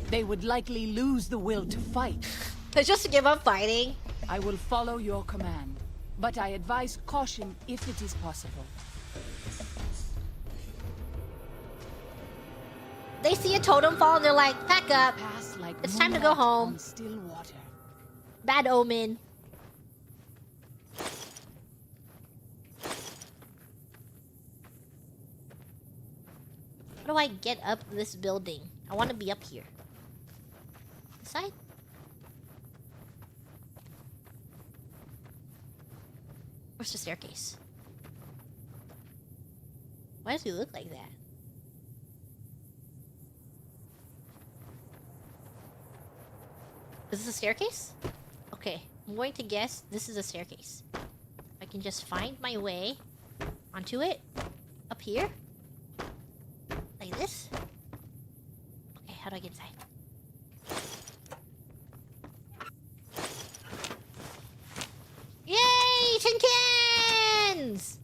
L: they would likely lose the will to fight.
A: Let's just give up fighting.
L: I will follow your command, but I advise caution if it is possible.
A: They see a totem fall and they're like, pack up.
L: Pass like
A: It's time to go
L: moonlight
A: home.
L: on still water.
A: Bad omen. How do I get up this building? I want to be up here. This side? Where's the staircase? Why does he look like that? Is this a staircase? Okay, I'm going to guess this is a staircase. I can just find my way onto it. Up here. Like this. Okay, how do I get inside? Yay! Tin cans!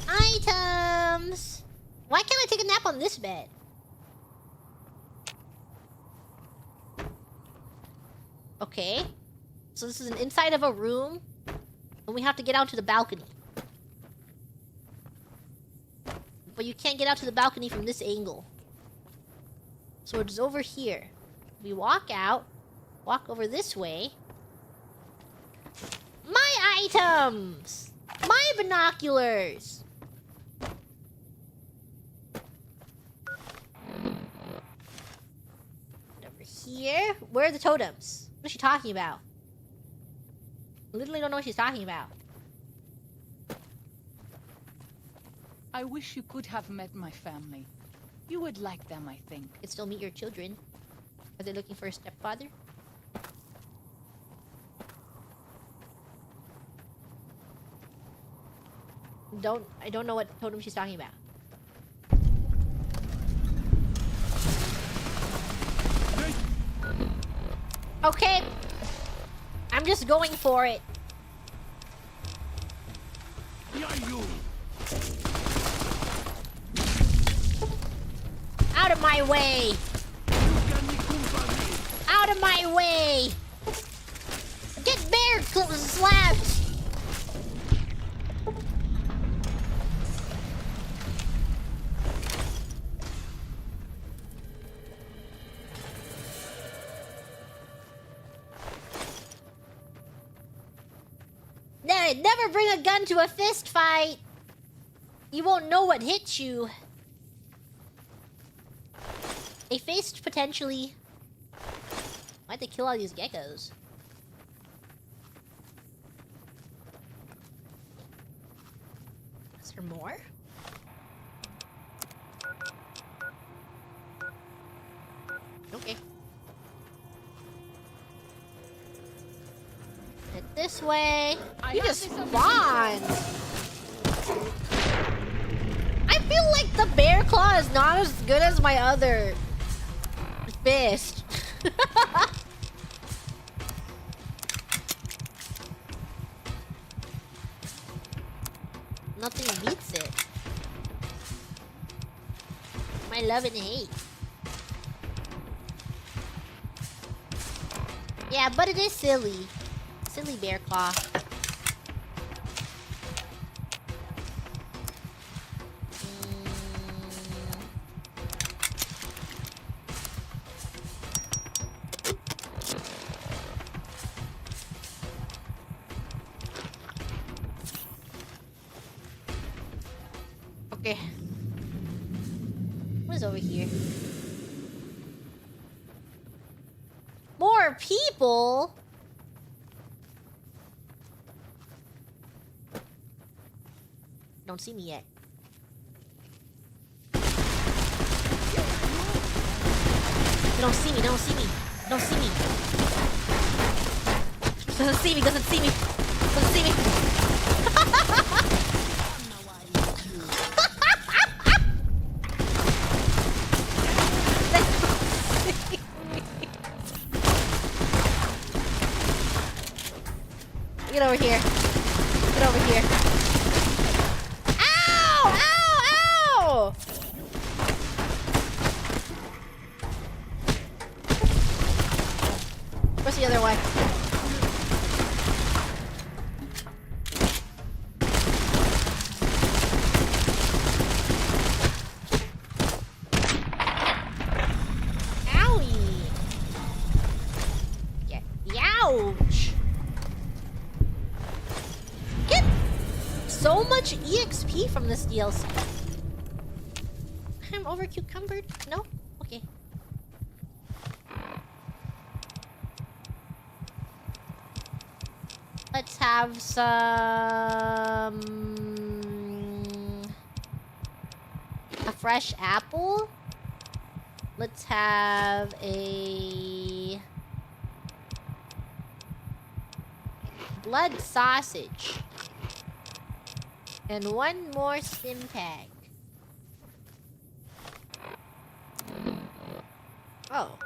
A: Items! Why can't I take a nap on this bed? Okay. So this is an inside of a room. And we have to get out to the balcony. But you can't get out to the balcony from this angle. So it's over here. We walk out. Walk over this way. My items! My binoculars! Over here. Where are the totems? What is she talking about? I literally don't know what she's talking about.
L: I wish you could have met my family. You would like them, I think.
A: You can still meet your children. Are they looking for a stepfather? I don't know what totem she's talking about. Okay. I'm just going for it. Out of my way! Out of my way! Get bear slapped! Never bring a gun to a fist fight! You won't know what hits you. A fist, potentially. Why'd they kill all these geckos? Is there more? Okay. Head this way. You just spawned! I feel like the bear claw is not as good as my other fist. Nothing beats it. My love and hate. Yeah, but it is silly. Silly bear claw. Okay. What is over here? More people? Don't see me yet. Don't see me, don't see me. Don't see me. Doesn't see me, doesn't see me. Doesn't see me. Get over here. Get over here. Ow! Ow! Ow! Where's the other one? Owie! Yeah. Youch! Get so much EXP from this DLC. I'm over cucumbered? No? Okay. Let's have some... a fresh apple. Let's have a... blood sausage. And one more stim pack. Oh.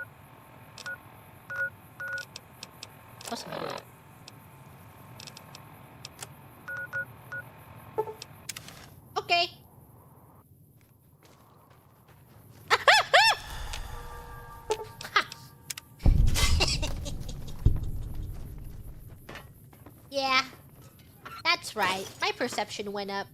A: What's my name? Okay. Yeah, that's right. My perception went up.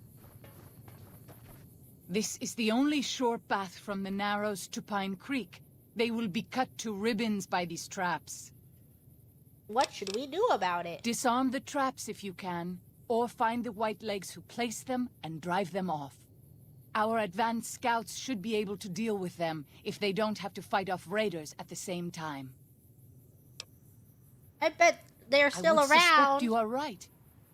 L: This is the only short path from the Narrows to Pine Creek. They will be cut to ribbons by these traps.
A: What should we do about it?
L: Disarm the traps if you can, or find the Whitelegs who placed them and drive them off. Our advanced scouts should be able to deal with them if they don't have to fight off raiders at the same time.
A: I bet they're still
L: I would suspect
A: around.
L: you are right.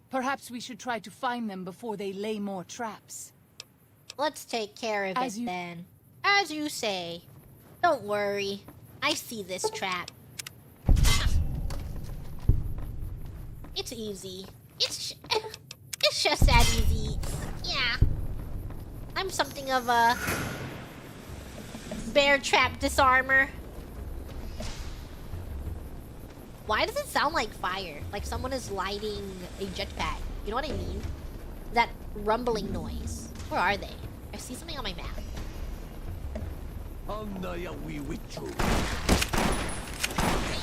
L: Perhaps we should try to find them before they lay more traps.
A: Let's take care of
L: As
A: it
L: you-
A: then. As you say. Don't worry. I see this trap. It's easy. It's just that easy. Yeah. I'm something of a bear trap disarmer. Why does it sound like fire? Like someone is lighting a jetpack. You know what I mean? That rumbling noise. Where are they? I see something on my map.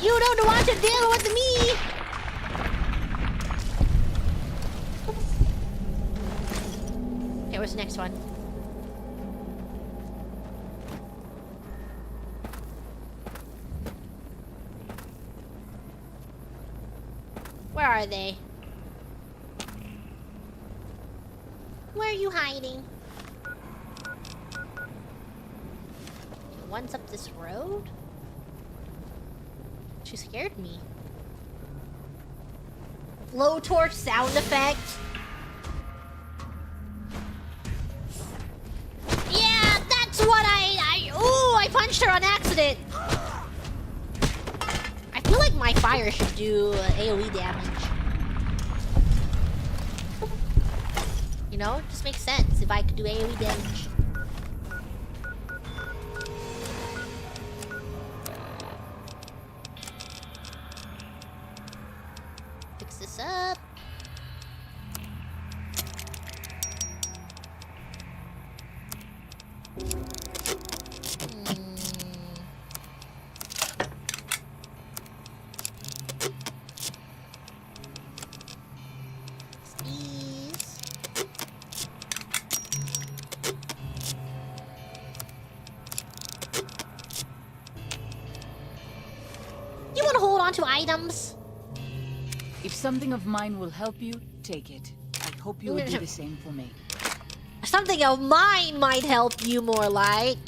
A: You don't want to deal with me! Okay, where's the next one? Where are they? Where are you hiding? One's up this road? She scared me. Blowtorch sound effect. Yeah, that's what ooh, I punched her on accident. I feel like my fire should do AoE damage. You know, it just makes sense if I could do AoE damage. Fix this up. These. You want to hold on to items?
L: If something of mine will help you, take it. I hope you would do the same for me.
A: Something of mine might help you more like.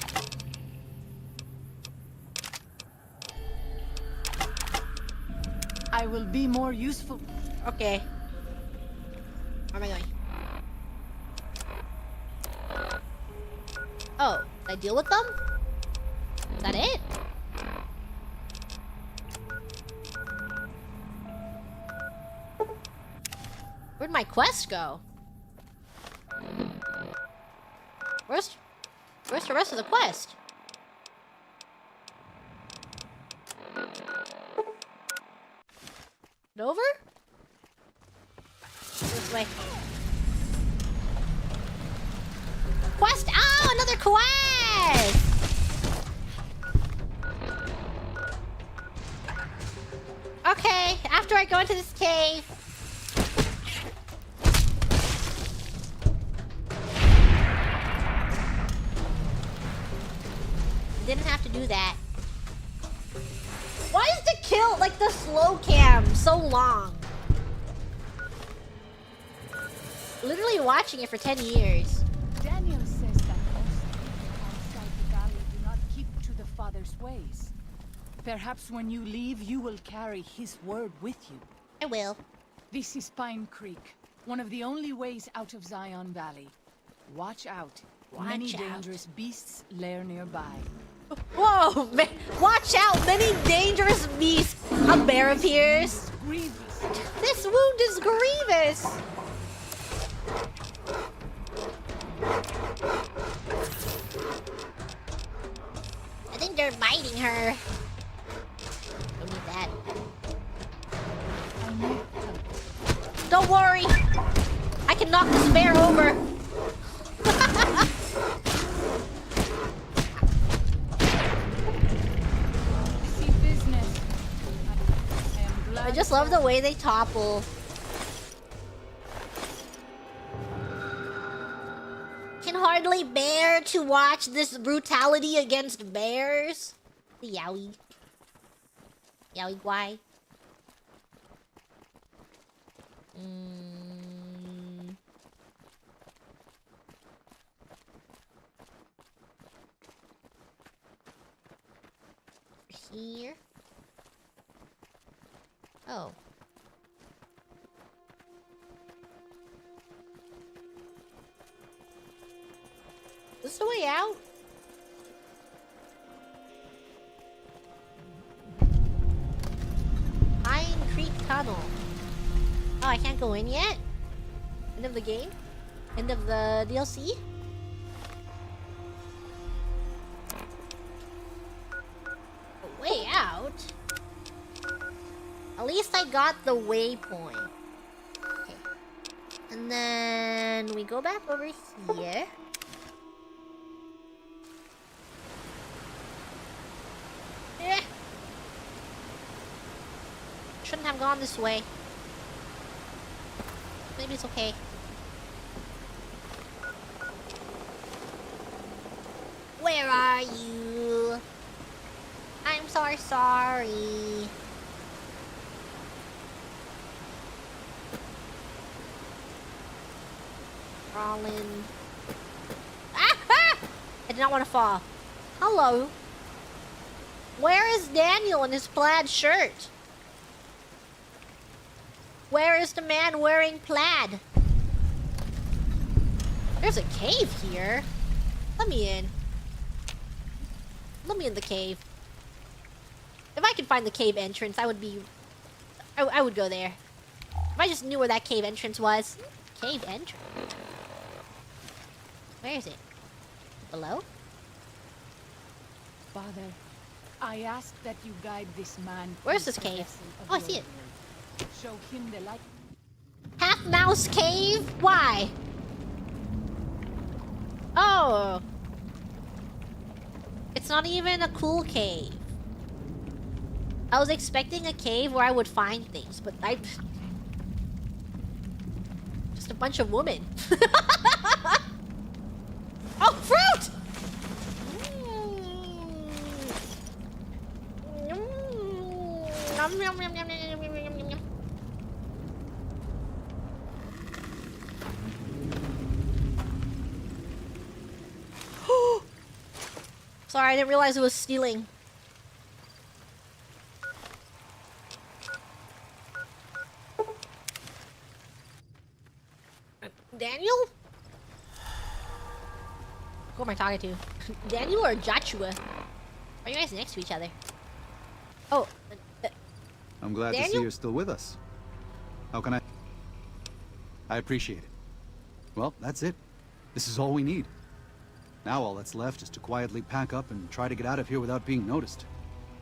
L: I will be more useful.
A: Okay. Where am I going? Oh, did I deal with them? Is that it? Where'd my quest go? Where's the rest of the quest? It over? This way. Quest! Oh, another quest! Okay, after I go into this cave. Didn't have to do that. Why is the kill, like the slow cam, so long? Literally watching it for 10 years.
L: Daniel says that most people outside the valley do not keep to the Father's ways. Perhaps when you leave, you will carry his word with you.
A: I will.
L: This is Pine Creek, one of the only ways out of Zion Valley. Watch out. Many dangerous beasts lair nearby.
A: Whoa! Watch out! Many dangerous beasts! A bear appears!
L: Grievous.
A: This wound is grievous! I think they're biting her. Don't need that. Don't worry! I can knock this bear over! I just love the way they topple. cowardly bear to watch this brutality against bears? Yowie. Yowie, why? Here. Oh. This is the way out? Pine Creek Tunnel. Oh, I can't go in yet? End of the game? End of the DLC? A way out? At least I got the waypoint. Okay. And then we go back over here. Eh. Shouldn't have gone this way. Maybe it's okay. Where are you? I'm so sorry. Crawling. Ah! Ah! I did not want to fall. Hello. Where is Daniel in his plaid shirt? Where is the man wearing plaid? There's a cave here. Let me in. Let me in the cave. If I could find the cave entrance, I would be... I would go there. If I just knew where that cave entrance was. Cave entrance? Where is it? Below?
L: Father, I ask that you guide this man.
A: Where's this cave? Oh, I see it.
L: Show him the light.
A: Half Mouse Cave? Why? Oh. It's not even a cool cave. I was expecting a cave where I would find things, but I... Just a bunch of women. Oh, fruit! Yum, yum, yum, yum, yum, yum, yum, yum. Sorry, I didn't realize it was stealing. Daniel? Who am I talking to? Daniel or Joshua? Are you guys next to each other? Oh,
J: I'm glad to see you're still with us. How can I appreciate it. Well, that's it. This is all we need. Now all that's left is to quietly pack up and try to get out of here without being noticed.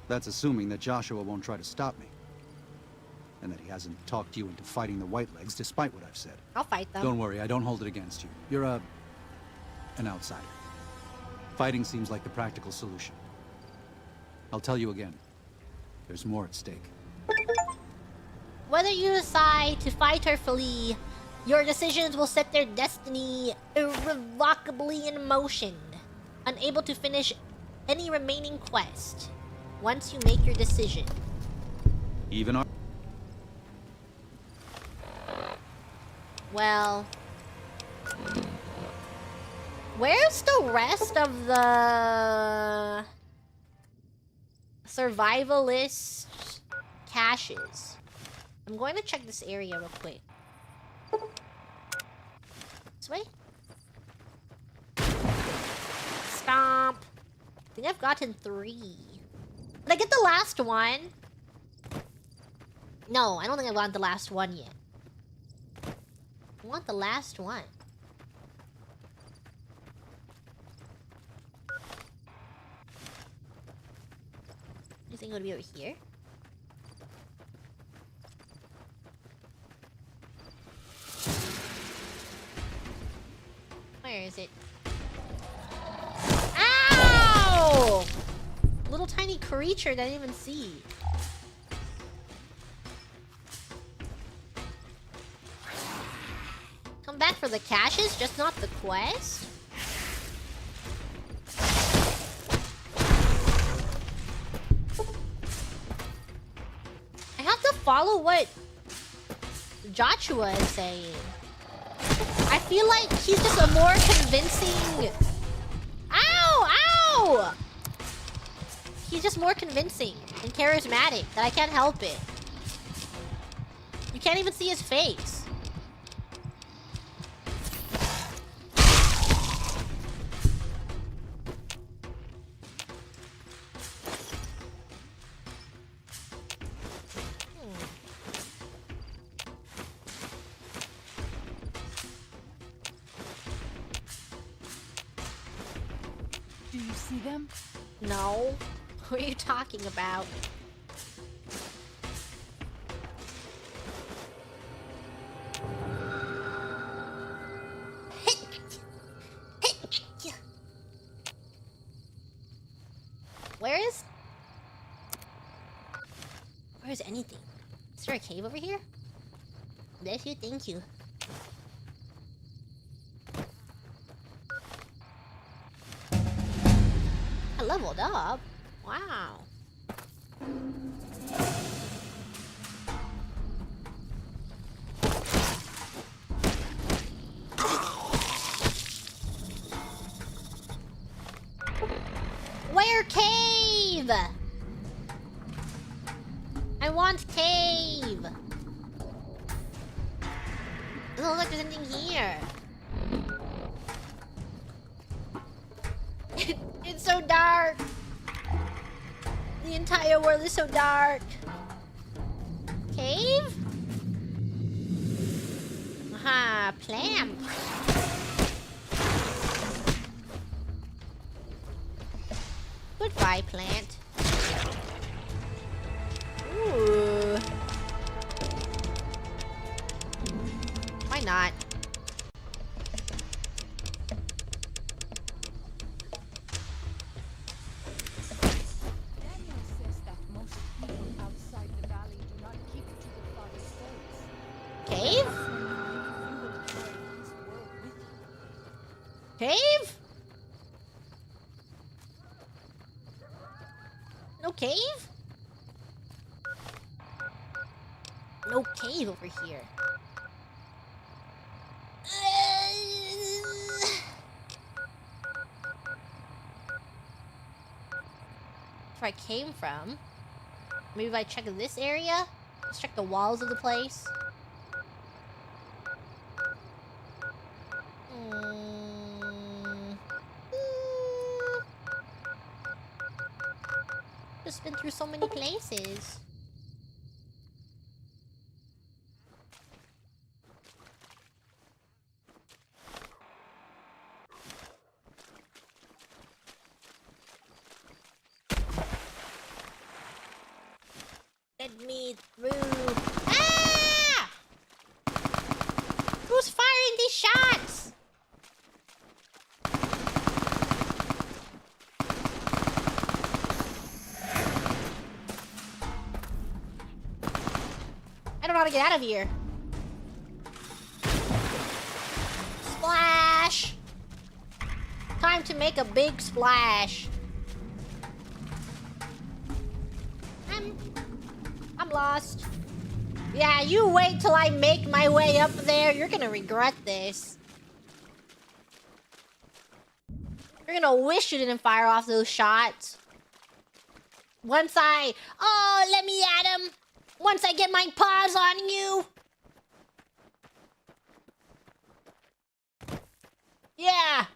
J: That's assuming that Joshua won't try to stop me. And that he hasn't talked you into fighting the Whitelegs, despite what I've said.
A: I'll fight them.
J: Don't worry, I don't hold it against you. You're an outsider. Fighting seems like the practical solution. I'll tell you again. There's more at stake.
A: Whether you decide to fight or flee, your decisions will set their destiny irrevocably in motion, unable to finish any remaining quest once you make your decision.
J: Even our...
A: Well... Where's the rest of the... survivalist caches? I'm going to check this area real quick. This way? Stomp! I think I've gotten 3. Did I get the last one? No, I don't think I got the last one yet. I want the last one. You think it would be over here? Where is it? Ow! Little tiny creature that I didn't even see. Come back for the caches, just not the quest? know what Joshua is saying. I feel like he's just a more convincing... Ow! Ow! He's just more convincing and charismatic that I can't help it. You can't even see his face.
L: Do you see them?
A: No. What are you talking about? Where's anything? Is there a cave over here? Bless you, thank you. I leveled up. Wow. Where cave? I want cave. Doesn't look like there's anything here. It's so dark. The entire world is so dark. Cave? Aha, plant. Goodbye, plant. Ooh. Why not?
L: Daniel says that most people outside the valley do not keep to the father's ways.
A: Cave?
L: You will carry his word with you.
A: Cave? No cave? No cave over here. Where I came from. Maybe if I check this area? Let's check the walls of the place. Just been through so many places. Let me through. Ah! Who's firing these shots? I don't know how to get out of here. Splash! Time to make a big splash. I'm lost. Yeah, you wait till I make my way up there. You're gonna regret this. You're gonna wish you didn't fire off those shots. Once I... Oh, let me at him. Once I get my paws on you. Yeah.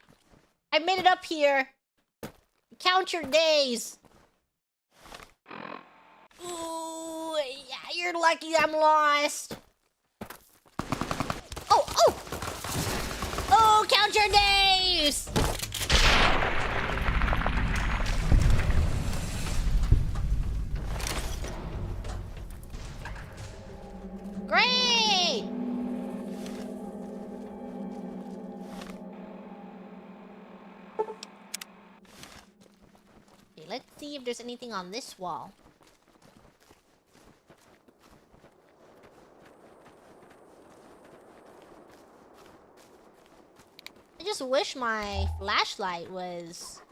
A: I made it up here. Count your days. Ooh, yeah, you're lucky I'm lost. Oh, oh! Oh, count your days! Great! Okay, let's see if there's anything on this wall. I just wish my flashlight was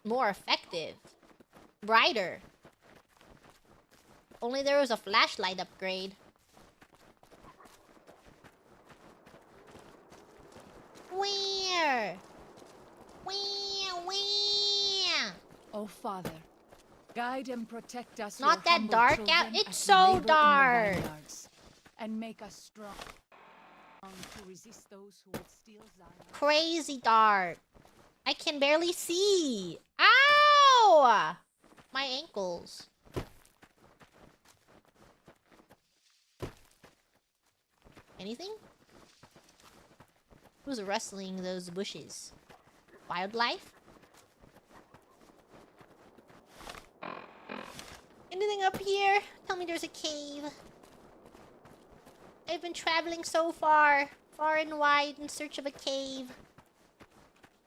A: more effective. Brighter. only there was a flashlight upgrade. Where? Where?
L: Oh, Father, guide and protect us.
A: Not
L: your
A: that
L: humble
A: dark
L: children,
A: out. It's
L: as we
A: so
L: labor in the
A: dark.
L: vineyards, and make us strong to resist those who would steal Zion.
A: Crazy dark. I can barely see. Ow! My ankles. Anything? Who's rustling those bushes? Wildlife? Anything up here? Tell me there's a cave. I've been traveling so far and wide in search of a cave.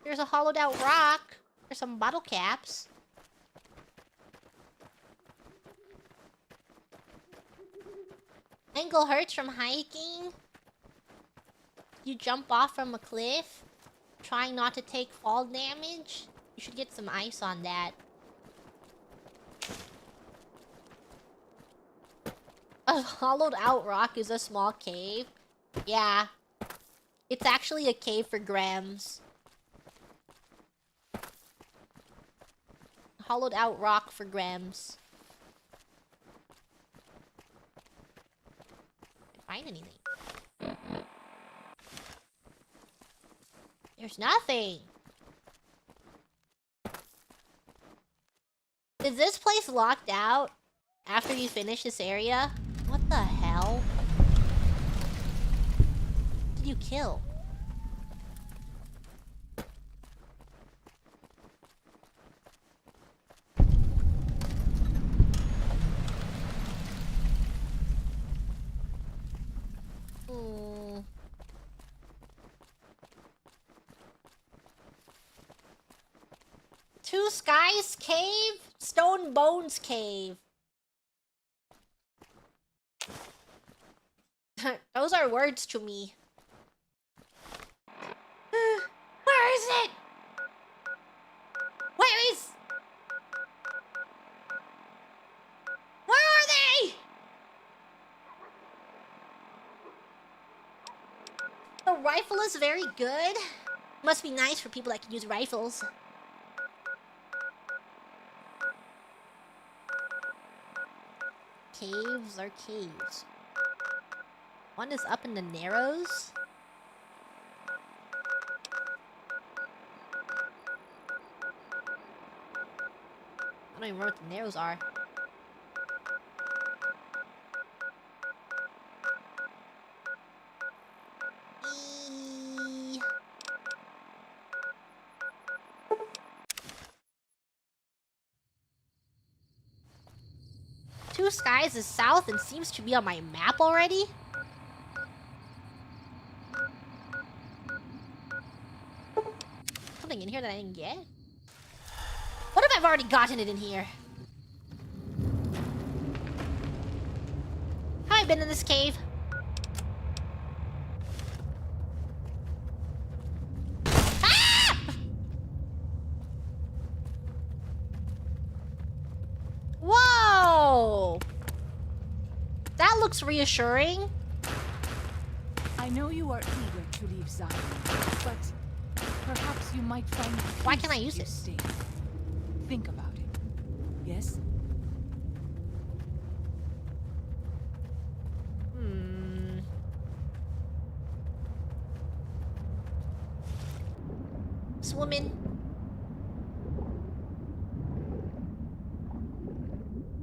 A: There's a hollowed out rock. There's some bottle caps. Ankle hurts from hiking. You jump off from a cliff, trying not to take fall damage. You should get some ice on that. A hollowed out rock is a small cave. Yeah. It's actually a cave for grams. Hollowed out rock for grams. Can't find anything. There's nothing. Is this place locked out after you finish this area? What the hell? What did you kill? Two Skies Cave? Stone Bones Cave. Those are words to me. Where is it? Where is... Where are they? The rifle is very good. Must be nice for people that can use rifles. Caves are caves. One is up in the Narrows. I don't even remember what the Narrows are. Two Skies is south and seems to be on my map already. Something in here that I didn't get? What if I've already gotten it in here? Have I been in this cave? Ah! Whoa! That looks reassuring.
L: I know you are eager to leave Zion, but perhaps you might find peace.
A: Why can't I use
L: if you
A: it?
L: stay. Think about it. Yes?
A: This woman.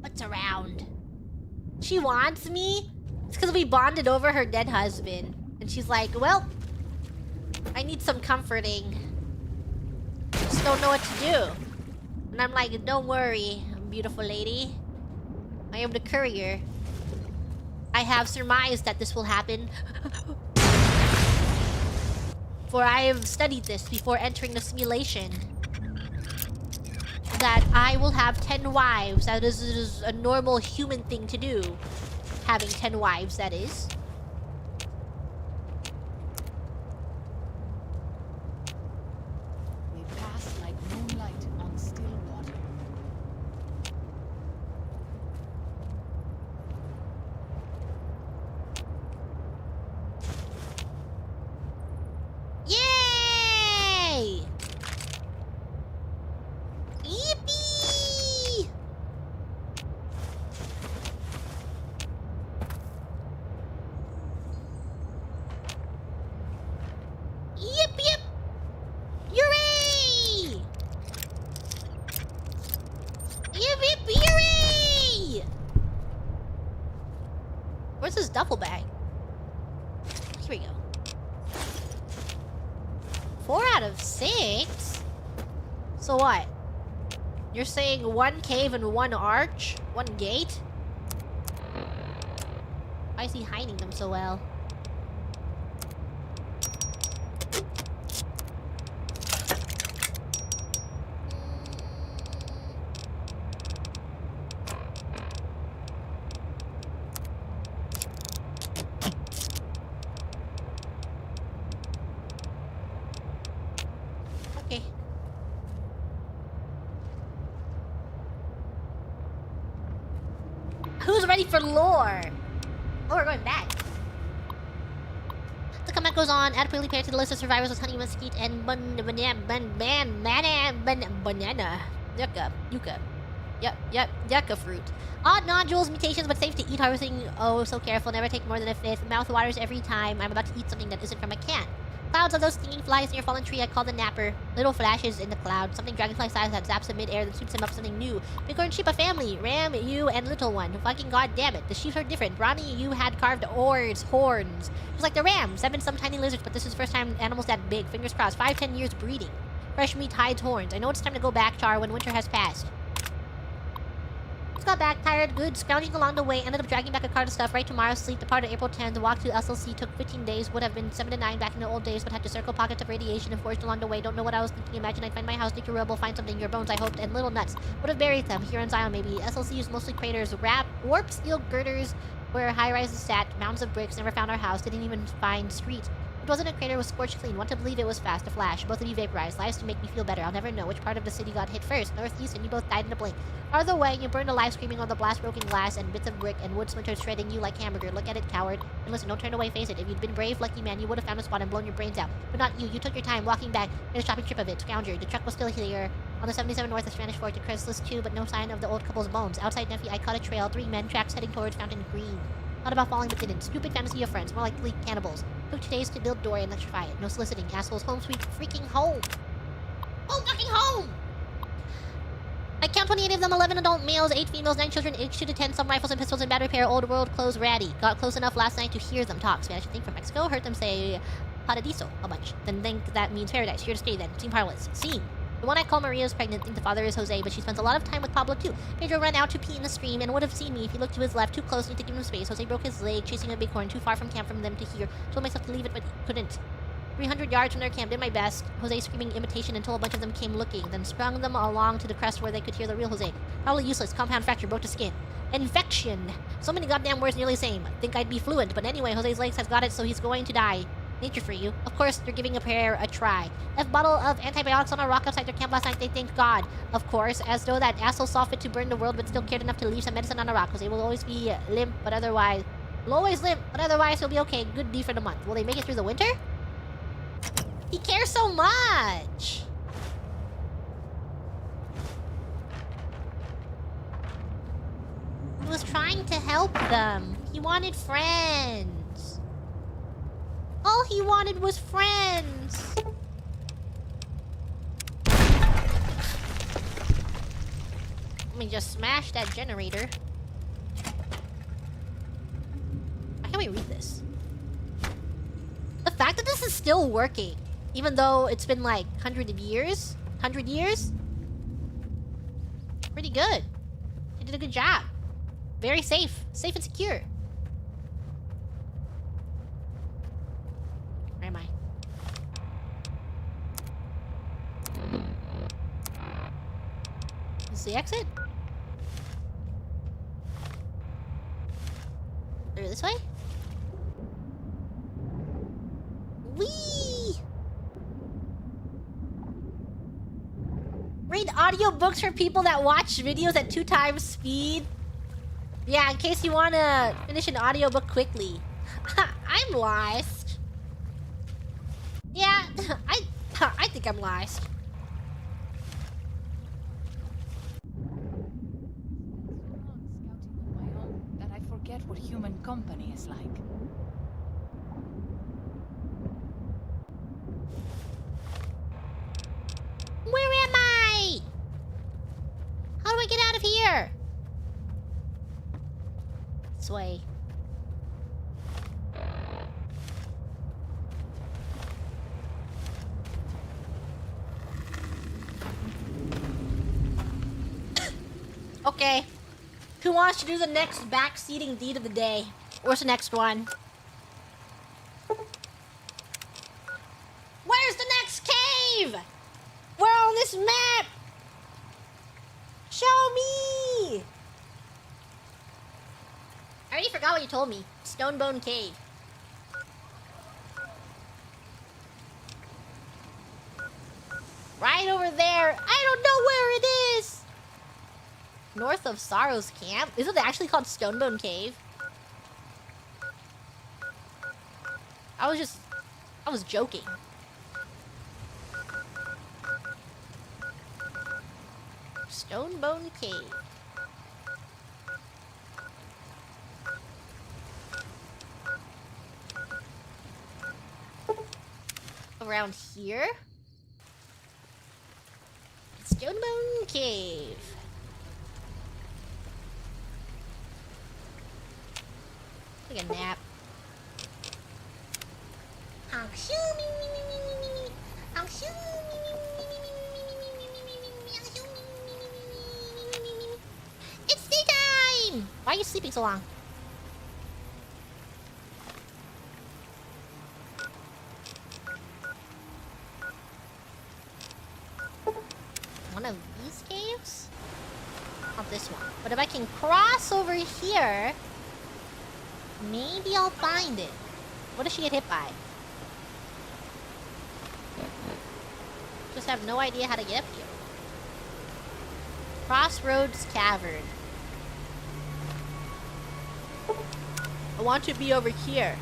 A: What's around? She wants me? It's because we bonded over her dead husband. And she's like, well, I need some comforting. Just don't know what to do. And I'm like, don't worry, beautiful lady. I am the courier. I have surmised that this will happen. For I have studied this before entering the simulation. That I will have 10 wives. That is a normal human thing to do. Having 10 wives, that is.
L: We pass like moonlight on still water.
A: What's this duffel bag? Here we go. 4 out of 6? So what? You're saying 1 cave and 1 arch? 1 gate? Why is he hiding them so well? Okay. Who's ready for lore? Oh, we're going back. The comeback goes on. Add Purely Pair to the list of survivors with honey, mesquite, and banana. Yucca fruit. Odd nodules, mutations, but safe to eat. Harvesting, oh, so careful. Never take more than a fifth. Mouth waters every time I'm about to eat something that isn't from a can. Clouds of those stinging flies near a fallen tree I call the napper. Little flashes in the cloud. Something dragonfly size that zaps him mid-air then sweeps him up something new. Bighorn sheep a family. Ram, you, and little one. Fucking goddamn it. The sheep are different. Ronnie, you had carved horns. Just like the rams. I've been some tiny lizards, but this is the first time animals that big. Fingers crossed. 5-10 years breeding. Fresh meat hides horns. I know it's time to go back, Char, when winter has passed. Just got back, tired, good, scrounging along the way, ended up dragging back a cart of stuff, right tomorrow, sleep, departed April 10th, the walk to SLC took 15 days, would have been 7 to 9 back in the old days, but had to circle pockets of radiation and forged along the way, don't know what I was thinking, imagine I'd find my house, dig a rubble, find something, your bones I hoped, and little nuts, would have buried them, here in Zion maybe, SLC is mostly craters, warp steel girders, where high-rises sat, mounds of bricks, never found our house, didn't even find street. It wasn't a crater, it was scorched clean. Want to believe it was fast, a flash. Both of you vaporized. Lives to make me feel better. I'll never know which part of the city got hit first. Northeast, and you both died in a blink. Farther away, you burned alive screaming on the blast, broken glass, and bits of brick, and wood splinters shredding you like hamburger. Look at it, coward. And listen, don't turn away, face it. If you'd been brave, lucky man, you would have found a spot and blown your brains out. But not you. You took your time, walking back, made a shopping trip of it. Scounger. The truck was still here. On the 77 north of Spanish Fork to Cressless 2, but no sign of the old couple's bones. Outside Nephi, I caught a trail. 3 men, tracks heading towards Fountain Green. Not about falling, but didn't. Stupid fantasy of friends, more likely cannibals. Took 2 days to build door and electrify it. No soliciting, assholes. Home sweet freaking home. Home fucking home! I count 28 of them, 11 adult males, 8 females, 9 children, aged 2 to 10, some rifles and pistols and battery pair, old world clothes ratty. Got close enough last night to hear them talk. Spanish thing from Mexico, heard them say paradiso a bunch. Then think that means paradise. Here to stay then. Team Parlets. Scene. The one I call Maria is pregnant, think the father is Jose, but she spends a lot of time with Pablo too. Pedro ran out to pee in the stream and would have seen me if he looked to his left, too close, need to give him space. Jose broke his leg, chasing a bighorn, too far from camp from them to hear. Told myself to leave it, but couldn't. 300 yards from their camp, did my best. Jose screaming imitation until a bunch of them came looking, then sprung them along to the crest where they could hear the real Jose. Probably useless, compound fracture, broke the skin. Infection! So many goddamn words nearly the same. Think I'd be fluent, but anyway, Jose's legs has got it, so he's going to die. Nature for you. Of course, they're giving a pair a try. Left bottle of antibiotics on a rock outside their camp last night, they thanked God. Of course, as though that asshole saw fit to burn the world but still cared enough to leave some medicine on a rock, because they will always be limp, but otherwise... Will always limp, but otherwise he'll be okay. Good deed for the month. Will they make it through the winter? He cares so much! He was trying to help them. He wanted friends. All he wanted was friends. Let me just smash that generator. Why can't we read this? The fact that this is still working, even though it's been like 100 years? Pretty good. They did a good job. Very safe. Safe and secure. Where am I? Is the exit? Through this way? Whee! Read audiobooks for people that watch videos at 2 times speed. Yeah, in case you want to finish an audiobook quickly. I'm lost. Yeah, I think I'm lost.
L: Scouting on my own that I forget what human company is like.
A: Where am I? How do I get out of here? This way. Okay. Who wants to do the next backseating deed of the day? Where's the next one? Where's the next cave? We're on this map. Show me. I already forgot what you told me. Stonebone Cave. Right over there. I don't know where it is. North of Sorrow's Camp? Isn't it actually called Stonebone Cave? I was joking. Stonebone Cave. Around here? Stonebone Cave. Take a nap. It's daytime! Why are you sleeping so long? One of these caves? Not this one. But if I can cross over here, maybe I'll find it. What does she get hit by? Just have no idea how to get up here. Crossroads Cavern. I want to be over here.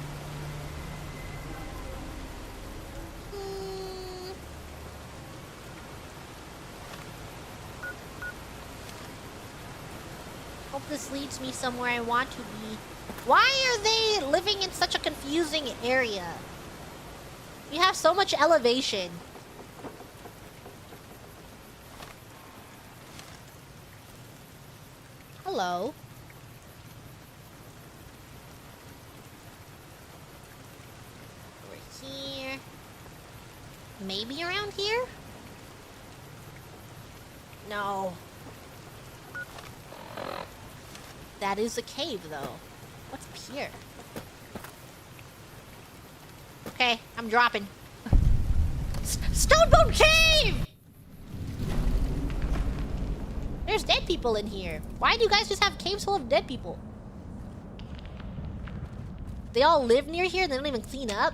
A: Hope this leads me somewhere I want to be. Why are they living in such a confusing area? You have so much elevation. Hello. Over here. Maybe around here? No. That is a cave, though. What's up here? Okay, I'm dropping. Stonebone Cave! There's dead people in here. Why do you guys just have caves full of dead people? They all live near here and they don't even clean up?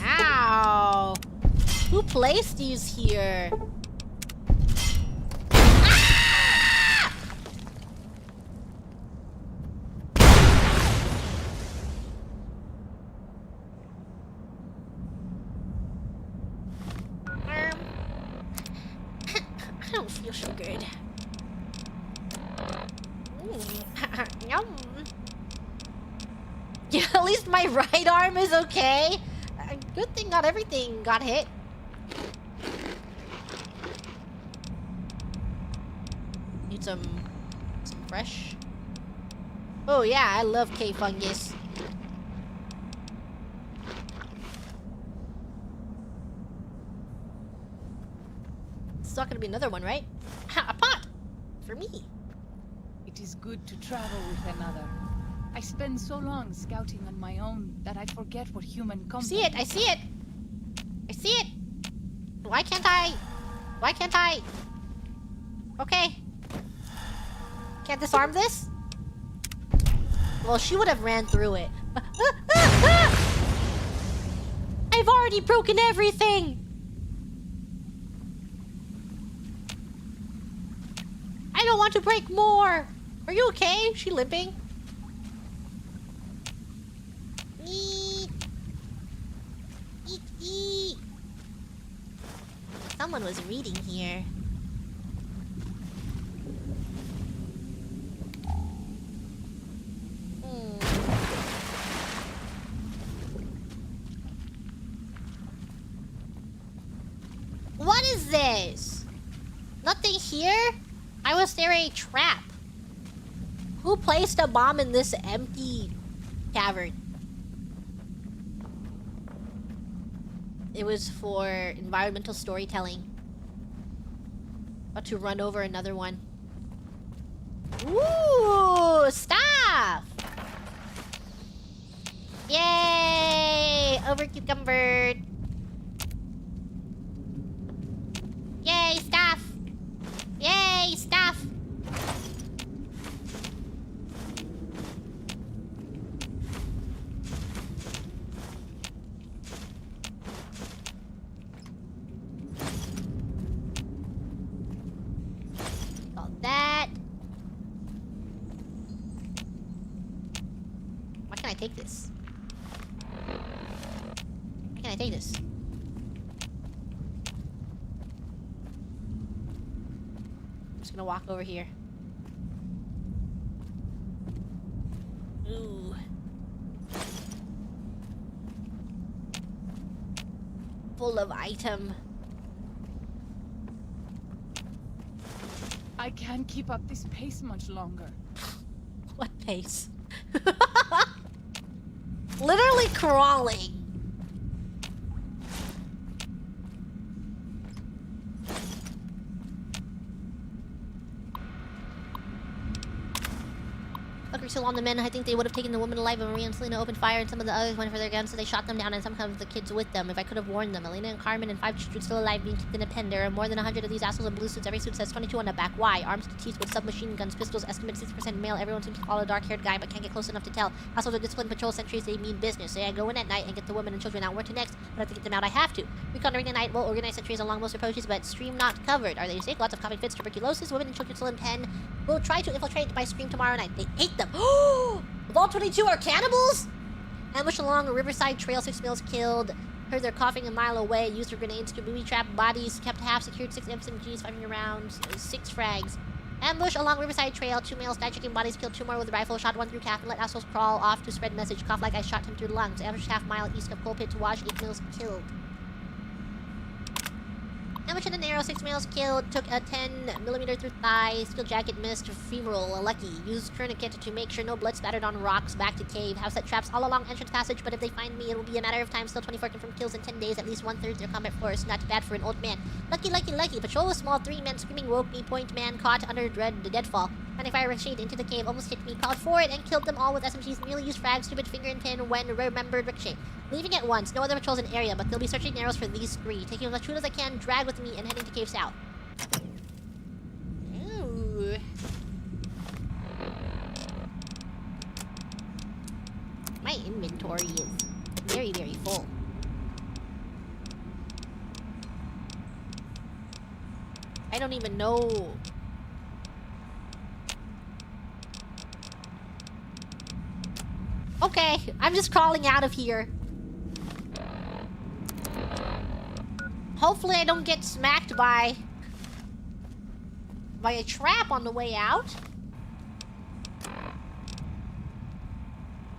A: Ow! Who placed these here? Ah! I don't feel so good. Yum. Yeah, at least my right arm is okay. Good thing not everything got hit. Need some fresh. Oh yeah, I love cave fungus. It's not gonna be another one, right? A pot! For me.
L: It is good to travel with another. I spend so long scouting on my own that I forget what human comfort.
A: See it! I see it! I see it! Why can't I? Why can't I? Okay. Can't disarm this? Well, she would have ran through it. I've already broken everything! I don't want to break more! Are you okay? Is she limping? Eat. Eat, eat. Someone was reading here. What is this? Nothing here? I was there a trap. Who placed a bomb in this empty cavern? it was for environmental storytelling. About to run over another one. Ooh, stuff! Yay! Over cucumber. Yay, stuff! Yay, stuff! All that. Why can't I take this? Why can't I take this? I'm just gonna walk over here. Ooh. Full of item.
L: I can't keep up this pace much longer.
A: What pace? Literally crawling. Luckily, still on the men. I think they would have taken the woman alive, but Maria and Selena opened fire, and some of the others went for their guns, so they shot them down, and some of the kids with them. If I could have warned them. Elena and Carmen and 5 children still alive, being kept in a pen. There are more than 100 of these assholes in blue suits. Every suit says 22 on the back. Why? Arms to teeth with submachine guns, pistols, estimate 60% male. Everyone seems to follow a dark-haired guy, but can't get close enough to tell. Assholes are disciplined patrol sentries. They mean business. So I go in at night and get the women and children out. Where to next? But I have to get them out. I have to. Recon during the night. Well, organized sentries along most approaches, but stream not covered. Are they sick? Lots of coughing fits, tuberculosis. Women and children still in pen. We'll try to infiltrate by stream tomorrow night. They ate them. Of all 22 are cannibals? Ambushed along a riverside trail, 6 males killed. Heard their coughing a mile away. Used their grenades to booby trap bodies. Kept half secured 6 SMGs, 500 rounds, 6 frags. Ambush along riverside trail. 2 males died checking bodies. Killed 2 more with a rifle. Shot 1 through calf and let assholes crawl off to spread message. Cough like I shot him through the lungs. Ambushed half mile east of coal pit to wash. 8 males killed. Ambush in an arrow, 6 males killed. Took a 10mm through thigh. Steel jacket missed. Femoral, lucky. Used tourniquet to make sure no blood spattered on rocks. Back to cave. Have set traps all along entrance passage, but if they find me, it will be a matter of time. Still 24 confirmed kills in 10 days. At least 1/3 their combat force. Not bad for an old man. Lucky, lucky, lucky. Patrol was small. 3 men screaming woke me. Point man caught under the deadfall. Friendly fire ricocheted into the cave. Almost hit me. Crawled for it and killed them all with SMGs. Merely used frags. Stupid finger and pin when remembered ricochet. Leaving at once. No other patrols in area, but they'll be searching arrows for these 3. Taking as much food as I can, drag with me, and heading to cave south. Ooh. My inventory is very, very full. I don't even know. Okay, I'm just crawling out of here. Hopefully I don't get smacked by a trap on the way out.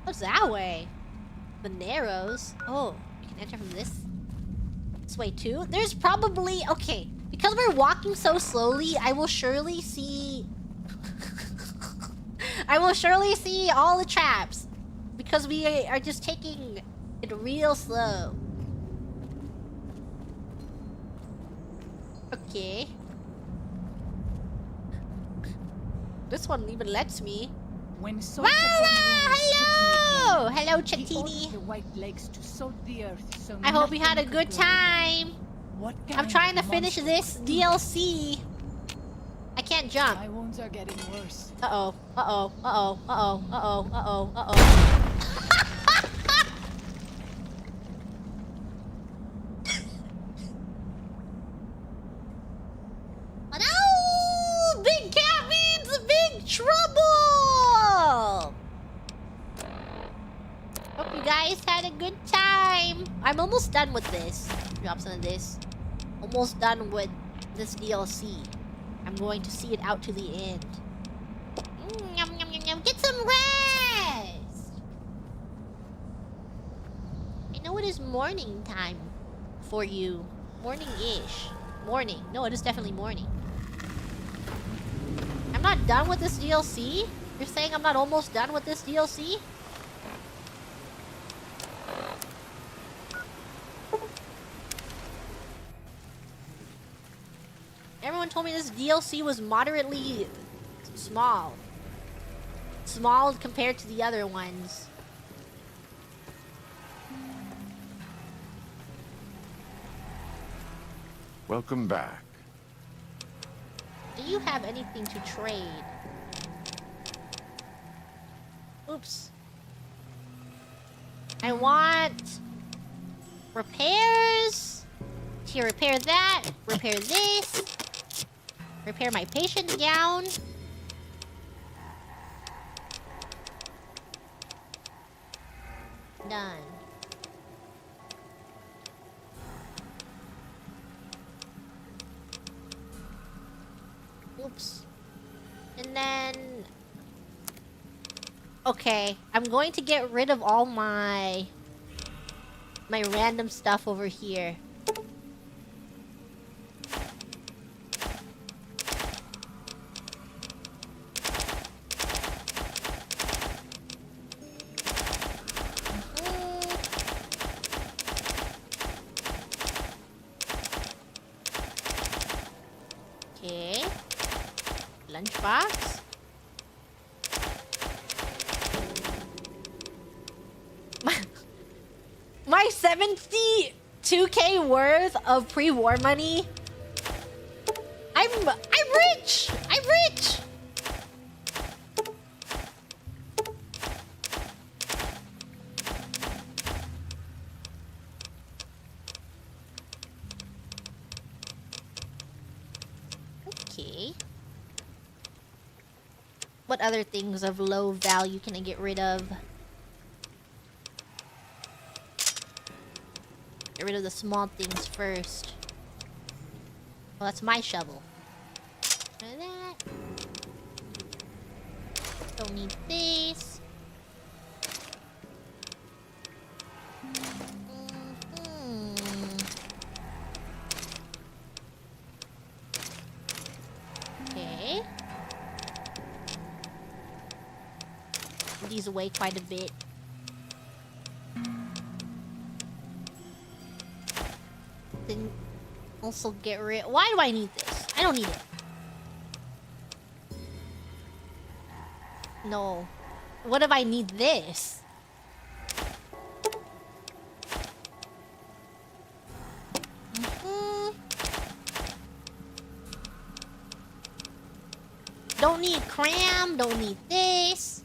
A: What's that way? The Narrows. Oh, you can enter from this way too? There's probably... Okay, because we're walking so slowly, I will surely see... I will surely see all the traps. Because we are just taking it real slow. Okay. This one even lets me.
L: When
A: hello! Hello, Chatini.
L: The white legs to salt the earth, so
A: I hope you had a good time.
L: What
A: I'm trying to finish this DLC. I can't jump.
L: My wounds are getting worse.
A: Uh-oh. Uh-oh. Uh-oh. Uh-oh. Uh-oh. Uh-oh. Uh-oh. No! Big cat means big trouble! Hope you guys had a good time. I'm almost done with this. Drop some of this. Almost done with this DLC. I'm going to see it out to the end. Yum, yum, yum, yum. Get some rest! I know it is morning time for you. Morning-ish. Morning. No, it is definitely morning. I'm not done with this DLC? You're saying I'm not almost done with this DLC? this DLC was moderately small. Small compared to the other ones.
I: Welcome back.
A: Do you have anything to trade? Oops. I want repairs. Here, repair that. Repair this. Repair my patient gown. Done. Oops. And then... Okay, I'm going to get rid of all my random stuff over here. Okay. Lunchbox. My 72k worth of pre-war money. I'm rich. I'm rich. Okay. What other things of low value can I get rid of? Get rid of the small things first. Well, that's my shovel. None of that. Don't need this. Okay. These weigh quite a bit. Then also get rid. Why do I need this? I don't need it. No. What if I need this? Don't need cram. Don't need this.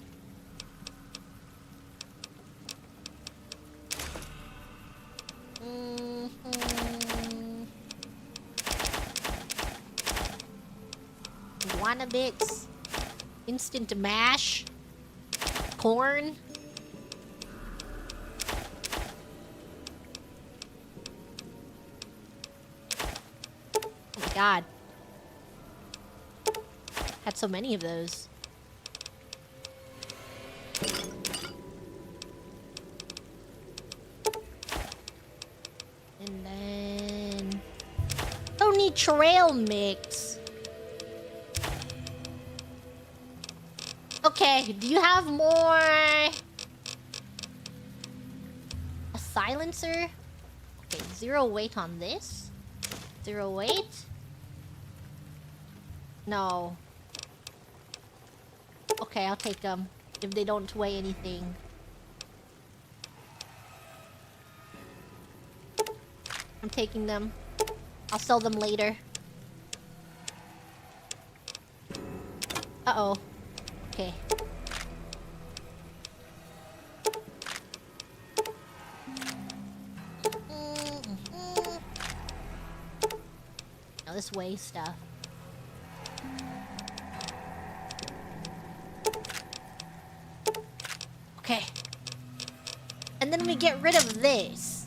A: Guana bits. Instant mash. Corn. Oh my god. Had so many of those. And then... Don't need trail mix. Okay, do you have more... A silencer? Okay, 0 weight on this. 0 weight? No. Okay, I'll take them. If they don't weigh anything. I'm taking them. I'll sell them later. Uh-oh. Okay. Now this weighs stuff. Okay. And then we get rid of this.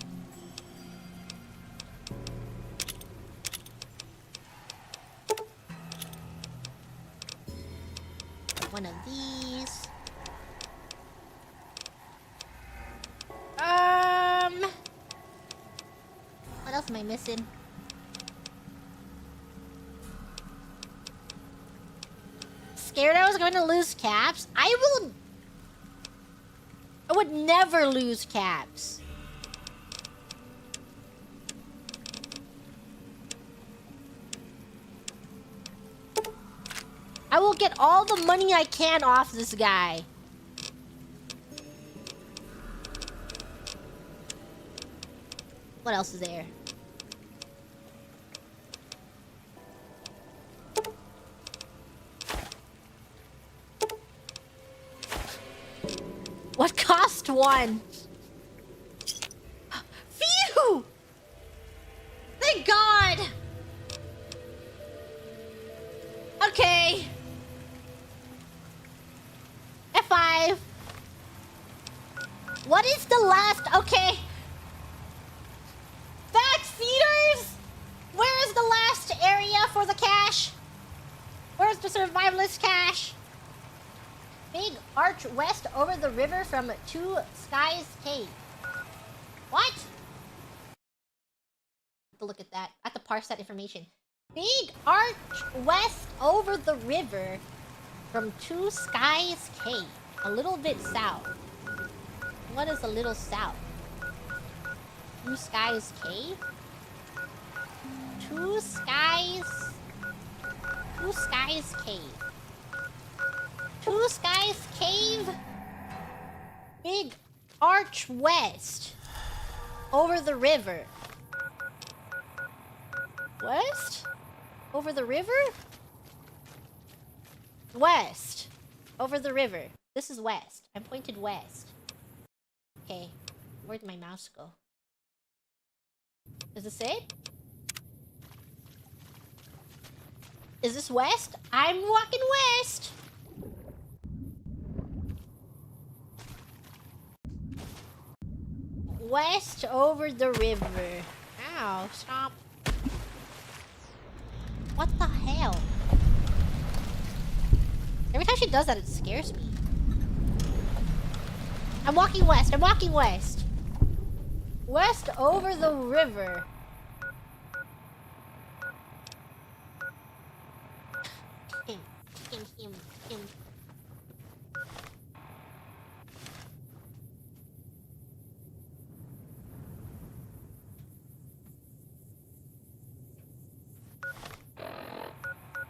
A: One of these. What else am I missing? Scared I was going to lose caps? I would never lose caps. I will get all the money I can off this guy. What else is there? What cost one? Phew! Thank God! Okay. F5. What is the last? Okay. Backseaters! Where is the last area for the cache? Where's the survivalist cache? Big arch west over the river from Two Skies Cave. What? I have to look at that. I have to parse that information. Big arch west over the river from Two Skies Cave. A little bit south. What is a little south? Two Skies Cave? Two Skies... Two Skies Cave. Two Skies Cave? Big arch west. Over the river. West? Over the river? West. Over the river. This is west. I'm pointed west. Okay. Where'd my mouse go? Is this it? Is this west? I'm walking west! West over the river. Ow, stop. What the hell? Every time she does that, it scares me. I'm walking west. I'm walking west. West over the river. Him.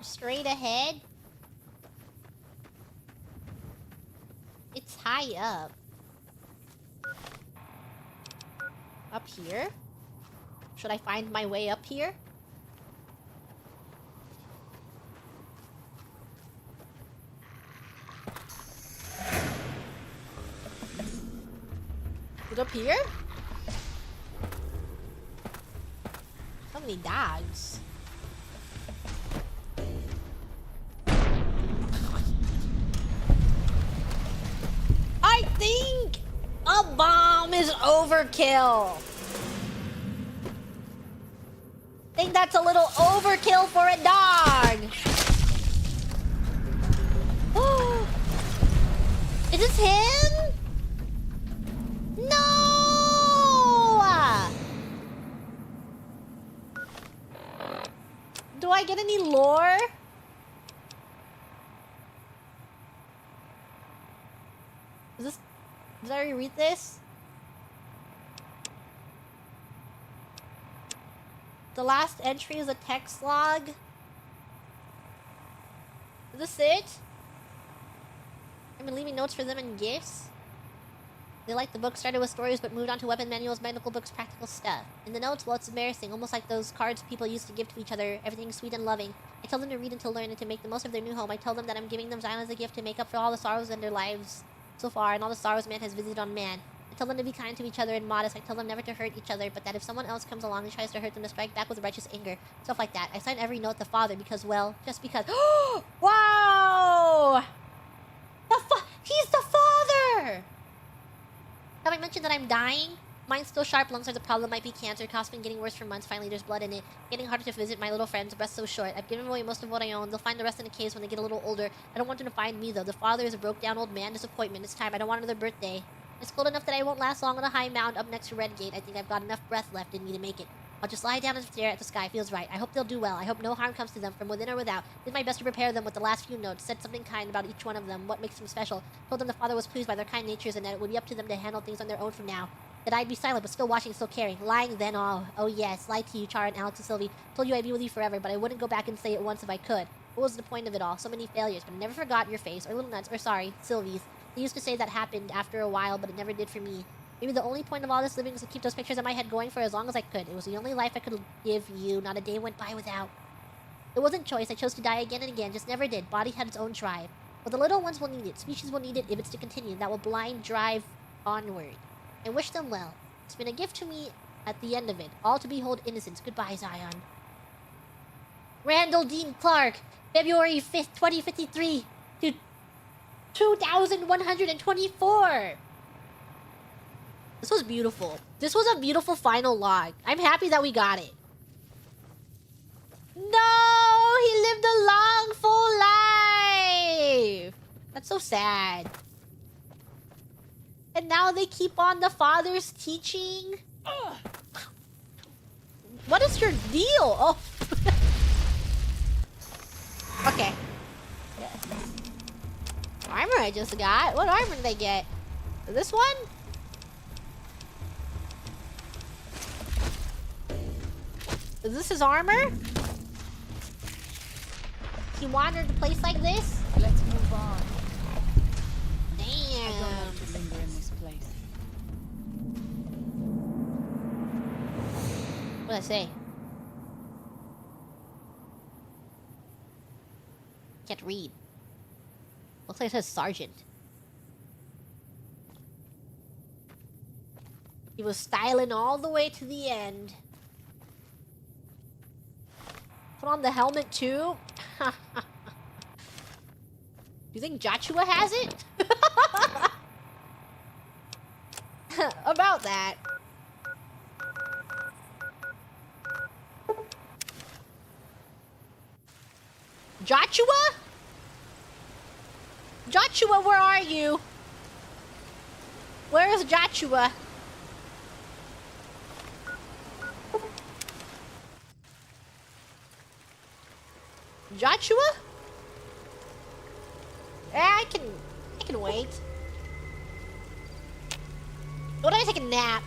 A: Straight ahead. It's high up. Up here? Should I find my way up here? Is it up here? So many dogs. I think a bomb is overkill. I think that's a little overkill for a dog. Is this him? No! Do I get any lore? Is this... Did I already read this? The last entry is a text log. Is this it? I've been leaving notes for them and gifts. They liked the book, started with stories, but moved on to weapon manuals, medical books, practical stuff. In the notes, well, it's embarrassing, almost like those cards people used to give to each other, everything sweet and loving. I tell them to read and to learn and to make the most of their new home. I tell them that I'm giving them Zion as a gift to make up for all the sorrows in their lives so far, and all the sorrows man has visited on man. I tell them to be kind to each other and modest. I tell them never to hurt each other, but that if someone else comes along and tries to hurt them, to strike back with righteous anger. Stuff like that. I sign every note the father because, well, just because. Wow! He's the father! Have I mentioned that I'm dying? Mine's still sharp, lungs are the problem, might be cancer, cough's been getting worse for months, finally there's blood in it. Getting harder to visit my little friends, breath so short. I've given away most of what I own, they'll find the rest in the caves when they get a little older. I don't want them to find me though, the father is a broke down old man, disappointment, it's time, I don't want another birthday. It's cold enough that I won't last long on a high mound up next to Redgate, I think I've got enough breath left in me to make it. I'll just lie down and stare at the sky, feels right. I hope they'll do well, I hope no harm comes to them from within or without. Did my best to prepare them with the last few notes, said something kind about each one of them, what makes them special. Told them the father was pleased by their kind natures and that it would be up to them to handle things on their own from now. That I'd be silent, but still watching, still caring. Lying then, oh yes, lied to you, Char and Alex and Sylvie. Told you I'd be with you forever, but I wouldn't go back and say it once if I could. What was the point of it all? So many failures, but I never forgot your face, or Little Nuts, or sorry, Sylvie's. They used to say that happened after a while, but it never did for me. Maybe the only point of all this living was to keep those pictures in my head going for as long as I could. It was the only life I could give you. Not a day went by without. It wasn't choice. I chose to die again and again. Just never did. Body had its own drive. But the little ones will need it. Species will need it if it's to continue. That will blind drive onward. I wish them well. It's been a gift to me at the end of it. All to behold innocence. Goodbye, Zion. Randall Dean Clark. February 5th, 2053. To 2124. This was beautiful. This was a beautiful final log. I'm happy that we got it. No! He lived a long, full life! That's so sad. And now they keep on the father's teaching? What is your deal? Oh. Okay. Armor I just got. What armor did I get? This one? Is this his armor? He wandered a place like this?
L: Let's move on.
A: Damn.
L: I don't want to linger in this place.
A: What did I say? Can't read. Looks like it says Sergeant. He was styling all the way to the end. Put on the helmet too? Do you think Joshua has it? About that. Joshua? Joshua, where are you? Where is Joshua? Joshua? I can wait. What, I take a nap?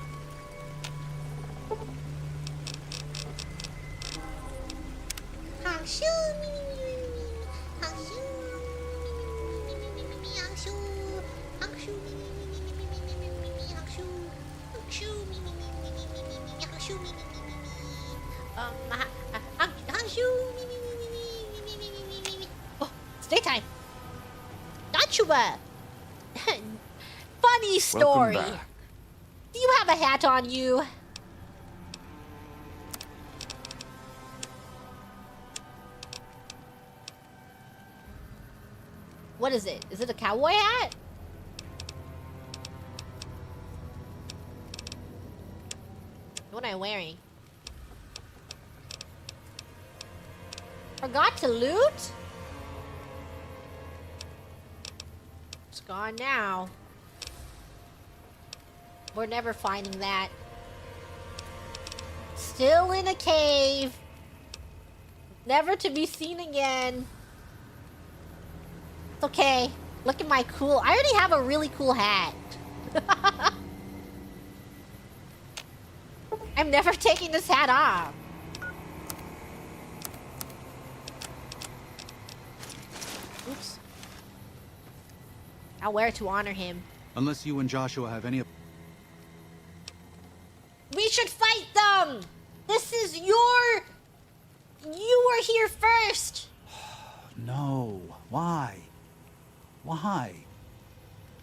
A: Oh, it's daytime. Joshua. Funny story. Do you have a hat on you? What is it? Is it a cowboy hat? What am I wearing? Forgot to loot? It's gone now. We're never finding that. Still in a cave. Never to be seen again. It's okay. Look at my cool... I already have a really cool hat. I'm never taking this hat off. Oops. I'll wear it to honor him.
J: Unless you and Joshua have any...
A: We should fight them! This is your... You were here first!
J: No. Why? Why?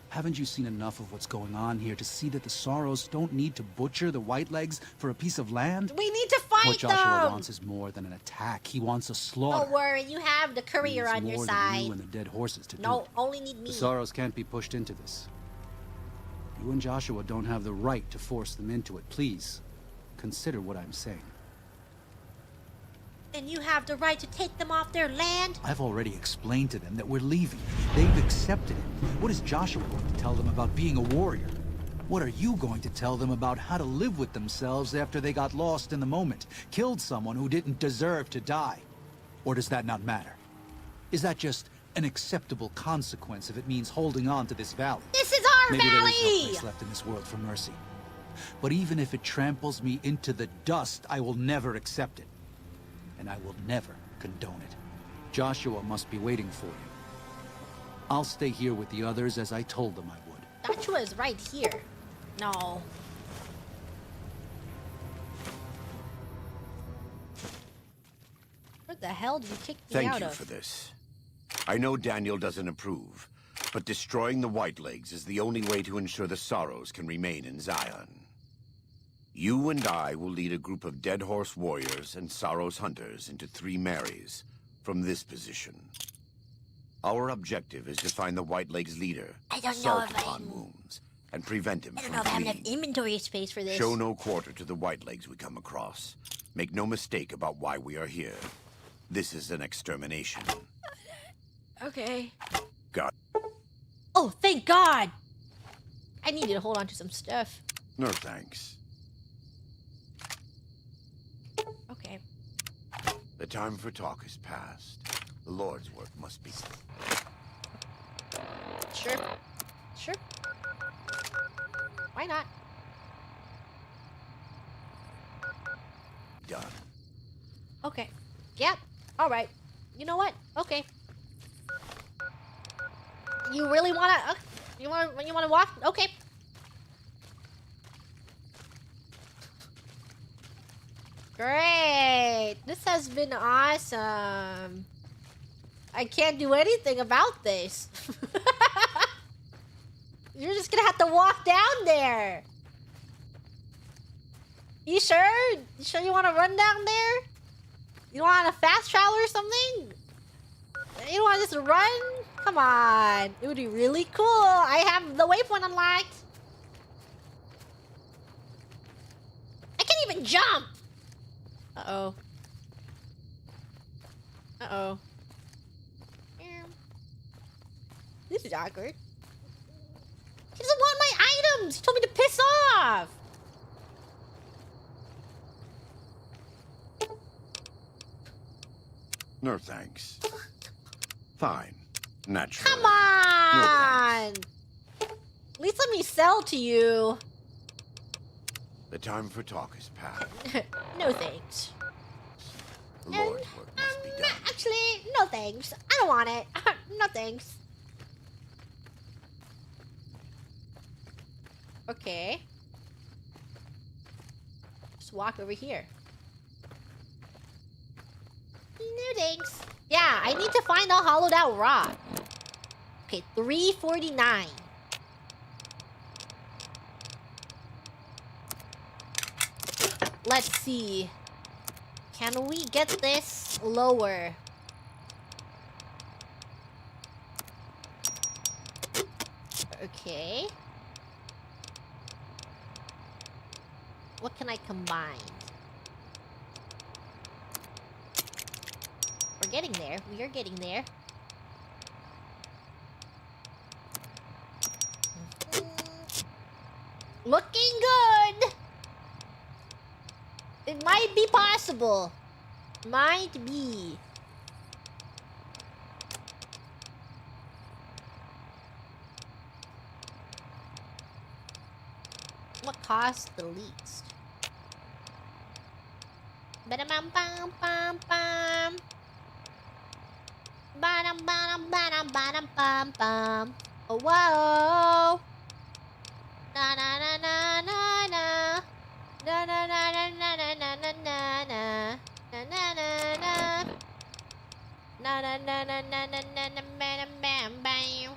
J: Haven't you seen enough of what's going on here to see that the Sorrows don't need to butcher the Whitelegs for a piece of land?
A: We need to fight
J: What Joshua
A: them!
J: wants is more than an attack. He wants a slaughter.
A: Don't worry, you have the courier on your
J: more
A: side.
J: Than you and the dead horses to do
A: No,
J: it.
A: only need me.
J: The Sorrows can't be pushed into this. You and Joshua don't have the right to force them into it. Please, consider what I'm saying.
A: And you have the right to take them off their land?
J: I've already explained to them that we're leaving. They've accepted it. What is Joshua going to tell them about being a warrior? What are you going to tell them about how to live with themselves after they got lost in the moment, killed someone who didn't deserve to die? Or does that not matter? Is that just an acceptable consequence if it means holding on to this valley?
A: This is our
J: Maybe
A: valley!
J: there is no place left in this world for mercy. But even if it tramples me into the dust, I will never accept it. And I will never condone it. Joshua must be waiting for you. I'll stay here with the others as I told them I would.
A: Joshua is right here. No. What the hell did you kick me
I: Thank
A: out
I: you
A: of?
I: for this. I know Daniel doesn't approve, but destroying the Whitelegs is the only way to ensure the Sorrows can remain in Zion. You and I will lead a group of Dead Horse warriors and Sorrows hunters into 3 Marys from this position. Our objective is to find the Whitelegs leader,
A: I don't know
I: salt
A: if
I: upon wounds, and prevent him
A: I don't
I: from
A: know if I have enough
I: fleeing.
A: inventory space for this.
I: Show no quarter to the Whitelegs we come across. Make no mistake about why we are here. This is an extermination.
A: Okay.
I: God.
A: Oh, thank God! I needed to hold on to some stuff.
I: No thanks.
A: Okay.
I: The time for talk is past. The Lord's work must be
A: Sure. Sure. Why not?
I: done.
A: Okay. Yep. Alright. You know what? Okay. You really wanna... you wanna walk? Okay. Great. This has been awesome. I can't do anything about this. You're just gonna have to walk down there. You sure? You sure you want to run down there? You want to fast travel or something? You don't want to just run? Come on. It would be really cool. I have the waypoint unlocked. I can't even jump. Uh-oh. Uh-oh. This is awkward. He doesn't want my items. He told me to piss off.
I: No thanks. Fine. Naturally.
A: Come on.
I: No
A: At least let me sell to you.
I: The time for talk is past.
A: No thanks.
I: The Lord's work must be done.
A: Actually, no thanks. I don't want it. No thanks. Okay. Just walk over here. No thanks. Yeah, I need to find a hollowed out rock. Okay, 349. Let's see. Can we get this lower? Okay. What can I combine? We're getting there. We are getting there. Looking good! It might be possible. Might be. What costs the least? Ba-dum-bum-bum-bum-bum. Ba-dum-ba-dum-ba-dum-ba-dum-bum-bum. Oh, whoa. Na-na-na-na-na-na. Na-na-na-na-na-na-na-na-na. Na-na-na-na. Na-na-na-na-na-na-na-na-na-bam-bam-bam.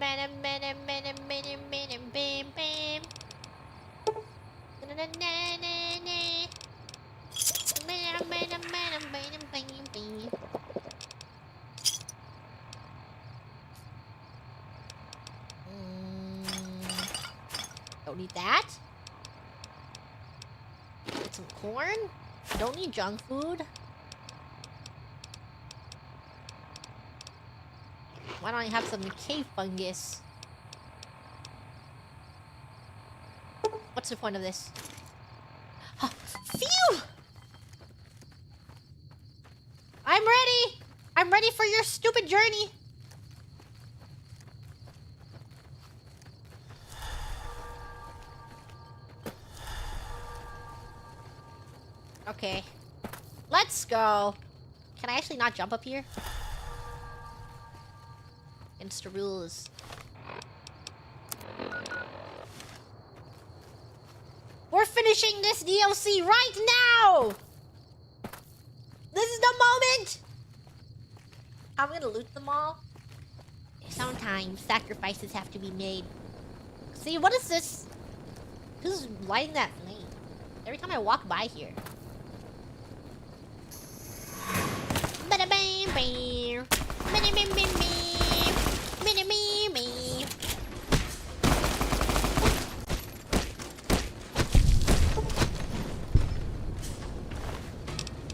A: Ba-dum-ba-dum-ba-dum-ba-dum-ba-dum-bam-bam. Na-na-na-na-na. Ba-dum-ba-dum-ba-dum-ba-dum-bam-bam. Don't need that. Get some corn. Don't need junk food. Why don't I have some cave fungus? What's the point of this? Phew! I'm ready! I'm ready for your stupid journey! Okay. Let's go. Can I actually not jump up here? Against the rules. We're finishing this DLC right now! This is the moment! I'm gonna loot them all. Sometimes sacrifices have to be made. See, what is this? Who's lighting that flame? Every time I walk by here. Bada bam bam. Bada bam bam bam. Bada bam bam.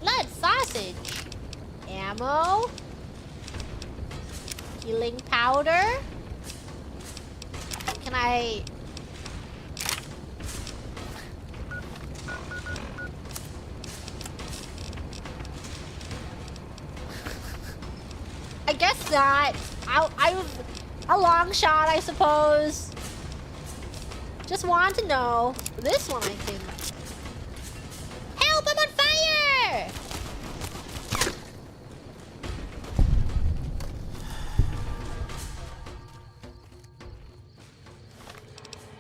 A: Blood sausage. Ammo. Healing powder. Can I... I guess not. I was a long shot, I suppose. Just want to know. This one I can... Help! I'm on fire!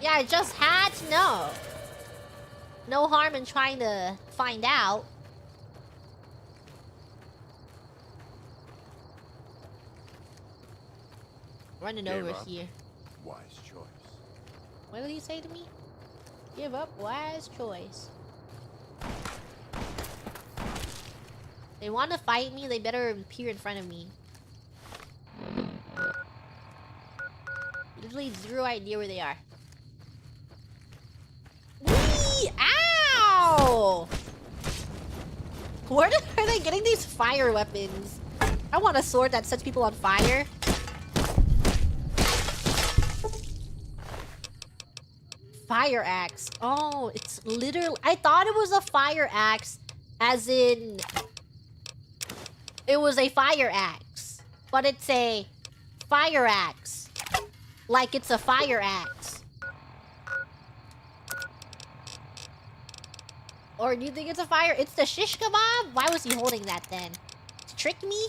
A: Yeah, I just had to know. No harm in trying to find out. Running over here.
I: Wise choice.
A: What did he say to me? Give up, wise choice. They want to fight me, they better appear in front of me. Literally zero idea where they are. Whee! Ow! Where are they getting these fire weapons? I want a sword that sets people on fire. Fire axe. Oh, it's literally... I thought it was a fire axe, as in... It was a fire axe. But it's a fire axe. Like it's a fire axe. Or do you think it's a fire? It's the shish kebab? Why was he holding that then? To trick me?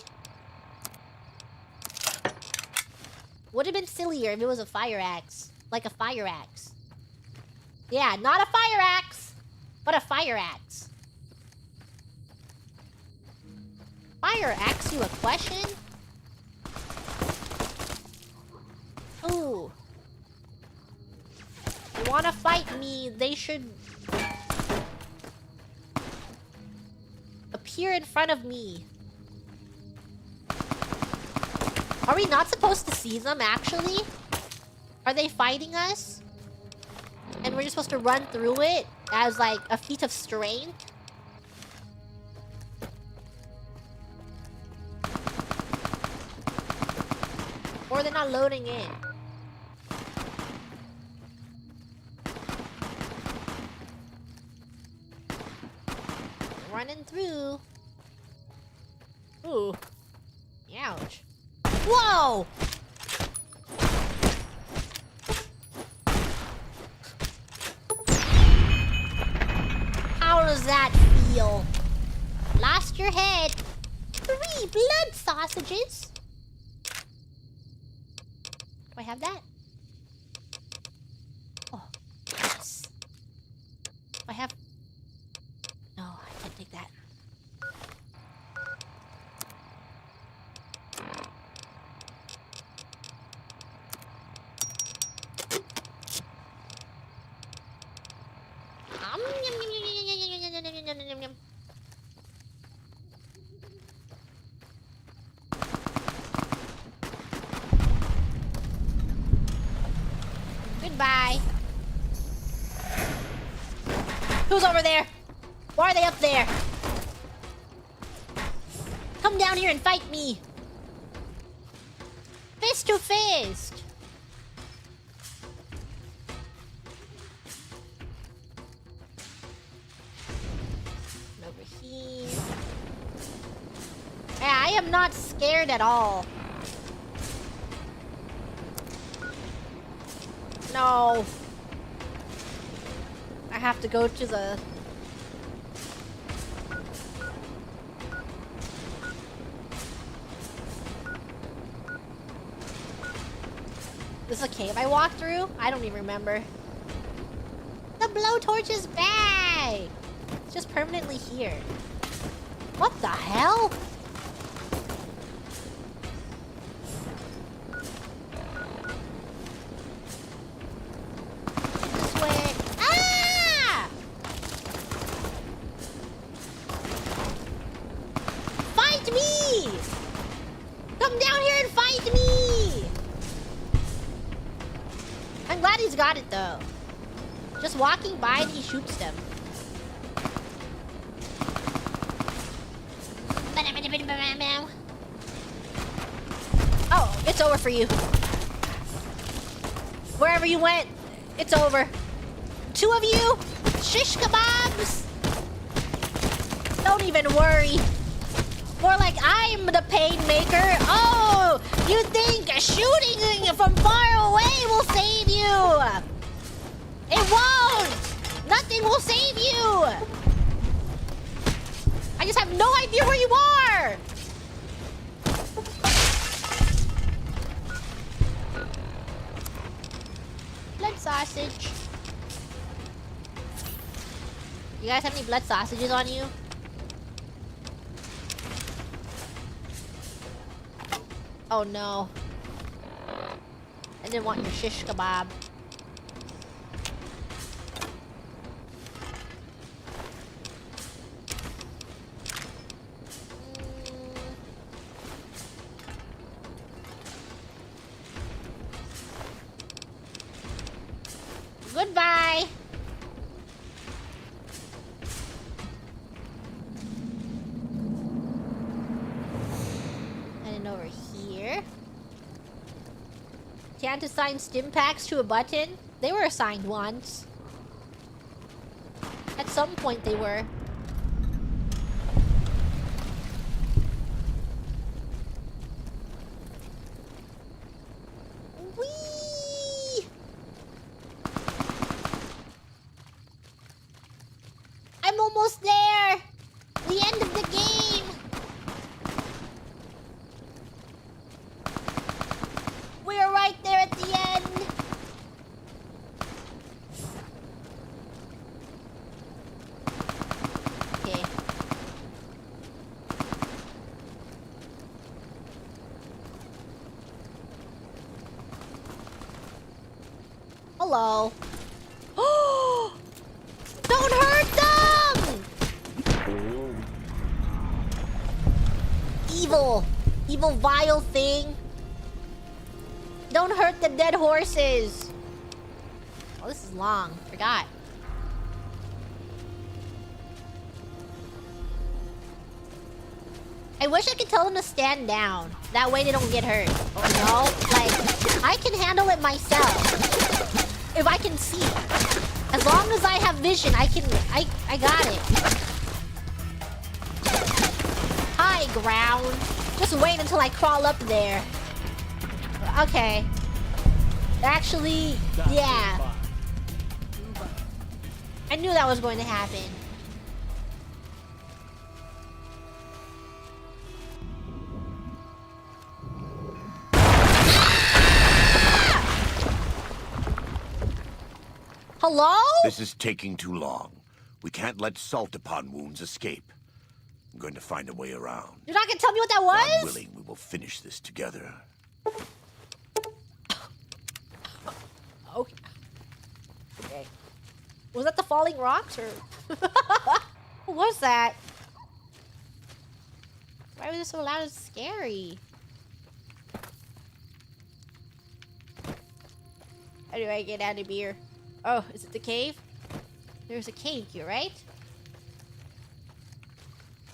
A: Would have been sillier if it was a fire axe. Like a fire axe. Yeah, not a fire axe, but a fire axe. Fire axe you a question? Ooh. They wanna fight me, they should... appear in front of me. Are we not supposed to see them, actually? Are they fighting us? And we're just supposed to run through it as, like, a feat of strength? Or they're not loading in. Running through. Ooh. Ouch. Whoa! How does that feel? Lost your head. 3 blood sausages. Do I have that? Oh, yes. Do I have... No, I can't take that. Goodbye. Who's over there? Why are they up there? Come down here and fight me. Fist to fist. Over here. Yeah, I am not scared at all. No. I have to go to the... This is a cave I walked through? I don't even remember. The blowtorch is back! It's just permanently here. What the hell? This way. Ah! Fight me! Come down here and fight me! I'm glad he's got it though. Just walking by and he shoots them. Oh, it's over for you. Wherever you went, it's over. 2 of you, shish kebabs. Don't even worry. More like I'm the pain maker. Oh, you think shooting from far away will save you? It won't. Nothing will save you. I just have no idea where you are. Blood sausage. You guys have any blood sausages on you? Oh no. I didn't want your shish kebab. Goodbye. And then over here. Can't assign stim packs to a button? They were assigned once. At some point they were. Whee! I'm almost there! The end of the game! We're right there at the end! Okay. Hello. Don't hurt them! Evil. Evil, vile thing. Don't hurt the dead horses. Oh, this is long. Forgot. I wish I could tell them to stand down. That way they don't get hurt. Oh no. Like, I can handle it myself. If I can see. As long as I have vision, I got it. High ground. Just wait until I crawl up there. Okay. Actually, yeah. I knew that was going to happen. Hello?
I: This is taking too long. We can't let salt upon wounds escape. I'm going to find a way around.
A: You're not gonna tell me what that was?
I: God willing, we will finish this together.
A: Okay. Okay. Was that the falling rocks or what was that? Why was it so loud and scary? How do I get out of here? Oh, is it the cave? There's a cave here, right?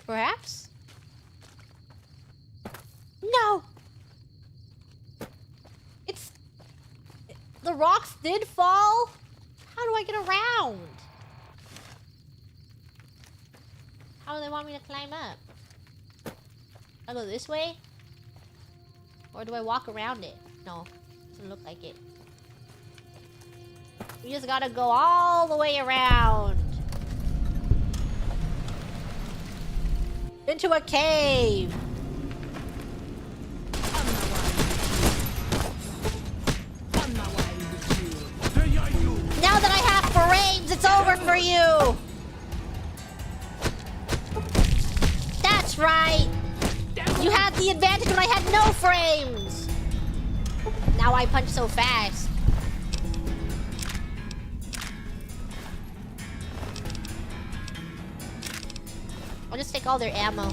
A: Perhaps? No! It's... The rocks did fall? How do I get around? How do they want me to climb up? I go this way? Or do I walk around it? No, doesn't look like it. We just gotta go all the way around. Into a cave. you! That's right! You had the advantage when I had no frames! Now I punch so fast. I'll just take all their ammo.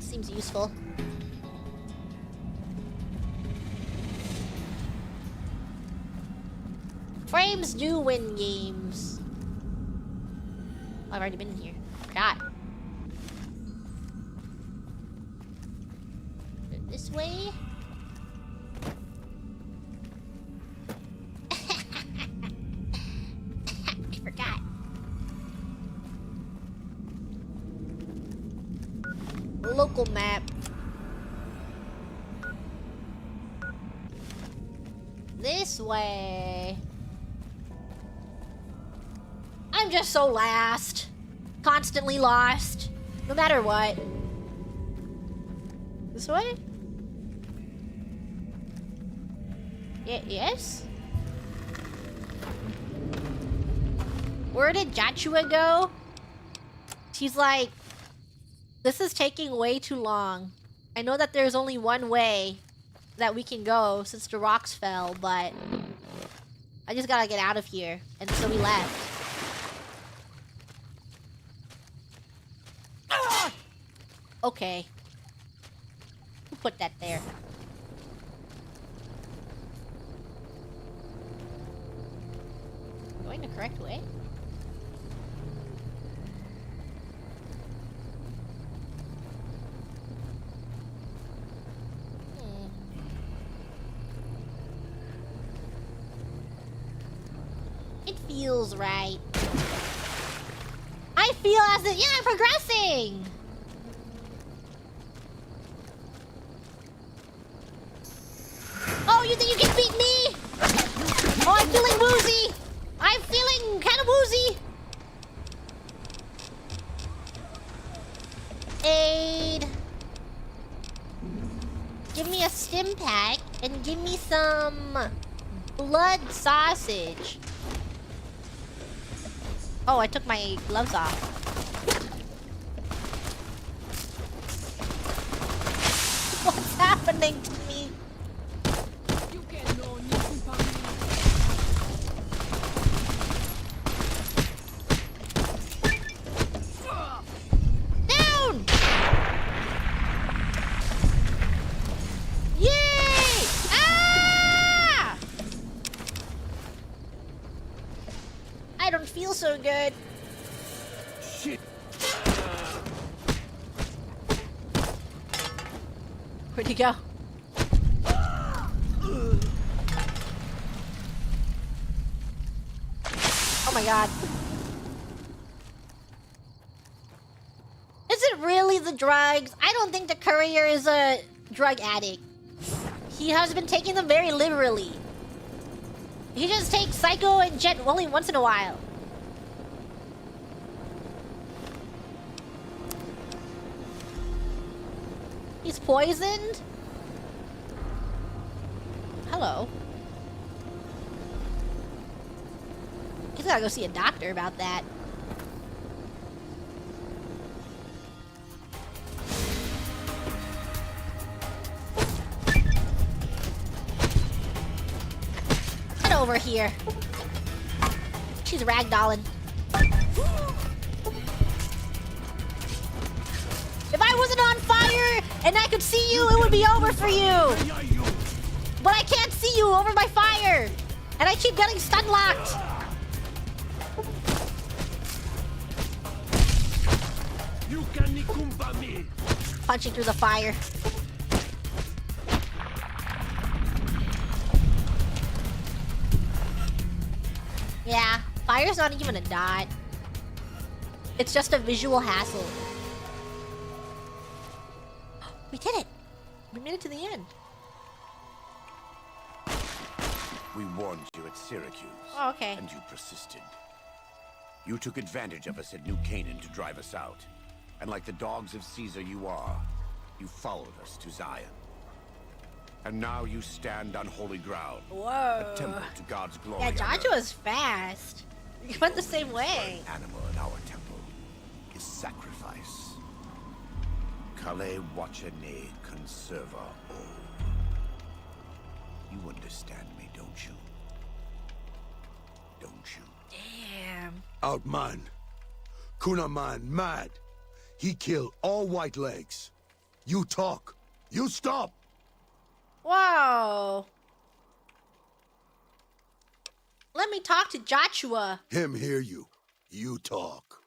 A: Seems useful. Frames do win games. Oh, I've already been in here. God. This way? I forgot. Local map. This way. I'm just so last. Constantly lost. No matter what. This way? Yes? Where did Joshua go? She's like, this is taking way too long. I know that there's only one way that we can go since the rocks fell, but I just gotta get out of here. And so we left. Okay. Who put that there? Going the correct way? It feels right. I feel as if, yeah, I'm progressing! Oh, you think you can beat me? Oh, I'm feeling woozy! I'm feeling kind of woozy! Aid. Give me a stim pack and give me some blood sausage. Oh, I took my gloves off. What's happening to me? Down! Yay! Ah! I don't feel so good.
G: Shit.
A: Where'd he go? Oh my god. Is it really the drugs? I don't think the courier is a drug addict. He has been taking them very liberally. He just takes Psycho and Jet only once in a while. He's poisoned? Hello. Guess I gotta go see a doctor about that. Get over here. She's ragdolling. If I wasn't on fire and I could see you, it would be over for you. But I can't see you over my fire. And I keep getting stun locked. Punching through the fire. Yeah, fire's not even a dot. It's just a visual hassle. We did it! We made it to the end.
I: We warned you at Syracuse.
A: Oh, okay.
I: And you persisted. You took advantage of us at New Canaan to drive us out. And like the dogs of Caesar you are, you followed us to Zion. And now you stand on holy ground.
A: Whoa.
I: A temple to God's glory.
A: Yeah,
I: on earth.
A: Joshua's fast. He went the same way.
I: An animal in our temple is sacrifice. Kale wachane conserva o. You understand me, don't you? Don't you?
A: Damn.
D: Outman. Kunaman mad. He killed all white legs. You talk. You stop.
A: Whoa. Let me talk to Joshua.
D: Him hear you. You talk.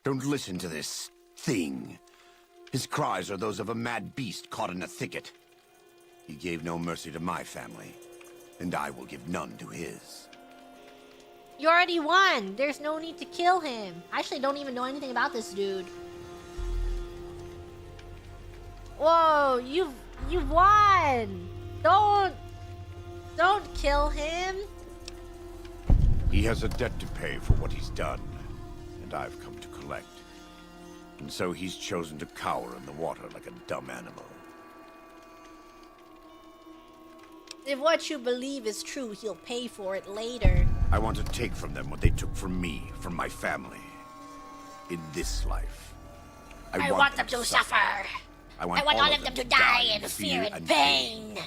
I: Don't listen to this thing. His cries are those of a mad beast caught in a thicket. He gave no mercy to my family, and I will give none to his.
A: You already won. There's no need to kill him. I actually don't even know anything about this dude. Whoa, you've won. Don't kill him.
I: He has a debt to pay for what he's done, and I've come to collect. And so he's chosen to cower in the water like a dumb animal.
A: If what you believe is true, he'll pay for it later.
I: I want to take from them what they took from me, from my family. In this life.
A: I want them to suffer.
I: I want
A: all of them to die in fear and pain.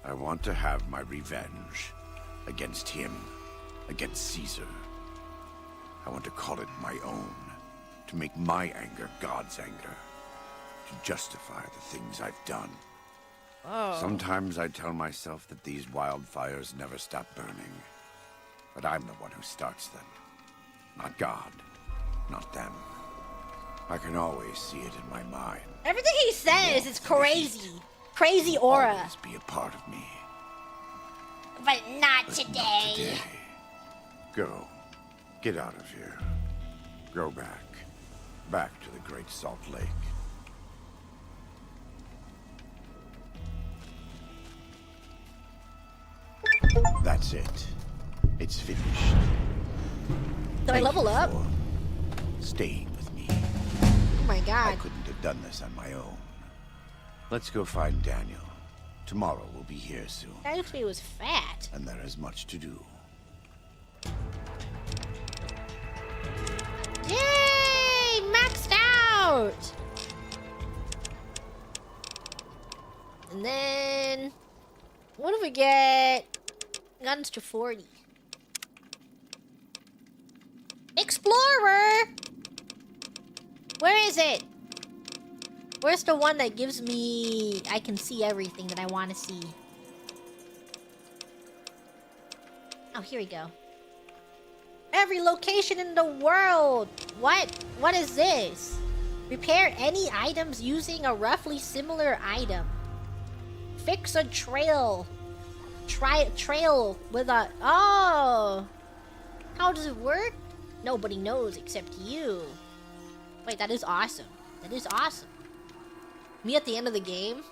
I: I want to have my revenge. Against him. Against Caesar. I want to call it my own. To make my anger God's anger. To justify the things I've done.
A: Oh.
I: Sometimes I tell myself that these wildfires never stop burning. But I'm the one who starts them. Not God. Not them. I can always see it in my mind.
A: Everything he says is crazy. Crazy aura.
I: Always be a part of me.
A: But not
I: But
A: today.
I: not today. Go. Get out of here. Go back. Back to the Great Salt Lake. That's it. It's finished.
A: Do I level up?
I: For staying with me.
A: Oh my
I: I
A: god.
I: couldn't have done this on my own. Let's go find Daniel. Tomorrow we'll be here soon.
A: That XP was fat.
I: And there is much to do.
A: Yay! Maxed out! And then... what do we get? Guns to 40. Explorer! Where is it? Where's the one that gives me... I can see everything that I want to see? Oh, here we go. Every location in the world! What? What is this? Repair any items using a roughly similar item. Fix a trail. Try a trail with a... oh! How does it work? Nobody knows except you. Wait, that is awesome. That is awesome. Me at the end of the game?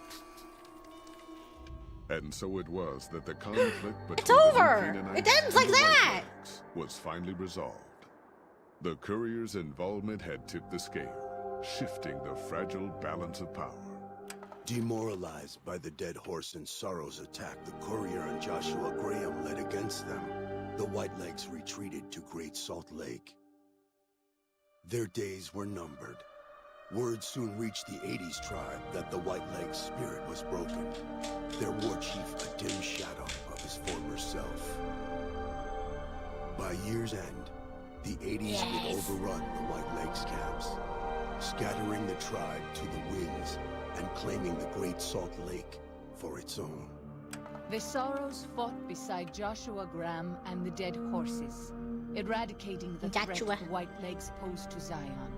B: And so it was that the conflict between
A: It's over!
B: the Canaanites
A: It ends
B: and
A: like
B: the
A: that!
B: Whitelegs was finally resolved. The courier's involvement had tipped the scale, shifting the fragile balance of power.
D: Demoralized by the dead horse and Sorrow's attack the courier and Joshua Graham led against them, the Whitelegs retreated to Great Salt Lake. Their days were numbered. Word soon reached the 80s tribe that the Whitelegs' spirit was broken, their war chief a dim shadow of his former self. By year's end, the 80s would overrun the Whitelegs' camps, scattering the tribe to the winds and claiming the Great Salt Lake for its own.
L: The Sorrows fought beside Joshua Graham and the dead horses, eradicating the threat the Whitelegs posed to Zion.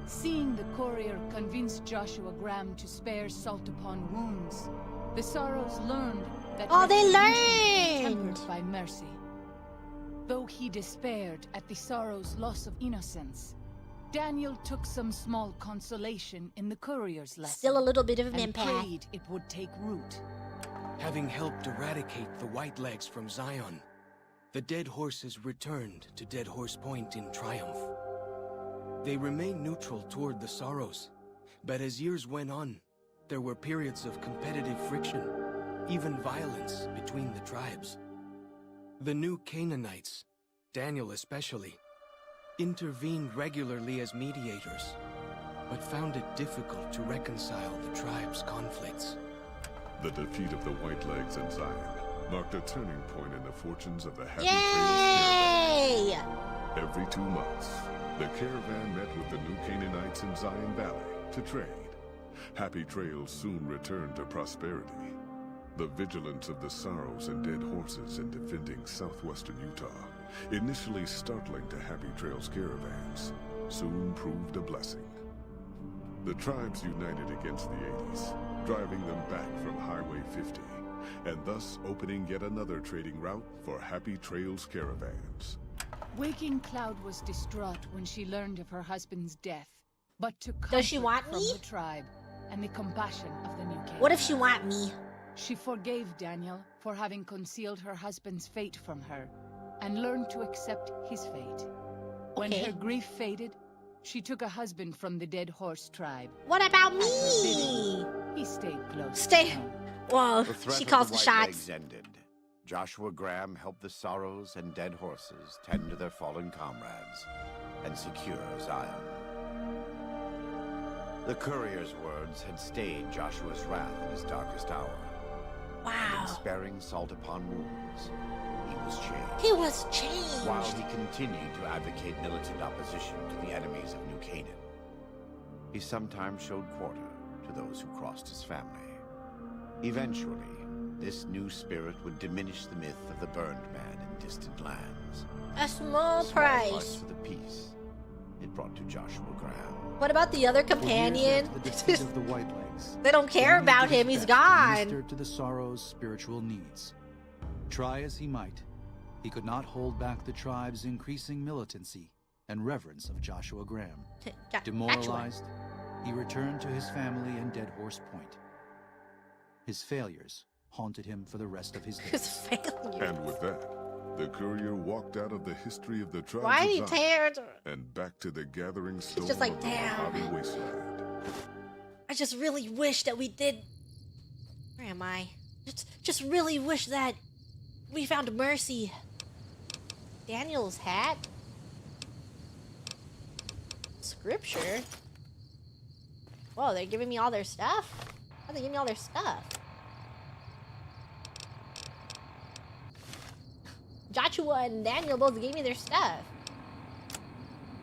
L: Seeing the courier convinced Joshua Graham to spare salt upon wounds, the Sorrows learned that retribution was tempered by mercy. Though he despaired at the Sorrows' loss of innocence, Daniel took some small consolation in the courier's lesson.
A: Still a little bit of an
L: and
A: impact.
L: prayed it would take root.
G: Having helped eradicate the Whitelegs from Zion, the dead horses returned to Dead Horse Point in triumph. They remained neutral toward the Sorrows, but as years went on, there were periods of competitive friction, even violence between the tribes. The new Canaanites, Daniel especially, intervened regularly as mediators, but found it difficult to reconcile the tribe's conflicts.
B: The defeat of the Whitelegs and Zion marked a turning point in the fortunes of the Happy
A: Yay!
B: Trails Caravan. Every 2 months, the caravan met with the new Canaanites in Zion Valley to trade. Happy Trails soon returned to prosperity. The vigilance of the Sorrows and Dead Horses in defending southwestern Utah, initially startling to Happy Trails caravans, soon proved a blessing. The tribes united against the 80s, driving them back from Highway 50, and thus opening yet another trading route for Happy Trails caravans.
L: Waking Cloud was distraught when she learned of her husband's death, but took
A: Does she
L: comfort
A: want
L: from
A: me?
L: the tribe and the compassion of the new king.
A: What if she want me?
L: She forgave Daniel for having concealed her husband's fate from her, and learned to accept his fate. When
A: Okay.
L: her grief faded, she took a husband from the Dead Horse tribe.
A: What about
L: At her
A: me?
L: bidding, he stayed close.
A: Stay.
L: to home.
A: Whoa,
I: The threat
A: she
I: of
A: calls
I: the
A: the
I: Whitelegs
A: shots.
I: ended. Joshua Graham helped the Sorrows and Dead Horses tend to their fallen comrades and secure Zion. The courier's words had stayed Joshua's wrath in his darkest hour.
A: Wow.
I: In sparing salt upon wounds, he was changed.
A: He was changed.
I: While he continued to advocate militant opposition to the enemies of New Canaan, he sometimes showed quarter to those who crossed his family. Eventually, this new spirit would diminish the myth of the burned man in distant lands.
A: A small
I: Price
A: price.
I: for the peace it brought to Joshua Graham.
A: What about the other
J: For years
A: companion?
J: after the defeat of the Whitelegs,
A: They don't care
J: Daniel
A: about
J: did his
A: him. He's
J: best to
A: gone.
J: minister to the Sorrows' spiritual needs. Try as he might, he could not hold back the tribe's increasing militancy and reverence of Joshua Graham. Demoralized, he returned to his family in Dead Horse Point. His failures haunted him for the rest of his days.
A: His failure.
B: And with that, the courier walked out of the history of the tribes
A: Why
B: of
A: did he
B: Zion
A: tear?
B: and back to the gathering storm
A: just like,
B: of the
A: damn.
B: Mojave Wasteland.
A: I just really wish that we did. Where am I? Just really wish that we found mercy. Daniel's hat. Scripture. Whoa, they're giving me all their stuff? How'd they give me all their stuff? Joshua and Daniel both gave me their stuff.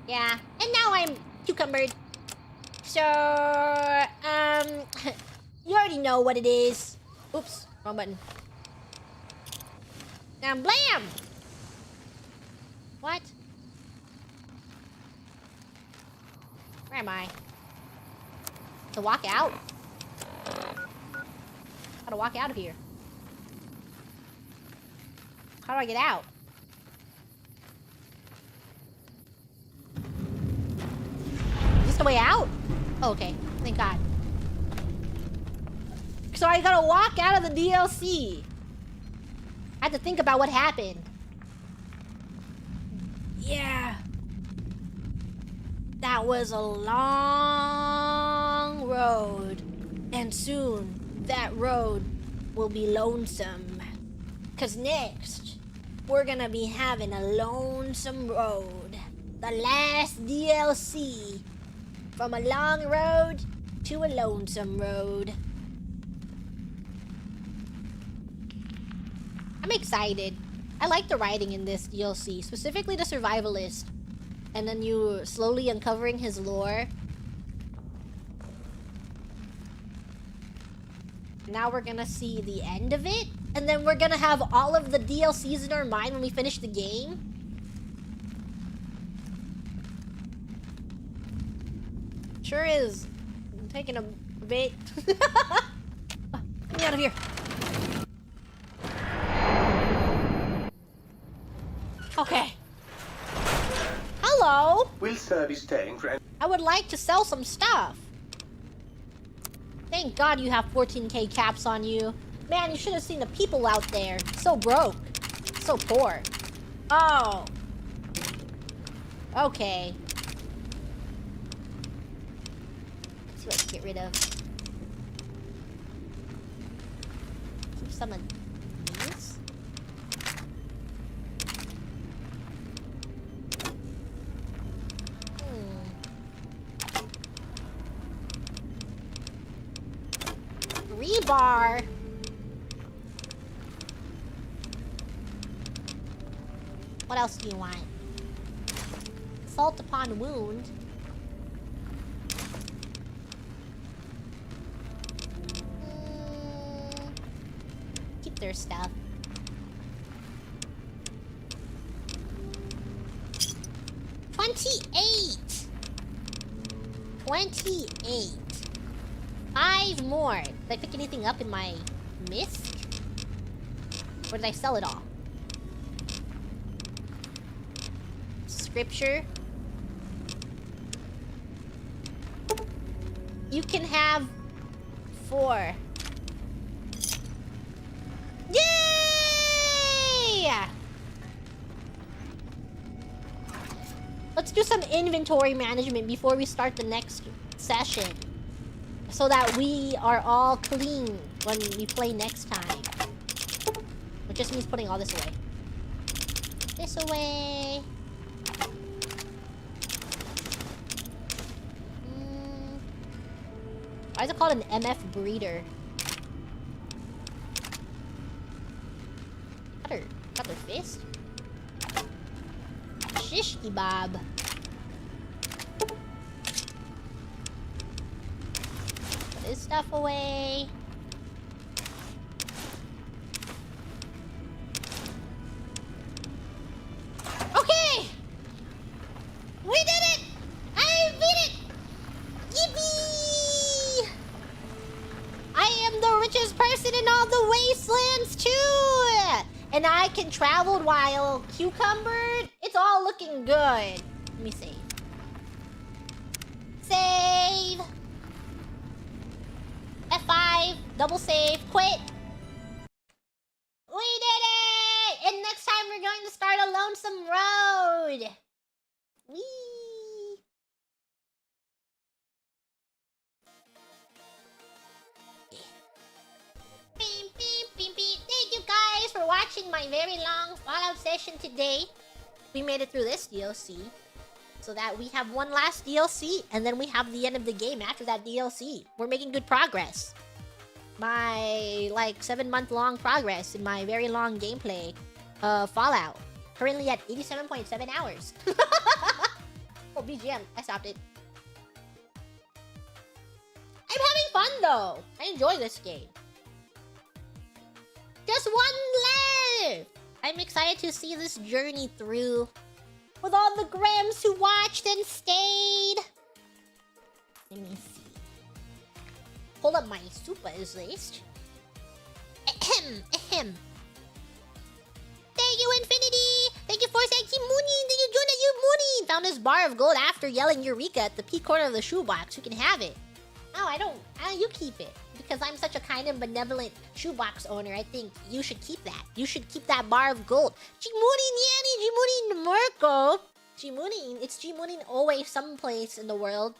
A: Yeah, and now I'm cucumbered. So, you already know what it is. Oops, wrong button. And blam! What? Where am I? To walk out? How to walk out of here? How do I get out? Is this the way out? Oh, okay. Thank God. So I gotta walk out of the DLC. I had to think about what happened. Yeah. That was a long road. And soon, that road will be lonesome. 'Cause next, we're gonna be having a lonesome road. The last DLC. From a long road to a lonesome road. I'm excited. I like the writing in this DLC, specifically the survivalist. And then you slowly uncovering his lore. Now we're gonna see the end of it. And then we're gonna have all of the DLCs in our mind when we finish the game. Sure is. I'm taking a bit. Get me out of here. Okay. Hello.
M: Will Sir be staying for...
A: I would like to sell some stuff. Thank God you have 14k caps on you. Man, you should have seen the people out there. So broke. So poor. Oh. Okay. Let's see what I can get rid of. some of these. Rebar. What else do you want? Salt upon wound. Keep their stuff. $28. 28. 5 more. Did I pick anything up in my mist? Or did I sell it all? Scripture. You can have 4. Yay! Let's do some inventory management before we start the next session, so that we are all clean when we play next time. Which just means putting all this away. This away. Why is it called an MF breeder? Cut her fist? Shish kebab. Put this stuff away. Okay! We did it! I beat it! Yippee! I am the richest person in all the wastelands too! And I can travel while cucumbered. It's all looking good. Let me see. Save. F5. Double save. Quit. We did it! And next time we're going to start a lonesome road. Whee! Beep, beep, beep, beep. Thank you guys for watching my very long Fallout session today. We made it through this DLC. So that we have one last DLC, and then we have the end of the game after that DLC. We're making good progress. My, like, 7-month-long progress in my very long gameplay of Fallout. Currently at 87.7 hours. Oh, BGM. I stopped it. I'm having fun, though. I enjoy this game. Just one left! I'm excited to see this journey through with all the Grams who watched and stayed. Let me see. Hold up my super list. Ahem, ahem. Thank you, Infinity! Thank you, Force Thank you, Moonin! Thank you, Jonah, you Moonin! Found this bar of gold after yelling Eureka at the peak corner of the shoebox. You can have it. Oh, I don't. You keep it. Because I'm such a kind and benevolent shoebox owner, I think you should keep that. You should keep that bar of gold. Jimunin Yanni, Jimunin Mirko. Jimunin, it's Jimunin always someplace in the world.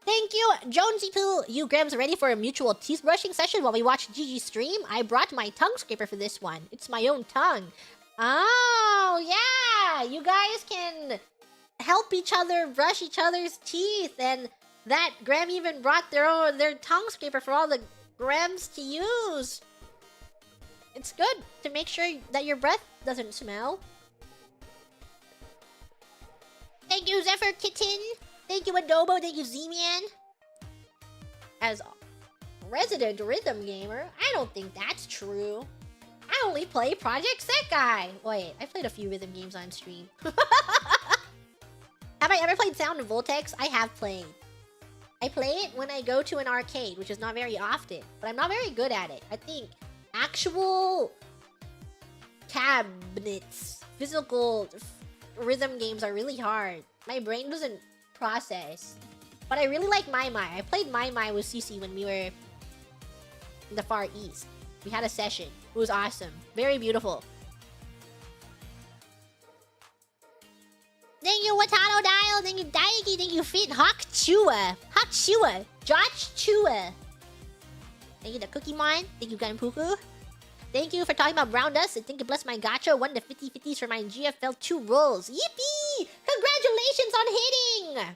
A: Thank you, Jonesy Poo. You Grams ready for a mutual teeth brushing session while we watch Gigi stream? I brought my tongue scraper for this one. It's my own tongue. Oh, yeah. You guys can help each other brush each other's teeth, and that Gram even brought their tongue scraper for all the Grams to use. It's good to make sure that your breath doesn't smell. Thank you, Zephyr Kitten. Thank you, Adobo. Thank you, Z-Man. As a resident rhythm gamer, I don't think that's true. I only play Project Sekai. Wait, I played a few rhythm games on stream. Have I ever played Sound of Voltex? I have played. I play it when I go to an arcade, which is not very often, but I'm not very good at it. I think actual cabinets, physical rhythm games are really hard. My brain doesn't process. But I really like Mai Mai. I played Mai Mai with Cece when we were in the Far East. We had a session. It was awesome. Very beautiful. Thank you, Watano Dial. Thank you, Daiki. Thank you, Fit. Hawk Chua. Hawk Chua. Josh Chua. Thank Thank you, the Cookie Mon. Thank you, Ganpuku. Thank you for talking about Brown Dust. And thank you, bless my gacha. Won the 50/50s for my GFL 2 rolls. Yippee! Congratulations on hitting!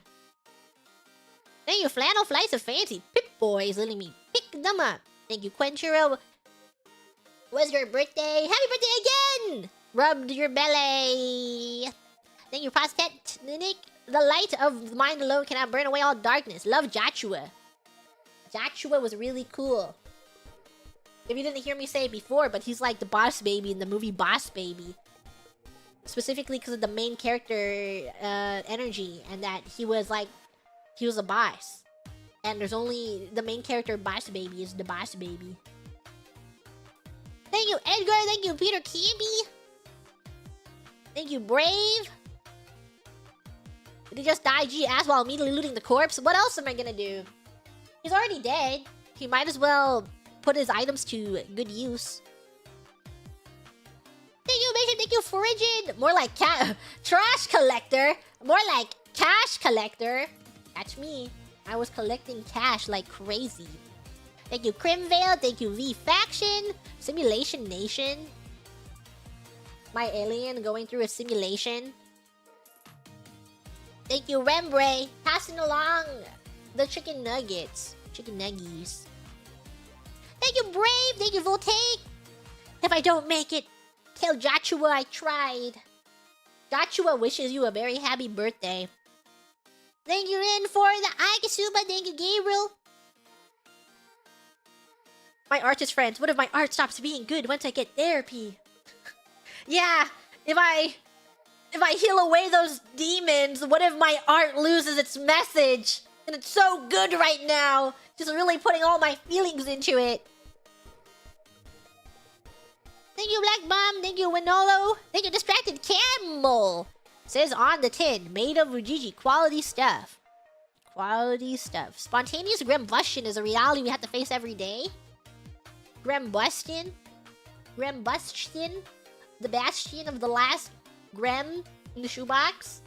A: Thank you, Flannel Flights of Fancy. Pip-boy is letting me pick them up. Thank you, Quenchiro. Was your birthday? Happy birthday again! Rubbed your belly. Thank you, Prostet. Nick. The light of mind alone cannot burn away all darkness. Love Joshua. Joshua was really cool. If you didn't hear me say it before, but he's like the boss baby in the movie Boss Baby. Specifically because of the main character energy, and that he was a boss. And there's only the main character Boss Baby is the boss baby. Thank you, Edgar. Thank you, Peter Campy. Thank you, Brave. Did he just die G-ass while immediately looting the corpse? What else am I gonna do? He's already dead. He might as well put his items to good use. Thank you, Bishop. Thank you, Frigid. More like trash collector. More like cash collector. That's me. I was collecting cash like crazy. Thank you, Crimvale. Thank you, V-Faction. Simulation Nation. My alien going through a simulation. Thank you, Rembray. Passing along the chicken nuggets. Chicken nuggies. Thank you, Brave. Thank you, Voltaic. If I don't make it, tell Joshua I tried. Joshua wishes you a very happy birthday. Thank you, Rin, for the Aikasuba. Thank you, Gabriel. My artist friends, what if my art stops being good once I get therapy? Yeah, if I heal away those demons, what if my art loses its message? And it's so good right now. Just really putting all my feelings into it. Thank you, Black Bomb. Thank you, Winolo. Thank you, Distracted Camel. Says on the tin, made of Ujiji. Quality stuff. Quality stuff. Spontaneous Grembustion is a reality we have to face every day. Grembustion. Grembustion. The bastion of the last Grem in the shoebox.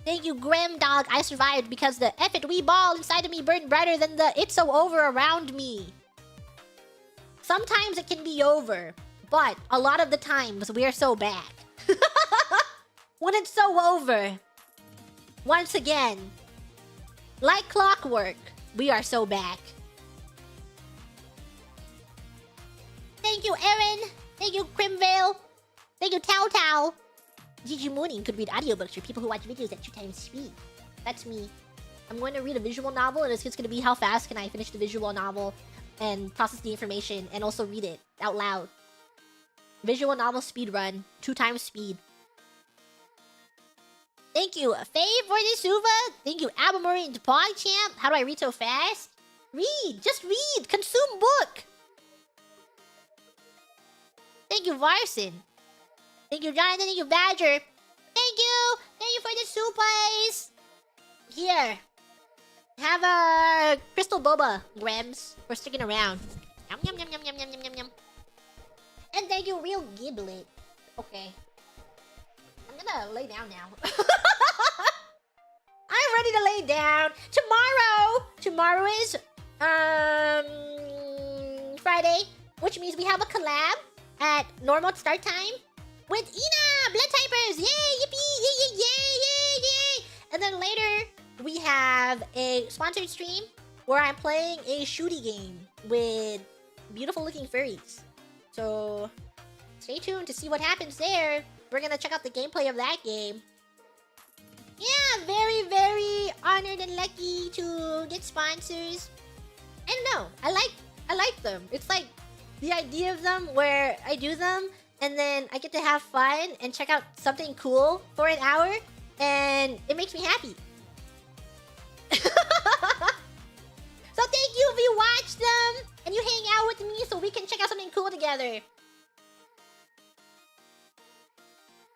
A: Thank you, Grem Dog. I survived because the F it wee ball inside of me burned brighter than the it's so over around me. Sometimes it can be over, but a lot of the times we are so back. When it's so over, once again, like clockwork, we are so back. Thank you, Erin. Thank you, Crimvale. Thank you, Tao Tao. Gigi Mooning could read audiobooks for people who watch videos at 2 times speed. That's me. I'm going to read a visual novel, and it's just going to be how fast can I finish the visual novel and process the information and also read it out loud. Visual novel speed run, 2 times speed. Thank you, Faye for the Suva. Thank you, Abamarine to PogChamp. How do I read so fast? Read! Just read! Consume book! Thank you, Varson. Thank you, Jonathan. Thank you, Badger. Thank you! Thank you for the supplies! Here. Have a Crystal Boba, Grems, for sticking around. Yum, yum, yum, yum, yum, yum, yum, yum. And thank you, Real Giblet. Okay. I'm gonna lay down now. I'm ready to lay down. Tomorrow is Friday, which means we have a collab at normal start time with Ina Blood Typers. Yay! Yippee! Yay! Yay! Yay! Yay! And then later we have a sponsored stream where I'm playing a shooty game with beautiful looking furries. So stay tuned to see what happens there. We're gonna check out the gameplay of that game. Yeah, very, very honored and lucky to get sponsors. I don't know. I like them. It's like the idea of them where I do them and then I get to have fun and check out something cool for an hour and it makes me happy. So thank you if you watch them and you hang out with me so we can check out something cool together.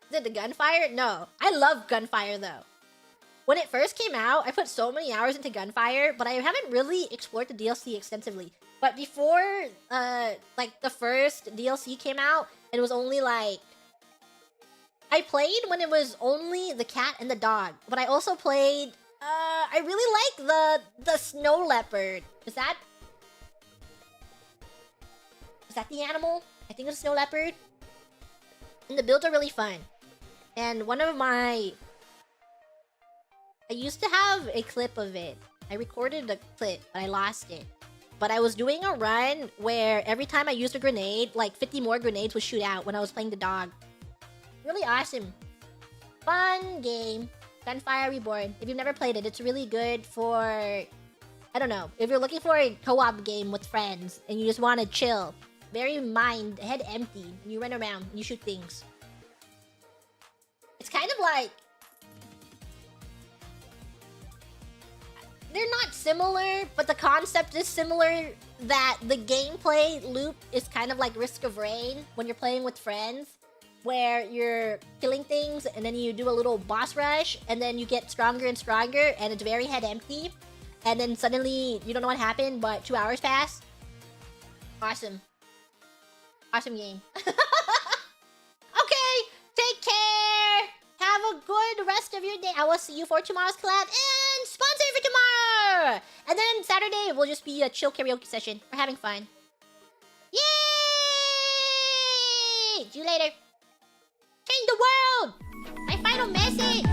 A: Is it the Gunfire? No. I love Gunfire though. When it first came out, I put so many hours into Gunfire, but I haven't really explored the DLC extensively. But before, like, the first DLC came out, it was only, like... I played when it was only the cat and the dog. But I also played... I really like the snow leopard. Is that Is that the animal? I think it's a snow leopard. And the builds are really fun. And one of my... I used to have a clip of it. I recorded a clip, but I lost it. But I was doing a run where every time I used a grenade, like 50 more grenades would shoot out when I was playing the dog. Really awesome. Fun game. Gunfire Reborn. If you've never played it, it's really good for... I don't know. If you're looking for a co-op game with friends and you just want to chill. Very head empty. And you run around and you shoot things. It's kind of like... They're not similar, but the concept is similar, that the gameplay loop is kind of like Risk of Rain when you're playing with friends, where you're killing things and then you do a little boss rush and then you get stronger and stronger and it's very head empty, and then suddenly you don't know what happened, but 2 hours pass. Awesome. Awesome game. Okay, take care. Have a good rest of your day. I will see you for tomorrow's collab and sponsor for tomorrow. And then Saturday will just be a chill karaoke session. We're having fun. Yay! See you later. Change the world. My final message.